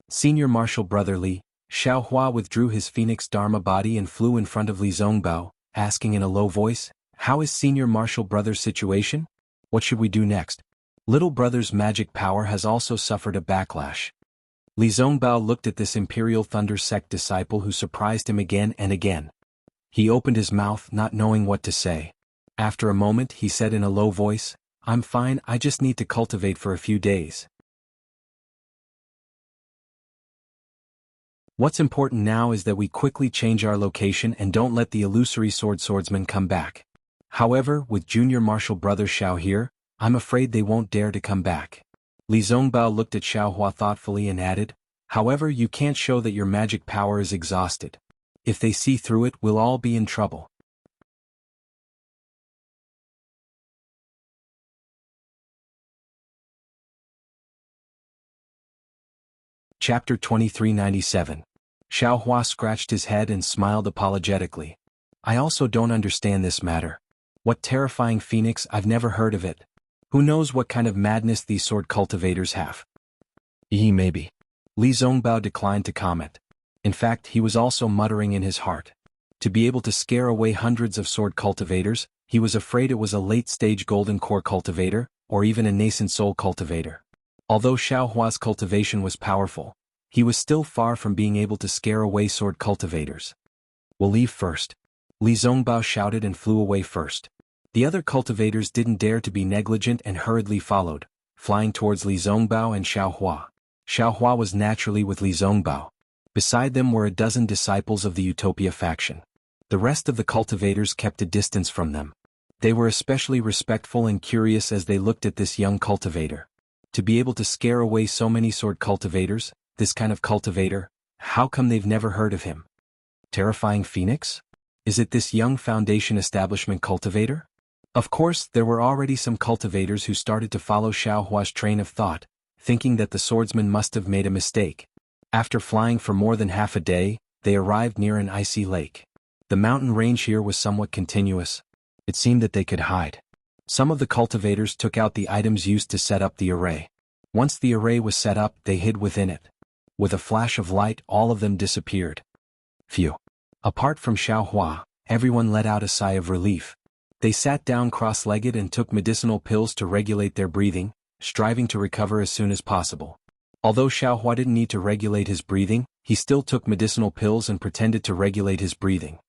Senior Marshal Brother Li, Xiaohua withdrew his phoenix Dharma body and flew in front of Li Zongbao, asking in a low voice, "How is Senior Marshal Brother's situation? What should we do next? Little Brother's magic power has also suffered a backlash." Li Zongbao looked at this Imperial Thunder sect disciple who surprised him again and again. He opened his mouth not knowing what to say. After a moment he said in a low voice, "I'm fine, I just need to cultivate for a few days. What's important now is that we quickly change our location and don't let the illusory swordsmen come back. However, with Junior Marshal Brother Xiao here, I'm afraid they won't dare to come back." Li Zongbao looked at Xiaohua thoughtfully and added, "However, you can't show that your magic power is exhausted. If they see through it, we'll all be in trouble." Chapter 2397. Xiaohua scratched his head and smiled apologetically. "I also don't understand this matter. What terrifying phoenix, I've never heard of it. Who knows what kind of madness these sword cultivators have?" Maybe. Li Zongbao declined to comment. In fact, he was also muttering in his heart. To be able to scare away hundreds of sword cultivators, he was afraid it was a late-stage golden core cultivator, or even a nascent soul cultivator. Although Xiaohua's cultivation was powerful, he was still far from being able to scare away sword cultivators. "We'll leave first." Li Zongbao shouted and flew away first. The other cultivators didn't dare to be negligent and hurriedly followed, flying towards Li Zongbao and Xiaohua. Xiaohua was naturally with Li Zongbao. Beside them were a dozen disciples of the Utopia faction. The rest of the cultivators kept a distance from them. They were especially respectful and curious as they looked at this young cultivator. To be able to scare away so many sword cultivators, this kind of cultivator, how come they've never heard of him? Terrifying Phoenix? Is it this young Foundation establishment cultivator? Of course, there were already some cultivators who started to follow Xiaohua's train of thought, thinking that the swordsman must have made a mistake. After flying for more than half a day, they arrived near an icy lake. The mountain range here was somewhat continuous. It seemed that they could hide. Some of the cultivators took out the items used to set up the array. Once the array was set up, they hid within it. With a flash of light, all of them disappeared. Phew. Apart from Xiaohua, everyone let out a sigh of relief. They sat down cross-legged and took medicinal pills to regulate their breathing, striving to recover as soon as possible. Although Xiaohua didn't need to regulate his breathing, he still took medicinal pills and pretended to regulate his breathing.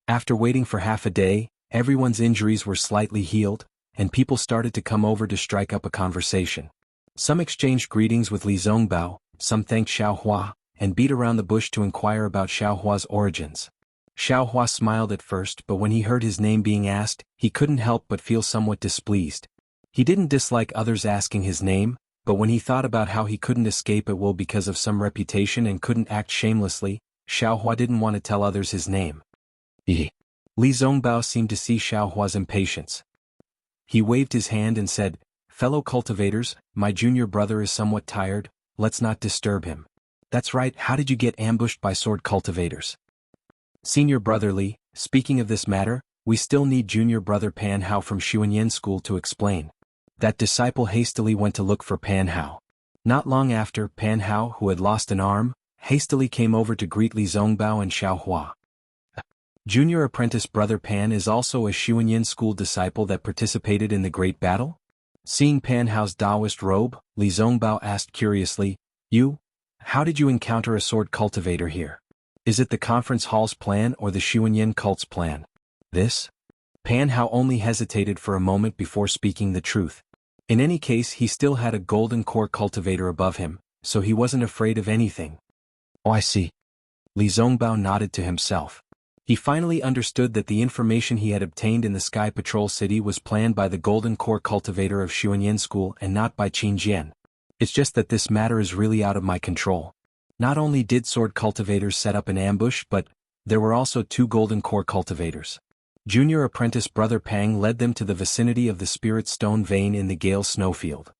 After waiting for half a day, everyone's injuries were slightly healed, and people started to come over to strike up a conversation. Some exchanged greetings with Li Zongbao, some thanked Xiaohua, and beat around the bush to inquire about Xiaohua's origins. Xiaohua smiled at first, but when he heard his name being asked, he couldn't help but feel somewhat displeased. He didn't dislike others asking his name, but when he thought about how he couldn't escape at will because of some reputation and couldn't act shamelessly, Xiaohua didn't want to tell others his name. Li Zongbao seemed to see Xiaohua's impatience. He waved his hand and said, "Fellow cultivators, my junior brother is somewhat tired, let's not disturb him." "That's right, how did you get ambushed by sword cultivators?" "Senior brother Li, speaking of this matter, we still need junior brother Pan Hao from Xuanyan School to explain." That disciple hastily went to look for Pan Hao. Not long after, Pan Hao, who had lost an arm, hastily came over to greet Li Zongbao and Xiaohua. Junior apprentice brother Pan is also a Xuanyan School disciple that participated in the Great Battle? Seeing Pan Hao's Taoist robe, Li Zongbao asked curiously, How did you encounter a sword cultivator here? Is it the conference hall's plan or the Xuanyan cult's plan?" "This?" Pan Hao only hesitated for a moment before speaking the truth. In any case, he still had a golden core cultivator above him, so he wasn't afraid of anything. "Oh, I see." Li Zongbao nodded to himself. He finally understood that the information he had obtained in the Sky Patrol City was planned by the golden core cultivator of Xuanyan School and not by Qin Jian. "It's just that this matter is really out of my control. Not only did sword cultivators set up an ambush, but there were also 2 golden core cultivators. Junior apprentice brother Pang led them to the vicinity of the Spirit Stone vein in the Gale snowfield.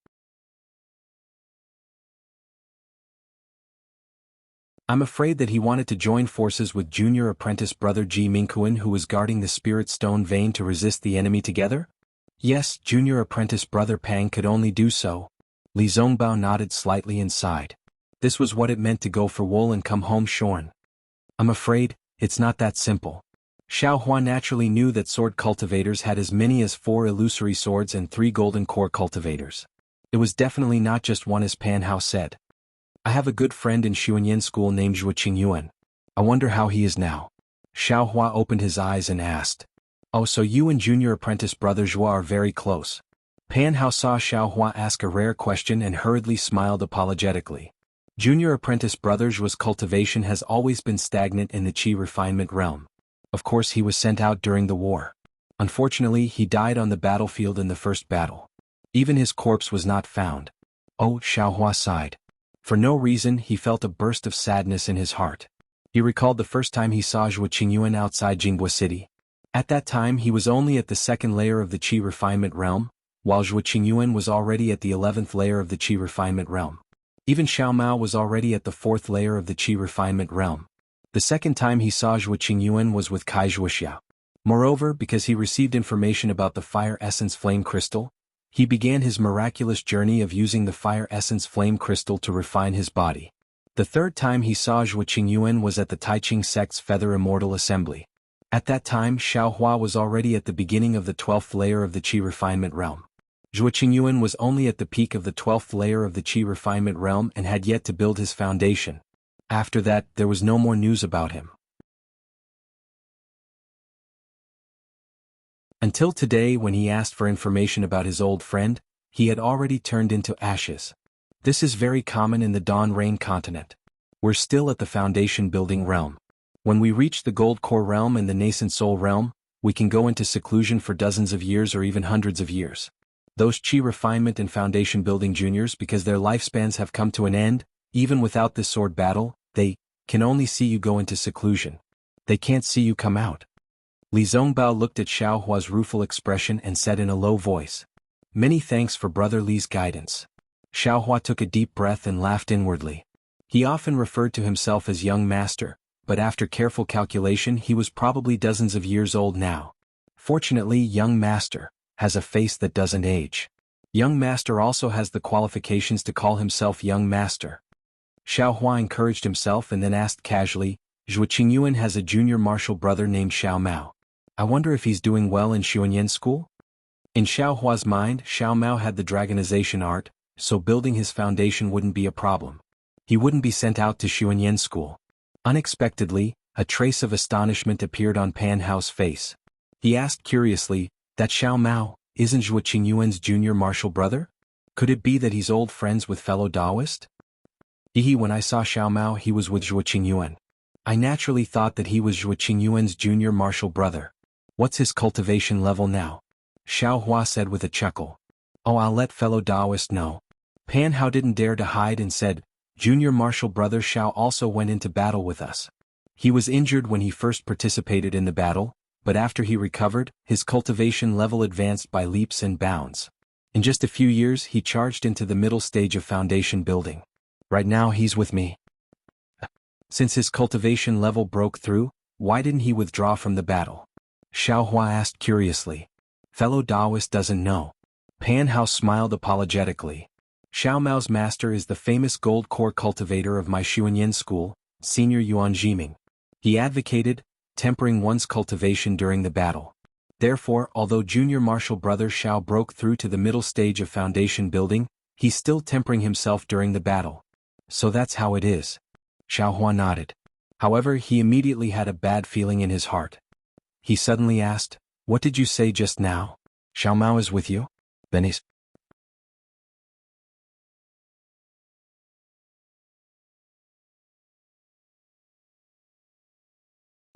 I'm afraid that he wanted to join forces with junior apprentice brother Ji Mingquan, who was guarding the Spirit Stone vein, to resist the enemy together?" "Yes, junior apprentice brother Pang could only do so." Li Zongbao nodded slightly and sighed. This was what it meant to go for wool and come home shorn. "I'm afraid, it's not that simple." Xiaohua naturally knew that sword cultivators had as many as 4 illusory swords and 3 golden core cultivators. It was definitely not just one, as Pan Hao said. "I have a good friend in Xuanyan School named Zhuo Qingyuan. I wonder how he is now." Xiaohua opened his eyes and asked, "Oh, so you and junior apprentice brother Zhuo are very close?" Pan Hao saw Xiaohua ask a rare question and hurriedly smiled apologetically. Junior apprentice brother Zhuo's cultivation has always been stagnant in the Qi refinement realm. Of course, he was sent out during the war. Unfortunately, he died on the battlefield in the first battle. Even his corpse was not found. "Oh," Xiaohua sighed. For no reason, he felt a burst of sadness in his heart. He recalled the first time he saw Zhuo Qingyuan outside Jianghu City. At that time, he was only at the 2nd layer of the Qi refinement realm, while Zhuo Qingyuan was already at the 11th layer of the Qi refinement realm. Even Xiao Mao was already at the 4th layer of the Qi refinement realm. The second time he saw Zhuo Qingyuan was with Kai Wuxia. Moreover, because he received information about the Fire Essence Flame Crystal, he began his miraculous journey of using the Fire Essence Flame Crystal to refine his body. The third time he saw Zhuo Qingyuan was at the Taiqing sect's Feather Immortal Assembly. At that time, Xiaohua was already at the beginning of the 12th layer of the Qi refinement realm. Zhuo Qingyuan was only at the peak of the 12th layer of the Qi refinement realm and had yet to build his foundation. After that, there was no more news about him. Until today, when he asked for information about his old friend, he had already turned into ashes. This is very common in the Dawn Rain continent. We're still at the foundation building realm. When we reach the Gold Core realm and the Nascent Soul realm, we can go into seclusion for dozens of years or even hundreds of years. Those Qi refinement and foundation building juniors, because their lifespans have come to an end, even without this sword battle, they can only see you go into seclusion. They can't see you come out. Li Zongbao looked at Xiaohua's rueful expression and said in a low voice, "Many thanks for Brother Li's guidance." Xiaohua took a deep breath and laughed inwardly. He often referred to himself as young master, but after careful calculation he was probably dozens of years old now. Fortunately, young master has a face that doesn't age. Young master also has the qualifications to call himself young master. Xiao Hua encouraged himself and then asked casually, Zhuo Qingyuan has a junior martial brother named Xiao Mao. I wonder if he's doing well in Xuanyan school? In Xiao Hua's mind, Xiao Mao had the dragonization art, so building his foundation wouldn't be a problem. He wouldn't be sent out to Xuanyan school. Unexpectedly, a trace of astonishment appeared on Pan Hao's face. He asked curiously, that Xiao Mao isn't Zhuo Qingyuan's junior martial brother? Could it be that he's old friends with fellow Taoist? When I saw Xiao Mao he was with Zhuo Qingyuan. I naturally thought that he was Zhuo Qingyuan's junior martial brother. What's his cultivation level now? Xiao Hua said with a chuckle. Oh, I'll let fellow Taoist know. Pan Hao didn't dare to hide and said, Junior martial brother Xiao also went into battle with us. He was injured when he first participated in the battle, but after he recovered, his cultivation level advanced by leaps and bounds. In just a few years he charged into the middle stage of foundation building. Right now he's with me. Since his cultivation level broke through, why didn't he withdraw from the battle? Xiao Hua asked curiously. Fellow Taoist doesn't know. Pan Hao smiled apologetically. Xiao Mao's master is the famous gold core cultivator of my Xuanyan school, Senior Yuan Jiming. He advocated tempering one's cultivation during the battle. Therefore, although junior martial brother Xiao broke through to the middle stage of foundation building, he's still tempering himself during the battle. So that's how it is. Xiao Hua nodded. However, he immediately had a bad feeling in his heart. He suddenly asked, What did you say just now? Xiao Mao is with you? Then he's...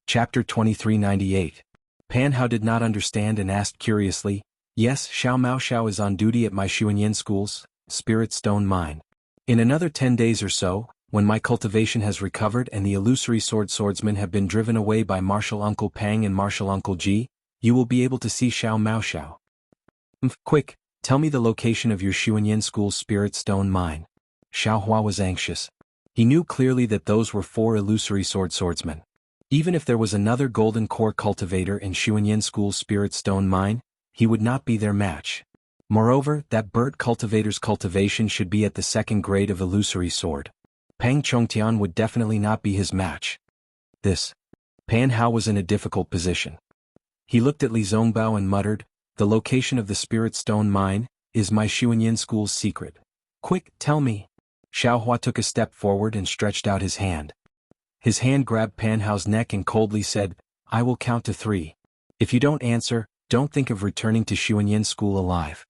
Chapter 2398. Pan Hao did not understand and asked curiously, Yes, Xiao Mao Xiao is on duty at my Xuanyan school's Spirit Stone Mine. In another 10 days or so, when my cultivation has recovered and the illusory swordsmen have been driven away by Martial Uncle Pang and Martial Uncle Ji, you will be able to see Xiao Mao Xiao. Quick, tell me the location of your Xuanyan school's Spirit Stone Mine. Xiao Hua was anxious. He knew clearly that those were 4 illusory swordsmen. Even if there was another golden core cultivator in Xuanyan school's Spirit Stone Mine, he would not be their match. Moreover, that bird cultivator's cultivation should be at the 2nd grade of illusory sword. Pang Chongtian would definitely not be his match. Pan Hao was in a difficult position. He looked at Li Zongbao and muttered, The location of the Spirit Stone Mine is my Xuanyan school's secret. Quick, tell me. Xiao Hua took a step forward and stretched out his hand. His hand grabbed Pan Hao's neck and coldly said, I will count to 3. If you don't answer, don't think of returning to Xuanyan school alive.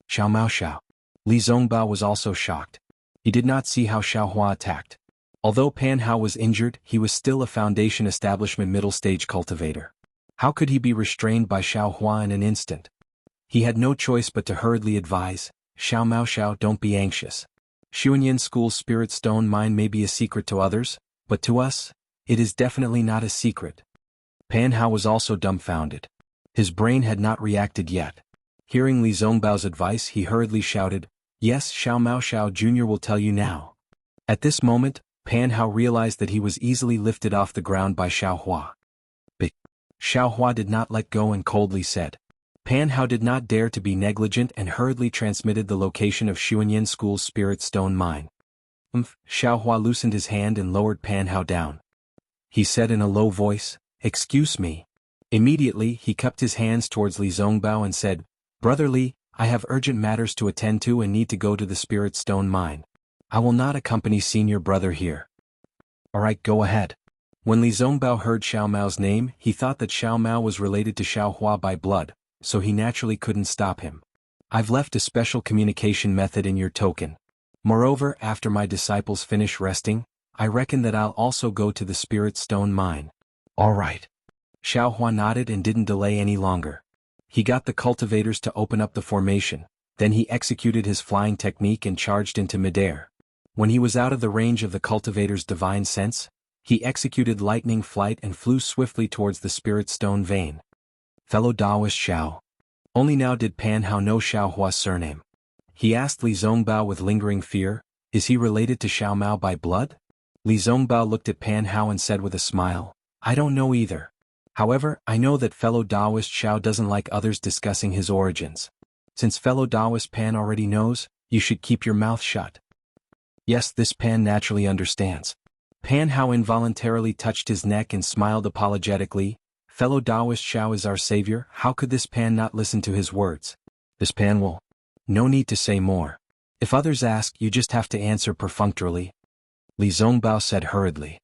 Xiao Mao Xiao. Li Zongbao was also shocked. He did not see how Xiao Hua attacked. Although Pan Hao was injured, he was still a foundation establishment middle stage cultivator. How could he be restrained by Xiao Hua in an instant? He had no choice but to hurriedly advise, Xiao Mao Xiao, don't be anxious. Xuanyan school's Spirit Stone Mine may be a secret to others, but to us, it is definitely not a secret. Pan Hao was also dumbfounded. His brain had not reacted yet. Hearing Li Zongbao's advice, he hurriedly shouted, Yes, Xiao Mao Xiao Jr. will tell you now. At this moment, Pan Hao realized that he was easily lifted off the ground by Xiao Hua. But Xiao Hua did not let go and coldly said. Pan Hao did not dare to be negligent and hurriedly transmitted the location of Xuanyan school's Spirit Stone Mine. Xiao Hua loosened his hand and lowered Pan Hao down. He said in a low voice, Excuse me. Immediately, he cupped his hands towards Li Zongbao and said, Brother Li, I have urgent matters to attend to and need to go to the Spirit Stone Mine. I will not accompany senior brother here. Alright, go ahead. When Li Zongbao heard Xiao Mao's name, he thought that Xiao Mao was related to Xiao Hua by blood, so he naturally couldn't stop him. I've left a special communication method in your token. Moreover, after my disciples finish resting, I reckon that I'll also go to the Spirit Stone Mine. Alright. Xiao Hua nodded and didn't delay any longer. He got the cultivators to open up the formation, then he executed his flying technique and charged into midair. When he was out of the range of the cultivator's divine sense, he executed lightning flight and flew swiftly towards the Spirit Stone vein. Fellow Taoist Xiao. Only now did Pan Hao know Xiao Hua's surname. He asked Li Zongbao with lingering fear, Is he related to Xiao Mao by blood? Li Zongbao looked at Pan Hao and said with a smile, I don't know either. However, I know that fellow Taoist Xiao doesn't like others discussing his origins. Since fellow Taoist Pan already knows, you should keep your mouth shut. Yes, this Pan naturally understands. Pan Hao involuntarily touched his neck and smiled apologetically. Fellow Taoist Xiao is our savior, how could this Pan not listen to his words? This Pan will. No need to say more. If others ask, you just have to answer perfunctorily. Li Zongbao said hurriedly.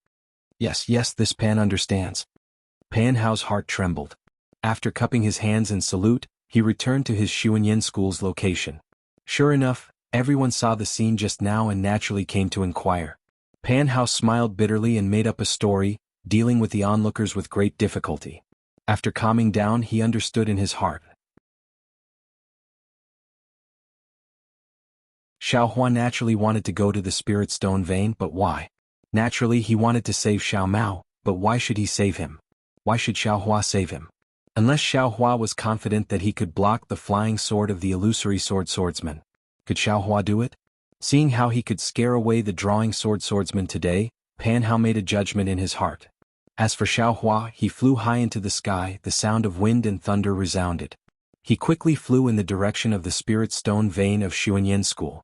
Yes, this Pan understands. Pan Hao's heart trembled. After cupping his hands in salute, he returned to his Xuanyan school's location. Sure enough, everyone saw the scene just now and naturally came to inquire. Pan Hao smiled bitterly and made up a story, dealing with the onlookers with great difficulty. After calming down, he understood in his heart. Xiao Hua naturally wanted to go to the Spirit Stone Vein, but why? Naturally he wanted to save Xiao Mao, but why should he save him? Why should Xiao Hua save him? Unless Xiao Hua was confident that he could block the flying sword of the illusory swordsman. Could Xiao Hua do it? Seeing how he could scare away the drawing swordsman today, Pan Hao made a judgment in his heart. As for Xiao Hua, he flew high into the sky, the sound of wind and thunder resounded. He quickly flew in the direction of the Spirit Stone Vein of Xuanyan School.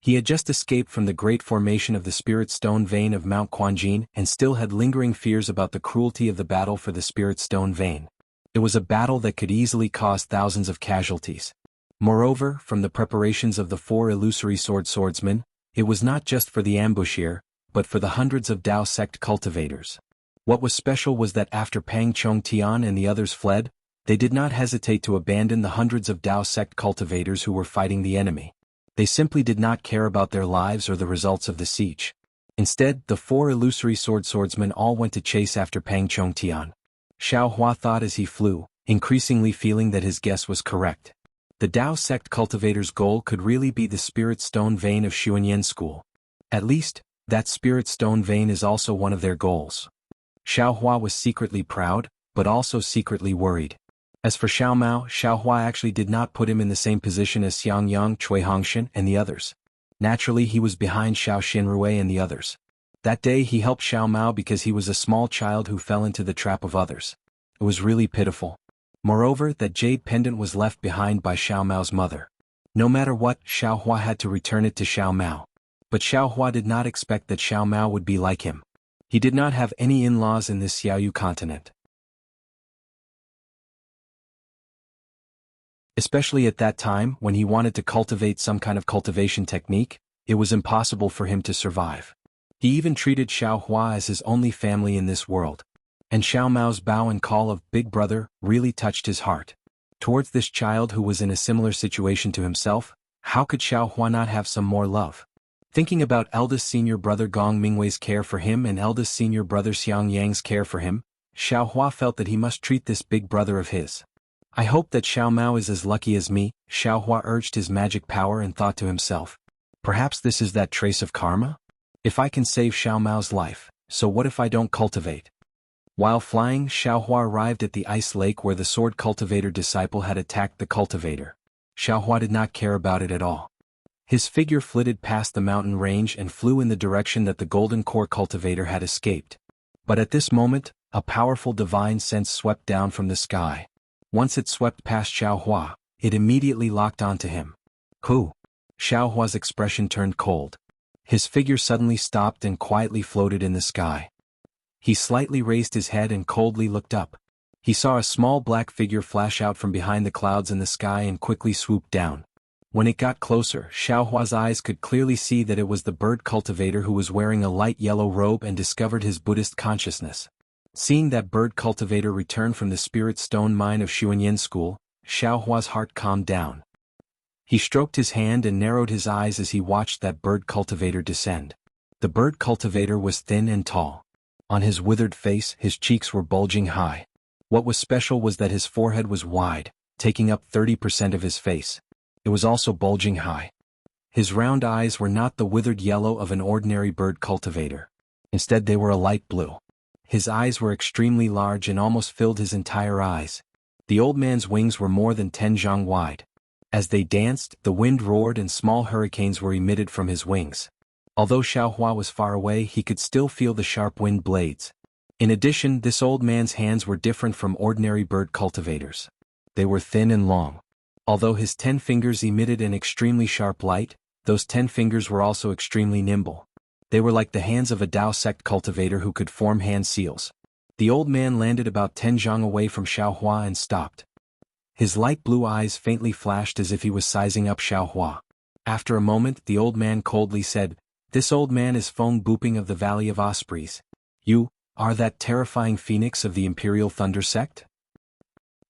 He had just escaped from the great formation of the Spirit Stone Vein of Mount Quanjin and still had lingering fears about the cruelty of the battle for the Spirit Stone Vein. It was a battle that could easily cause thousands of casualties. Moreover, from the preparations of the 4 illusory swordsmen, it was not just for the ambusher, but for the hundreds of Dao sect cultivators. What was special was that after Pang Chongtian and the others fled, they did not hesitate to abandon the hundreds of Dao sect cultivators who were fighting the enemy. They simply did not care about their lives or the results of the siege. Instead, the 4 illusory swordsmen all went to chase after Pang Chongtian. Xiao Hua thought as he flew, increasingly feeling that his guess was correct. The Dao sect cultivator's goal could really be the Spirit Stone Vein of Xuanyan School. At least, that Spirit Stone Vein is also one of their goals. Xiao Hua was secretly proud, but also secretly worried. As for Xiao Mao, Xiao Hua actually did not put him in the same position as Xiang Yang, Cui Hongshan, and the others. Naturally, he was behind Xiao Xinrui and the others. That day he helped Xiao Mao because he was a small child who fell into the trap of others. It was really pitiful. Moreover, that jade pendant was left behind by Xiao Mao's mother. No matter what, Xiao Hua had to return it to Xiao Mao. But Xiao Hua did not expect that Xiao Mao would be like him. He did not have any in-laws in this Xiaoyu continent. Especially at that time, when he wanted to cultivate some kind of cultivation technique, it was impossible for him to survive. He even treated Xiao Hua as his only family in this world. And Xiao Mao's bow and call of Big Brother really touched his heart. Towards this child who was in a similar situation to himself, how could Xiao Hua not have some more love? Thinking about eldest senior brother Gong Mingwei's care for him and eldest senior brother Xiang Yang's care for him, Xiao Hua felt that he must treat this big brother of his. I hope that Xiao Mao is as lucky as me, Xiao Hua urged his magic power and thought to himself. Perhaps this is that trace of karma? If I can save Xiao Mao's life, so what if I don't cultivate? While flying, Xiao Hua arrived at the ice lake where the sword cultivator disciple had attacked the cultivator. Xiao Hua did not care about it at all. His figure flitted past the mountain range and flew in the direction that the golden core cultivator had escaped. But at this moment, a powerful divine sense swept down from the sky. Once it swept past Xiao Hua, it immediately locked onto him. Who? Xiao Hua's expression turned cold. His figure suddenly stopped and quietly floated in the sky. He slightly raised his head and coldly looked up. He saw a small black figure flash out from behind the clouds in the sky and quickly swoop down. When it got closer, Xiao Hua's eyes could clearly see that it was the bird cultivator who was wearing a light yellow robe and discovered his Buddhist consciousness. Seeing that bird cultivator return from the Spirit Stone Mine of Xuanyan School, Xiao Hua's heart calmed down. He stroked his hand and narrowed his eyes as he watched that bird cultivator descend. The bird cultivator was thin and tall. On his withered face, his cheeks were bulging high. What was special was that his forehead was wide, taking up 30% of his face. It was also bulging high. His round eyes were not the withered yellow of an ordinary bird cultivator. Instead, they were a light blue. His eyes were extremely large and almost filled his entire eyes. The old man's wings were more than 10 zhang wide. As they danced, the wind roared and small hurricanes were emitted from his wings. Although Xiaohua was far away, he could still feel the sharp wind blades. In addition, this old man's hands were different from ordinary bird cultivators. They were thin and long. Although his 10 fingers emitted an extremely sharp light, those 10 fingers were also extremely nimble. They were like the hands of a Dao sect cultivator who could form hand seals. The old man landed about 10 zhang away from Xiaohua and stopped. His light blue eyes faintly flashed as if he was sizing up Xiaohua. After a moment, the old man coldly said, "This old man is Feng Buping of the Valley of Ospreys. You are that terrifying phoenix of the Imperial Thunder sect?"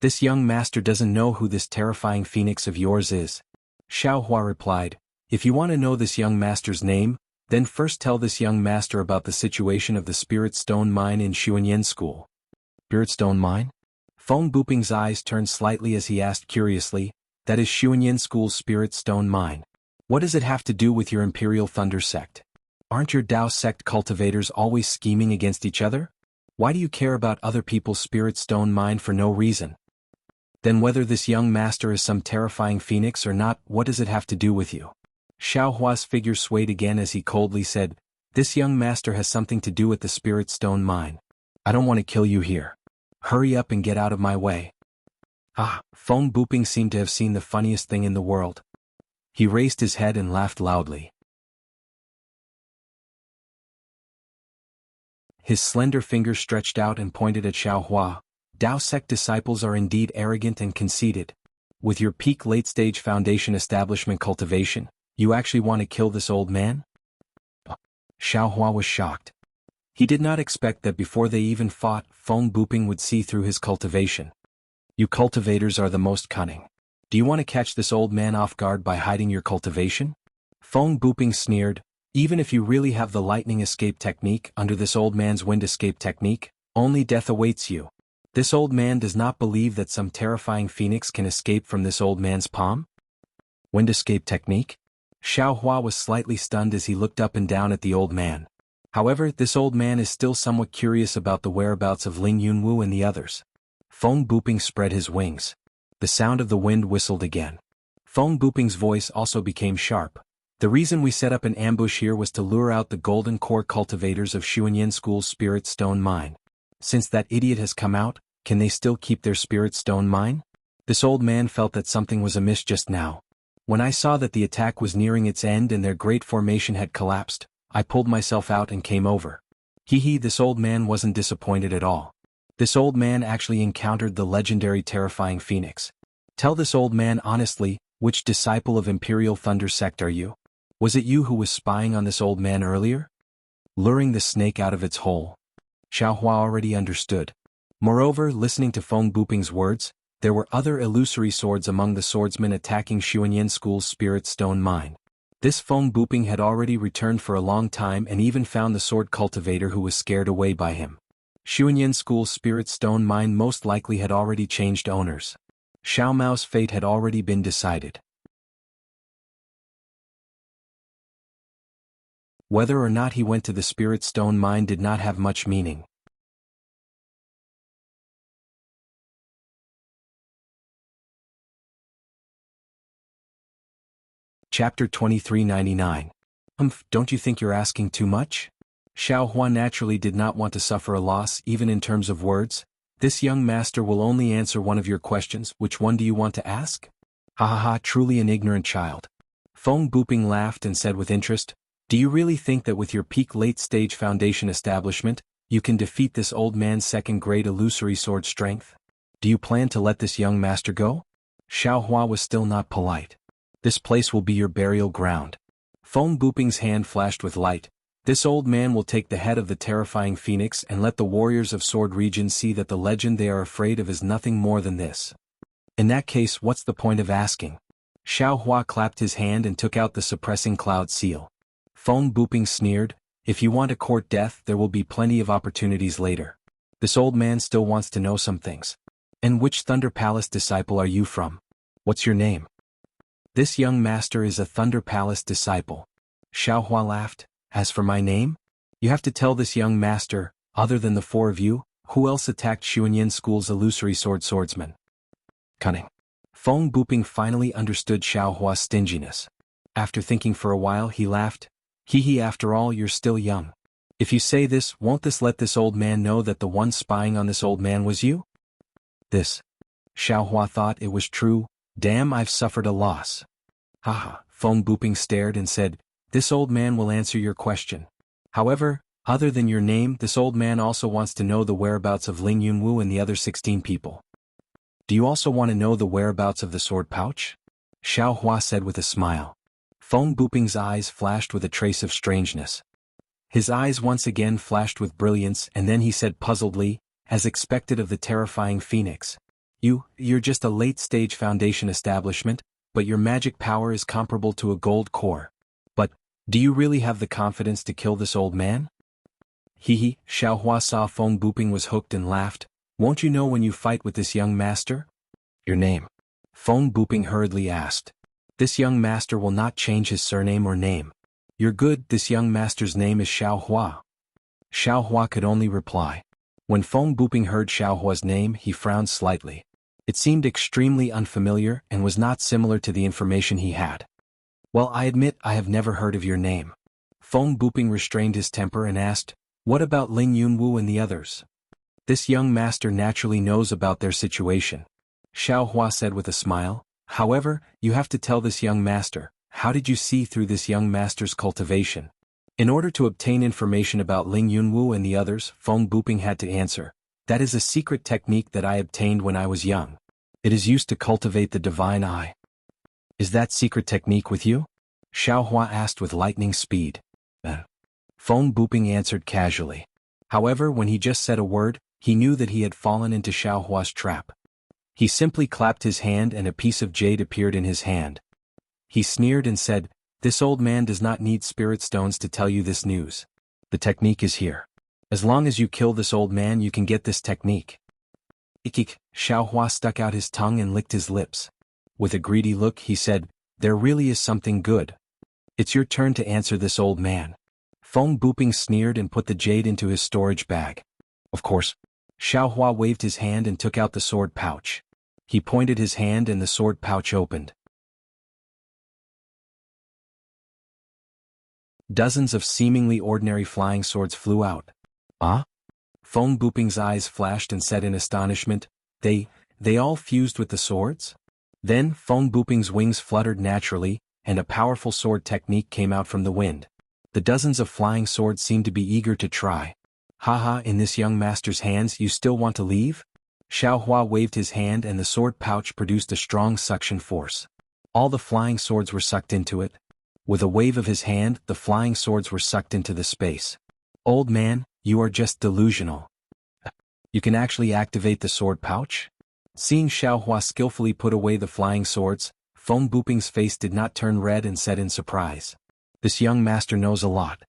"This young master doesn't know who this terrifying phoenix of yours is." Xiaohua replied, "If you want to know this young master's name, then first tell this young master about the situation of the Spirit Stone Mine in Xuanyan School." "Spirit Stone Mine?" Feng Buping's eyes turned slightly as he asked curiously, "That is Xuanyan School's Spirit Stone Mine. What does it have to do with your Imperial Thunder sect? Aren't your Dao sect cultivators always scheming against each other? Why do you care about other people's Spirit Stone Mine for no reason? Then whether this young master is some terrifying phoenix or not, what does it have to do with you?" Xiaohua's figure swayed again as he coldly said, "This young master has something to do with the Spirit Stone Mine. I don't want to kill you here. Hurry up and get out of my way." Feng Buping seemed to have seen the funniest thing in the world. He raised his head and laughed loudly. His slender fingers stretched out and pointed at Xiaohua. "Dao sect disciples are indeed arrogant and conceited. With your peak late-stage foundation establishment cultivation, you actually want to kill this old man?" Xiaohua was shocked. He did not expect that before they even fought, Feng Buping would see through his cultivation. "You cultivators are the most cunning. Do you want to catch this old man off guard by hiding your cultivation?" Feng Buping sneered, "Even if you really have the lightning escape technique under this old man's wind escape technique, only death awaits you. This old man does not believe that some terrifying phoenix can escape from this old man's palm?" "Wind escape technique?" Xiaohua was slightly stunned as he looked up and down at the old man. However, this old man is still somewhat curious about the whereabouts of Ling Yunwu and the others. Feng Buping spread his wings. The sound of the wind whistled again. Feng Buping's voice also became sharp. "The reason we set up an ambush here was to lure out the golden core cultivators of Xuanyan School's Spirit Stone Mine. Since that idiot has come out, can they still keep their Spirit Stone Mine?" This old man felt that something was amiss just now. "When I saw that the attack was nearing its end and their great formation had collapsed, I pulled myself out and came over." This old man wasn't disappointed at all. This old man actually encountered the legendary terrifying phoenix. "Tell this old man honestly, which disciple of Imperial Thunder sect are you? Was it you who was spying on this old man earlier? Luring the snake out of its hole?" Xiaohua already understood. Moreover, listening to Feng Buping's words, there were other illusory swords among the swordsmen attacking Xuanyan School's Spirit Stone Mine. This Feng Buping had already returned for a long time and even found the sword cultivator who was scared away by him. Xuanyan School's Spirit Stone Mine most likely had already changed owners. Xiao Mao's fate had already been decided. Whether or not he went to the Spirit Stone Mine did not have much meaning. Chapter 2399. Don't you think you're asking too much? Xiaohua naturally did not want to suffer a loss even in terms of words. "This young master will only answer one of your questions. Which one do you want to ask?" Truly an ignorant child. Feng Buping laughed and said with interest, "Do you really think that with your peak late-stage foundation establishment, you can defeat this old man's second-grade illusory sword strength? Do you plan to let this young master go?" Xiaohua was still not polite. "This place will be your burial ground." Feng Buping's hand flashed with light. "This old man will take the head of the terrifying phoenix and let the warriors of Sword Region see that the legend they are afraid of is nothing more than this. In that case, what's the point of asking?" Xiaohua clapped his hand and took out the suppressing cloud seal. Feng Buping sneered, "If you want to court death, there will be plenty of opportunities later. This old man still wants to know some things. And which Thunder Palace disciple are you from? What's your name?" "This young master is a Thunder Palace disciple." Xiaohua laughed. "As for my name? You have to tell this young master, other than the four of you, who else attacked Xuanyan School's illusory swordsman?" Cunning. Feng Buping finally understood Xiaohua's stinginess. After thinking for a while, he laughed. Hee after all you're still young. If you say this, won't this let this old man know that the one spying on this old man was you? This. Xiaohua thought it was true. Damn, I've suffered a loss. Haha, Feng Buping stared and said, this old man will answer your question. However, other than your name, this old man also wants to know the whereabouts of Ling Yunwu and the other 16 people. Do you also want to know the whereabouts of the sword pouch? Xiaohua said with a smile. Feng Buping's eyes flashed with a trace of strangeness. His eyes once again flashed with brilliance, and then he said puzzledly, as expected of the terrifying phoenix. You're just a late-stage foundation establishment, but your magic power is comparable to a gold core. But, do you really have the confidence to kill this old man? Xiaohua saw Feng Buping was hooked and laughed. Won't you know when you fight with this young master? Your name? Feng Buping hurriedly asked. This young master will not change his surname or name. You're good, this young master's name is Xiaohua. Xiaohua could only reply. When Feng Buping heard Xiaohua's name, he frowned slightly. It seemed extremely unfamiliar and was not similar to the information he had. Well, I admit I have never heard of your name. Feng Buping restrained his temper and asked, what about Ling Yunwu and the others? This young master naturally knows about their situation. Xiaohua said with a smile. However, you have to tell this young master, how did you see through this young master's cultivation? In order to obtain information about Ling Yunwu and the others, Feng Buping had to answer. That is a secret technique that I obtained when I was young. It is used to cultivate the divine eye. Is that secret technique with you? Xiaohua asked with lightning speed. Feng Buping answered casually. However, when he just said a word, he knew that he had fallen into Xiaohua's trap. He simply clapped his hand and a piece of jade appeared in his hand. He sneered and said, this old man does not need spirit stones to tell you this news. The technique is here. As long as you kill this old man you can get this technique. Xiaohua stuck out his tongue and licked his lips. With a greedy look he said, there really is something good. It's your turn to answer this old man. Feng Buping sneered and put the jade into his storage bag. Of course. Xiaohua waved his hand and took out the sword pouch. He pointed his hand and the sword pouch opened. Dozens of seemingly ordinary flying swords flew out. Ah? Feng Buping's eyes flashed and said in astonishment, They all fused with the swords? Then Feng Buping's wings fluttered naturally, and a powerful sword technique came out from the wind. The dozens of flying swords seemed to be eager to try. Haha, in this young master's hands you still want to leave? Xiaohua waved his hand and the sword pouch produced a strong suction force. All the flying swords were sucked into it. With a wave of his hand, the flying swords were sucked into the space. Old man, you are just delusional. You can actually activate the sword pouch? Seeing Xiaohua skillfully put away the flying swords, Feng Buping's face did not turn red and said in surprise. This young master knows a lot.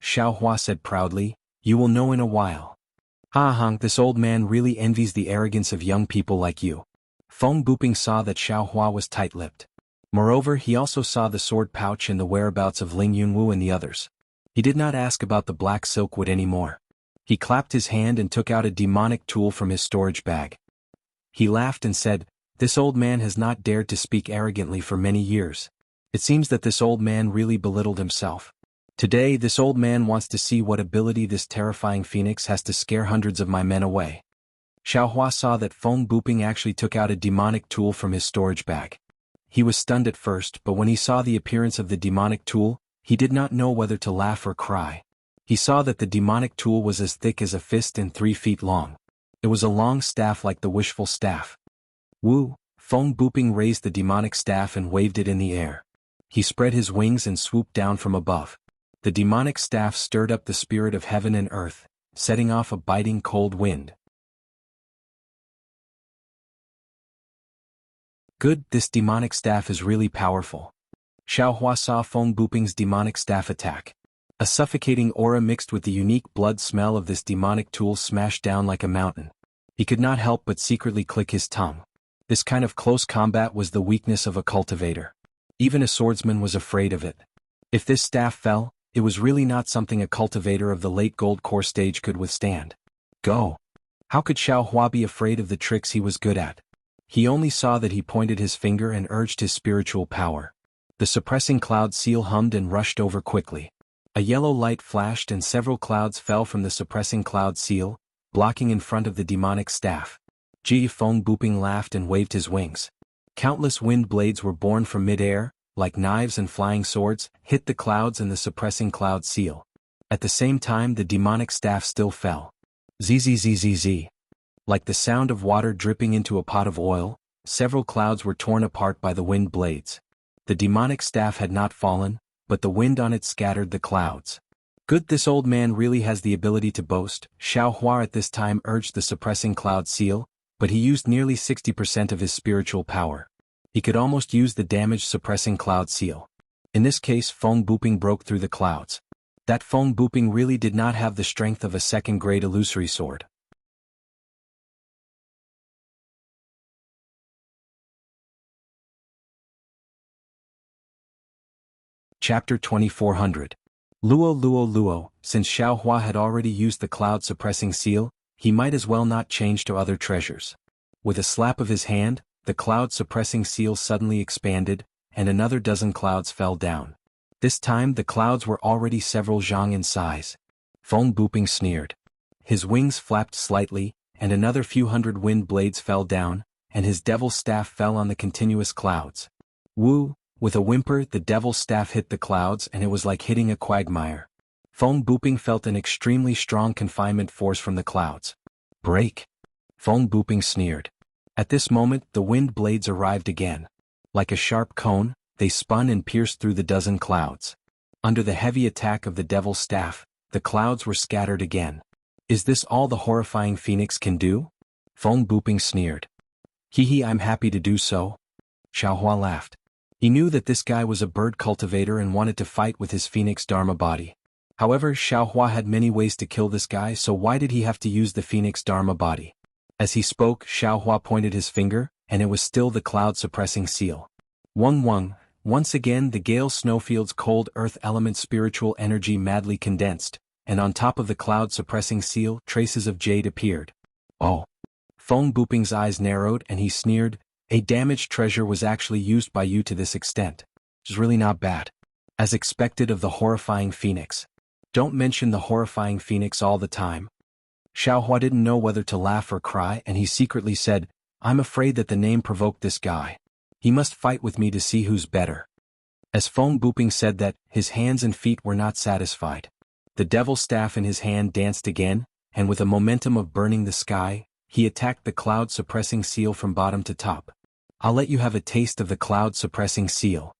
Xiaohua said proudly, you will know in a while. This old man really envies the arrogance of young people like you. Feng Buping saw that Xiaohua was tight-lipped. Moreover, he also saw the sword pouch and the whereabouts of Ling Yunwu and the others. He did not ask about the black silkwood anymore. He clapped his hand and took out a demonic tool from his storage bag. He laughed and said, this old man has not dared to speak arrogantly for many years. It seems that this old man really belittled himself. Today this old man wants to see what ability this terrifying phoenix has to scare hundreds of my men away. Xiaohua saw that Feng Buping actually took out a demonic tool from his storage bag. He was stunned at first, but when he saw the appearance of the demonic tool, he did not know whether to laugh or cry. He saw that the demonic tool was as thick as a fist and 3 feet long. It was a long staff like the wishful staff. Woo! Feng Buping raised the demonic staff and waved it in the air. He spread his wings and swooped down from above. The demonic staff stirred up the spirit of heaven and earth, setting off a biting cold wind. Good, this demonic staff is really powerful. Xiaohua saw Feng Buping's demonic staff attack. A suffocating aura mixed with the unique blood smell of this demonic tool smashed down like a mountain. He could not help but secretly click his tongue. This kind of close combat was the weakness of a cultivator. Even a swordsman was afraid of it. If this staff fell, it was really not something a cultivator of the late gold core stage could withstand. Go! How could Xiaohua be afraid of the tricks he was good at? He only saw that he pointed his finger and urged his spiritual power. The suppressing cloud seal hummed and rushed over quickly. A yellow light flashed and several clouds fell from the suppressing cloud seal, blocking in front of the demonic staff. Ji Feng Buping laughed and waved his wings. Countless wind blades were born from mid-air, like knives and flying swords, hit the clouds and the suppressing cloud seal. At the same time the demonic staff still fell. Zzzzz. Like the sound of water dripping into a pot of oil, several clouds were torn apart by the wind blades. The demonic staff had not fallen, but the wind on it scattered the clouds. Good, this old man really has the ability to boast. Xiao Hua at this time urged the suppressing cloud seal, but he used nearly 60% of his spiritual power. He could almost use the damaged suppressing cloud seal. In this case Feng Buping broke through the clouds. That Feng Buping really did not have the strength of a second-grade illusory sword. Chapter 2400. Luo. Since Xiao Hua had already used the cloud-suppressing seal, he might as well not change to other treasures. With a slap of his hand, the cloud-suppressing seal suddenly expanded, and another dozen clouds fell down. This time the clouds were already several zhang in size. Feng Buping sneered. His wings flapped slightly, and another few hundred wind blades fell down, and his devil's staff fell on the continuous clouds. Wu! With a whimper the devil's staff hit the clouds and it was like hitting a quagmire. Feng Buping felt an extremely strong confinement force from the clouds. Break! Feng Buping sneered. At this moment the wind blades arrived again. Like a sharp cone, they spun and pierced through the dozen clouds. Under the heavy attack of the devil's staff, the clouds were scattered again. Is this all the horrifying phoenix can do? Feng Buping sneered. Hee, I'm happy to do so. Xiao Hua laughed. He knew that this guy was a bird cultivator and wanted to fight with his phoenix dharma body. However, Xiao Hua had many ways to kill this guy, so why did he have to use the phoenix dharma body? As he spoke, Xiao Hua pointed his finger, and it was still the cloud-suppressing seal. Wung. Once again the gale snowfield's cold earth element spiritual energy madly condensed, and on top of the cloud-suppressing seal traces of jade appeared. Oh! Feng Buping's eyes narrowed and he sneered. A damaged treasure was actually used by you to this extent. It's really not bad. As expected of the horrifying phoenix. Don't mention the horrifying phoenix all the time. Xiao Hua didn't know whether to laugh or cry and he secretly said, I'm afraid that the name provoked this guy. He must fight with me to see who's better. As Feng Buping said that, his hands and feet were not satisfied. The devil's staff in his hand danced again, and with a momentum of burning the sky, he attacked the cloud-suppressing seal from bottom to top. I'll let you have a taste of the cloud-suppressing seal.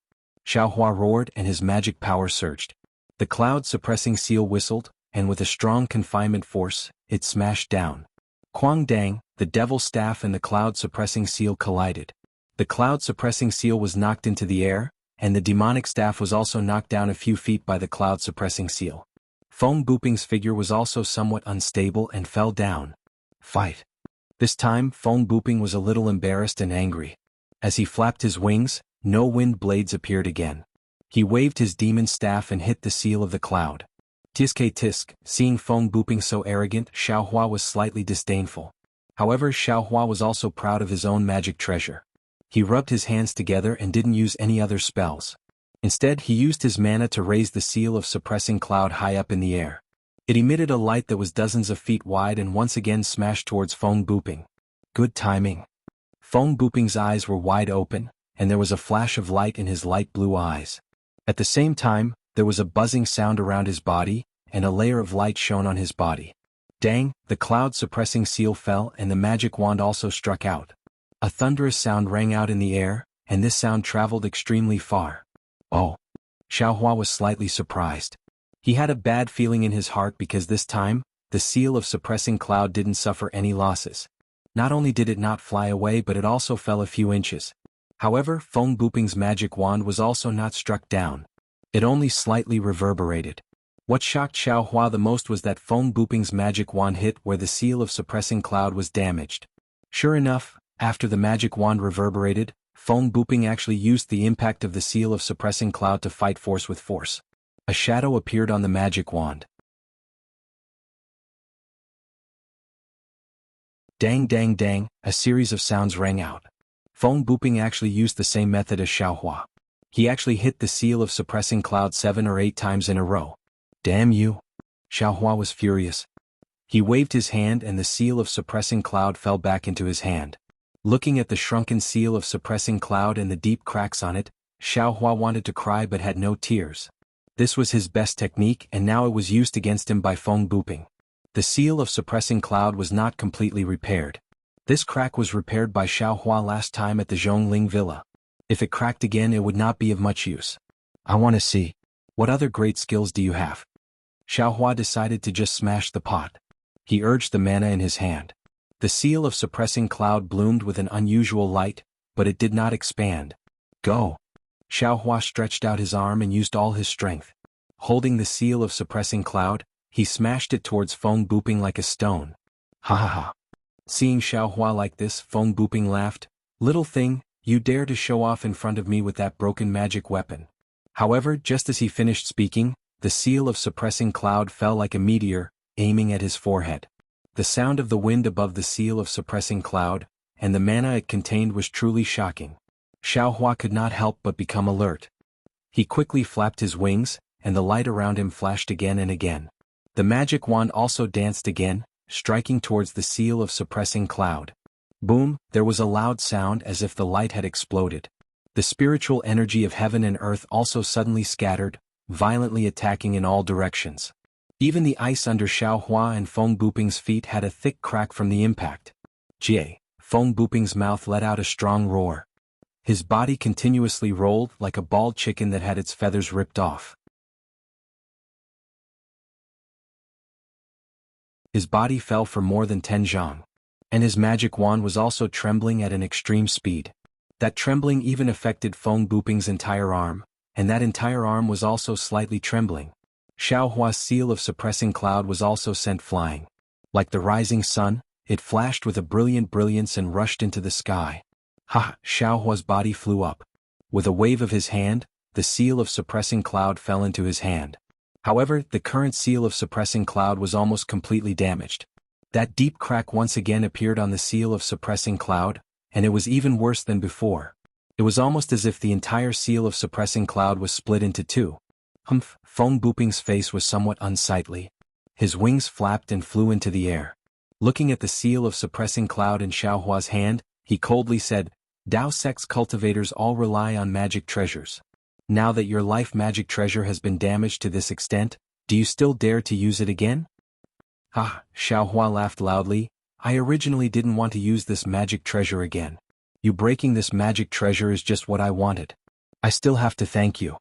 Xiao Hua roared and his magic power surged. The cloud-suppressing seal whistled, and with a strong confinement force, it smashed down. Quang Dang, the devil's staff and the cloud-suppressing seal collided. The cloud-suppressing seal was knocked into the air, and the demonic staff was also knocked down a few feet by the cloud-suppressing seal. Feng Buping's figure was also somewhat unstable and fell down. Fight! This time Feng Buping was a little embarrassed and angry. As he flapped his wings, no wind blades appeared again. He waved his demon staff and hit the seal of the cloud. Tisk. Seeing Feng Buping so arrogant, Xiao Hua was slightly disdainful. However, Xiao Hua was also proud of his own magic treasure. He rubbed his hands together and didn't use any other spells. Instead, he used his mana to raise the seal of suppressing cloud high up in the air. It emitted a light that was dozens of feet wide and once again smashed towards Feng Buping. Good timing. Feng Buping's eyes were wide open, and there was a flash of light in his light blue eyes. At the same time, there was a buzzing sound around his body, and a layer of light shone on his body. Dang, the cloud-suppressing seal fell and the magic wand also struck out. A thunderous sound rang out in the air, and this sound traveled extremely far. Oh! Xiao Hua was slightly surprised. He had a bad feeling in his heart because this time, the seal of suppressing cloud didn't suffer any losses. Not only did it not fly away but it also fell a few inches. However, Feng Buping's magic wand was also not struck down. It only slightly reverberated. What shocked Xiao Hua the most was that Feng Buping's magic wand hit where the seal of suppressing cloud was damaged. Sure enough, after the magic wand reverberated, Feng Buping actually used the impact of the seal of suppressing cloud to fight force with force. A shadow appeared on the magic wand. Dang, a series of sounds rang out. Feng Buping actually used the same method as Xiao Hua. He actually hit the seal of suppressing cloud 7 or 8 times in a row. Damn you! Xiaohua was furious. He waved his hand and the seal of suppressing cloud fell back into his hand. Looking at the shrunken seal of suppressing cloud and the deep cracks on it, Xiaohua wanted to cry but had no tears. This was his best technique and now it was used against him by Feng Buping. The seal of suppressing cloud was not completely repaired. This crack was repaired by Xiaohua last time at the Zhongling Villa. If it cracked again it would not be of much use. I want to see. What other great skills do you have? Xiaohua decided to just smash the pot. He urged the mana in his hand. The seal of suppressing cloud bloomed with an unusual light, but it did not expand. Go! Xiaohua stretched out his arm and used all his strength. Holding the seal of suppressing cloud, he smashed it towards Feng Buping like a stone. Ha ha ha. Seeing Xiaohua like this, Feng Buping laughed. Little thing, you dare to show off in front of me with that broken magic weapon. However, just as he finished speaking, the seal of suppressing cloud fell like a meteor, aiming at his forehead. The sound of the wind above the seal of suppressing cloud, and the mana it contained was truly shocking. Xiaohua could not help but become alert. He quickly flapped his wings, and the light around him flashed again and again. The magic wand also danced again, striking towards the seal of suppressing cloud. Boom, there was a loud sound as if the light had exploded. The spiritual energy of heaven and earth also suddenly scattered, violently attacking in all directions. Even the ice under Xiaohua and Feng Buping's feet had a thick crack from the impact. Jie, Feng Buping's mouth let out a strong roar. His body continuously rolled like a bald chicken that had its feathers ripped off. His body fell for more than 10 zhang. And his magic wand was also trembling at an extreme speed. That trembling even affected Feng Buping's entire arm, and that entire arm was also slightly trembling. Xiaohua's seal of suppressing cloud was also sent flying. Like the rising sun, it flashed with a brilliant brilliance and rushed into the sky. Ha! Xiaohua's body flew up. With a wave of his hand, the seal of suppressing cloud fell into his hand. However, the current seal of suppressing cloud was almost completely damaged. That deep crack once again appeared on the seal of suppressing cloud, and it was even worse than before. It was almost as if the entire seal of suppressing cloud was split into two. Humph! Feng Buping's face was somewhat unsightly. His wings flapped and flew into the air. Looking at the seal of suppressing cloud in Xiaohua's hand, he coldly said, Dao sect's cultivators all rely on magic treasures. Now that your life magic treasure has been damaged to this extent, do you still dare to use it again? Ha! Xiaohua laughed loudly. I originally didn't want to use this magic treasure again. You breaking this magic treasure is just what I wanted. I still have to thank you.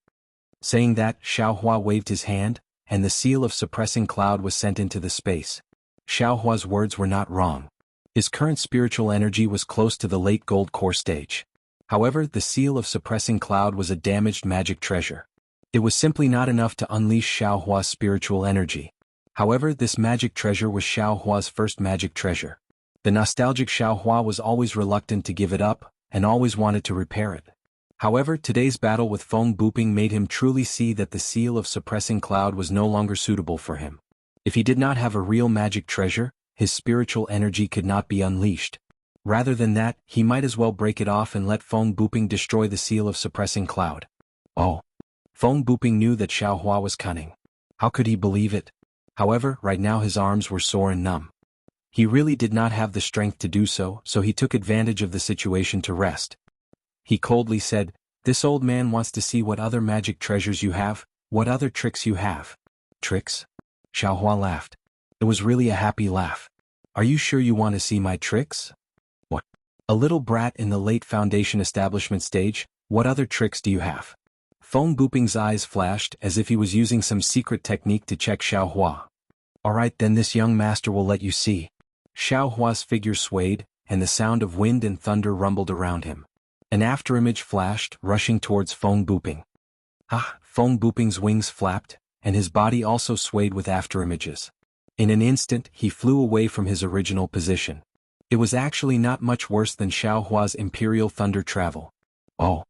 Saying that, Xiaohua waved his hand, and the seal of suppressing cloud was sent into the space. Xiaohua's words were not wrong. His current spiritual energy was close to the late gold core stage. However, the seal of suppressing cloud was a damaged magic treasure. It was simply not enough to unleash Xiaohua's spiritual energy. However, this magic treasure was Xiaohua's first magic treasure. The nostalgic Xiaohua was always reluctant to give it up, and always wanted to repair it. However, today's battle with Feng Buping made him truly see that the seal of suppressing cloud was no longer suitable for him. If he did not have a real magic treasure, his spiritual energy could not be unleashed. Rather than that, he might as well break it off and let Feng Buping destroy the seal of suppressing cloud. Oh! Feng Buping knew that Xiaohua was cunning. How could he believe it? However, right now his arms were sore and numb. He really did not have the strength to do so, so he took advantage of the situation to rest. He coldly said, This old man wants to see what other magic treasures you have, what other tricks you have. Tricks? Xiaohua laughed. It was really a happy laugh. Are you sure you want to see my tricks? What? A little brat in the late foundation establishment stage, what other tricks do you have? Feng Buping's eyes flashed as if he was using some secret technique to check Xiaohua. Alright then, this young master will let you see. Xiaohua's figure swayed, and the sound of wind and thunder rumbled around him. An afterimage flashed, rushing towards Feng Buping. Ah! Feng Buping's wings flapped, and his body also swayed with afterimages. In an instant, he flew away from his original position. It was actually not much worse than Xiaohua's Imperial Thunder travel. Oh!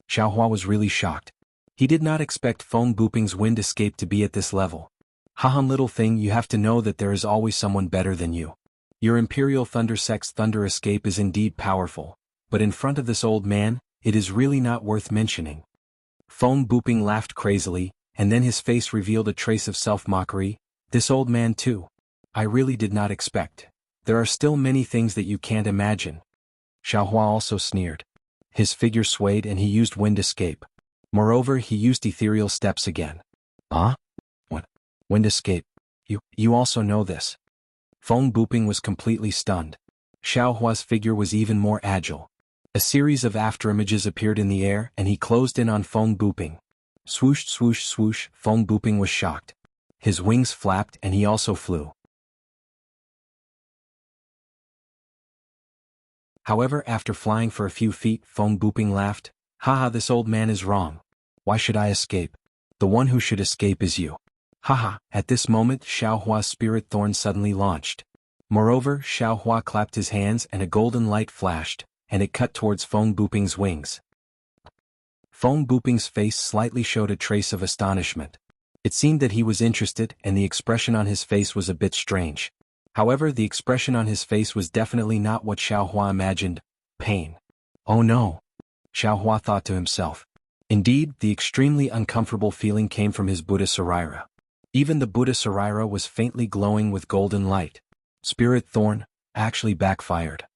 Xiaohua was really shocked. He did not expect Feng Buping's wind escape to be at this level. Haha, little thing, you have to know that there is always someone better than you. Your Imperial Thunder Sect's thunder escape is indeed powerful, but in front of this old man, it is really not worth mentioning. Feng Buping laughed crazily, and then his face revealed a trace of self-mockery. This old man too. I really did not expect. There are still many things that you can't imagine. Xiaohua also sneered. His figure swayed and he used wind escape. Moreover, he used ethereal steps again. Huh? What? Wind escape? You also know this. Feng Buping was completely stunned. Xiaohua's figure was even more agile. A series of afterimages appeared in the air and he closed in on Feng Buping. Swoosh swoosh swoosh, Feng Buping was shocked. His wings flapped and he also flew. However, after flying for a few feet, Feng Buping laughed. Haha, this old man is wrong. Why should I escape? The one who should escape is you. Haha, at this moment Xiaohua's spirit thorn suddenly launched. Moreover, Xiaohua clapped his hands and a golden light flashed, and it cut towards Feng Buping's wings. Feng Buping's face slightly showed a trace of astonishment. It seemed that he was interested and the expression on his face was a bit strange. However, the expression on his face was definitely not what Xiaohua imagined. Pain. Oh no! Xiaohua thought to himself. Indeed, the extremely uncomfortable feeling came from his Buddha Sarira. Even the Buddha Sarira was faintly glowing with golden light. Spirit Thorn actually backfired.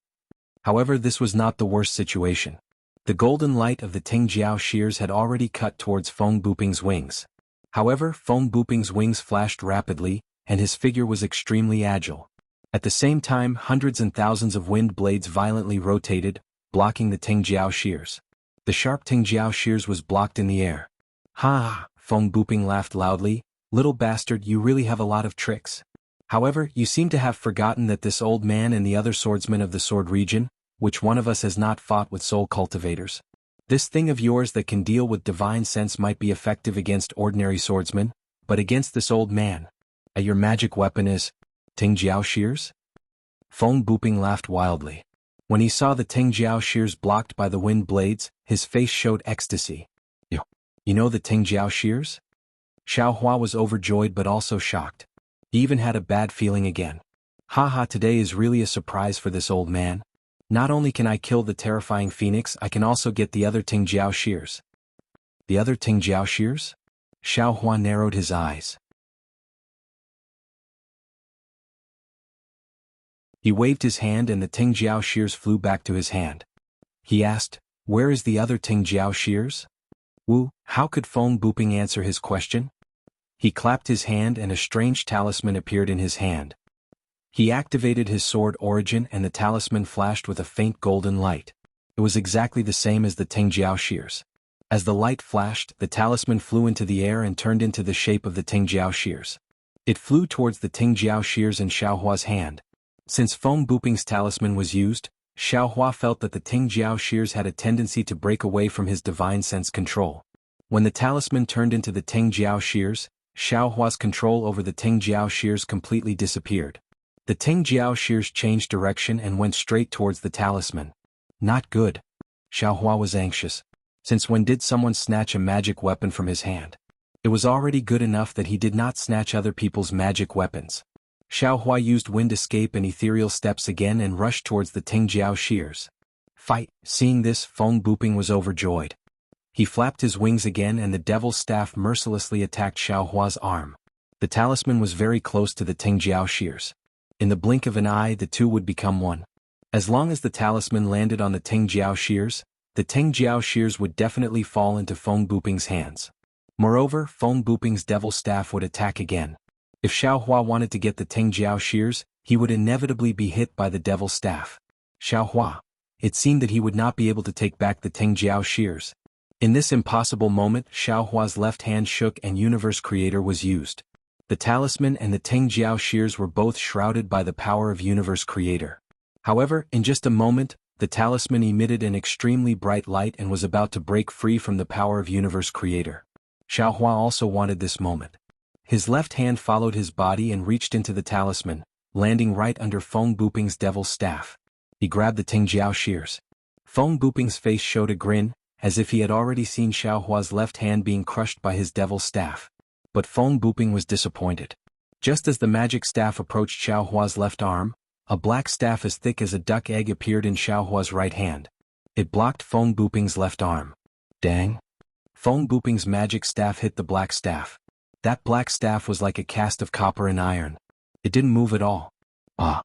However, this was not the worst situation. The golden light of the Tingjiao shears had already cut towards Feng Buping's wings. However, Feng Buping's wings flashed rapidly, and his figure was extremely agile. At the same time, hundreds and thousands of wind blades violently rotated, blocking the Tingjiao shears. The sharp Tingjiao shears was blocked in the air. Ha! Feng Buping laughed loudly. Little bastard, you really have a lot of tricks. However, you seem to have forgotten that this old man and the other swordsmen of the sword region, which one of us has not fought with soul cultivators? This thing of yours that can deal with divine sense might be effective against ordinary swordsmen, but against this old man. Your magic weapon is Tingjiao shears? Feng Buping laughed wildly. When he saw the Tingjiao shears blocked by the wind blades, his face showed ecstasy. You know the Tingjiao shears? Xiaohua was overjoyed but also shocked. He even had a bad feeling again. Haha, today is really a surprise for this old man. Not only can I kill the terrifying phoenix, I can also get the other Tingjiao shears. The other Tingjiao shears? Xiaohua narrowed his eyes. He waved his hand and the Tingjiao shears flew back to his hand. He asked, where is the other Tingjiao shears? How could Feng Buping answer his question? He clapped his hand and a strange talisman appeared in his hand. He activated his sword origin and the talisman flashed with a faint golden light. It was exactly the same as the Tingjiao shears. As the light flashed, the talisman flew into the air and turned into the shape of the Tingjiao shears. It flew towards the Tingjiao shears in Xiaohua's hand. Since Feng Buping's talisman was used, Xiaohua felt that the Tingjiao shears had a tendency to break away from his divine sense control. When the talisman turned into the Tingjiao shears, Xiaohua's control over the Tingjiao shears completely disappeared. The Tingjiao shears changed direction and went straight towards the talisman. Not good. Xiaohua was anxious. Since when did someone snatch a magic weapon from his hand? It was already good enough that he did not snatch other people's magic weapons. Xiaohua used wind escape and ethereal steps again and rushed towards the Tingjiao shears. Fight! Seeing this, Feng Buping was overjoyed. He flapped his wings again and the devil's staff mercilessly attacked Xiaohua's arm. The talisman was very close to the Tingjiao shears. In the blink of an eye the two would become one. As long as the talisman landed on the Tingjiao shears, the Tingjiao shears would definitely fall into Feng Buping's hands. Moreover, Feng Buping's devil's staff would attack again. If Xiaohua wanted to get the Tingjiao shears, he would inevitably be hit by the devil's staff. Xiaohua. It seemed that he would not be able to take back the Tingjiao shears. In this impossible moment, Xiaohua's left hand shook and Universe Creator was used. The talisman and the Tingjiao shears were both shrouded by the power of Universe Creator. However, in just a moment, the talisman emitted an extremely bright light and was about to break free from the power of Universe Creator. Xiaohua also wanted this moment. His left hand followed his body and reached into the talisman, landing right under Feng Buping's devil's staff. He grabbed the Tingjiao shears. Feng Buping's face showed a grin, as if he had already seen Xiaohua's left hand being crushed by his devil's staff. But Feng Buping was disappointed. Just as the magic staff approached Xiaohua's left arm, a black staff as thick as a duck egg appeared in Xiaohua's right hand. It blocked Feng Buping's left arm. Dang! Feng Buping's magic staff hit the black staff. That black staff was like a cast of copper and iron. It didn't move at all. Ah.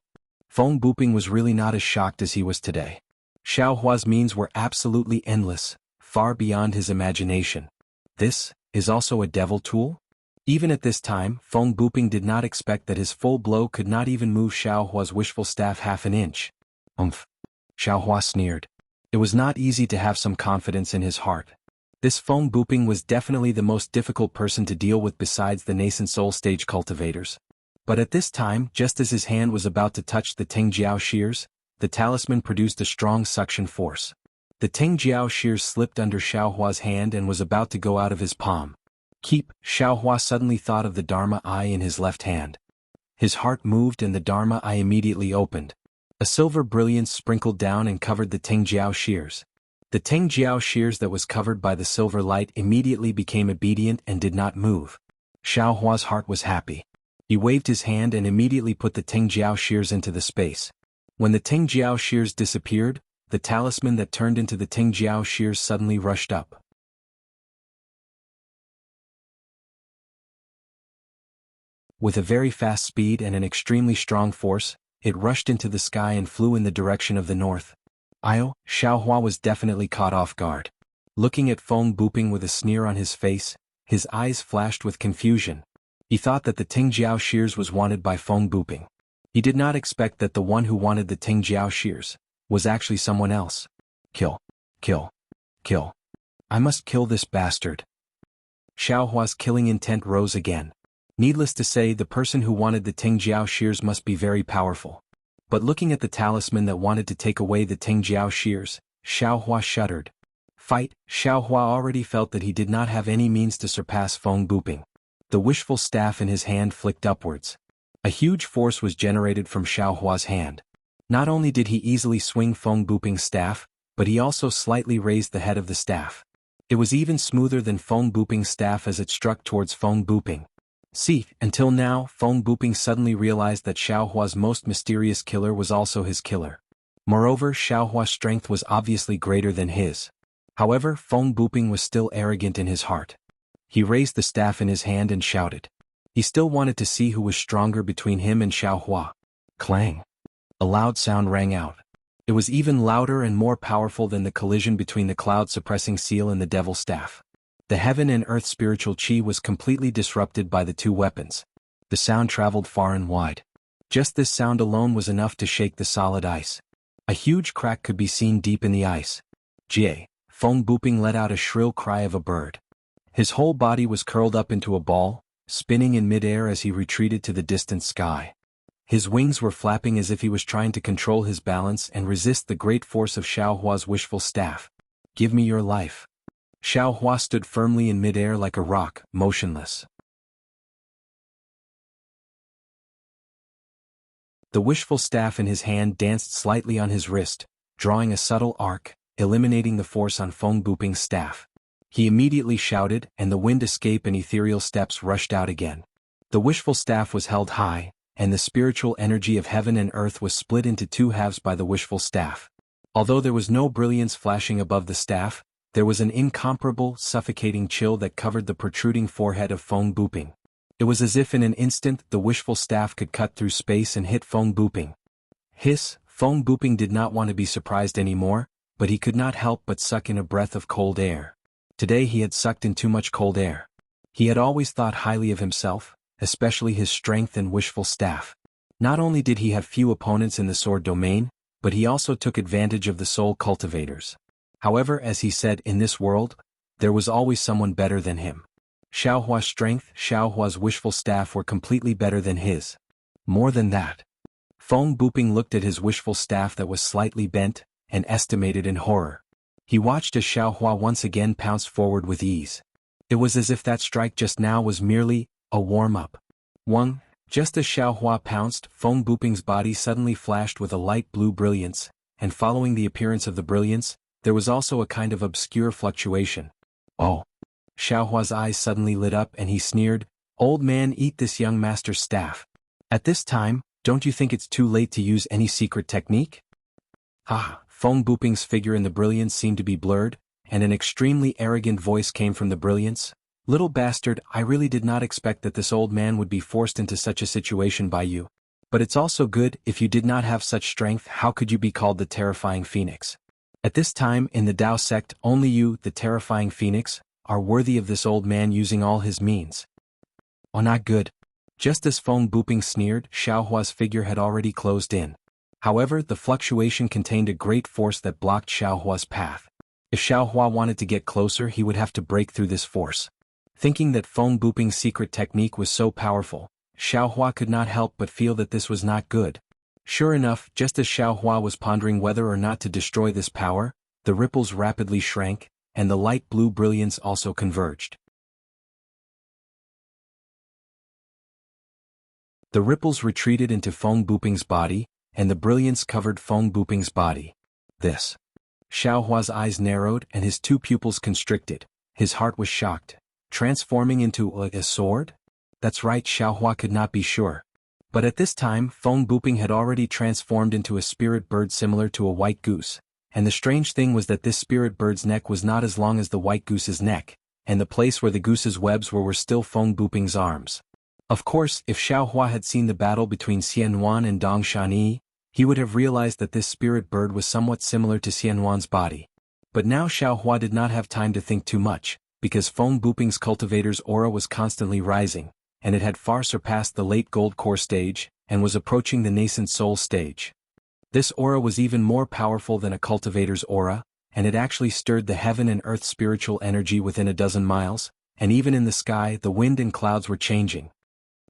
Feng Buping was really not as shocked as he was today. Xiao Hua's means were absolutely endless, far beyond his imagination. This is also a devil tool? Even at this time, Feng Buping did not expect that his full blow could not even move Xiao Hua's wishful staff half an inch. Umph. Xiao Hua sneered. It was not easy to have some confidence in his heart. This Feng Buping was definitely the most difficult person to deal with besides the nascent soul stage cultivators. But at this time, just as his hand was about to touch the Tingjiao shears, the talisman produced a strong suction force. The Tingjiao shears slipped under Xiao Hua's hand and was about to go out of his palm. Keep, Xiao Hua suddenly thought of the Dharma eye in his left hand. His heart moved and the Dharma eye immediately opened. A silver brilliance sprinkled down and covered the Tingjiao shears. The Tingjiao shears that was covered by the silver light immediately became obedient and did not move. Xiao Hua's heart was happy. He waved his hand and immediately put the Tingjiao shears into the space. When the Tingjiao shears disappeared, the talisman that turned into the Tingjiao shears suddenly rushed up. With a very fast speed and an extremely strong force, it rushed into the sky and flew in the direction of the north. Xiao Hua was definitely caught off guard. Looking at Feng Buping with a sneer on his face, his eyes flashed with confusion. He thought that the Tingjiao shears was wanted by Feng Buping. He did not expect that the one who wanted the Tingjiao shears was actually someone else. Kill. Kill. Kill. I must kill this bastard. Xiao Hua's killing intent rose again. Needless to say, the person who wanted the Tingjiao shears must be very powerful. But looking at the talisman that wanted to take away the Tingjiao shears, Xiao Hua shuddered. Fight, Xiao Hua already felt that he did not have any means to surpass Feng Buping. The wishful staff in his hand flicked upwards. A huge force was generated from Xiao Hua's hand. Not only did he easily swing Feng Buping's staff, but he also slightly raised the head of the staff. It was even smoother than Feng Buping's staff as it struck towards Feng Buping. See, until now, Feng Buping suddenly realized that Xiao Hua's most mysterious killer was also his killer. Moreover, Xiao Hua's strength was obviously greater than his. However, Feng Buping was still arrogant in his heart. He raised the staff in his hand and shouted. He still wanted to see who was stronger between him and Xiao Hua. Clang. A loud sound rang out. It was even louder and more powerful than the collision between the cloud-suppressing seal and the devil staff. The heaven and earth spiritual chi was completely disrupted by the two weapons. The sound traveled far and wide. Just this sound alone was enough to shake the solid ice. A huge crack could be seen deep in the ice. Jie, Feng Buping let out a shrill cry of a bird. His whole body was curled up into a ball, spinning in midair as he retreated to the distant sky. His wings were flapping as if he was trying to control his balance and resist the great force of Xiao Hua's wishful staff. Give me your life. Xiao Hua stood firmly in midair like a rock, motionless. The wishful staff in his hand danced slightly on his wrist, drawing a subtle arc, eliminating the force on Feng Buping's staff. He immediately shouted, and the wind escape and ethereal steps rushed out again. The wishful staff was held high, and the spiritual energy of heaven and earth was split into two halves by the wishful staff. Although there was no brilliance flashing above the staff, there was an incomparable, suffocating chill that covered the protruding forehead of Feng Buping. It was as if in an instant the wishful staff could cut through space and hit Feng Buping. Hiss, Feng Buping did not want to be surprised anymore, but he could not help but suck in a breath of cold air. Today he had sucked in too much cold air. He had always thought highly of himself, especially his strength and wishful staff. Not only did he have few opponents in the sword domain, but he also took advantage of the soul cultivators. However, as he said, in this world, there was always someone better than him. Xiao Hua's strength, Xiao Hua's wishful staff were completely better than his. More than that. Feng Buping looked at his wishful staff that was slightly bent, and estimated in horror. He watched as Xiao Hua once again pounced forward with ease. It was as if that strike just now was merely a warm-up. Just as Xiao Hua pounced, Feng Buping's body suddenly flashed with a light blue brilliance, and following the appearance of the brilliance, there was also a kind of obscure fluctuation. Oh! Xiao Hua's eyes suddenly lit up and he sneered, "Old man, eat this young master's staff. At this time, don't you think it's too late to use any secret technique?" Feng Buping's figure in the brilliance seemed to be blurred, and an extremely arrogant voice came from the brilliance. "Little bastard, I really did not expect that this old man would be forced into such a situation by you. But it's also good, if you did not have such strength, how could you be called the terrifying phoenix? At this time, in the Tao sect, only you, the terrifying phoenix, are worthy of this old man using all his means." "Oh, not good." Just as Feng Buping sneered, Xiaohua's figure had already closed in. However, the fluctuation contained a great force that blocked Xiaohua's path. If Xiaohua wanted to get closer, he would have to break through this force. Thinking that Feng Buping's secret technique was so powerful, Xiaohua could not help but feel that this was not good. Sure enough, just as Xiaohua was pondering whether or not to destroy this power, the ripples rapidly shrank, and the light blue brilliance also converged. The ripples retreated into Feng Buping's body, and the brilliance covered Feng Buping's body. This. Xiaohua's eyes narrowed and his two pupils constricted. His heart was shocked. Transforming into a sword? That's right, Xiaohua could not be sure. But at this time, Feng Buping had already transformed into a spirit bird similar to a white goose, and the strange thing was that this spirit bird's neck was not as long as the white goose's neck, and the place where the goose's webs were still Feng Buping's arms. Of course, if Xiaohua had seen the battle between Xianhuan and Dong Shanyi, he would have realized that this spirit bird was somewhat similar to Xianhuan's body. But now Xiaohua did not have time to think too much, because Feng Buping's cultivator's aura was constantly rising, and it had far surpassed the late gold core stage, and was approaching the nascent soul stage. This aura was even more powerful than a cultivator's aura, and it actually stirred the heaven and earth spiritual energy within a dozen miles, and even in the sky the wind and clouds were changing.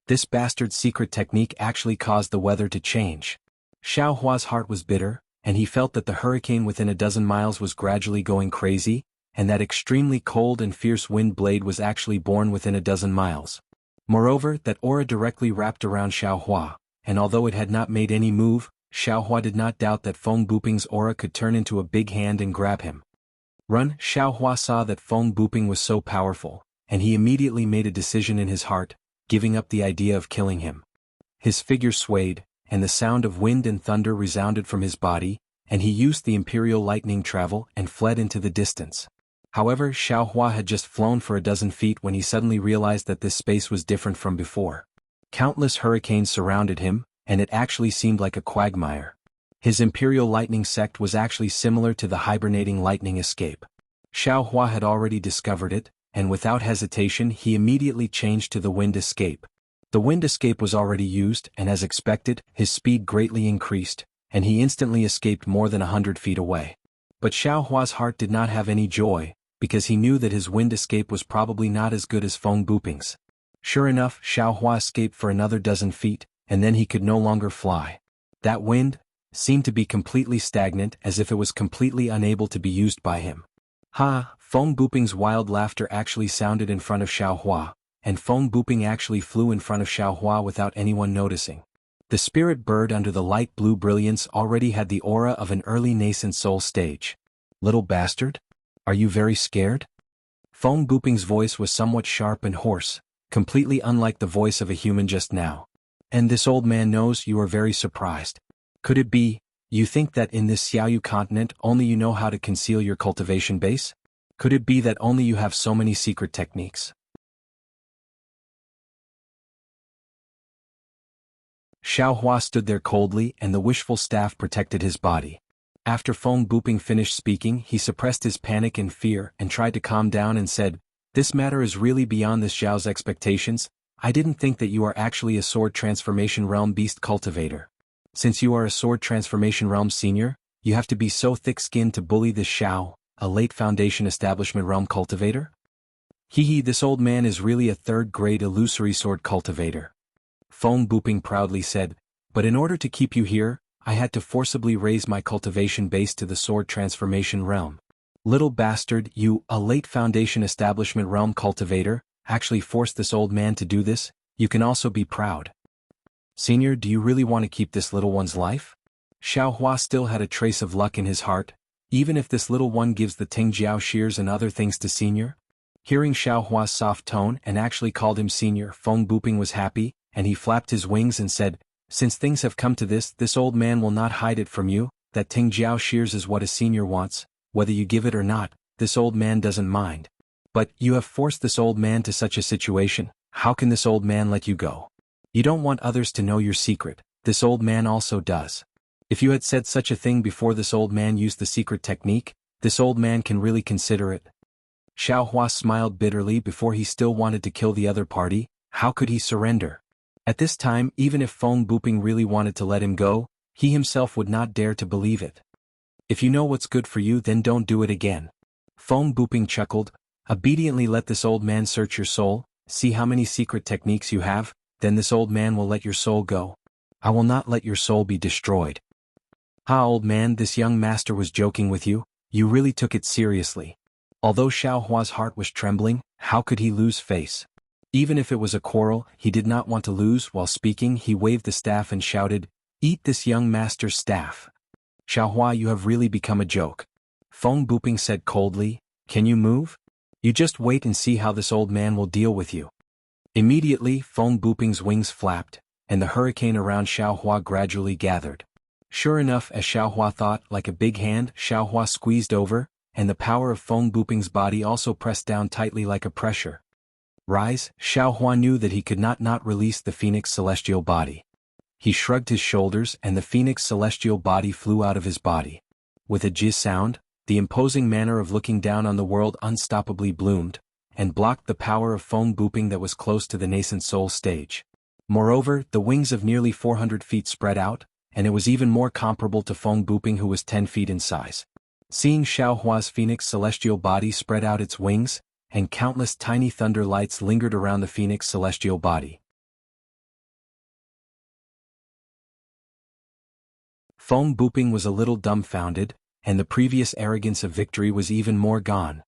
This bastard's secret technique actually caused the weather to change. Xiaohua's heart was bitter, and he felt that the hurricane within a dozen miles was gradually going crazy, and that extremely cold and fierce wind blade was actually born within a dozen miles. Moreover, that aura directly wrapped around Xiaohua, and although it had not made any move, Xiaohua did not doubt that Feng Buping's aura could turn into a big hand and grab him. Run! Xiaohua saw that Feng Buping was so powerful, and he immediately made a decision in his heart, giving up the idea of killing him. His figure swayed, and the sound of wind and thunder resounded from his body, and he used the imperial lightning travel and fled into the distance. However, Xiaohua had just flown for a dozen feet when he suddenly realized that this space was different from before. Countless hurricanes surrounded him, and it actually seemed like a quagmire. His imperial lightning sect was actually similar to the hibernating lightning escape. Xiaohua had already discovered it, and without hesitation he immediately changed to the wind escape. The wind escape was already used, and as expected, his speed greatly increased, and he instantly escaped more than 100 feet away. But Xiaohua's heart did not have any joy, because he knew that his wind escape was probably not as good as Feng Buping's. Sure enough, Xiaohua escaped for another dozen feet, and then he could no longer fly. That wind seemed to be completely stagnant, as if it was completely unable to be used by him. Ha! Feng Buping's wild laughter actually sounded in front of Xiaohua, and Feng Buping actually flew in front of Xiaohua without anyone noticing. The spirit bird under the light blue brilliance already had the aura of an early nascent soul stage. "Little bastard? Are you very scared?" Feng Buping's voice was somewhat sharp and hoarse, completely unlike the voice of a human just now. "And this old man knows you are very surprised. Could it be, you think that in this Xiaoyu continent only you know how to conceal your cultivation base? Could it be that only you have so many secret techniques?" Xiaohua stood there coldly, and the wishful staff protected his body. After Feng Buping finished speaking, he suppressed his panic and fear and tried to calm down and said, "This matter is really beyond this Zhao's expectations. I didn't think that you are actually a sword transformation realm beast cultivator. Since you are a sword transformation realm senior, you have to be so thick-skinned to bully this Zhao, a late foundation establishment realm cultivator? Hehe, this old man is really a third-grade illusory sword cultivator." Feng Buping proudly said, "But in order to keep you here, I had to forcibly raise my cultivation base to the sword transformation realm. Little bastard, you, a late foundation establishment realm cultivator, actually forced this old man to do this. You can also be proud. Senior, do you really want to keep this little one's life?" Xiaohua still had a trace of luck in his heart, even if this little one gives the Tingjiao shears and other things to Senior. Hearing Xiaohua's soft tone and actually called him Senior, Feng Buping was happy, and he flapped his wings and said, "Since things have come to this old man will not hide it from you, that Tingjiao shears is what a senior wants, whether you give it or not, this old man doesn't mind. But, you have forced this old man to such a situation, how can this old man let you go? You don't want others to know your secret, this old man also does. If you had said such a thing before this old man used the secret technique, this old man can really consider it. Xiaohua smiled bitterly before he still wanted to kill the other party, how could he surrender? At this time, even if Feng Buping really wanted to let him go, he himself would not dare to believe it. If you know what's good for you, then don't do it again. Feng Buping chuckled, obediently let this old man search your soul, see how many secret techniques you have, then this old man will let your soul go. I will not let your soul be destroyed. Ha, old man, this young master was joking with you, you really took it seriously. Although Xiaohua's heart was trembling, how could he lose face? Even if it was a quarrel, he did not want to lose. While speaking, he waved the staff and shouted, "Eat this young master's staff." Xiaohua, you have really become a joke. Feng Buping said coldly, can you move? You just wait and see how this old man will deal with you. Immediately, Feng Buping's wings flapped, and the hurricane around Xiaohua gradually gathered. Sure enough, as Xiaohua thought, like a big hand, Xiaohua squeezed over, and the power of Feng Buping's body also pressed down tightly like a pressure. Rise, Xiaohua knew that he could not release the Phoenix celestial body. He shrugged his shoulders and the Phoenix celestial body flew out of his body. With a jizz sound, the imposing manner of looking down on the world unstoppably bloomed, and blocked the power of Feng Buping that was close to the nascent soul stage. Moreover, the wings of nearly 400 feet spread out, and it was even more comparable to Feng Buping who was 10 feet in size. Seeing Xiaohua's Phoenix celestial body spread out its wings, and countless tiny thunder lights lingered around the Phoenix celestial body. Feng Buping was a little dumbfounded, and the previous arrogance of victory was even more gone.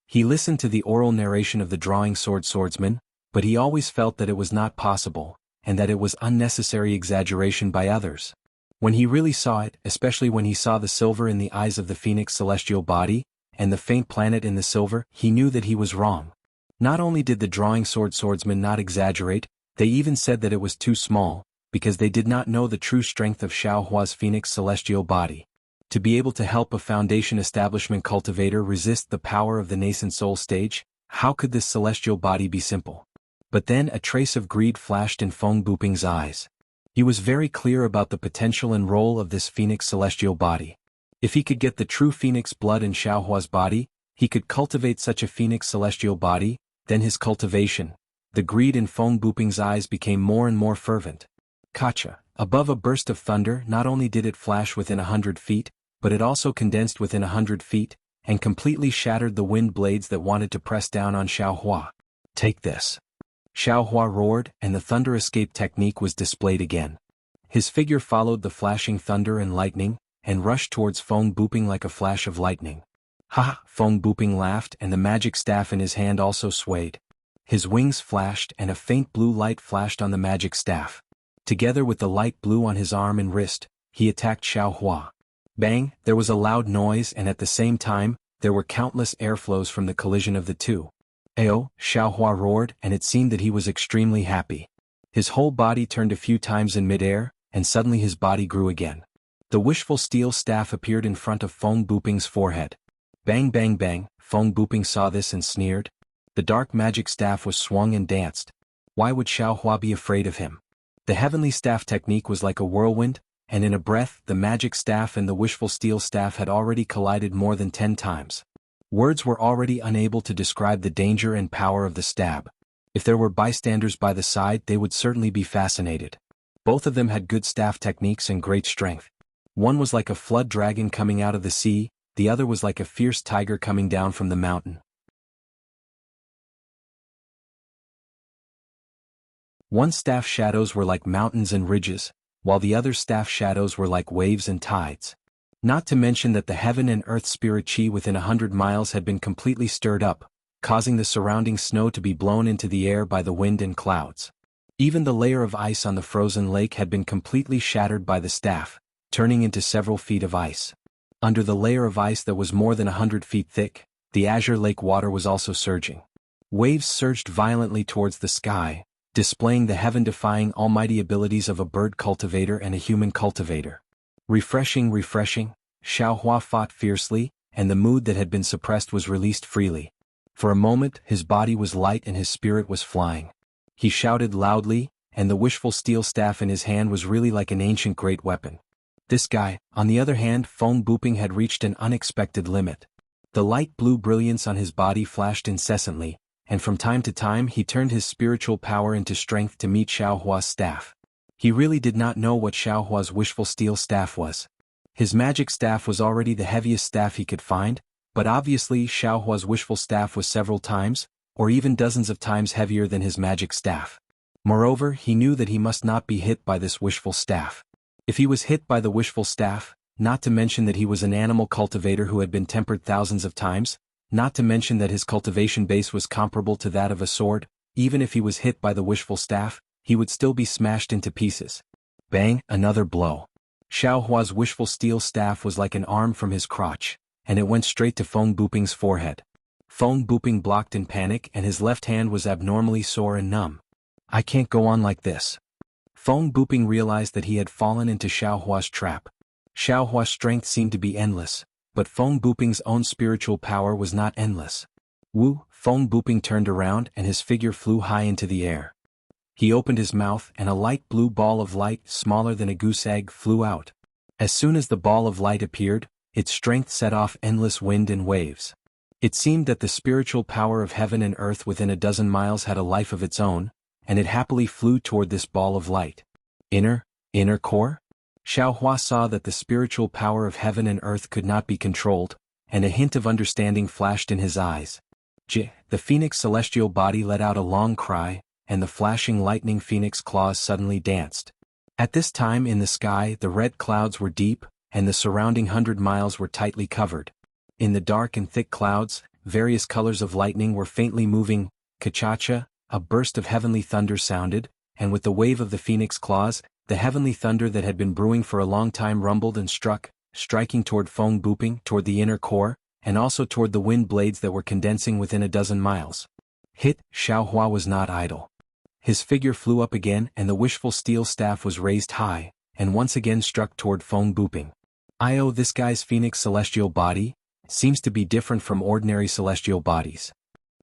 He listened to the oral narration of the drawing swordsman, but he always felt that it was not possible, and that it was unnecessary exaggeration by others. When he really saw it, especially when he saw the silver in the eyes of the Phoenix celestial body, and the faint planet in the silver, he knew that he was wrong. Not only did the drawing swordsman not exaggerate, they even said that it was too small, because they did not know the true strength of Xiaohua's Phoenix celestial body. To be able to help a foundation establishment cultivator resist the power of the nascent soul stage, how could this celestial body be simple? But then a trace of greed flashed in Feng Buping's eyes. He was very clear about the potential and role of this Phoenix celestial body. If he could get the true Phoenix blood in Xiaohua's body, he could cultivate such a Phoenix celestial body, then his cultivation. The greed in Feng Buping's eyes became more and more fervent. Kacha, above a burst of thunder, not only did it flash within 100 feet, but it also condensed within 100 feet, and completely shattered the wind blades that wanted to press down on Xiaohua. Take this. Xiaohua roared, and the thunder escape technique was displayed again. His figure followed the flashing thunder and lightning, and rushed towards Feng Buping like a flash of lightning. Ha! Feng Buping laughed, and the magic staff in his hand also swayed. His wings flashed, and a faint blue light flashed on the magic staff. Together with the light blue on his arm and wrist, he attacked Xiaohua. Bang! There was a loud noise, and at the same time, there were countless airflows from the collision of the two. Ayo! Xiaohua roared, and it seemed that he was extremely happy. His whole body turned a few times in midair, and suddenly his body grew again. The wishful steel staff appeared in front of Feng Buping's forehead. Bang bang bang, Feng Buping saw this and sneered. The dark magic staff was swung and danced. Why would Xiaohua be afraid of him? The heavenly staff technique was like a whirlwind, and in a breath, the magic staff and the wishful steel staff had already collided more than 10 times. Words were already unable to describe the danger and power of the stab. If there were bystanders by the side, they would certainly be fascinated. Both of them had good staff techniques and great strength. One was like a flood dragon coming out of the sea, the other was like a fierce tiger coming down from the mountain. One staff shadows were like mountains and ridges, while the other staff shadows were like waves and tides. Not to mention that the heaven and earth spirit chi within 100 miles had been completely stirred up, causing the surrounding snow to be blown into the air by the wind and clouds. Even the layer of ice on the frozen lake had been completely shattered by the staff, turning into several feet of ice. Under the layer of ice that was more than 100 feet thick, the azure lake water was also surging. Waves surged violently towards the sky, displaying the heaven-defying almighty abilities of a bird cultivator and a human cultivator. Refreshing, Xiaohua fought fiercely, and the mood that had been suppressed was released freely. For a moment, his body was light and his spirit was flying. He shouted loudly, and the wishful steel staff in his hand was really like an ancient great weapon. This guy, on the other hand, Feng Buping had reached an unexpected limit. The light blue brilliance on his body flashed incessantly, and from time to time he turned his spiritual power into strength to meet Xiaohua's staff. He really did not know what Xiaohua's wishful steel staff was. His magic staff was already the heaviest staff he could find, but obviously Xiaohua's wishful staff was several times, or even dozens of times heavier than his magic staff. Moreover, he knew that he must not be hit by this wishful staff. If he was hit by the wishful staff, not to mention that he was an animal cultivator who had been tempered thousands of times, not to mention that his cultivation base was comparable to that of a sword, even if he was hit by the wishful staff, he would still be smashed into pieces. Bang, another blow. Xiaohua's wishful steel staff was like an arm from his crotch, and it went straight to Feng Buping's forehead. Feng Buping blocked in panic and his left hand was abnormally sore and numb. I can't go on like this. Feng Buping realized that he had fallen into Xiaohua's trap. Xiaohua's strength seemed to be endless, but Feng Buping's own spiritual power was not endless. Feng Buping turned around and his figure flew high into the air. He opened his mouth and a light blue ball of light smaller than a goose egg flew out. As soon as the ball of light appeared, its strength set off endless wind and waves. It seemed that the spiritual power of heaven and earth within a dozen miles had a life of its own, and it happily flew toward this ball of light. Inner core? Xiaohua saw that the spiritual power of heaven and earth could not be controlled, and a hint of understanding flashed in his eyes. The phoenix celestial body let out a long cry, and the flashing lightning phoenix claws suddenly danced. At this time in the sky the red clouds were deep, and the surrounding 100 miles were tightly covered. In the dark and thick clouds, various colors of lightning were faintly moving. Ka-cha-cha, a burst of heavenly thunder sounded, and with the wave of the phoenix claws, the heavenly thunder that had been brewing for a long time rumbled and struck, striking toward Feng Buping, toward the inner core, and also toward the wind blades that were condensing within a dozen miles. Xiaohua was not idle. His figure flew up again and the wishful steel staff was raised high, and once again struck toward Feng Buping. This guy's phoenix celestial body seems to be different from ordinary celestial bodies.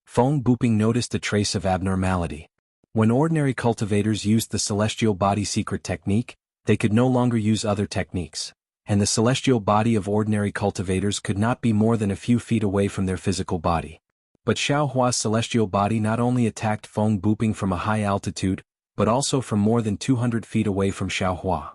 Feng Buping noticed a trace of abnormality. When ordinary cultivators used the celestial body secret technique, they could no longer use other techniques, and the celestial body of ordinary cultivators could not be more than a few feet away from their physical body. But Xiaohua's celestial body not only attacked Feng Buping from a high altitude, but also from more than 200 feet away from Xiaohua.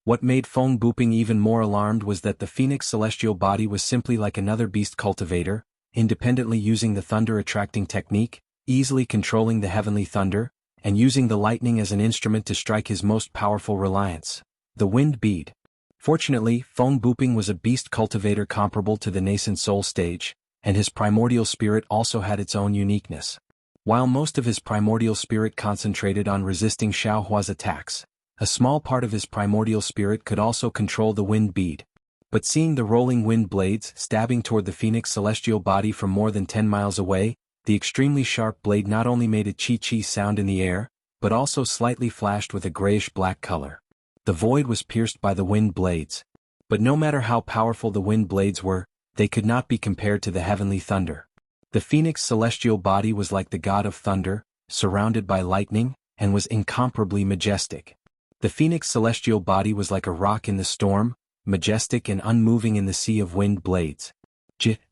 What made Feng Buping even more alarmed was that the phoenix celestial body was simply like another beast cultivator, independently using the thunder-attracting technique, easily controlling the heavenly thunder, and using the lightning as an instrument to strike his most powerful reliance, the wind bead. Fortunately, Feng Buping was a beast cultivator comparable to the nascent soul stage, and his primordial spirit also had its own uniqueness. While most of his primordial spirit concentrated on resisting Xiaohua's attacks, a small part of his primordial spirit could also control the wind bead. But seeing the rolling wind blades stabbing toward the phoenix celestial body from more than 10 miles away, the extremely sharp blade not only made a chi-chi sound in the air, but also slightly flashed with a grayish-black color. The void was pierced by the wind blades. But no matter how powerful the wind blades were, they could not be compared to the heavenly thunder. The phoenix celestial body was like the god of thunder, surrounded by lightning, and was incomparably majestic. The phoenix celestial body was like a rock in the storm, majestic and unmoving in the sea of wind blades.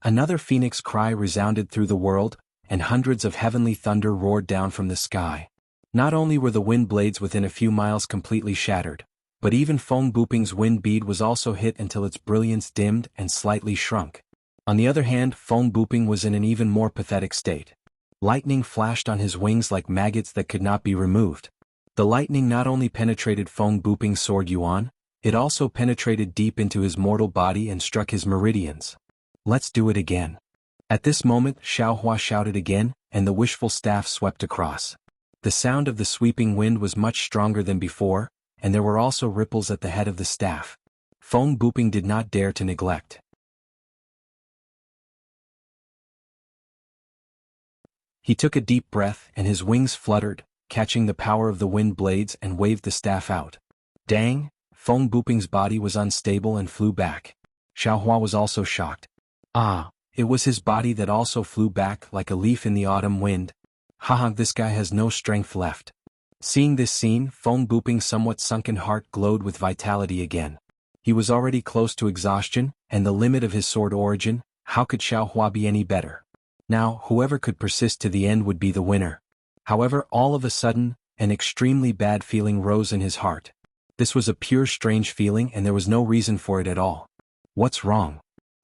Another phoenix cry resounded through the world, and hundreds of heavenly thunder roared down from the sky. Not only were the wind blades within a few miles completely shattered, but even Feng Buping's wind bead was also hit until its brilliance dimmed and slightly shrunk. On the other hand, Feng Buping was in an even more pathetic state. Lightning flashed on his wings like maggots that could not be removed. The lightning not only penetrated Feng Buping's sword Yuan, it also penetrated deep into his mortal body and struck his meridians. Let's do it again. At this moment Xiaohua shouted again, and the wishful staff swept across. The sound of the sweeping wind was much stronger than before, and there were also ripples at the head of the staff. Feng Buping did not dare to neglect. He took a deep breath and his wings fluttered, catching the power of the wind blades and waved the staff out. Dang! Feng Buping's body was unstable and flew back. Xiaohua was also shocked. Ah, it was his body that also flew back like a leaf in the autumn wind. Haha, this guy has no strength left. Seeing this scene, Feng Buping's somewhat sunken heart glowed with vitality again. He was already close to exhaustion, and the limit of his sword origin. How could Xiaohua be any better? Now, whoever could persist to the end would be the winner. However, all of a sudden, an extremely bad feeling rose in his heart. This was a pure strange feeling and there was no reason for it at all. What's wrong?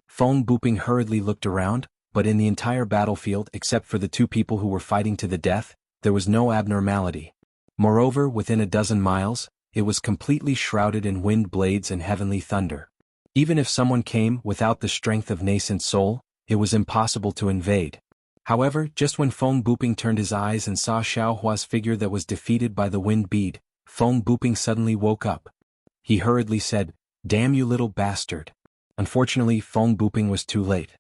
Feng Buping hurriedly looked around, but in the entire battlefield except for the two people who were fighting to the death, there was no abnormality. Moreover, within a dozen miles, it was completely shrouded in wind blades and heavenly thunder. Even if someone came without the strength of nascent soul, it was impossible to invade. However, just when Feng Buping turned his eyes and saw Xiaohua's figure that was defeated by the wind bead, Feng Buping suddenly woke up. He hurriedly said, "Damn you little bastard." Unfortunately, Feng Buping was too late.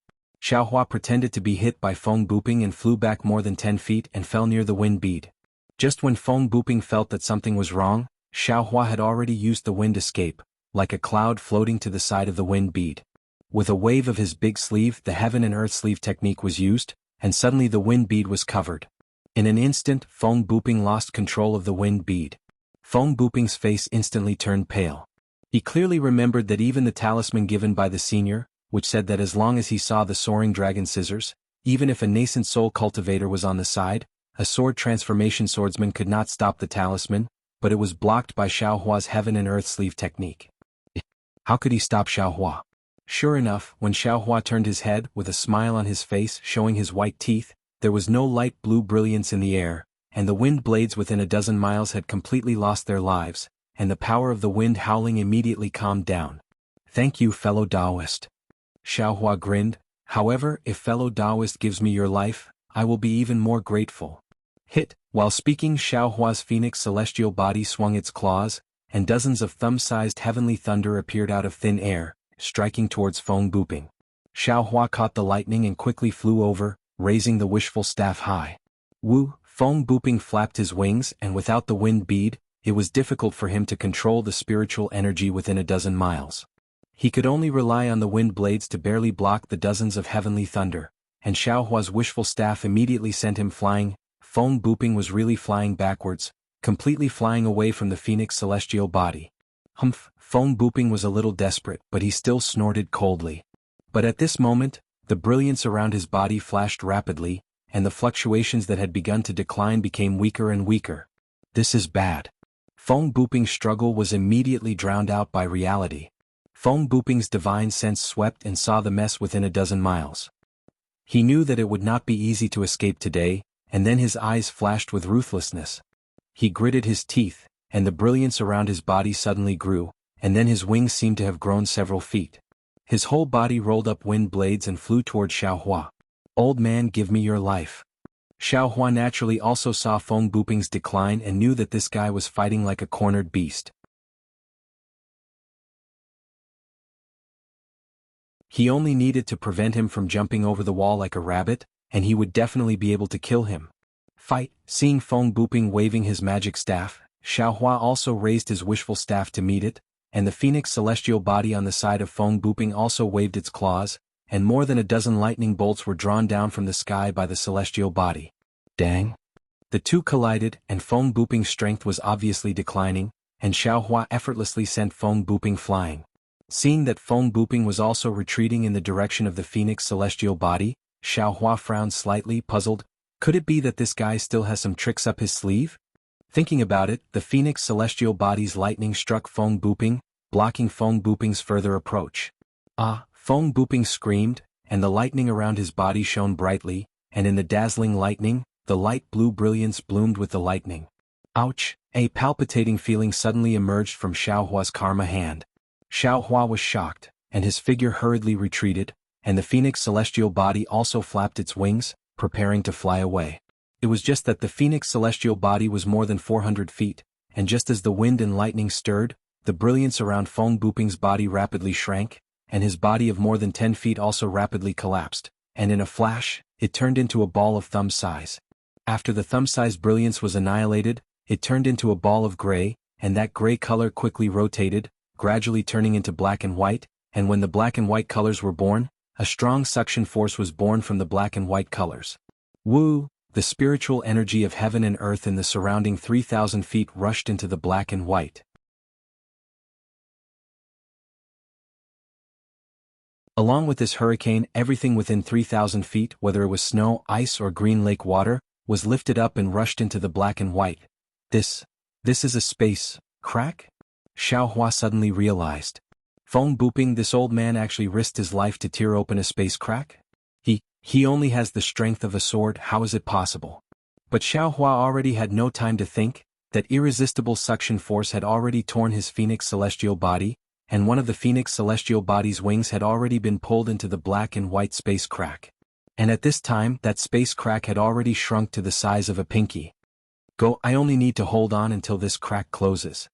Xiaohua pretended to be hit by Feng Buping and flew back more than 10 feet and fell near the wind bead. Just when Feng Buping felt that something was wrong, Xiaohua had already used the wind escape, like a cloud floating to the side of the wind bead. With a wave of his big sleeve, the heaven and earth sleeve technique was used, and suddenly the wind bead was covered. In an instant, Feng Buping lost control of the wind bead. Feng Buping's face instantly turned pale. He clearly remembered that even the talisman given by the senior, which said that as long as he saw the soaring dragon scissors, even if a nascent soul cultivator was on the side, a sword transformation swordsman could not stop the talisman, but it was blocked by Xiaohua's heaven and earth sleeve technique. How could he stop Xiaohua? Sure enough, when Xiaohua turned his head with a smile on his face showing his white teeth, there was no light blue brilliance in the air, and the wind blades within a dozen miles had completely lost their lives, and the power of the wind howling immediately calmed down. "Thank you, fellow Taoist." Xiaohua grinned. "However, if fellow Taoist gives me your life, I will be even more grateful." Hit! While speaking, Xiaohua's phoenix celestial body swung its claws, and dozens of thumb-sized heavenly thunder appeared out of thin air, striking towards Feng Buping. Xiaohua caught the lightning and quickly flew over, raising the wishful staff high. Woo! Feng Buping flapped his wings, and without the wind bead, it was difficult for him to control the spiritual energy within a dozen miles. He could only rely on the wind blades to barely block the dozens of heavenly thunder, and Xiaohua's wishful staff immediately sent him flying. Feng Buping was really flying backwards, completely flying away from the phoenix celestial body. Humph! Feng Buping was a little desperate, but he still snorted coldly. But at this moment, the brilliance around his body flashed rapidly, and the fluctuations that had begun to decline became weaker and weaker. This is bad. Feng Buping's struggle was immediately drowned out by reality. Feng Buping's divine sense swept and saw the mess within a dozen miles. He knew that it would not be easy to escape today, and then his eyes flashed with ruthlessness. He gritted his teeth, and the brilliance around his body suddenly grew, and then his wings seemed to have grown several feet. His whole body rolled up wind blades and flew toward Xiaohua. "Old man, give me your life." Xiaohua naturally also saw Feng Buping's decline and knew that this guy was fighting like a cornered beast. He only needed to prevent him from jumping over the wall like a rabbit, and he would definitely be able to kill him. Fight! Seeing Feng Buping waving his magic staff, Xiaohua also raised his wishful staff to meet it, and the phoenix celestial body on the side of Feng Buping also waved its claws, and more than a dozen lightning bolts were drawn down from the sky by the celestial body. Dang! The two collided, and Feng Buping's strength was obviously declining, and Xiaohua effortlessly sent Feng Buping flying. Seeing that Feng Buping was also retreating in the direction of the phoenix celestial body, Xiaohua frowned slightly, puzzled. Could it be that this guy still has some tricks up his sleeve? Thinking about it, the phoenix celestial body's lightning struck Feng Buping, blocking Feng Buping's further approach. Ah! Feng Buping screamed, and the lightning around his body shone brightly, and in the dazzling lightning, the light blue brilliance bloomed with the lightning. Ouch! A palpitating feeling suddenly emerged from Xiaohua's karma hand. Xiaohua was shocked, and his figure hurriedly retreated, and the phoenix celestial body also flapped its wings, preparing to fly away. It was just that the phoenix celestial body was more than 400 feet, and just as the wind and lightning stirred, the brilliance around Feng Buping's body rapidly shrank, and his body of more than 10 feet also rapidly collapsed, and in a flash, it turned into a ball of thumb size. After the thumb-size brilliance was annihilated, it turned into a ball of gray, and that gray color quickly rotated, gradually turning into black and white, and when the black and white colors were born, a strong suction force was born from the black and white colors. Wu, the spiritual energy of heaven and earth in the surrounding 3,000 feet rushed into the black and white. Along with this hurricane, everything within 3,000 feet, whether it was snow, ice or green lake water, was lifted up and rushed into the black and white. This is a space crack? Xiao Hua suddenly realized. Feng Buping, this old man actually risked his life to tear open a space crack? He only has the strength of a sword, how is it possible? But Xiao Hua already had no time to think. That irresistible suction force had already torn his phoenix celestial body, and one of the phoenix celestial body's wings had already been pulled into the black and white space crack. And at this time, that space crack had already shrunk to the size of a pinky. I only need to hold on until this crack closes.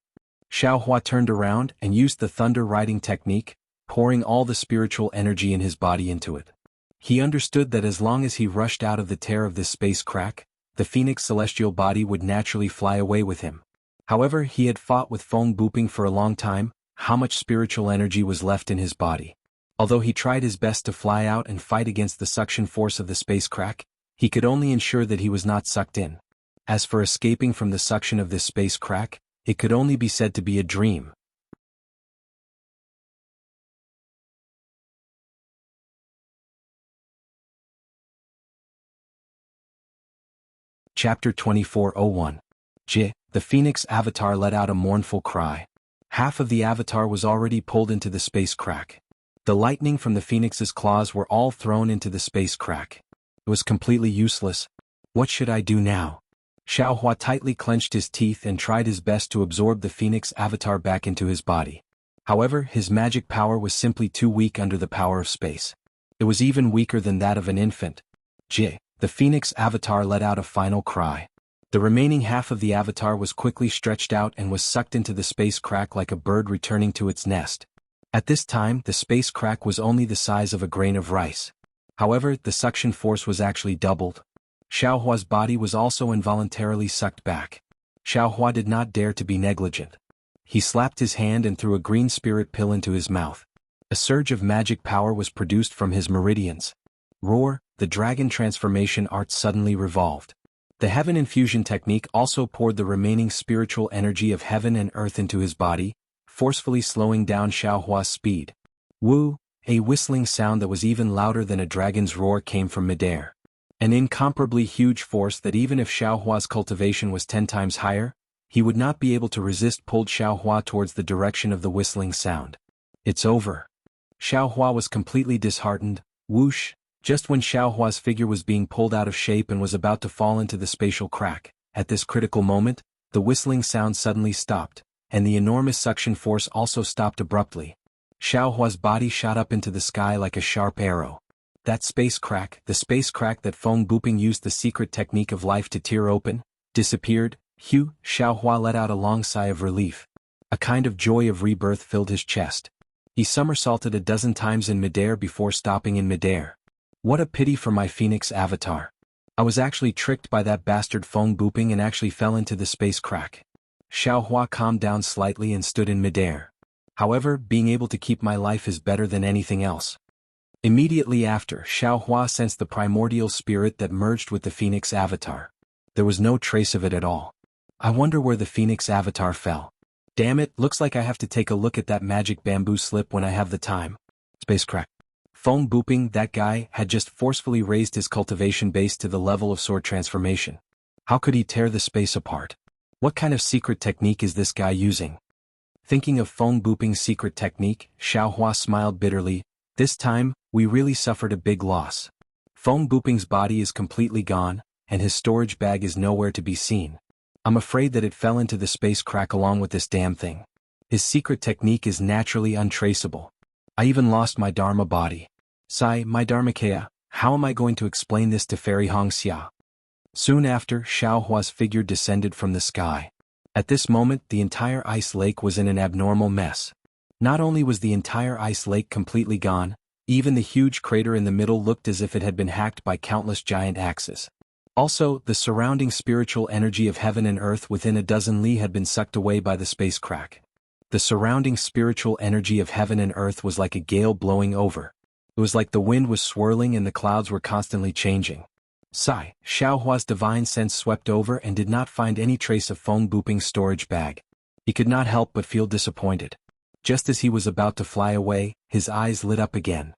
Xiao Hua turned around and used the thunder riding technique, pouring all the spiritual energy in his body into it. He understood that as long as he rushed out of the tear of this space crack, the phoenix celestial body would naturally fly away with him. However, he had fought with Feng Buping for a long time. How much spiritual energy was left in his body? Although he tried his best to fly out and fight against the suction force of the space crack, he could only ensure that he was not sucked in. As for escaping from the suction of this space crack, it could only be said to be a dream. Chapter 24:01. The Phoenix Avatar let out a mournful cry. Half of the avatar was already pulled into the space crack. The lightning from the phoenix's claws were all thrown into the space crack. It was completely useless. What should I do now? Xiao Hua tightly clenched his teeth and tried his best to absorb the phoenix avatar back into his body. However, his magic power was simply too weak under the power of space. It was even weaker than that of an infant. The phoenix avatar let out a final cry. The remaining half of the avatar was quickly stretched out and was sucked into the space crack like a bird returning to its nest. At this time, the space crack was only the size of a grain of rice. However, the suction force was actually doubled. Xiao Hua's body was also involuntarily sucked back. Xiao Hua did not dare to be negligent. He slapped his hand and threw a green spirit pill into his mouth. A surge of magic power was produced from his meridians. Roar, the dragon transformation art suddenly revolved. The heaven infusion technique also poured the remaining spiritual energy of heaven and earth into his body, forcefully slowing down Xiao Hua's speed. Wu, a whistling sound that was even louder than a dragon's roar came from midair. An incomparably huge force that even if Xiao Hua's cultivation was 10 times higher, he would not be able to resist pulled Xiao Hua towards the direction of the whistling sound. It's over. Xiao Hua was completely disheartened. Whoosh! Just when Xiao Hua's figure was being pulled out of shape and was about to fall into the spatial crack, at this critical moment, the whistling sound suddenly stopped, and the enormous suction force also stopped abruptly. Xiao Hua's body shot up into the sky like a sharp arrow. That space crack, the space crack that Feng Buping used the secret technique of life to tear open, disappeared. Xiao Hua let out a long sigh of relief. A kind of joy of rebirth filled his chest. He somersaulted a dozen times in midair before stopping in midair. What a pity for my phoenix avatar. I was actually tricked by that bastard Feng Buping and actually fell into the space crack. Xiao Hua calmed down slightly and stood in midair. However, being able to keep my life is better than anything else. Immediately after, Xiao Hua sensed the primordial spirit that merged with the phoenix avatar. There was no trace of it at all. I wonder where the phoenix avatar fell. Damn it, looks like I have to take a look at that magic bamboo slip when I have the time. Space crack. Feng Buping, that guy, had just forcefully raised his cultivation base to the level of sword transformation. How could he tear the space apart? What kind of secret technique is this guy using? Thinking of Feng Buping's secret technique, Xiao Hua smiled bitterly. This time, we really suffered a big loss. Feng Buping's body is completely gone, and his storage bag is nowhere to be seen. I'm afraid that it fell into the space crack along with this damn thing. His secret technique is naturally untraceable. I even lost my Dharma body. My Dharmakaya, how am I going to explain this to Fairy Hongxia? Soon after, Xiao Hua's figure descended from the sky. At this moment, the entire ice lake was in an abnormal mess. Not only was the entire ice lake completely gone, even the huge crater in the middle looked as if it had been hacked by countless giant axes. Also, the surrounding spiritual energy of heaven and earth within a dozen li had been sucked away by the space crack. The surrounding spiritual energy of heaven and earth was like a gale blowing over. It was like the wind was swirling and the clouds were constantly changing. Sigh, Xiaohua's divine sense swept over and did not find any trace of Feng Buping's storage bag. He could not help but feel disappointed. Just as he was about to fly away, his eyes lit up again.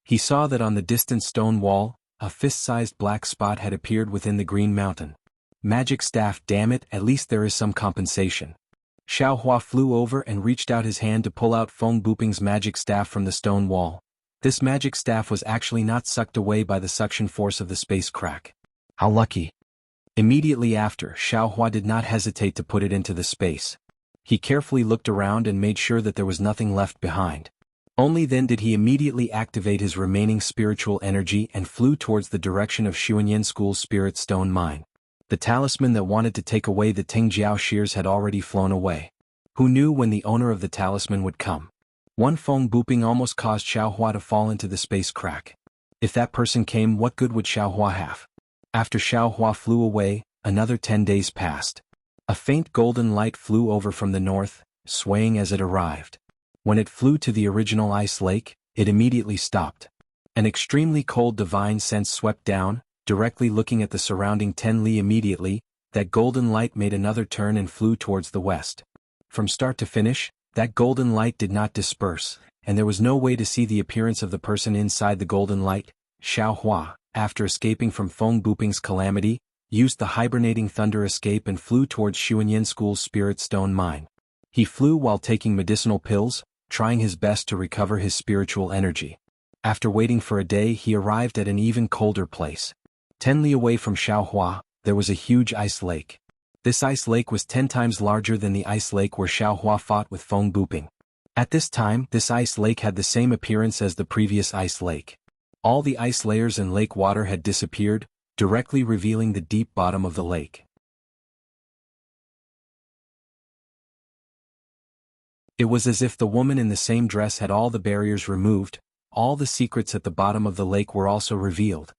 He saw that on the distant stone wall, a fist-sized black spot had appeared within the green mountain. Magic staff, damn it, at least there is some compensation. Xiaohua flew over and reached out his hand to pull out Feng Buping's magic staff from the stone wall. This magic staff was actually not sucked away by the suction force of the space crack. How lucky. Immediately after, Xiaohua did not hesitate to put it into the space. He carefully looked around and made sure that there was nothing left behind. Only then did he immediately activate his remaining spiritual energy and flew towards the direction of Xuanyan School's spirit stone mine. The talisman that wanted to take away the Tingjiao shears had already flown away. Who knew when the owner of the talisman would come? One Feng Buping almost caused Xiaohua to fall into the space crack. If that person came, what good would Xiaohua have? After Xiaohua flew away, another 10 days passed. A faint golden light flew over from the north, swaying as it arrived. When it flew to the original ice lake, it immediately stopped. An extremely cold divine sense swept down, directly looking at the surrounding 10 li. Immediately, that golden light made another turn and flew towards the west. From start to finish, that golden light did not disperse, and there was no way to see the appearance of the person inside the golden light. Xiaohua, after escaping from Feng Buping's calamity, used the hibernating thunder escape and flew towards Xuanyan School's spirit stone mine. He flew while taking medicinal pills, trying his best to recover his spiritual energy. After waiting for a day, he arrived at an even colder place. 10 li away from Xiaohua, there was a huge ice lake. This ice lake was 10 times larger than the ice lake where Xiaohua fought with Feng Buping. At this time, this ice lake had the same appearance as the previous ice lake. All the ice layers and lake water had disappeared, directly revealing the deep bottom of the lake. It was as if the woman in the same dress had all the barriers removed. All the secrets at the bottom of the lake were also revealed.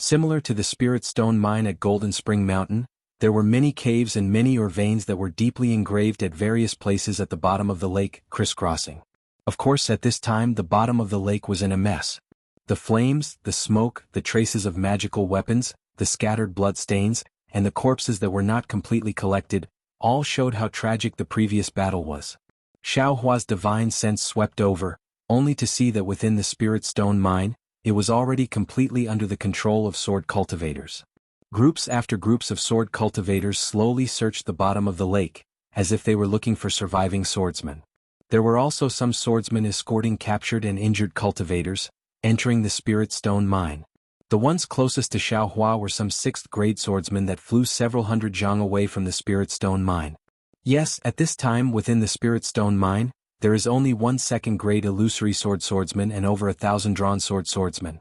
Similar to the spirit stone mine at Golden Spring Mountain, there were many caves and many veins that were deeply engraved at various places at the bottom of the lake, crisscrossing. Of course, at this time the bottom of the lake was in a mess. The flames, the smoke, the traces of magical weapons, the scattered blood stains, and the corpses that were not completely collected, all showed how tragic the previous battle was. Xiaohua's divine sense swept over, only to see that within the spirit stone mine, it was already completely under the control of sword cultivators. Groups after groups of sword cultivators slowly searched the bottom of the lake, as if they were looking for surviving swordsmen. There were also some swordsmen escorting captured and injured cultivators, entering the spirit stone mine. The ones closest to Xiaohua were some 6th-grade swordsmen that flew several hundred zhang away from the spirit stone mine. Yes, at this time within the spirit stone mine, there is only 1 2nd-grade illusory swordsman and over 1,000 drawn swordsmen.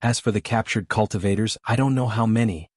As for the captured cultivators, I don't know how many.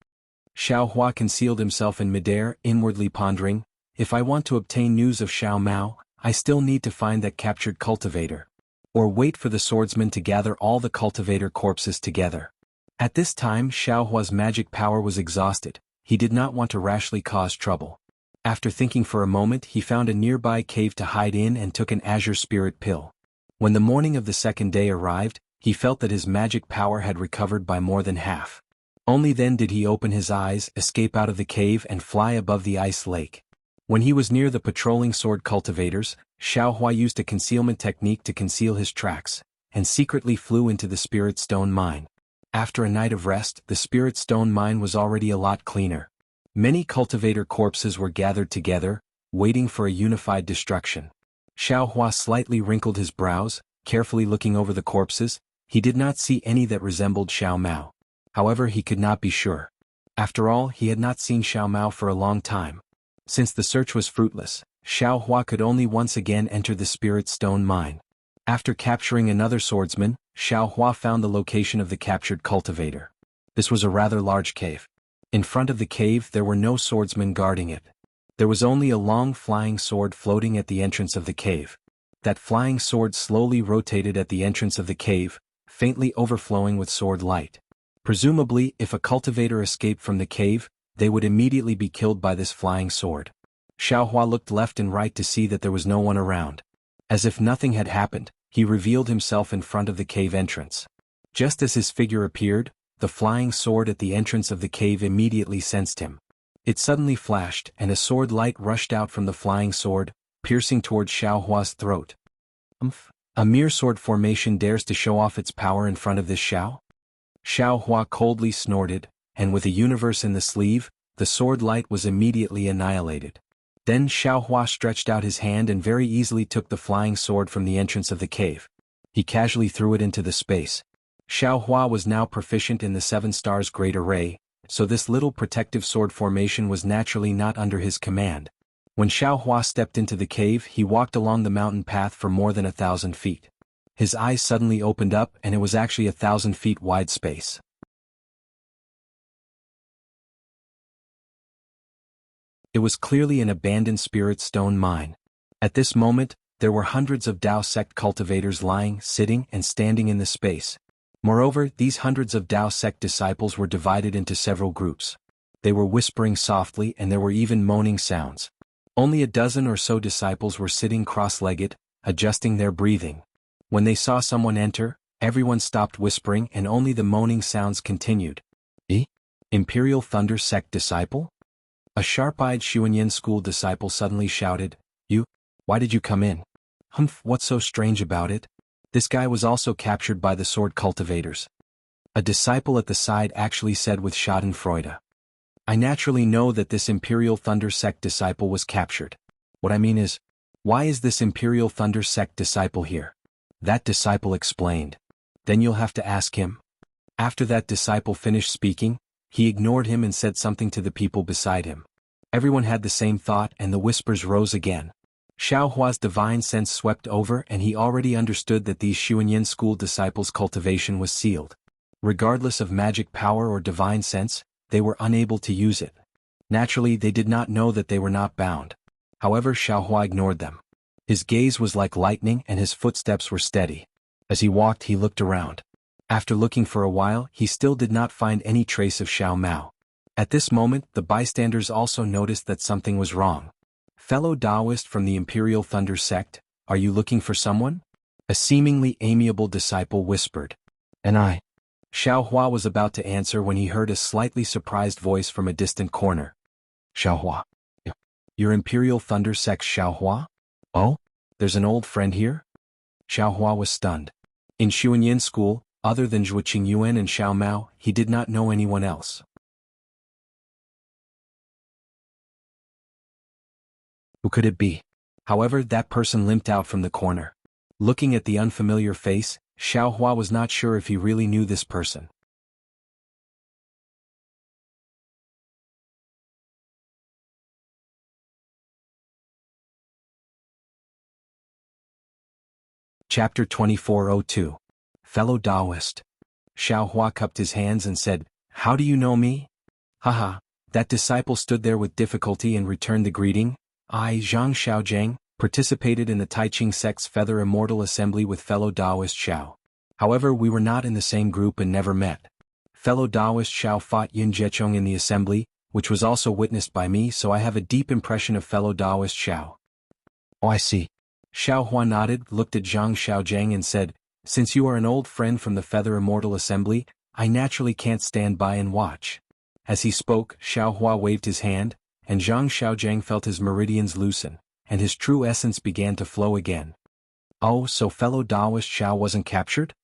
Xiaohua concealed himself in midair, inwardly pondering, if I want to obtain news of Xiao Mao, I still need to find that captured cultivator. Or wait for the swordsman to gather all the cultivator corpses together. At this time Xiaohua's magic power was exhausted. He did not want to rashly cause trouble. After thinking for a moment, he found a nearby cave to hide in and took an azure spirit pill. When the morning of the 2nd day arrived, he felt that his magic power had recovered by more than half. Only then did he open his eyes, escape out of the cave and fly above the ice lake. When he was near the patrolling sword cultivators, Xiaohua used a concealment technique to conceal his tracks, and secretly flew into the spirit stone mine. After a night of rest, the spirit stone mine was already a lot cleaner. Many cultivator corpses were gathered together, waiting for a unified destruction. Xiaohua slightly wrinkled his brows, carefully looking over the corpses. He did not see any that resembled Xiao Mao. However, he could not be sure. After all, he had not seen Xiao Mao for a long time. Since the search was fruitless, Xiaohua could only once again enter the spirit stone mine. After capturing another swordsman, Xiaohua found the location of the captured cultivator. This was a rather large cave. In front of the cave there were no swordsmen guarding it. There was only a long flying sword floating at the entrance of the cave. That flying sword slowly rotated at the entrance of the cave, faintly overflowing with sword light. Presumably, if a cultivator escaped from the cave, they would immediately be killed by this flying sword. Xiaohua looked left and right to see that there was no one around. As if nothing had happened, he revealed himself in front of the cave entrance. Just as his figure appeared, the flying sword at the entrance of the cave immediately sensed him. It suddenly flashed, and a sword light rushed out from the flying sword, piercing towards Xiaohua's throat. A mere sword formation dares to show off its power in front of this Xiao? Xiaohua coldly snorted, and with a universe in the sleeve, the sword light was immediately annihilated. Then Xiaohua stretched out his hand and very easily took the flying sword from the entrance of the cave. He casually threw it into the space. Xiaohua was now proficient in the 7 stars great array, so this little protective sword formation was naturally not under his command. When Xiaohua stepped into the cave, he walked along the mountain path for more than 1,000 feet. His eyes suddenly opened up and it was actually 1,000 feet wide space. It was clearly an abandoned spirit stone mine. At this moment, there were hundreds of Dao sect cultivators lying, sitting, and standing in the space. Moreover, these hundreds of Dao sect disciples were divided into several groups. They were whispering softly and there were even moaning sounds. Only a dozen or so disciples were sitting cross-legged, adjusting their breathing. When they saw someone enter, everyone stopped whispering and only the moaning sounds continued. Imperial Thunder Sect disciple? A sharp-eyed Xuanyan school disciple suddenly shouted, Why did you come in? What's so strange about it? This guy was also captured by the sword cultivators. A disciple at the side actually said with schadenfreude. I naturally know that this Imperial Thunder Sect disciple was captured. What I mean is, why is this Imperial Thunder Sect disciple here? That disciple explained. Then you'll have to ask him. After that disciple finished speaking, he ignored him and said something to the people beside him. Everyone had the same thought and the whispers rose again. Xiaohua's divine sense swept over and he already understood that these Xuanyan school disciples' cultivation was sealed. Regardless of magic power or divine sense, they were unable to use it. Naturally, they did not know that they were not bound. However, Xiaohua ignored them. His gaze was like lightning and his footsteps were steady. As he walked, he looked around. After looking for a while, he still did not find any trace of Xiao Mao. At this moment, the bystanders also noticed that something was wrong. Fellow Taoist from the Imperial Thunder Sect, are you looking for someone? A seemingly amiable disciple whispered. And I. Xiaohua was about to answer when he heard a slightly surprised voice from a distant corner. Xiaohua. Your Imperial Thunder Sect Xiaohua? Oh? There's an old friend here? Xiaohua was stunned. In Xuanyan school, other than Zhuo Qingyuan and Xiao Mao, he did not know anyone else. Who could it be? However, that person limped out from the corner. Looking at the unfamiliar face, Xiaohua was not sure if he really knew this person. Chapter 2402. Fellow Taoist. Xiaohua cupped his hands and said, How do you know me? Haha, that disciple stood there with difficulty and returned the greeting. I, Zhang Xiaojiang, participated in the Taiqing sect's Feather Immortal Assembly with fellow Taoist Xiao. However, we were not in the same group and never met. Fellow Taoist Xiao fought Yun Jiechong in the assembly, which was also witnessed by me, so I have a deep impression of fellow Taoist Xiao. Oh, I see. Xiaohua nodded, looked at Zhang Xiaojiang and said, Since you are an old friend from the Feather Immortal Assembly, I naturally can't stand by and watch. As he spoke, Xiaohua waved his hand, and Zhang Xiaojiang felt his meridians loosen, and his true essence began to flow again. Oh, so fellow Taoist Xiao wasn't captured?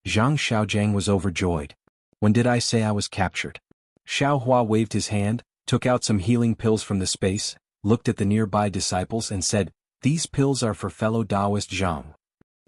Zhang Xiaojiang was overjoyed. When did I say I was captured? Xiaohua waved his hand, took out some healing pills from the space, looked at the nearby disciples and said, These pills are for fellow Taoist Zhang.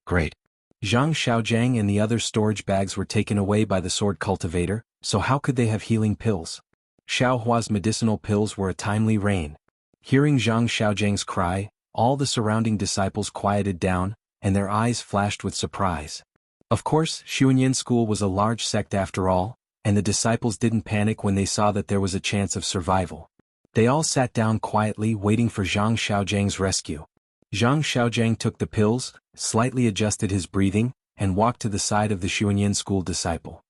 Great. Zhang Xiaojiang and the other storage bags were taken away by the sword cultivator, so how could they have healing pills? Xiaohua's medicinal pills were a timely rain. Hearing Zhang Xiaojiang's cry, all the surrounding disciples quieted down, and their eyes flashed with surprise. Of course, Xuanyan school was a large sect after all, and the disciples didn't panic when they saw that there was a chance of survival. They all sat down quietly waiting for Zhang Xiaojiang's rescue. Zhang Xiaojiang took the pills, slightly adjusted his breathing, and walked to the side of the Xuanyan school disciple.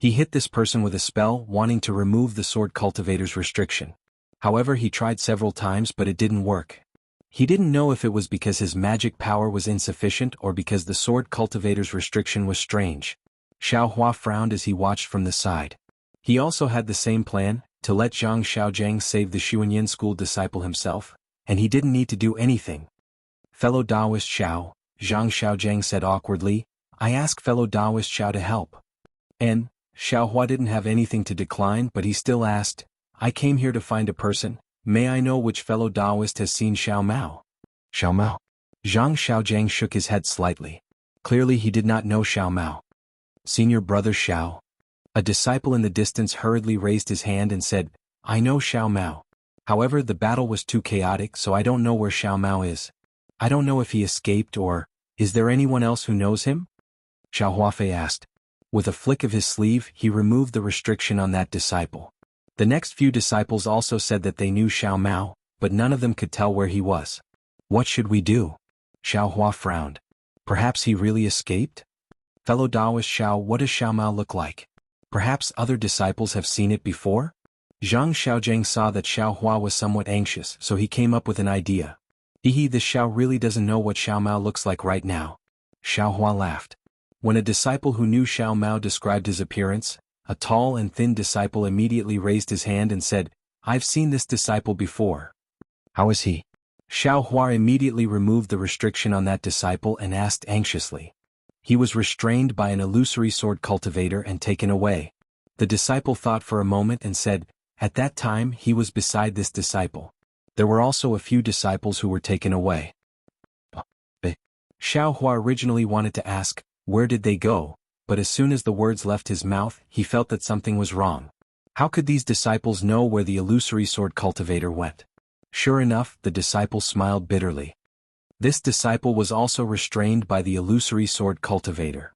He hit this person with a spell wanting to remove the sword cultivator's restriction. However, he tried several times but it didn't work. He didn't know if it was because his magic power was insufficient or because the sword cultivator's restriction was strange. Xiao Hua frowned as he watched from the side. He also had the same plan, to let Zhang Xiaojiang save the Xuanyan school disciple himself, and he didn't need to do anything. Fellow Taoist Xiao, Zhang Xiaojiang said awkwardly, I asked fellow Taoist Xiao to help. And Xiao Hua didn't have anything to decline but he still asked, I came here to find a person, may I know which fellow Taoist has seen Xiao Mao? Xiao Mao? Zhang Xiaojiang shook his head slightly. Clearly he did not know Xiao Mao. Senior brother Xiao. A disciple in the distance hurriedly raised his hand and said, I know Xiao Mao. However, the battle was too chaotic so I don't know where Xiao Mao is. I don't know if he escaped or, is there anyone else who knows him? Xiao Huafei asked. With a flick of his sleeve, he removed the restriction on that disciple. The next few disciples also said that they knew Xiao Mao, but none of them could tell where he was. What should we do? Xiao Hua frowned. Perhaps he really escaped? Fellow Taoist Xiao, what does Xiao Mao look like? Perhaps other disciples have seen it before? Zhang Xiaojiang saw that Xiao Hua was somewhat anxious, so he came up with an idea. This Xiao really doesn't know what Xiao Mao looks like right now. Xiao Hua laughed. When a disciple who knew Xiao Mao described his appearance, a tall and thin disciple immediately raised his hand and said, I've seen this disciple before. How is he? Xiao Hua immediately removed the restriction on that disciple and asked anxiously. He was restrained by an illusory sword cultivator and taken away. The disciple thought for a moment and said, at that time he was beside this disciple. There were also a few disciples who were taken away. Xiao Hua originally wanted to ask, where did they go? But as soon as the words left his mouth, he felt that something was wrong. How could these disciples know where the illusory sword cultivator went? Sure enough, the disciple smiled bitterly. This disciple was also restrained by the illusory sword cultivator.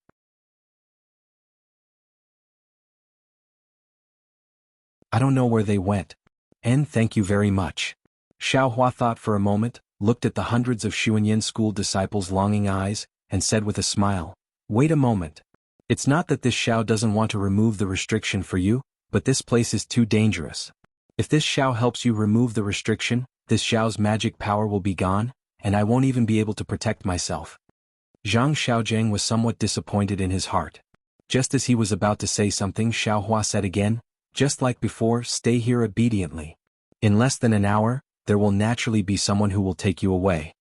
I don't know where they went. And thank you very much. Xiao Hua thought for a moment, looked at the hundreds of Xuanyan school disciples' longing eyes, and said with a smile, wait a moment. It's not that this Xiao doesn't want to remove the restriction for you, but this place is too dangerous. If this Xiao helps you remove the restriction, this Xiao's magic power will be gone, and I won't even be able to protect myself. Zhang Xiaojiang was somewhat disappointed in his heart. Just as he was about to say something, Xiao Hua said again, just like before, stay here obediently. In less than an hour, there will naturally be someone who will take you away.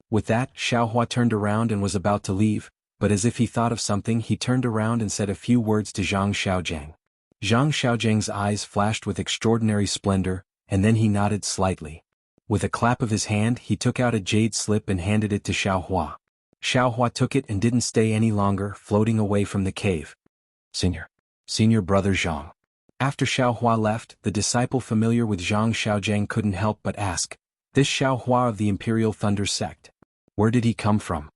With that, Xiao Hua turned around and was about to leave, but as if he thought of something, he turned around and said a few words to Zhang Xiaojiang. Zhang Xiaojiang's eyes flashed with extraordinary splendor, and then he nodded slightly. With a clap of his hand, he took out a jade slip and handed it to Xiao Hua. Xiao Hua took it and didn't stay any longer, floating away from the cave. Senior brother Zhang. After Xiao Hua left, the disciple familiar with Zhang Xiaojiang couldn't help but ask, this Xiao Hua of the Imperial Thunder sect. Where did he come from?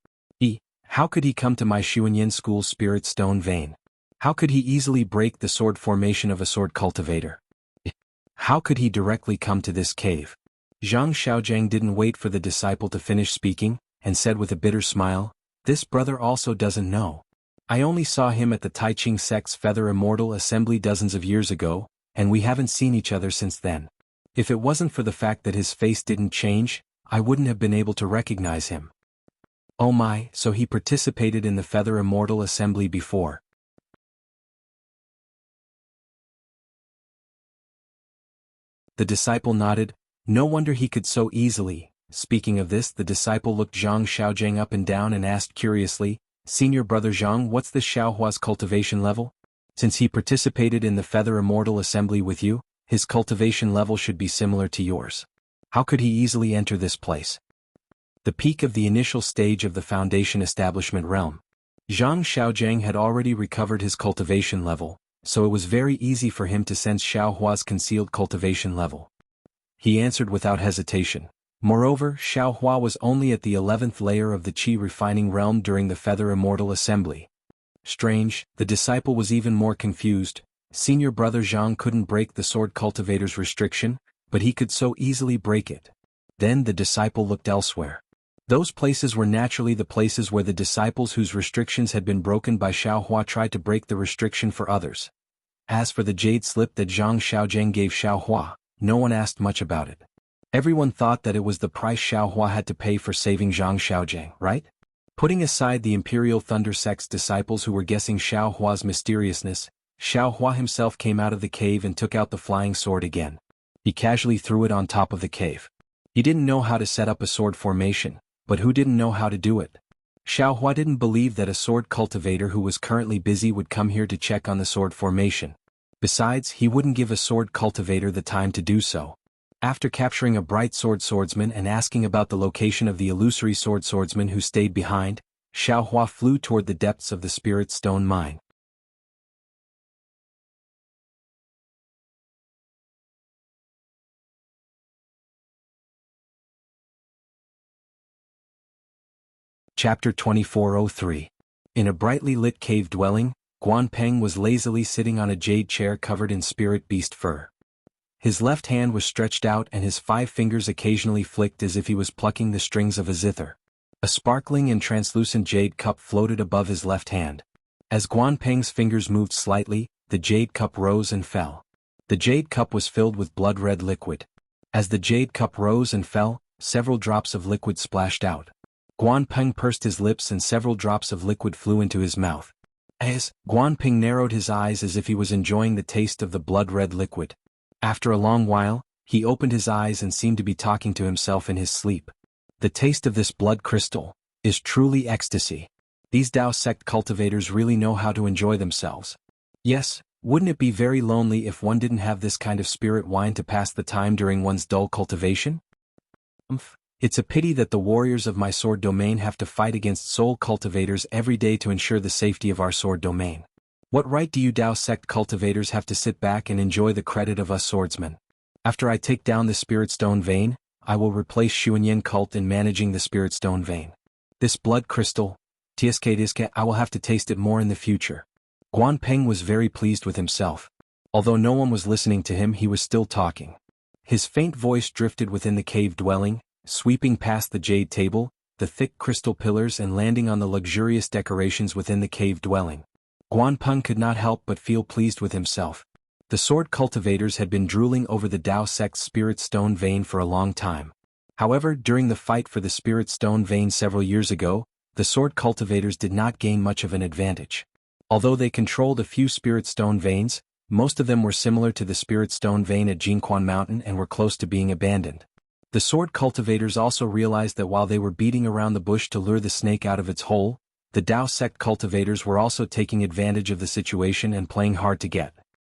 How could he come to my Xuanyan school's spirit stone vein? How could he easily break the sword formation of a sword cultivator? How could he directly come to this cave? Zhang Xiaojiang didn't wait for the disciple to finish speaking, and said with a bitter smile, this brother also doesn't know. I only saw him at the Taiqing sect's Feather Immortal Assembly dozens of years ago, and we haven't seen each other since then. If it wasn't for the fact that his face didn't change, I wouldn't have been able to recognize him. Oh my, so he participated in the Feather Immortal Assembly before. The disciple nodded. No wonder he could so easily. Speaking of this, the disciple looked Zhang Xiaojiang up and down and asked curiously, Senior brother Zhang, what's this Xiao Hua's cultivation level? Since he participated in the Feather Immortal Assembly with you, his cultivation level should be similar to yours. How could he easily enter this place? The peak of the initial stage of the Foundation Establishment realm. Zhang Xiaojiang had already recovered his cultivation level, so it was very easy for him to sense Xiao Hua's concealed cultivation level. He answered without hesitation. Moreover, Xiao Hua was only at the 11th layer of the Qi refining realm during the Feather Immortal Assembly. Strange, the disciple was even more confused. Senior brother Zhang couldn't break the sword cultivator's restriction, but he could so easily break it. Then the disciple looked elsewhere. Those places were naturally the places where the disciples whose restrictions had been broken by Xiao Hua tried to break the restriction for others. As for the jade slip that Zhang Xiaojing gave Xiaohua, no one asked much about it. Everyone thought that it was the price Xiaohua had to pay for saving Zhang Xiaojing, right? Putting aside the Imperial Thunder Sect's disciples who were guessing Xiaohua's mysteriousness, Xiaohua himself came out of the cave and took out the flying sword again. He casually threw it on top of the cave. He didn't know how to set up a sword formation, but who didn't know how to do it? Xiaohua didn't believe that a sword cultivator who was currently busy would come here to check on the sword formation. Besides, he wouldn't give a sword cultivator the time to do so. After capturing a bright sword swordsman and asking about the location of the illusory sword swordsman who stayed behind, Xiaohua flew toward the depths of the spirit stone mine. Chapter 2403. In a brightly lit cave dwelling, Guanpeng was lazily sitting on a jade chair covered in spirit beast fur. His left hand was stretched out and his 5 fingers occasionally flicked as if he was plucking the strings of a zither. A sparkling and translucent jade cup floated above his left hand. As Guanpeng's fingers moved slightly, the jade cup rose and fell. The jade cup was filled with blood-red liquid. As the jade cup rose and fell, several drops of liquid splashed out. Guanpeng pursed his lips and several drops of liquid flew into his mouth. As Guanpeng narrowed his eyes as if he was enjoying the taste of the blood-red liquid. After a long while, he opened his eyes and seemed to be talking to himself in his sleep. The taste of this blood crystal is truly ecstasy. These Dao sect cultivators really know how to enjoy themselves. Yes, wouldn't it be very lonely if one didn't have this kind of spirit wine to pass the time during one's dull cultivation? It's a pity that the warriors of my sword domain have to fight against soul cultivators every day to ensure the safety of our sword domain. What right do you Dao sect cultivators have to sit back and enjoy the credit of us swordsmen? After I take down the Spirit Stone Vein, I will replace Xuanyan cult in managing the Spirit Stone Vein. This blood crystal, Tiske, I will have to taste it more in the future. Guanpeng was very pleased with himself. Although no one was listening to him, he was still talking. His faint voice drifted within the cave dwelling, sweeping past the jade table, the thick crystal pillars and landing on the luxurious decorations within the cave dwelling. Guanpeng could not help but feel pleased with himself. The sword cultivators had been drooling over the Dao sect's Spirit Stone Vein for a long time. However, during the fight for the Spirit Stone Vein several years ago, the sword cultivators did not gain much of an advantage. Although they controlled a few Spirit Stone Veins, most of them were similar to the Spirit Stone Vein at Jingquan Mountain and were close to being abandoned. The sword cultivators also realized that while they were beating around the bush to lure the snake out of its hole, the Dao sect cultivators were also taking advantage of the situation and playing hard to get.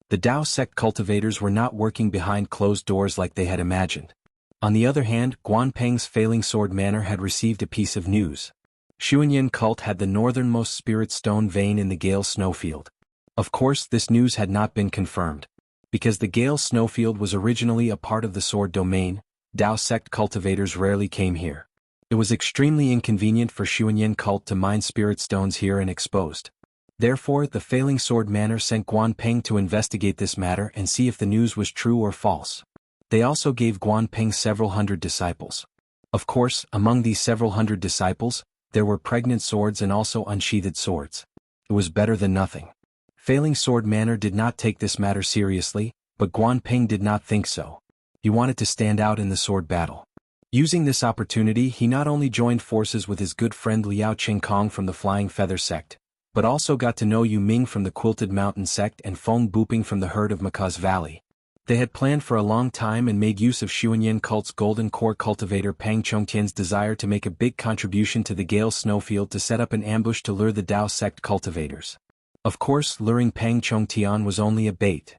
The Dao sect cultivators were not working behind closed doors like they had imagined. On the other hand, Guanpeng's failing sword manor had received a piece of news. Xuanyan cult had the northernmost Spirit Stone Vein in the Gale Snowfield. Of course, this news had not been confirmed. Because the Gale Snowfield was originally a part of the sword domain, Dao sect cultivators rarely came here. It was extremely inconvenient for Xuanyan cult to mine spirit stones here and exposed. Therefore, the failing sword manor sent Guanpeng to investigate this matter and see if the news was true or false. They also gave Guanpeng several hundred disciples. Of course, among these several hundred disciples, there were pregnant swords and also unsheathed swords. It was better than nothing. Failing sword manor did not take this matter seriously, but Guanpeng did not think so. He wanted to stand out in the sword battle. Using this opportunity, he not only joined forces with his good friend Liao Qingkong from the Flying Feather sect, but also got to know Yu Ming from the Quilted Mountain sect and Feng Buping from the herd of Macaws Valley. They had planned for a long time and made use of Xuanyan cult's golden core cultivator Pang Chongtian's desire to make a big contribution to the Gale Snowfield to set up an ambush to lure the Dao sect cultivators. Of course, luring Pang Chongtian was only a bait.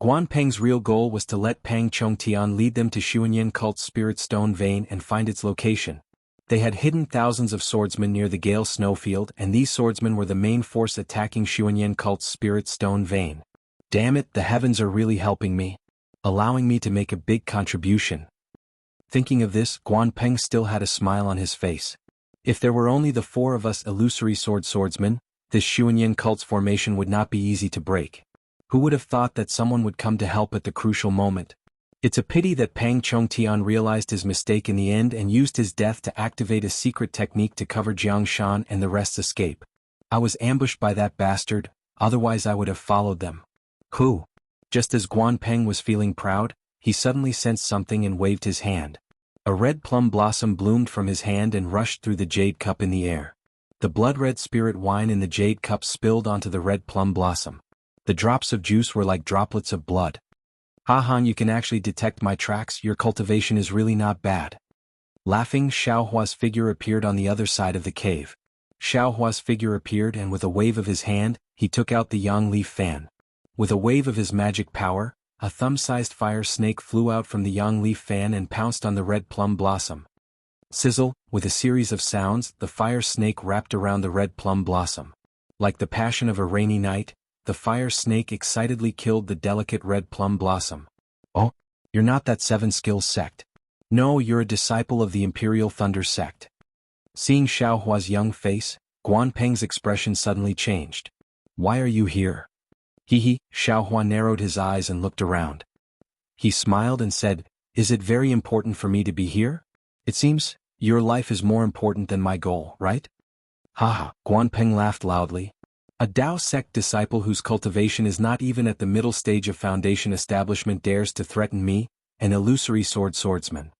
Guanpeng's real goal was to let Pang Chongtian lead them to Xuanyan cult's Spirit Stone Vein and find its location. They had hidden thousands of swordsmen near the Gale Snowfield, and these swordsmen were the main force attacking Xuanyan cult's Spirit Stone Vein. Damn it, the heavens are really helping me, allowing me to make a big contribution. Thinking of this, Guanpeng still had a smile on his face. If there were only the 4 of us illusory swordsmen, this Xuanyan cult's formation would not be easy to break. Who would have thought that someone would come to help at the crucial moment? It's a pity that Pang Chongtian realized his mistake in the end and used his death to activate a secret technique to cover Jiangshan and the rest's escape. I was ambushed by that bastard, otherwise I would have followed them. Who? Just as Guan Peng was feeling proud, he suddenly sensed something and waved his hand. A red plum blossom bloomed from his hand and rushed through the jade cup in the air. The blood-red spirit wine in the jade cup spilled onto the red plum blossom. The drops of juice were like droplets of blood. Ha Han, you can actually detect my tracks, your cultivation is really not bad. Laughing, Xiaohua's figure appeared on the other side of the cave. Xiaohua's figure appeared and with a wave of his hand, he took out the yang leaf fan. With a wave of his magic power, a thumb-sized fire snake flew out from the yang leaf fan and pounced on the red plum blossom. Sizzle, with a series of sounds, the fire snake wrapped around the red plum blossom. Like the passion of a rainy night, the fire snake excitedly killed the delicate red plum blossom. Oh, you're not that seven skills sect. No, you're a disciple of the Imperial Thunder sect. Seeing Xiaohua's young face, Guan Peng's expression suddenly changed. Why are you here? He, Xiaohua narrowed his eyes and looked around. He smiled and said, Is it very important for me to be here? It seems, your life is more important than my goal, right? Haha, Guan Peng laughed loudly. A Dao sect disciple whose cultivation is not even at the middle stage of foundation establishment dares to threaten me, an illusory swordsman.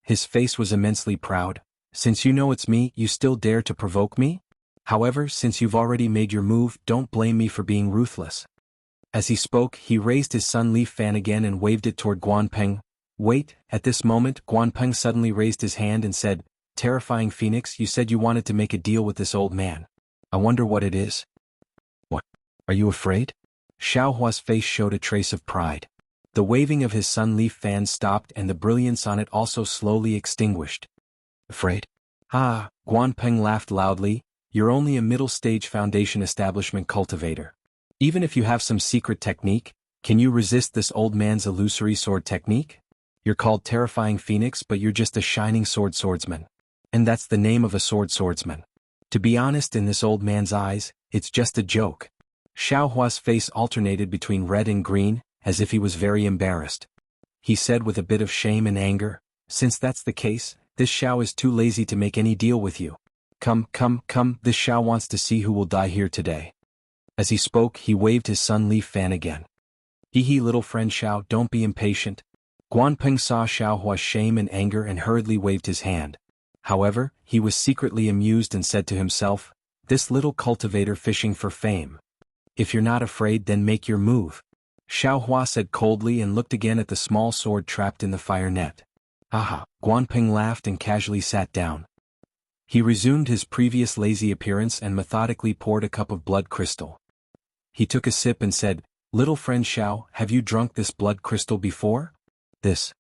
His face was immensely proud. Since you know it's me, you still dare to provoke me? However, since you've already made your move, don't blame me for being ruthless. As he spoke, he raised his sun leaf fan again and waved it toward Guan Peng. Wait, at this moment, Guan Peng suddenly raised his hand and said, Terrifying Phoenix, you said you wanted to make a deal with this old man. I wonder what it is. What? Are you afraid? Xiaohua's face showed a trace of pride. The waving of his sun leaf fan stopped and the brilliance on it also slowly extinguished. Afraid? Ah, Guan Peng laughed loudly, you're only a middle-stage foundation establishment cultivator. Even if you have some secret technique, can you resist this old man's illusory sword technique? You're called Terrifying Phoenix, but you're just a shining swordsman. And that's the name of a swordsman. To be honest, in this old man's eyes, it's just a joke. Xiaohua's face alternated between red and green, as if he was very embarrassed. He said with a bit of shame and anger, Since that's the case, this Xiao is too lazy to make any deal with you. Come, this Xiao wants to see who will die here today. As he spoke, he waved his sun leaf fan again. Hee little friend Xiao, don't be impatient. Guan Peng saw Xiaohua's shame and anger and hurriedly waved his hand. However, he was secretly amused and said to himself, This little cultivator fishing for fame. If you're not afraid, then make your move. Xiaohua said coldly and looked again at the small sword trapped in the fire net. Haha, Guan Peng laughed and casually sat down. He resumed his previous lazy appearance and methodically poured a cup of blood crystal. He took a sip and said, Little friend Xiao, have you drunk this blood crystal before? This.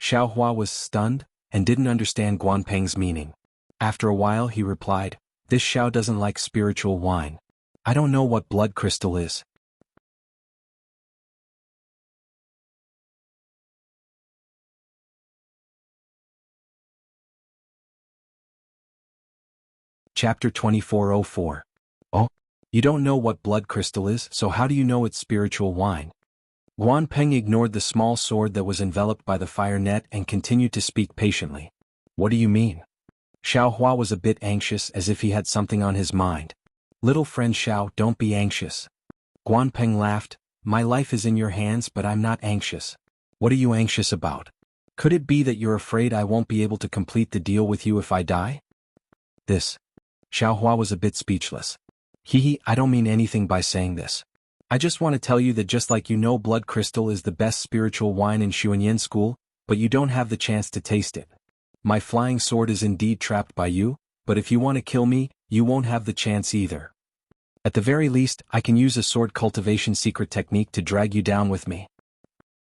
Xiaohua was stunned, and didn't understand Guan Peng's meaning. After a while he replied, This Xiao doesn't like spiritual wine. I don't know what blood crystal is. Chapter 2404. Oh? You don't know what blood crystal is, so how do you know it's spiritual wine? Guan Peng ignored the small sword that was enveloped by the fire net and continued to speak patiently. What do you mean? Xiaohua was a bit anxious as if he had something on his mind. Little friend Xiao, don't be anxious. Guan Peng laughed, My life is in your hands but I'm not anxious. What are you anxious about? Could it be that you're afraid I won't be able to complete the deal with you if I die? This. Xiaohua was a bit speechless. I don't mean anything by saying this. I just want to tell you that just like you know blood crystal is the best spiritual wine in Xuanyan school, but you don't have the chance to taste it. My flying sword is indeed trapped by you, but if you want to kill me, you won't have the chance either. At the very least, I can use a sword cultivation secret technique to drag you down with me.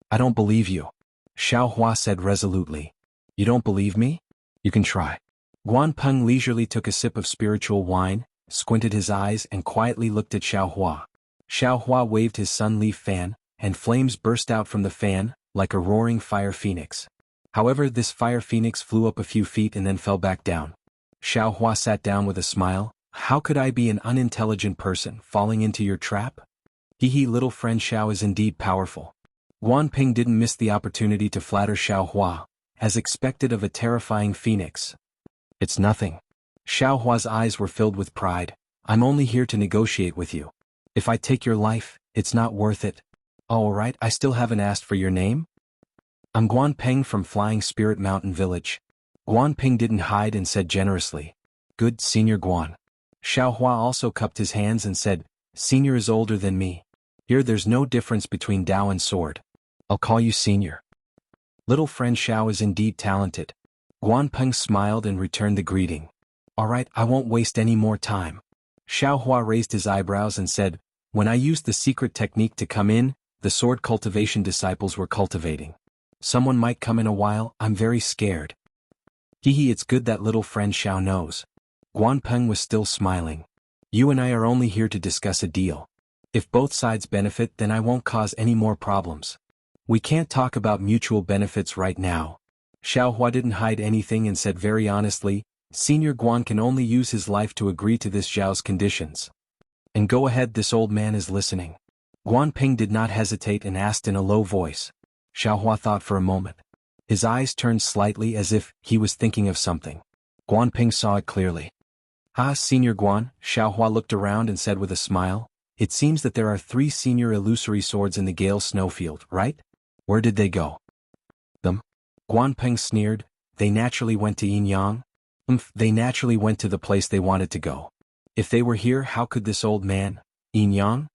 I don't believe you. Xiaohua said resolutely. You don't believe me? You can try. Guan Peng leisurely took a sip of spiritual wine, squinted his eyes and quietly looked at Xiaohua. Xiaohua waved his sun leaf fan, and flames burst out from the fan, like a roaring fire phoenix. However, this fire phoenix flew up a few feet and then fell back down. Xiao Hua sat down with a smile. How could I be an unintelligent person falling into your trap? Hehe, little friend Xiao is indeed powerful. Guan Ping didn't miss the opportunity to flatter Xiao Hua, as expected of a terrifying phoenix. It's nothing. Xiao Hua's eyes were filled with pride. I'm only here to negotiate with you. If I take your life, it's not worth it. Oh, alright, I still haven't asked for your name? I'm Guan Ping from Flying Spirit Mountain Village. Guan Ping didn't hide and said generously. Good, Senior Guan. Xiao Hua also cupped his hands and said, Senior is older than me. Here there's no difference between Dao and sword. I'll call you Senior. Little friend Xiao is indeed talented. Guan Ping smiled and returned the greeting. Alright, I won't waste any more time. Xiao Hua raised his eyebrows and said, When I used the secret technique to come in, the sword cultivation disciples were cultivating. Someone might come in a while, I'm very scared. Hehe, it's good that little friend Xiao knows. Guan Peng was still smiling. You and I are only here to discuss a deal. If both sides benefit, then I won't cause any more problems. We can't talk about mutual benefits right now. Xiao Hua didn't hide anything and said very honestly, Senior Guan can only use his life to agree to this Zhao's conditions. And go ahead, this old man is listening. Guan Ping did not hesitate and asked in a low voice. Xiao Hua thought for a moment. His eyes turned slightly as if he was thinking of something. Guan Ping saw it clearly. Ah, Senior Guan, Xiao Hua looked around and said with a smile, It seems that there are 3 senior illusory swords in the Gale Snowfield, right? Where did they go? Them? Guan Ping sneered. They naturally went to Yin Yang. They naturally went to the place they wanted to go. If they were here, how could this old man, Yin Yang?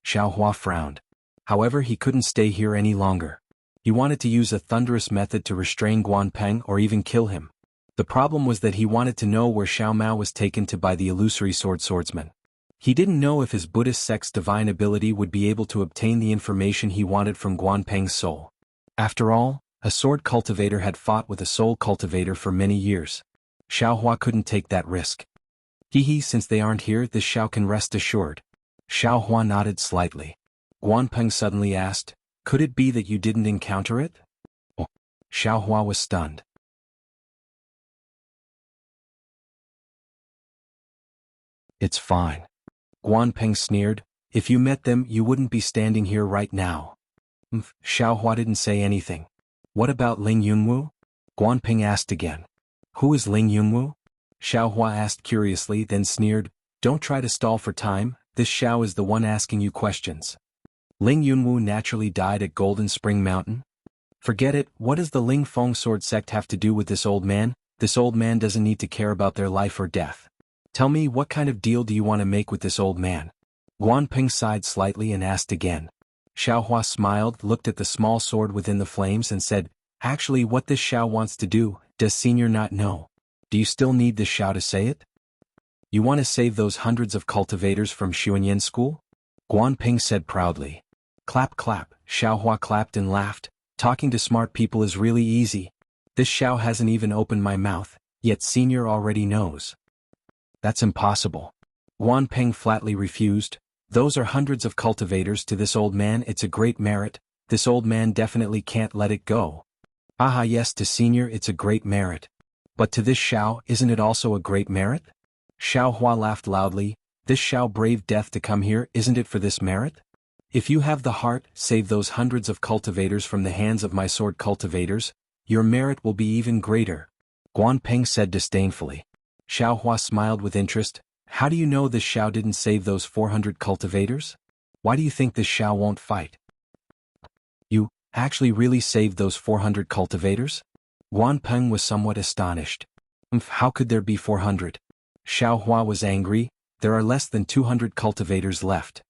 Xiao Hua frowned. However, he couldn't stay here any longer. He wanted to use a thunderous method to restrain Guan Peng or even kill him. The problem was that he wanted to know where Xiao Mao was taken to by the illusory swordsman. He didn't know if his Buddhist sect's divine ability would be able to obtain the information he wanted from Guan Peng's soul. After all, a sword cultivator had fought with a soul cultivator for many years. Xiao Hua couldn't take that risk. Hehe, since they aren't here, this Xiao can rest assured. Xiao Hua nodded slightly. Guan Peng suddenly asked, Could it be that you didn't encounter it? Oh. Xiao Hua was stunned. It's fine. Guan Peng sneered. If you met them, you wouldn't be standing here right now. Xiao Hua didn't say anything. What about Ling Yunwu? Guan Peng asked again. Who is Ling Yunwu? Xiao Hua asked curiously, then sneered. Don't try to stall for time, this Xiao is the one asking you questions. Ling Yunwu naturally died at Golden Spring Mountain? Forget it, what does the Ling Feng sword sect have to do with this old man? This old man doesn't need to care about their life or death. Tell me, what kind of deal do you want to make with this old man? Guan Ping sighed slightly and asked again. Xiao Hua smiled, looked at the small sword within the flames and said, Actually, what this Xiao wants to do, does Senior not know? Do you still need this Xiao to say it? You want to save those hundreds of cultivators from Xuanyan school? Guan Ping said proudly. Clap clap, Xiao Hua clapped and laughed. Talking to smart people is really easy. This Xiao hasn't even opened my mouth, yet Senior already knows. That's impossible. Guan Ping flatly refused. Those are hundreds of cultivators to this old man, it's a great merit. This old man definitely can't let it go. Aha, yes, to Senior it's a great merit. But to this Xiao, isn't it also a great merit? Xiao Hua laughed loudly. This Xiao braved death to come here, isn't it for this merit? If you have the heart, save those hundreds of cultivators from the hands of my sword cultivators, your merit will be even greater. Guan Ping said disdainfully. Xiao Hua smiled with interest. How do you know this Xiao didn't save those 400 cultivators? Why do you think this Xiao won't fight? You actually really saved those 400 cultivators? Guan Peng was somewhat astonished. How could there be 400? Xiao Hua was angry. There are less than 200 cultivators left.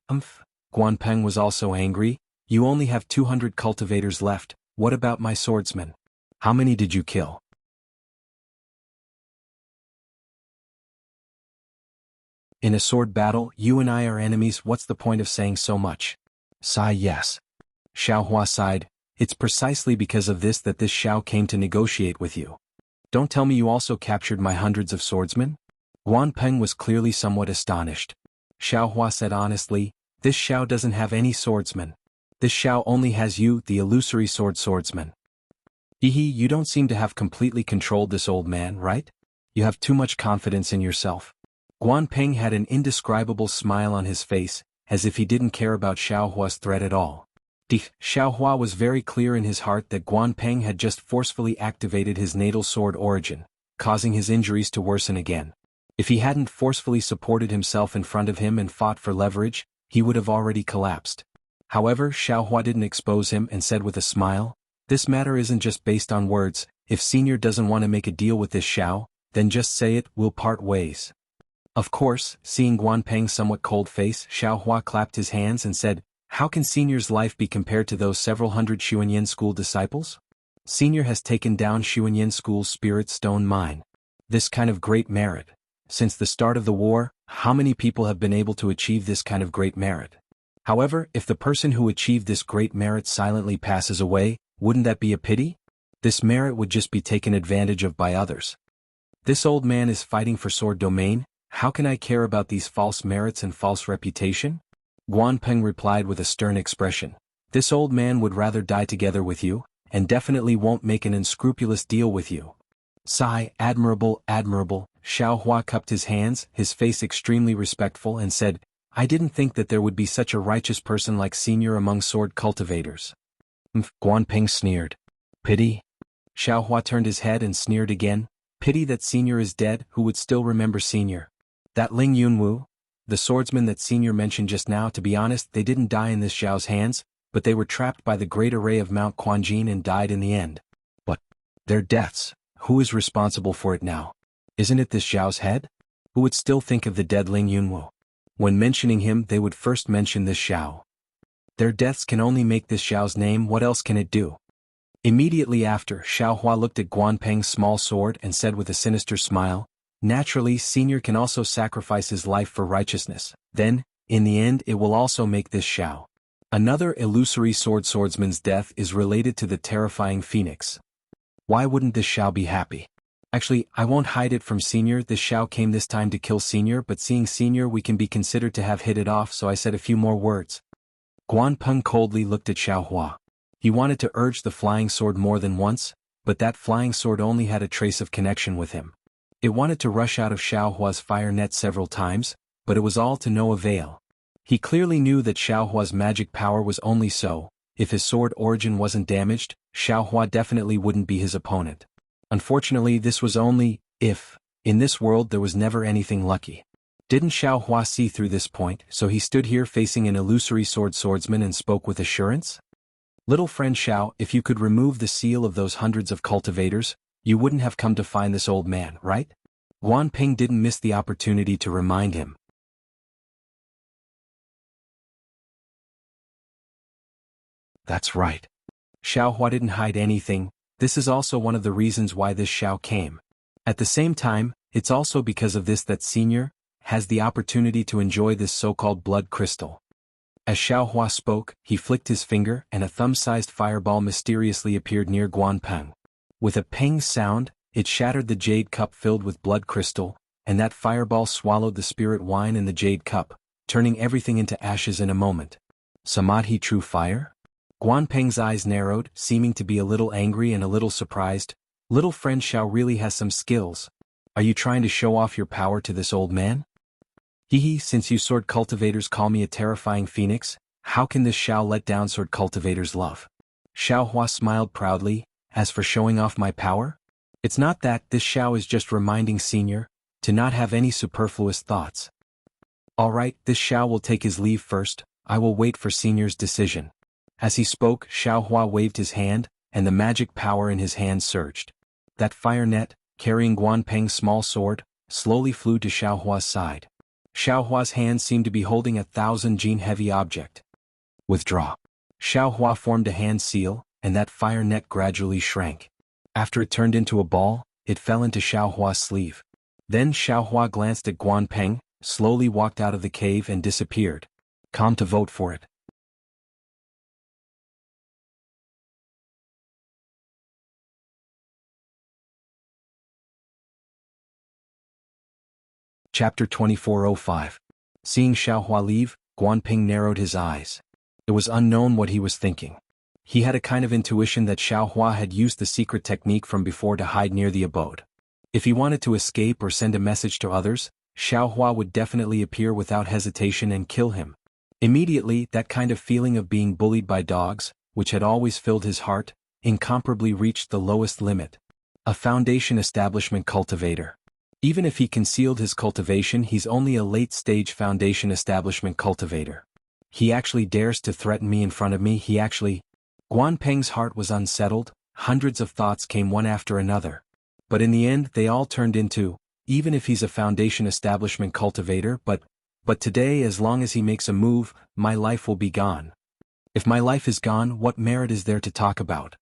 Guan Peng was also angry. You only have 200 cultivators left. What about my swordsman? How many did you kill? In a sword battle, you and I are enemies, what's the point of saying so much? Sigh yes. Xiao Hua sighed. It's precisely because of this that this Xiao came to negotiate with you. Don't tell me you also captured my hundreds of swordsmen? Guan Peng was clearly somewhat astonished. Xiao Hua said honestly, this Xiao doesn't have any swordsmen. This Xiao only has you, the illusory swordsman. Hehe, you don't seem to have completely controlled this old man, right? You have too much confidence in yourself. Guanping had an indescribable smile on his face, as if he didn't care about Xiaohua's threat at all. Xiaohua was very clear in his heart that Guanping had just forcefully activated his natal sword origin, causing his injuries to worsen again. If he hadn't forcefully supported himself in front of him and fought for leverage, he would have already collapsed. However, Xiaohua didn't expose him and said with a smile, "This matter isn't just based on words. If Senior doesn't want to make a deal with this Xiao, then just say it, we'll part ways." Of course, seeing Guanpeng's somewhat cold face, Xiaohua clapped his hands and said, "How can Senior's life be compared to those several hundred Xuanyan school disciples? Senior has taken down Xuanyan school's spirit stone mine. This kind of great merit. Since the start of the war, how many people have been able to achieve this kind of great merit? However, if the person who achieved this great merit silently passes away, wouldn't that be a pity? This merit would just be taken advantage of by others. This old man is fighting for sword domain. How can I care about these false merits and false reputation?" Guanping replied with a stern expression. "This old man would rather die together with you, and definitely won't make an unscrupulous deal with you." Sigh, admirable, admirable. Xiaohua cupped his hands, his face extremely respectful, and said, "I didn't think that there would be such a righteous person like Senior among sword cultivators." Guanping sneered. "Pity?" Xiaohua turned his head and sneered again. "Pity that Senior is dead. Who would still remember Senior? That Ling Yunwu? The swordsman that Senior mentioned just now. To be honest, they didn't die in this Xiao's hands, but they were trapped by the great array of Mount Quanjin and died in the end. But their deaths, who is responsible for it now? Isn't it this Xiao's head? Who would still think of the dead Ling Yunwu? When mentioning him, they would first mention this Xiao. Their deaths can only make this Xiao's name. What else can it do?" Immediately after, Xiaohua looked at Guanpeng's small sword and said with a sinister smile, "Naturally, Senior can also sacrifice his life for righteousness. Then, in the end, it will also make this Xiao. Another illusory swordsman's death is related to the terrifying phoenix. Why wouldn't this Xiao be happy? Actually, I won't hide it from Senior. This Xiao came this time to kill Senior, but seeing Senior we can be considered to have hit it off, so I said a few more words." Guanpeng coldly looked at Xiaohua. He wanted to urge the flying sword more than once, but that flying sword only had a trace of connection with him. It wanted to rush out of Xiaohua's fire net several times, but it was all to no avail. He clearly knew that Xiaohua's magic power was only so. If his sword origin wasn't damaged, Xiaohua definitely wouldn't be his opponent. Unfortunately, this was only if. In this world there was never anything lucky. Didn't Xiaohua see through this point, so he stood here facing an illusory swordsman and spoke with assurance? "Little friend Xiao, if you could remove the seal of those hundreds of cultivators, you wouldn't have come to find this old man, right?" Guanping didn't miss the opportunity to remind him. That's right. Xiaohua didn't hide anything. This is also one of the reasons why this Xiao came. At the same time, it's also because of this that Senior has the opportunity to enjoy this so-called blood crystal. As Xiaohua spoke, he flicked his finger and a thumb-sized fireball mysteriously appeared near Guanpeng. With a ping sound, it shattered the jade cup filled with blood crystal, and that fireball swallowed the spirit wine in the jade cup, turning everything into ashes in a moment. Samadhi true fire? Guanpeng's eyes narrowed, seeming to be a little angry and a little surprised. Little friend Xiao really has some skills. Are you trying to show off your power to this old man? Hehe, since you sword cultivators call me a terrifying phoenix, how can this Xiao let down sword cultivators' love? Xiaohua smiled proudly. As for showing off my power? It's not that. This Xiao is just reminding Senior to not have any superfluous thoughts. Alright, this Xiao will take his leave first. I will wait for Senior's decision. As he spoke, Xiaohua waved his hand, and the magic power in his hand surged. That fire net, carrying Guanpeng's small sword, slowly flew to Xiaohua's side. Xiaohua's hand seemed to be holding a 1,000-gene heavy object. Withdraw. Xiaohua formed a hand seal, and that fire net gradually shrank. After it turned into a ball, it fell into Xiaohua's sleeve. Then Xiaohua glanced at Guanpeng, slowly walked out of the cave and disappeared. Come to vote for it. Chapter 2405. Seeing Xiaohua leave, Guanping narrowed his eyes. It was unknown what he was thinking. He had a kind of intuition that Xiaohua had used the secret technique from before to hide near the abode. If he wanted to escape or send a message to others, Xiaohua would definitely appear without hesitation and kill him. Immediately, that kind of feeling of being bullied by dogs, which had always filled his heart, incomparably reached the lowest limit. A foundation establishment cultivator. Even if he concealed his cultivation, he's only a late-stage foundation establishment cultivator. He actually dares to threaten me in front of me, Guan Peng's heart was unsettled, hundreds of thoughts came one after another. But in the end they all turned into, even if he's a foundation establishment cultivator, but today as long as he makes a move, my life will be gone. If my life is gone, what merit is there to talk about?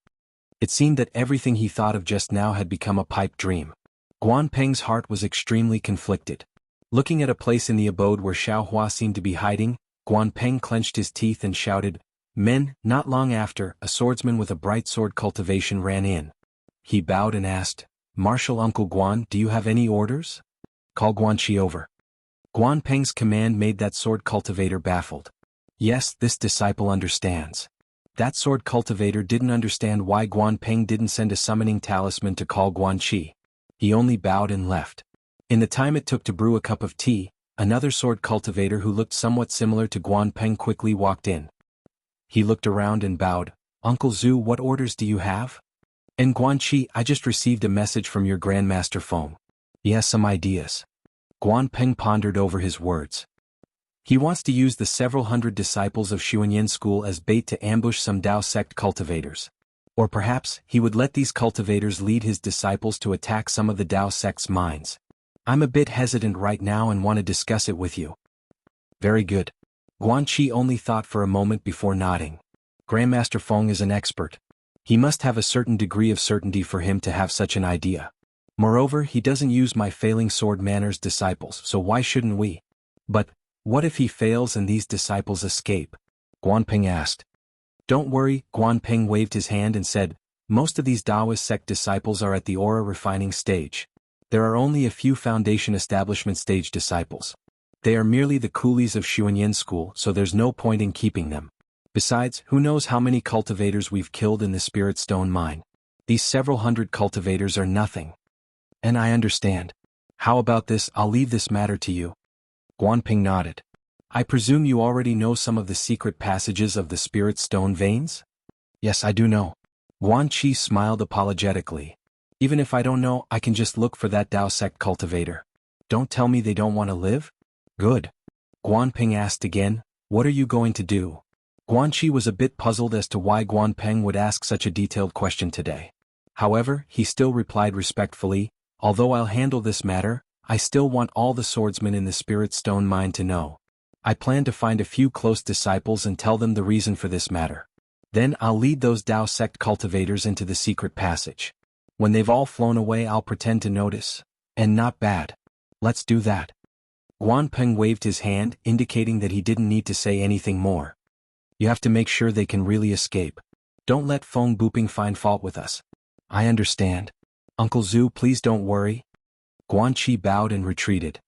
It seemed that everything he thought of just now had become a pipe dream. Guan Peng's heart was extremely conflicted. Looking at a place in the abode where Xiaohua seemed to be hiding, Guan Peng clenched his teeth and shouted, "Men!" Not long after, a swordsman with a bright sword cultivation ran in. He bowed and asked, "Martial Uncle Guan, do you have any orders? Call Guanqi over." Guan Peng's command made that sword cultivator baffled. Yes, this disciple understands. That sword cultivator didn't understand why Guan Peng didn't send a summoning talisman to call Guanqi. He only bowed and left. In the time it took to brew a cup of tea, another sword cultivator who looked somewhat similar to Guan Peng quickly walked in. He looked around and bowed. "Uncle Zhu, what orders do you have?" "And Guanqi, I just received a message from your Grandmaster Feng. He has some ideas." Guan Peng pondered over his words. He wants to use the several hundred disciples of Xuanyan school as bait to ambush some Dao sect cultivators. Or perhaps, he would let these cultivators lead his disciples to attack some of the Dao sect's mines. "I'm a bit hesitant right now and want to discuss it with you." "Very good." Guanqi only thought for a moment before nodding. Grandmaster Feng is an expert. He must have a certain degree of certainty for him to have such an idea. Moreover, he doesn't use my failing sword manners disciples, so why shouldn't we? "But what if he fails and these disciples escape?" Guan Peng asked. "Don't worry," Guan Peng waved his hand and said, "most of these Taoist sect disciples are at the aura refining stage. There are only a few foundation establishment stage disciples. They are merely the coolies of Xuanyan school, so there's no point in keeping them. Besides, who knows how many cultivators we've killed in the Spirit Stone mine? These several hundred cultivators are nothing." "And I understand. How about this, I'll leave this matter to you." Guan Peng nodded. "I presume you already know some of the secret passages of the Spirit Stone veins?" "Yes, I do know." Guanqi smiled apologetically. "Even if I don't know, I can just look for that Dao sect cultivator. Don't tell me they don't want to live?" "Good." Guan Peng asked again, "What are you going to do?" Guanqi was a bit puzzled as to why Guan Peng would ask such a detailed question today. However, he still replied respectfully, "Although I'll handle this matter, I still want all the swordsmen in the Spirit Stone mine to know. I plan to find a few close disciples and tell them the reason for this matter. Then I'll lead those Dao sect cultivators into the secret passage. When they've all flown away, I'll pretend to notice. And not bad. Let's do that." Guan Peng waved his hand, indicating that he didn't need to say anything more. "You have to make sure they can really escape. Don't let Feng Buping find fault with us." "I understand. Uncle Zhu, please don't worry." Guanqi bowed and retreated.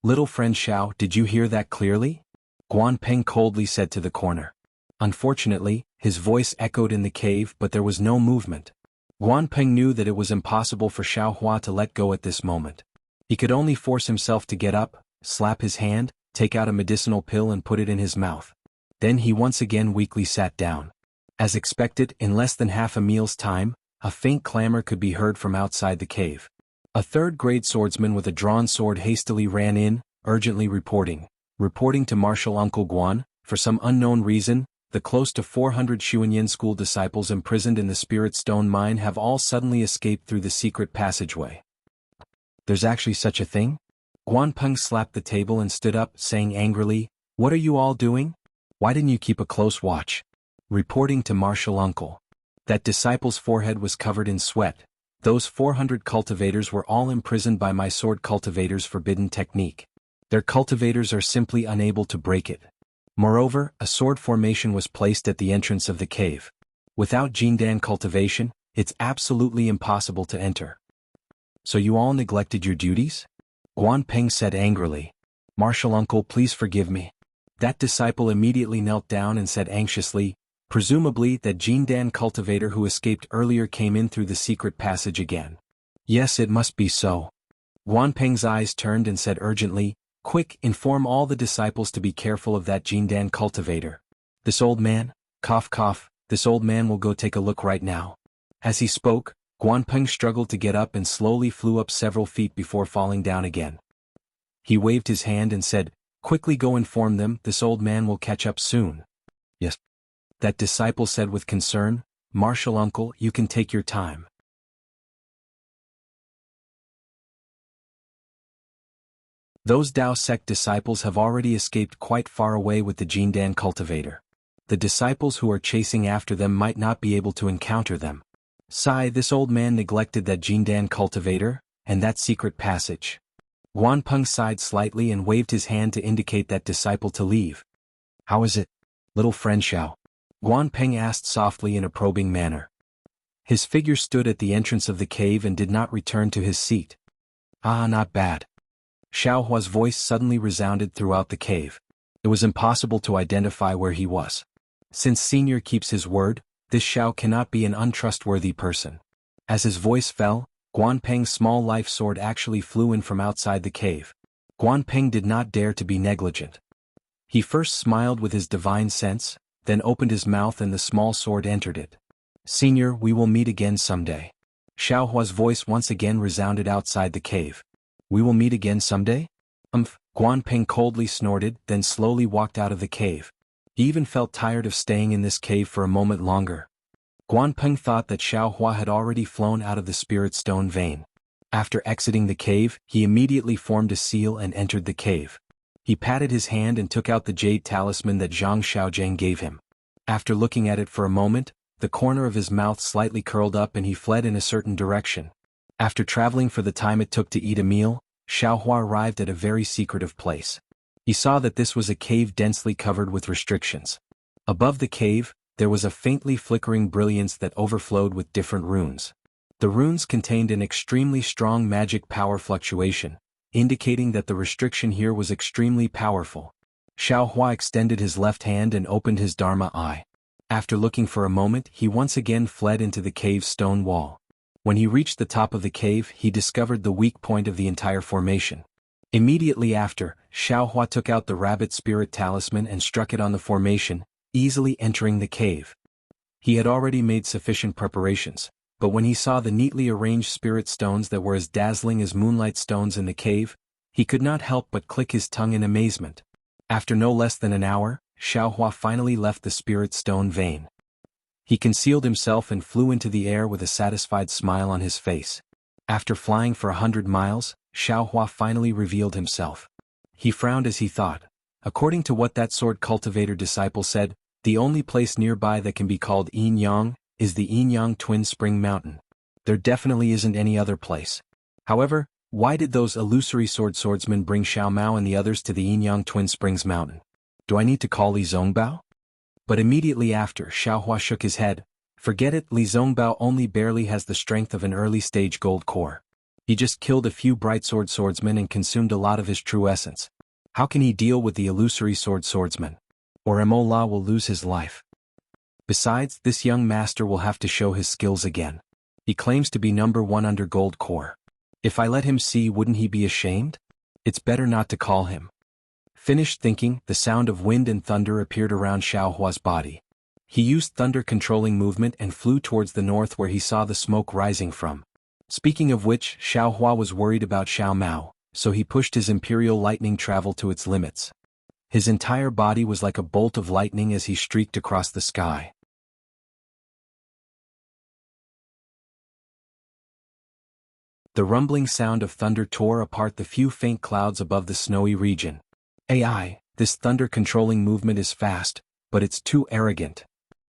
"Little friend Xiao, did you hear that clearly?" Guan Peng coldly said to the corner. Unfortunately, his voice echoed in the cave, but there was no movement. Guan Peng knew that it was impossible for Xiaohua to let go at this moment. He could only force himself to get up, slap his hand, take out a medicinal pill and put it in his mouth. Then he once again weakly sat down. As expected, in less than half a meal's time, a faint clamor could be heard from outside the cave. A third-grade swordsman with a drawn sword hastily ran in, urgently reporting to Martial Uncle Guan, for some unknown reason, the close to 400 Xuanyan school disciples imprisoned in the Spirit Stone mine have all suddenly escaped through the secret passageway. "There's actually such a thing?" Guan Peng slapped the table and stood up, saying angrily, "What are you all doing? Why didn't you keep a close watch?" Reporting to Martial Uncle. That disciple's forehead was covered in sweat. Those 400 cultivators were all imprisoned by my sword cultivator's forbidden technique. Their cultivators are simply unable to break it. Moreover, a sword formation was placed at the entrance of the cave. Without Jindan cultivation, it's absolutely impossible to enter. "So you all neglected your duties?" Guan Peng said angrily. "Martial Uncle, please forgive me." That disciple immediately knelt down and said anxiously, Presumably that Jindan cultivator who escaped earlier came in through the secret passage again. Yes, it must be so. Guanpeng's eyes turned and said urgently, "Quick, inform all the disciples to be careful of that Jindan cultivator. This old man, cough cough, this old man will go take a look right now." As he spoke, Guanpeng struggled to get up and slowly flew up several feet before falling down again. He waved his hand and said, "Quickly go inform them, this old man will catch up soon." "Yes." That disciple said with concern, "Martial uncle, you can take your time." Those Dao sect disciples have already escaped quite far away with the Jindan cultivator. The disciples who are chasing after them might not be able to encounter them. Sigh, this old man neglected that Jindan cultivator, and that secret passage. Guanpeng sighed slightly and waved his hand to indicate that disciple to leave. "How is it, little friend Xiao?" Guanpeng asked softly in a probing manner. His figure stood at the entrance of the cave and did not return to his seat. "Ah, not bad." Xiao Hua's voice suddenly resounded throughout the cave. It was impossible to identify where he was. Since Senior keeps his word, this Xiao cannot be an untrustworthy person. As his voice fell, Guanpeng's small life sword actually flew in from outside the cave. Guanpeng did not dare to be negligent. He first smiled with his divine sense, then opened his mouth and the small sword entered it. "Senior, we will meet again someday." Xiao Hua's voice once again resounded outside the cave. "We will meet again someday?" Guanpeng coldly snorted, then slowly walked out of the cave. He even felt tired of staying in this cave for a moment longer. Guanpeng thought that Xiao Hua had already flown out of the spirit stone vein. After exiting the cave, he immediately formed a seal and entered the cave. He patted his hand and took out the jade talisman that Zhang Xiaojiang gave him. After looking at it for a moment, the corner of his mouth slightly curled up and he fled in a certain direction. After traveling for the time it took to eat a meal, Xiao Hua arrived at a very secretive place. He saw that this was a cave densely covered with restrictions. Above the cave, there was a faintly flickering brilliance that overflowed with different runes. The runes contained an extremely strong magic power fluctuation, indicating that the restriction here was extremely powerful. Xiao Hua extended his left hand and opened his Dharma eye. After looking for a moment, he once again fled into the cave's stone wall. When he reached the top of the cave, he discovered the weak point of the entire formation. Immediately after, Xiao Hua took out the rabbit spirit talisman and struck it on the formation, easily entering the cave. He had already made sufficient preparations, but when he saw the neatly arranged spirit stones that were as dazzling as moonlight stones in the cave, he could not help but click his tongue in amazement. After no less than an hour, Xiao Hua finally left the spirit stone vein. He concealed himself and flew into the air with a satisfied smile on his face. After flying for 100 miles, Xiao Hua finally revealed himself. He frowned as he thought. According to what that sword cultivator disciple said, the only place nearby that can be called Yinyang is the Yinyang Twin Spring Mountain. There definitely isn't any other place. However, why did those illusory swordsmen bring Xiao Mao and the others to the Yinyang Twin Springs Mountain? Do I need to call Li Zongbao? But immediately after, Xiao Hua shook his head. Forget it, Li Zongbao only barely has the strength of an early-stage gold core. He just killed a few bright swordsmen and consumed a lot of his true essence. How can he deal with the illusory swordsman? Or Mola will lose his life. Besides, this young master will have to show his skills again. He claims to be number 1 under gold core. If I let him see, wouldn't he be ashamed? It's better not to call him. Finished thinking, the sound of wind and thunder appeared around Xiao Hua's body. He used thunder-controlling movement and flew towards the north where he saw the smoke rising from. Speaking of which, Xiao Hua was worried about Xiao Mao, so he pushed his imperial lightning travel to its limits. His entire body was like a bolt of lightning as he streaked across the sky. The rumbling sound of thunder tore apart the few faint clouds above the snowy region. AI, this thunder-controlling movement is fast, but it's too arrogant.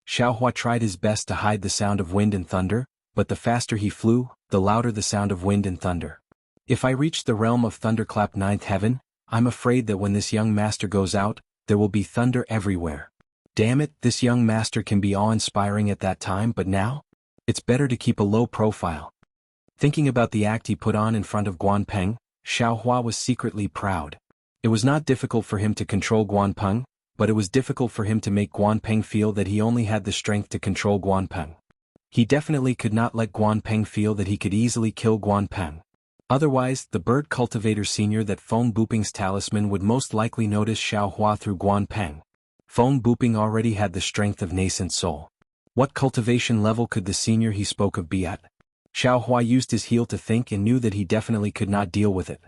Xiao Hua tried his best to hide the sound of wind and thunder, but the faster he flew, the louder the sound of wind and thunder. If I reach the realm of Thunderclap 9th heaven, I'm afraid that when this young master goes out, there will be thunder everywhere. Damn it, this young master can be awe-inspiring at that time, but now? It's better to keep a low profile. Thinking about the act he put on in front of Guanpeng, Xiao Hua was secretly proud. It was not difficult for him to control Guanpeng, but it was difficult for him to make Guanpeng feel that he only had the strength to control Guanpeng. He definitely could not let Guanpeng feel that he could easily kill Guanpeng. Otherwise, the bird cultivator senior that Feng Buping's talisman would most likely notice Xiaohua through Guanpeng. Feng Buping already had the strength of nascent soul. What cultivation level could the senior he spoke of be at? Xiaohua used his heel to think and knew that he definitely could not deal with it.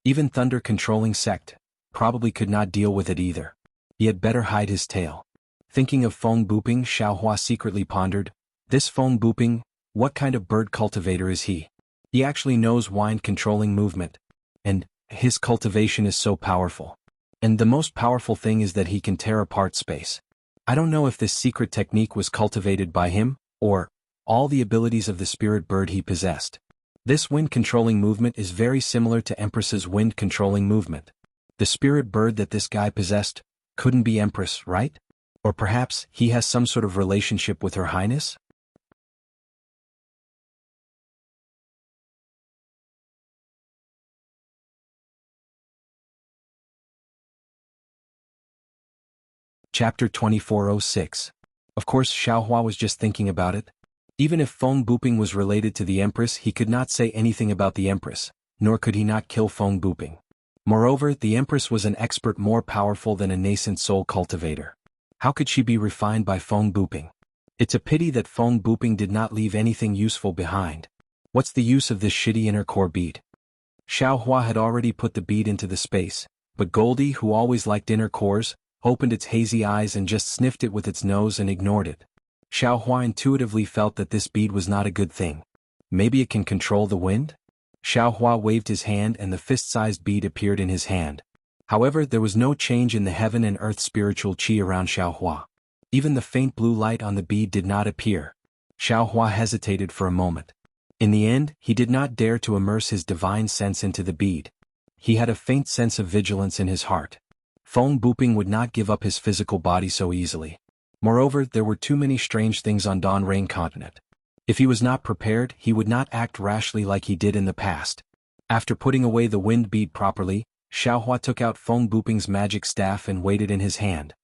Even thunder-controlling sect probably could not deal with it either. He had better hide his tail. Thinking of Feng Buping, Xiaohua secretly pondered, this Feng Buping, what kind of bird cultivator is he? He actually knows wind-controlling movement. And his cultivation is so powerful. And the most powerful thing is that he can tear apart space. I don't know if this secret technique was cultivated by him, or all the abilities of the spirit bird he possessed. This wind-controlling movement is very similar to Empress's wind-controlling movement. The spirit bird that this guy possessed couldn't be Empress, right? Or perhaps he has some sort of relationship with Her Highness? Chapter 2406. Of course Xiaohua was just thinking about it. Even if Feng Buping was related to the Empress, he could not say anything about the Empress, nor could he not kill Feng Buping. Moreover, the Empress was an expert more powerful than a nascent soul cultivator. How could she be refined by Feng Buping? It's a pity that Feng Buping did not leave anything useful behind. What's the use of this shitty inner core bead? Xiaohua had already put the bead into the space, but Goldie, who always liked inner cores, opened its hazy eyes and just sniffed it with its nose and ignored it. Xiaohua intuitively felt that this bead was not a good thing. Maybe it can control the wind? Xiaohua waved his hand and the fist-sized bead appeared in his hand. However, there was no change in the heaven and earth spiritual qi around Xiaohua. Even the faint blue light on the bead did not appear. Xiaohua hesitated for a moment. In the end, he did not dare to immerse his divine sense into the bead. He had a faint sense of vigilance in his heart. Feng Buping would not give up his physical body so easily. Moreover, there were too many strange things on Dawn Rain Continent. If he was not prepared, he would not act rashly like he did in the past. After putting away the wind bead properly, Xiaohua took out Feng Buping's magic staff and weighed it in his hand.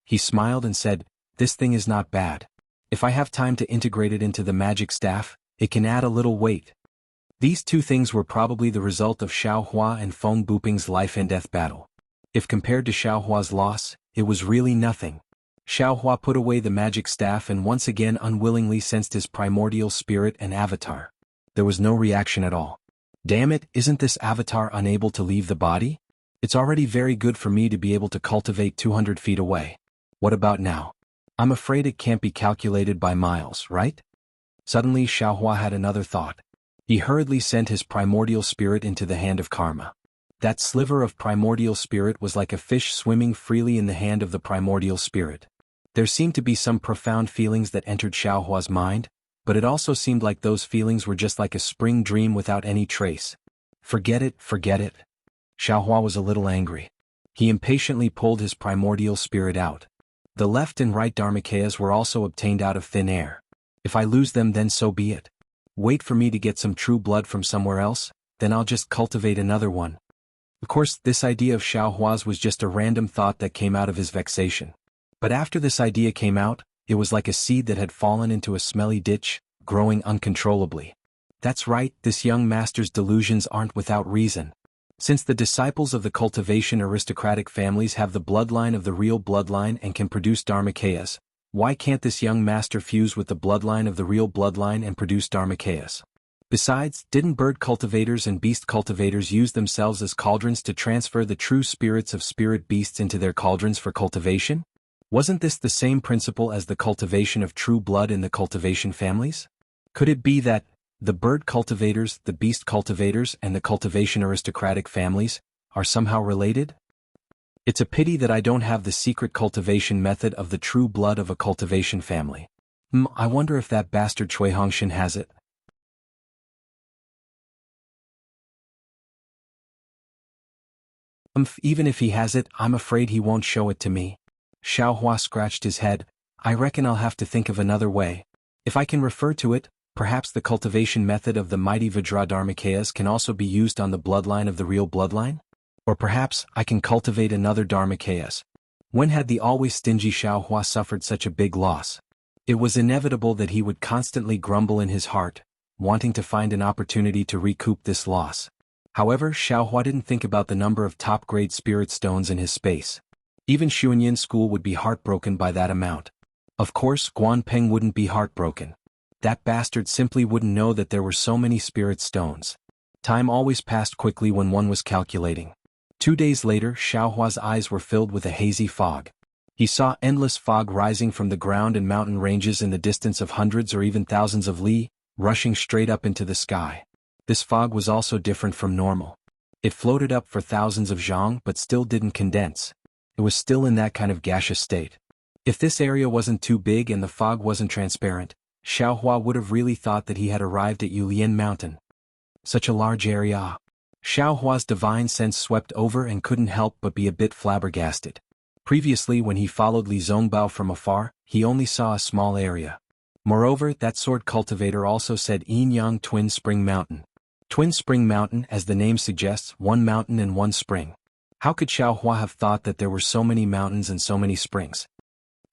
He smiled and said, "This thing is not bad. If I have time to integrate it into the magic staff, it can add a little weight." These two things were probably the result of Xiaohua and Feng Buping's life and death battle. If compared to Xiaohua's loss, it was really nothing. Xiaohua put away the magic staff and once again unwillingly sensed his primordial spirit and avatar. There was no reaction at all. Damn it, isn't this avatar unable to leave the body? It's already very good for me to be able to cultivate 200 feet away. What about now? I'm afraid it can't be calculated by miles, right? Suddenly Xiaohua had another thought. He hurriedly sent his primordial spirit into the hand of Karma. That sliver of primordial spirit was like a fish swimming freely in the hand of the primordial spirit. There seemed to be some profound feelings that entered Xiaohua's mind, but it also seemed like those feelings were just like a spring dream without any trace. Forget it, forget it. Xiaohua was a little angry. He impatiently pulled his primordial spirit out. The left and right Dharmakayas were also obtained out of thin air. If I lose them, then so be it. Wait for me to get some true blood from somewhere else, then I'll just cultivate another one. Of course, this idea of Xiaohua's was just a random thought that came out of his vexation. But after this idea came out, it was like a seed that had fallen into a smelly ditch, growing uncontrollably. That's right, this young master's delusions aren't without reason. Since the disciples of the cultivation aristocratic families have the bloodline of the real bloodline and can produce Dharmakayas, why can't this young master fuse with the bloodline of the real bloodline and produce Dharmakayas? Besides, didn't bird cultivators and beast cultivators use themselves as cauldrons to transfer the true spirits of spirit beasts into their cauldrons for cultivation? Wasn't this the same principle as the cultivation of true blood in the cultivation families? Could it be that the bird cultivators, the beast cultivators, and the cultivation aristocratic families are somehow related? It's a pity that I don't have the secret cultivation method of the true blood of a cultivation family. I wonder if that bastard Cui Hongshan has it. Even if he has it, I'm afraid he won't show it to me. Xiaohua scratched his head. I reckon I'll have to think of another way. If I can refer to it, perhaps the cultivation method of the mighty Vajra Dharmakayas can also be used on the bloodline of the real bloodline? Or perhaps I can cultivate another Dharmakayas. When had the always stingy Xiaohua suffered such a big loss? It was inevitable that he would constantly grumble in his heart, wanting to find an opportunity to recoup this loss. However, Xiaohua didn't think about the number of top-grade spirit stones in his space. Even Xuanyin's school would be heartbroken by that amount. Of course, Guanpeng wouldn't be heartbroken. That bastard simply wouldn't know that there were so many spirit stones. Time always passed quickly when one was calculating. 2 days later, Xiaohua's eyes were filled with a hazy fog. He saw endless fog rising from the ground and mountain ranges in the distance of hundreds or even thousands of li, rushing straight up into the sky. This fog was also different from normal. It floated up for thousands of zhang but still didn't condense. It was still in that kind of gaseous state. If this area wasn't too big and the fog wasn't transparent, Xiaohua would have really thought that he had arrived at Yulian Mountain. Such a large area. Xiaohua's divine sense swept over and couldn't help but be a bit flabbergasted. Previously, when he followed Li Zongbao from afar, he only saw a small area. Moreover, that sword cultivator also said Yinyang Twin Spring Mountain. Twin Spring Mountain, as the name suggests, one mountain and one spring. How could Xiaohua have thought that there were so many mountains and so many springs?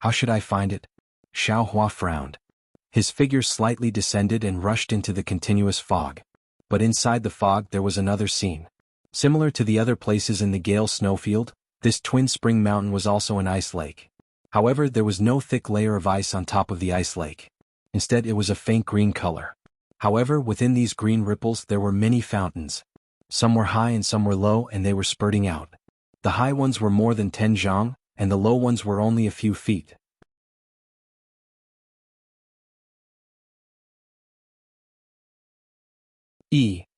How should I find it? Xiaohua frowned. His figure slightly descended and rushed into the continuous fog. But inside the fog there was another scene. Similar to the other places in the Gale snowfield, this Twin Spring Mountain was also an ice lake. However, there was no thick layer of ice on top of the ice lake. Instead, it was a faint green color. However, within these green ripples there were many fountains. Some were high and some were low, and they were spurting out. The high ones were more than 10 zhang, and the low ones were only a few feet.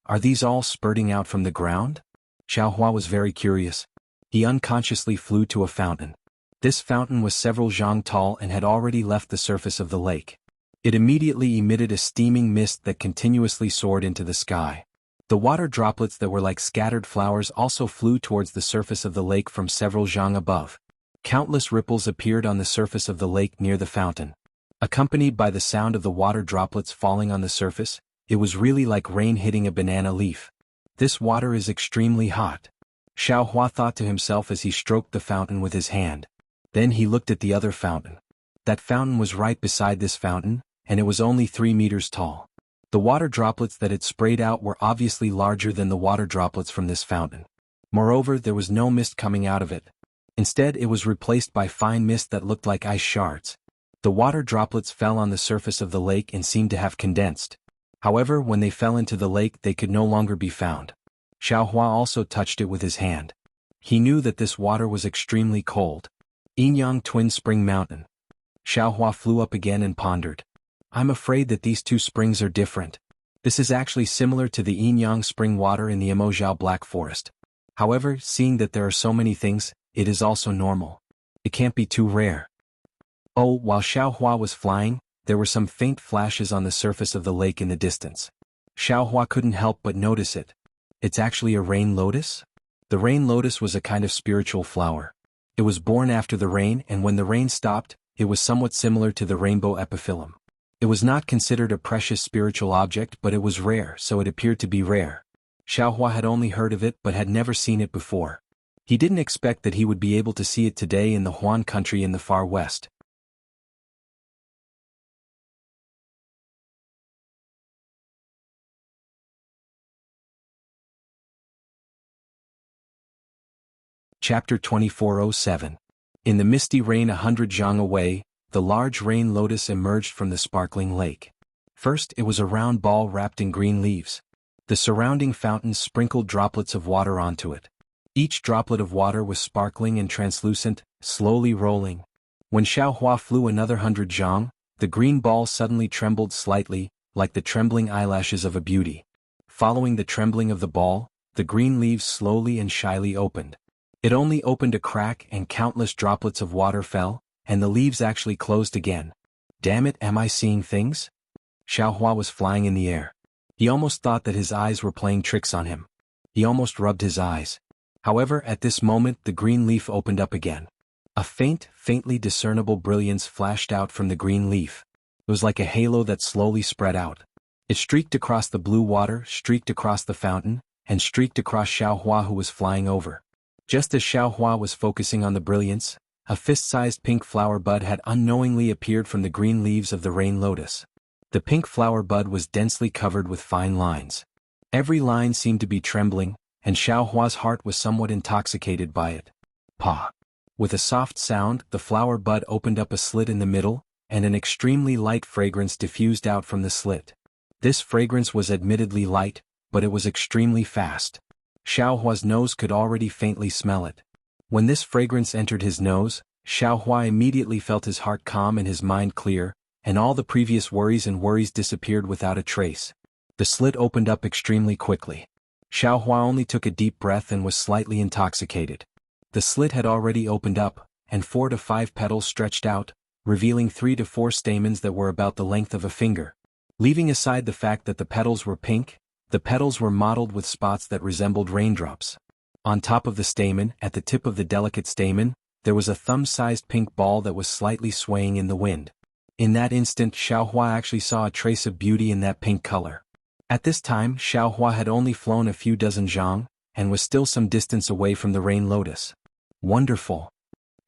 Are these all spurting out from the ground? Xiaohua was very curious. He unconsciously flew to a fountain. This fountain was several zhang tall and had already left the surface of the lake. It immediately emitted a steaming mist that continuously soared into the sky. The water droplets that were like scattered flowers also flew towards the surface of the lake from several zhang above. Countless ripples appeared on the surface of the lake near the fountain. Accompanied by the sound of the water droplets falling on the surface, it was really like rain hitting a banana leaf. This water is extremely hot. Xiaohua thought to himself as he stroked the fountain with his hand. Then he looked at the other fountain. That fountain was right beside this fountain, and it was only 3 meters tall. The water droplets that had sprayed out were obviously larger than the water droplets from this fountain. Moreover, there was no mist coming out of it. Instead, it was replaced by fine mist that looked like ice shards. The water droplets fell on the surface of the lake and seemed to have condensed. However, when they fell into the lake, they could no longer be found. Xiaohua also touched it with his hand. He knew that this water was extremely cold. Yinyang Twin Spring Mountain. Xiaohua flew up again and pondered. I'm afraid that these two springs are different. This is actually similar to the Yinyang spring water in the Imozhao Black Forest. However, seeing that there are so many things, it is also normal. It can't be too rare. Oh, while Xiaohua was flying, there were some faint flashes on the surface of the lake in the distance. Xiaohua couldn't help but notice it. It's actually a rain lotus? The rain lotus was a kind of spiritual flower. It was born after the rain, and when the rain stopped, it was somewhat similar to the rainbow epiphyllum. It was not considered a precious spiritual object, but it was rare, so it appeared to be rare. Xiaohua had only heard of it but had never seen it before. He didn't expect that he would be able to see it today in the Huan country in the far west. Chapter 2407. In the misty rain 100 zhang away, the large rain lotus emerged from the sparkling lake. First, it was a round ball wrapped in green leaves. The surrounding fountains sprinkled droplets of water onto it. Each droplet of water was sparkling and translucent, slowly rolling. When Xiaohua flew another 100 zhang, the green ball suddenly trembled slightly, like the trembling eyelashes of a beauty. Following the trembling of the ball, the green leaves slowly and shyly opened. It only opened a crack and countless droplets of water fell, and the leaves actually closed again. Damn it, am I seeing things? Xiaohua was flying in the air. He almost thought that his eyes were playing tricks on him. He almost rubbed his eyes. However, at this moment the green leaf opened up again. A faintly discernible brilliance flashed out from the green leaf. It was like a halo that slowly spread out. It streaked across the blue water, streaked across the fountain, and streaked across Xiaohua who was flying over. Just as Xiaohua was focusing on the brilliance, a fist-sized pink flower bud had unknowingly appeared from the green leaves of the rain lotus. The pink flower bud was densely covered with fine lines. Every line seemed to be trembling, and Xiaohua's heart was somewhat intoxicated by it. Pa! With a soft sound, the flower bud opened up a slit in the middle, and an extremely light fragrance diffused out from the slit. This fragrance was admittedly light, but it was extremely fast. Xiaohua's nose could already faintly smell it. When this fragrance entered his nose, Xiaohua immediately felt his heart calm and his mind clear, and all the previous worries disappeared without a trace. The slit opened up extremely quickly. Xiaohua only took a deep breath and was slightly intoxicated. The slit had already opened up, and 4 to 5 petals stretched out, revealing 3 to 4 stamens that were about the length of a finger. Leaving aside the fact that the petals were pink, the petals were mottled with spots that resembled raindrops. On top of the stamen, at the tip of the delicate stamen, there was a thumb-sized pink ball that was slightly swaying in the wind. In that instant, Xiaohua actually saw a trace of beauty in that pink color. At this time, Xiaohua had only flown a few dozen zhang, and was still some distance away from the rain lotus. Wonderful!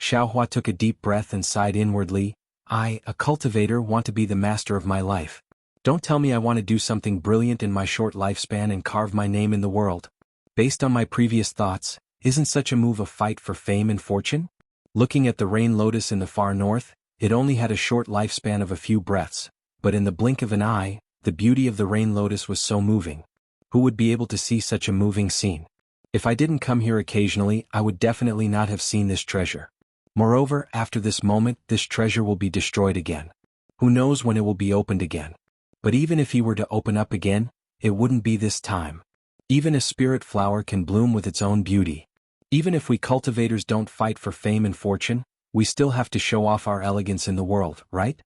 Xiaohua took a deep breath and sighed inwardly. I, a cultivator, want to be the master of my life. Don't tell me I want to do something brilliant in my short lifespan and carve my name in the world. Based on my previous thoughts, isn't such a move a fight for fame and fortune? Looking at the rain lotus in the far north, it only had a short lifespan of a few breaths, but in the blink of an eye, the beauty of the rain lotus was so moving. Who would be able to see such a moving scene? If I didn't come here occasionally, I would definitely not have seen this treasure. Moreover, after this moment, this treasure will be destroyed again. Who knows when it will be opened again? But even if he were to open up again, it wouldn't be this time. Even a spirit flower can bloom with its own beauty. Even if we cultivators don't fight for fame and fortune, we still have to show off our elegance in the world, right?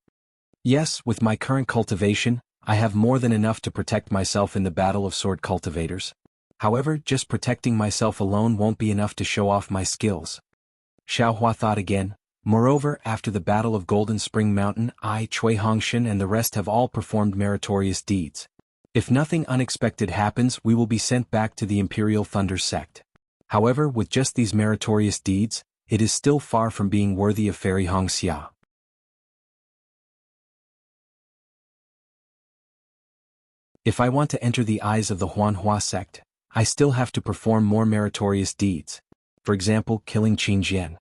Yes, with my current cultivation, I have more than enough to protect myself in the battle of sword cultivators. However, just protecting myself alone won't be enough to show off my skills. Xiaohua thought again. Moreover, after the Battle of Golden Spring Mountain, I, Cui Hongshan and the rest have all performed meritorious deeds. If nothing unexpected happens, we will be sent back to the Imperial Thunder sect. However, with just these meritorious deeds, it is still far from being worthy of Fairy Hongxia. If I want to enter the eyes of the Huanhua sect, I still have to perform more meritorious deeds. For example, killing Qin Jian.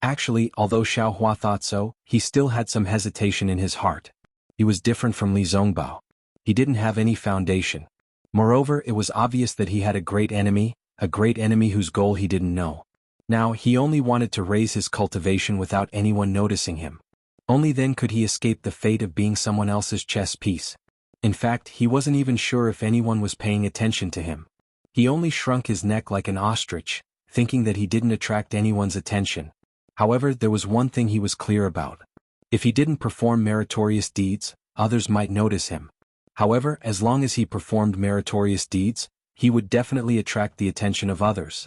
Actually, although Xiaohua thought so, he still had some hesitation in his heart. He was different from Li Zongbao. He didn't have any foundation. Moreover, it was obvious that he had a great enemy whose goal he didn't know. Now, he only wanted to raise his cultivation without anyone noticing him. Only then could he escape the fate of being someone else's chess piece. In fact, he wasn't even sure if anyone was paying attention to him. He only shrunk his neck like an ostrich, thinking that he didn't attract anyone's attention. However, there was one thing he was clear about. If he didn't perform meritorious deeds, others might notice him. However, as long as he performed meritorious deeds, he would definitely attract the attention of others.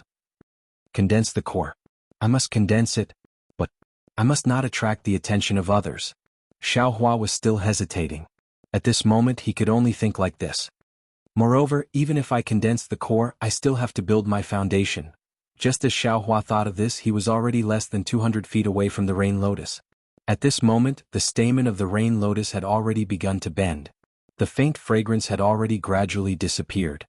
Condense the core. I must condense it, but I must not attract the attention of others. Xiaohua was still hesitating. At this moment he could only think like this. Moreover, even if I condense the core, I still have to build my foundation. Just as Xiaohua thought of this, he was already less than 200 feet away from the rain lotus. At this moment, the stamen of the rain lotus had already begun to bend. The faint fragrance had already gradually disappeared.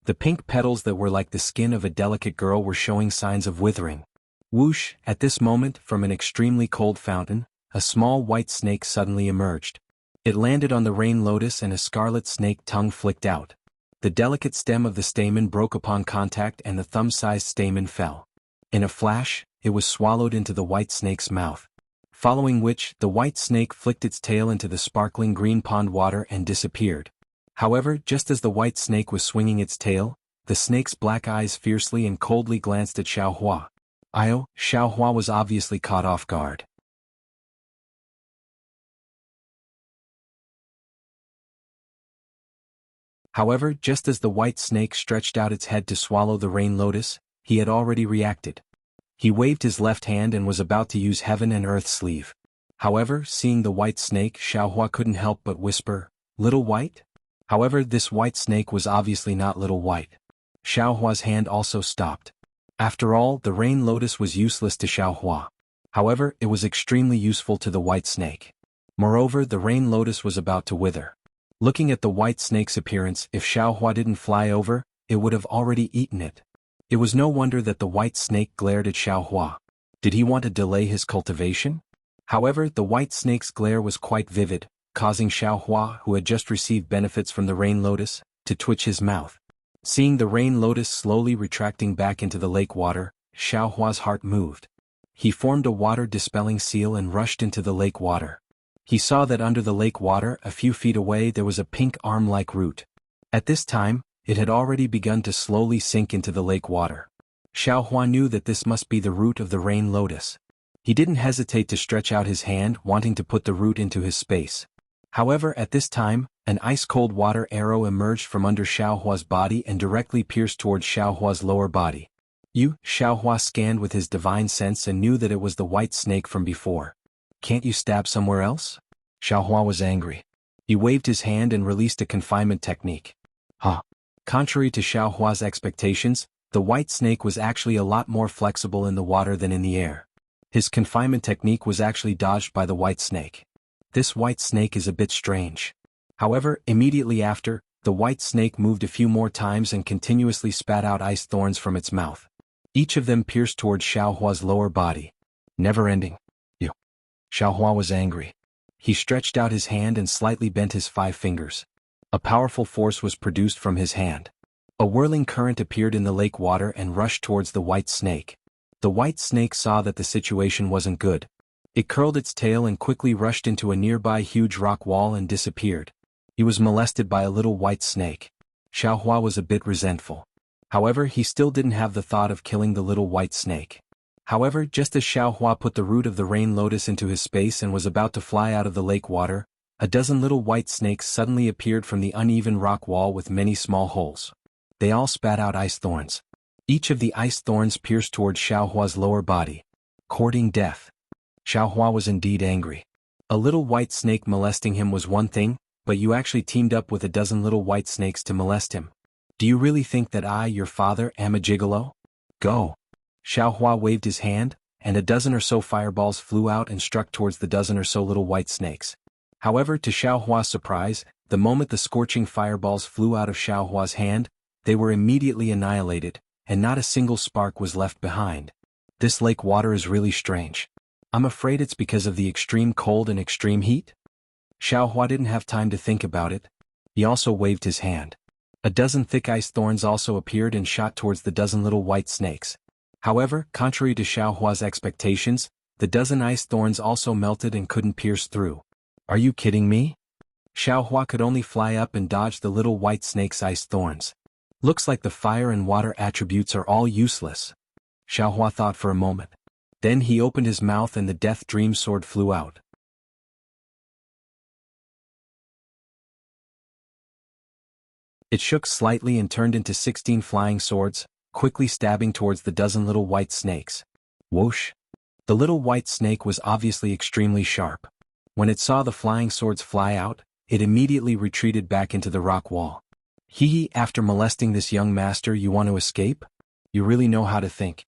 The pink petals that were like the skin of a delicate girl were showing signs of withering. Whoosh! At this moment, from an extremely cold fountain, a small white snake suddenly emerged. It landed on the rain lotus and a scarlet snake tongue flicked out. The delicate stem of the stamen broke upon contact and the thumb-sized stamen fell. In a flash, it was swallowed into the white snake's mouth. Following which, the white snake flicked its tail into the sparkling green pond water and disappeared. However, just as the white snake was swinging its tail, the snake's black eyes fiercely and coldly glanced at Xiaohua. Xiaohua was obviously caught off guard. However, just as the white snake stretched out its head to swallow the rain lotus, he had already reacted. He waved his left hand and was about to use heaven and earth sleeve. However, seeing the white snake, Xiaohua couldn't help but whisper, "Little White?" However, this white snake was obviously not Little White. Xiaohua's hand also stopped. After all, the rain lotus was useless to Xiaohua. However, it was extremely useful to the white snake. Moreover, the rain lotus was about to wither. Looking at the white snake's appearance, if Xiaohua didn't fly over, it would have already eaten it. It was no wonder that the white snake glared at Xiaohua. Did he want to delay his cultivation? However, the white snake's glare was quite vivid, causing Xiaohua, who had just received benefits from the rain lotus, to twitch his mouth. Seeing the rain lotus slowly retracting back into the lake water, Xiaohua's heart moved. He formed a water-dispelling seal and rushed into the lake water. He saw that under the lake water, a few feet away, there was a pink arm-like root. At this time, it had already begun to slowly sink into the lake water. Xiaohua knew that this must be the root of the rain lotus. He didn't hesitate to stretch out his hand, wanting to put the root into his space. However, at this time, an ice-cold water arrow emerged from under Xiaohua's body and directly pierced towards Xiaohua's lower body. Xiaohua scanned with his divine sense and knew that it was the white snake from before. Can't you stab somewhere else? Xiaohua was angry. He waved his hand and released a confinement technique. Contrary to Xiaohua's expectations, the white snake was actually a lot more flexible in the water than in the air. His confinement technique was actually dodged by the white snake. This white snake is a bit strange. However, immediately after, the white snake moved a few more times and continuously spat out ice thorns from its mouth. Each of them pierced towards Xiaohua's lower body. Never-ending. Xiaohua was angry. He stretched out his hand and slightly bent his 5 fingers. A powerful force was produced from his hand. A whirling current appeared in the lake water and rushed towards the white snake. The white snake saw that the situation wasn't good. It curled its tail and quickly rushed into a nearby huge rock wall and disappeared. He was molested by a little white snake. Xiaohua was a bit resentful. However, he still didn't have the thought of killing the little white snake. However, just as Xiaohua put the root of the rain lotus into his space and was about to fly out of the lake water, a dozen little white snakes suddenly appeared from the uneven rock wall with many small holes. They all spat out ice thorns. Each of the ice thorns pierced towards Xiaohua's lower body, courting death. Xiaohua was indeed angry. A little white snake molesting him was one thing, but you actually teamed up with a dozen little white snakes to molest him. Do you really think that I, your father, am a gigolo? Go! Xiaohua waved his hand, and a dozen or so fireballs flew out and struck towards the dozen or so little white snakes. However, to Xiaohua's surprise, the moment the scorching fireballs flew out of Xiaohua's hand, they were immediately annihilated, and not a single spark was left behind. This lake water is really strange. I'm afraid it's because of the extreme cold and extreme heat? Xiaohua didn't have time to think about it. He also waved his hand. A dozen thick ice thorns also appeared and shot towards the dozen little white snakes. However, contrary to Xiaohua's expectations, the dozen ice thorns also melted and couldn't pierce through. Are you kidding me? Xiaohua could only fly up and dodge the little white snake's ice thorns. Looks like the fire and water attributes are all useless. Xiaohua thought for a moment. Then he opened his mouth and the Death Dream Sword flew out. It shook slightly and turned into 16 flying swords, quickly stabbing towards the dozen little white snakes. Whoosh! The little white snake was obviously extremely sharp. When it saw the flying swords fly out, it immediately retreated back into the rock wall. After molesting this young master you want to escape? You really know how to think.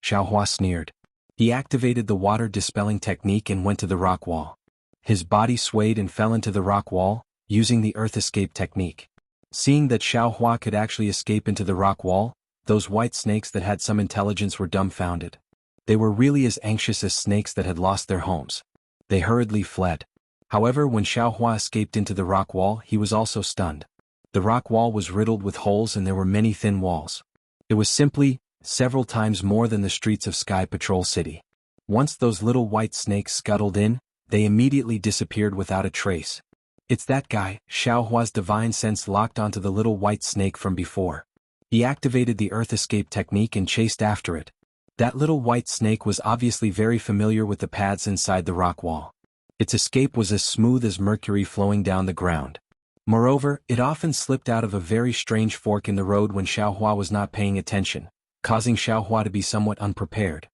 Xiaohua sneered. He activated the water-dispelling technique and went to the rock wall. His body swayed and fell into the rock wall, using the earth escape technique. Seeing that Xiaohua could actually escape into the rock wall, those white snakes that had some intelligence were dumbfounded. They were really as anxious as snakes that had lost their homes. They hurriedly fled. However, when Xiaohua escaped into the rock wall, he was also stunned. The rock wall was riddled with holes and there were many thin walls. It was simply several times more than the streets of Sky Patrol City. Once those little white snakes scuttled in, they immediately disappeared without a trace. It's that guy. Xiaohua's divine sense locked onto the little white snake from before. He activated the earth escape technique and chased after it. That little white snake was obviously very familiar with the paths inside the rock wall. Its escape was as smooth as mercury flowing down the ground. Moreover, it often slipped out of a very strange fork in the road when Xiaohua was not paying attention, causing Xiaohua to be somewhat unprepared.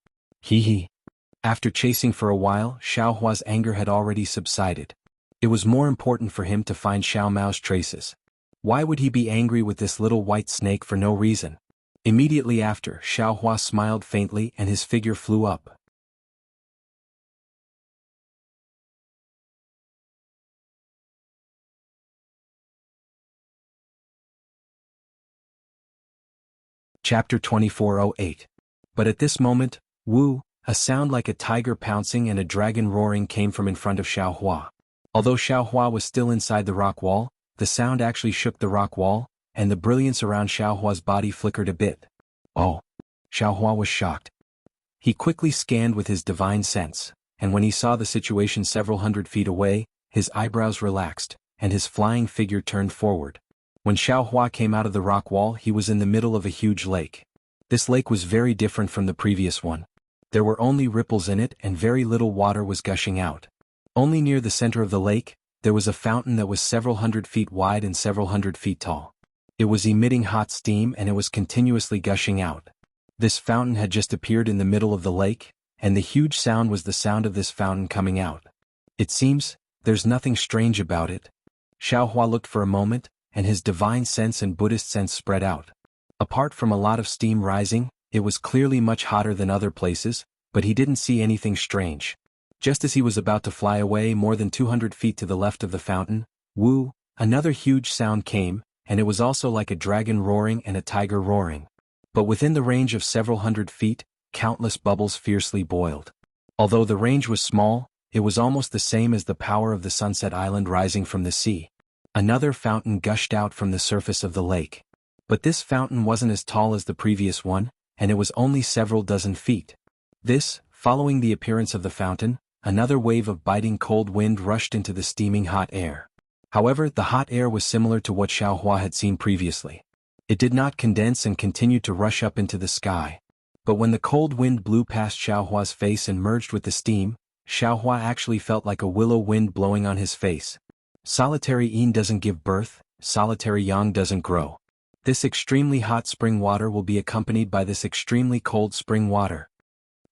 After chasing for a while, Xiaohua's anger had already subsided. It was more important for him to find Xiao Mao's traces. Why would he be angry with this little white snake for no reason? Immediately after, Xiaohua smiled faintly and his figure flew up. Chapter 2408. But at this moment, a sound like a tiger pouncing and a dragon roaring came from in front of Xiaohua. Although Xiaohua was still inside the rock wall, the sound actually shook the rock wall, and the brilliance around Xiaohua's body flickered a bit. Oh! Xiaohua was shocked. He quickly scanned with his divine sense, and when he saw the situation several hundred feet away, his eyebrows relaxed, and his flying figure turned forward. When Xiaohua came out of the rock wall, he was in the middle of a huge lake. This lake was very different from the previous one. There were only ripples in it and very little water was gushing out. Only near the center of the lake, there was a fountain that was several hundred feet wide and several hundred feet tall. It was emitting hot steam and it was continuously gushing out. This fountain had just appeared in the middle of the lake, and the huge sound was the sound of this fountain coming out. It seems, there's nothing strange about it. Xiaohua looked for a moment, and his divine sense and Buddhist sense spread out. Apart from a lot of steam rising, it was clearly much hotter than other places, but he didn't see anything strange. Just as he was about to fly away more than 200 feet to the left of the fountain, another huge sound came, and it was also like a dragon roaring and a tiger roaring. But within the range of several hundred feet, countless bubbles fiercely boiled. Although the range was small, it was almost the same as the power of the sunset island rising from the sea. Another fountain gushed out from the surface of the lake. But this fountain wasn't as tall as the previous one, and it was only several dozen feet. Following the appearance of the fountain, another wave of biting cold wind rushed into the steaming hot air. However, the hot air was similar to what Xiaohua had seen previously. It did not condense and continued to rush up into the sky. But when the cold wind blew past Xiaohua's face and merged with the steam, Xiaohua actually felt like a willow wind blowing on his face. Solitary yin doesn't give birth, solitary yang doesn't grow. This extremely hot spring water will be accompanied by this extremely cold spring water.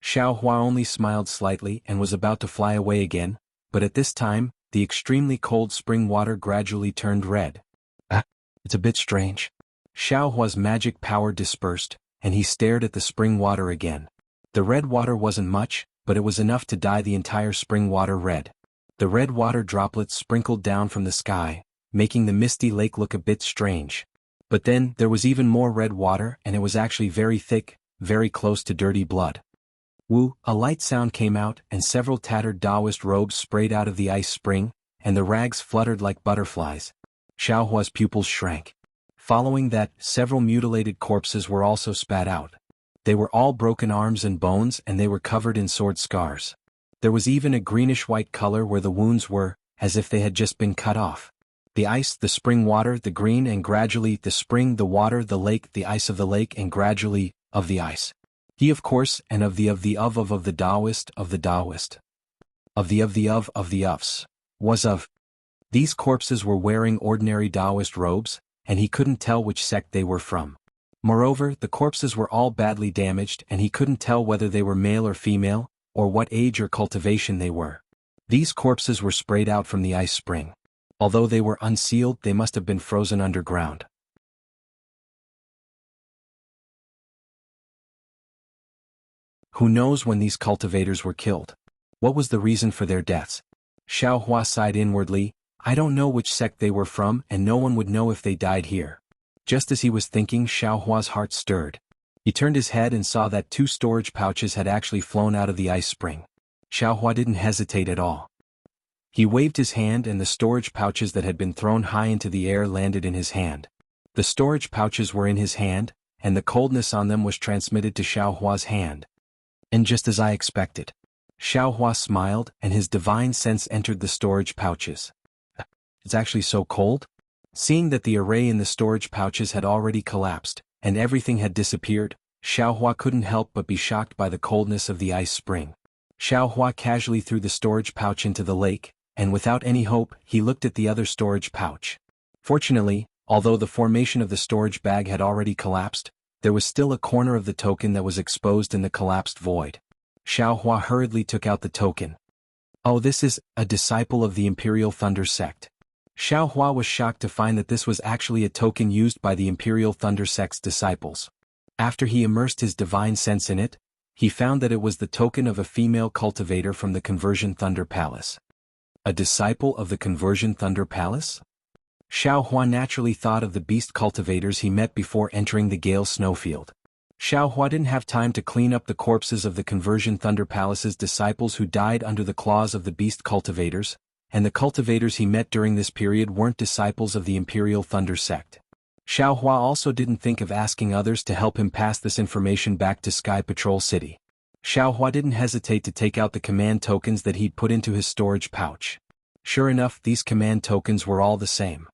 Xiaohua only smiled slightly and was about to fly away again, but at this time, the extremely cold spring water gradually turned red. It's a bit strange. Xiaohua's magic power dispersed, and he stared at the spring water again. The red water wasn't much, but it was enough to dye the entire spring water red. The red water droplets sprinkled down from the sky, making the misty lake look a bit strange. But then, there was even more red water and it was actually very thick, very close to dirty blood. A light sound came out and several tattered Taoist robes sprayed out of the ice spring, and the rags fluttered like butterflies. Xiaohua's pupils shrank. Following that, several mutilated corpses were also spat out. They were all broken arms and bones and they were covered in sword scars. There was even a greenish-white color where the wounds were, as if they had just been cut off. The ice, the spring water, the green and gradually the spring, the water, the lake, the ice of the lake and gradually, of the ice. He of course, and of the Taoist, of the Taoist. Of the ofs, was of. These corpses were wearing ordinary Taoist robes, and he couldn't tell which sect they were from. Moreover, the corpses were all badly damaged and he couldn't tell whether they were male or female, or what age or cultivation they were. These corpses were sprayed out from the ice spring. Although they were unsealed, they must have been frozen underground. Who knows when these cultivators were killed? What was the reason for their deaths? Xiaohua sighed inwardly. I don't know which sect they were from and no one would know if they died here. Just as he was thinking, Xiaohua's heart stirred. He turned his head and saw that 2 storage pouches had actually flown out of the ice spring. Xiaohua didn't hesitate at all. He waved his hand and the storage pouches that had been thrown high into the air landed in his hand. The storage pouches were in his hand, and the coldness on them was transmitted to Xiaohua's hand. And just as I expected. Xiaohua smiled and his divine sense entered the storage pouches. It's actually so cold? Seeing that the array in the storage pouches had already collapsed, and everything had disappeared, Xiaohua couldn't help but be shocked by the coldness of the ice spring. Xiaohua casually threw the storage pouch into the lake, and without any hope, he looked at the other storage pouch. Fortunately, although the formation of the storage bag had already collapsed, there was still a corner of the token that was exposed in the collapsed void. Xiaohua hurriedly took out the token. Oh, this is a disciple of the Imperial Thunder sect. Xiaohua was shocked to find that this was actually a token used by the Imperial Thunder sect's disciples. After he immersed his divine sense in it, he found that it was the token of a female cultivator from the Conversion Thunder Palace. A disciple of the Conversion Thunder Palace? Xiaohua naturally thought of the beast cultivators he met before entering the Gale Snowfield. Xiao Hua didn't have time to clean up the corpses of the Conversion Thunder Palace's disciples who died under the claws of the beast cultivators, and the cultivators he met during this period weren't disciples of the Imperial Thunder sect. Xiao Hua also didn't think of asking others to help him pass this information back to Sky Patrol City. Xiao Hua didn't hesitate to take out the command tokens that he'd put into his storage pouch. Sure enough, these command tokens were all the same.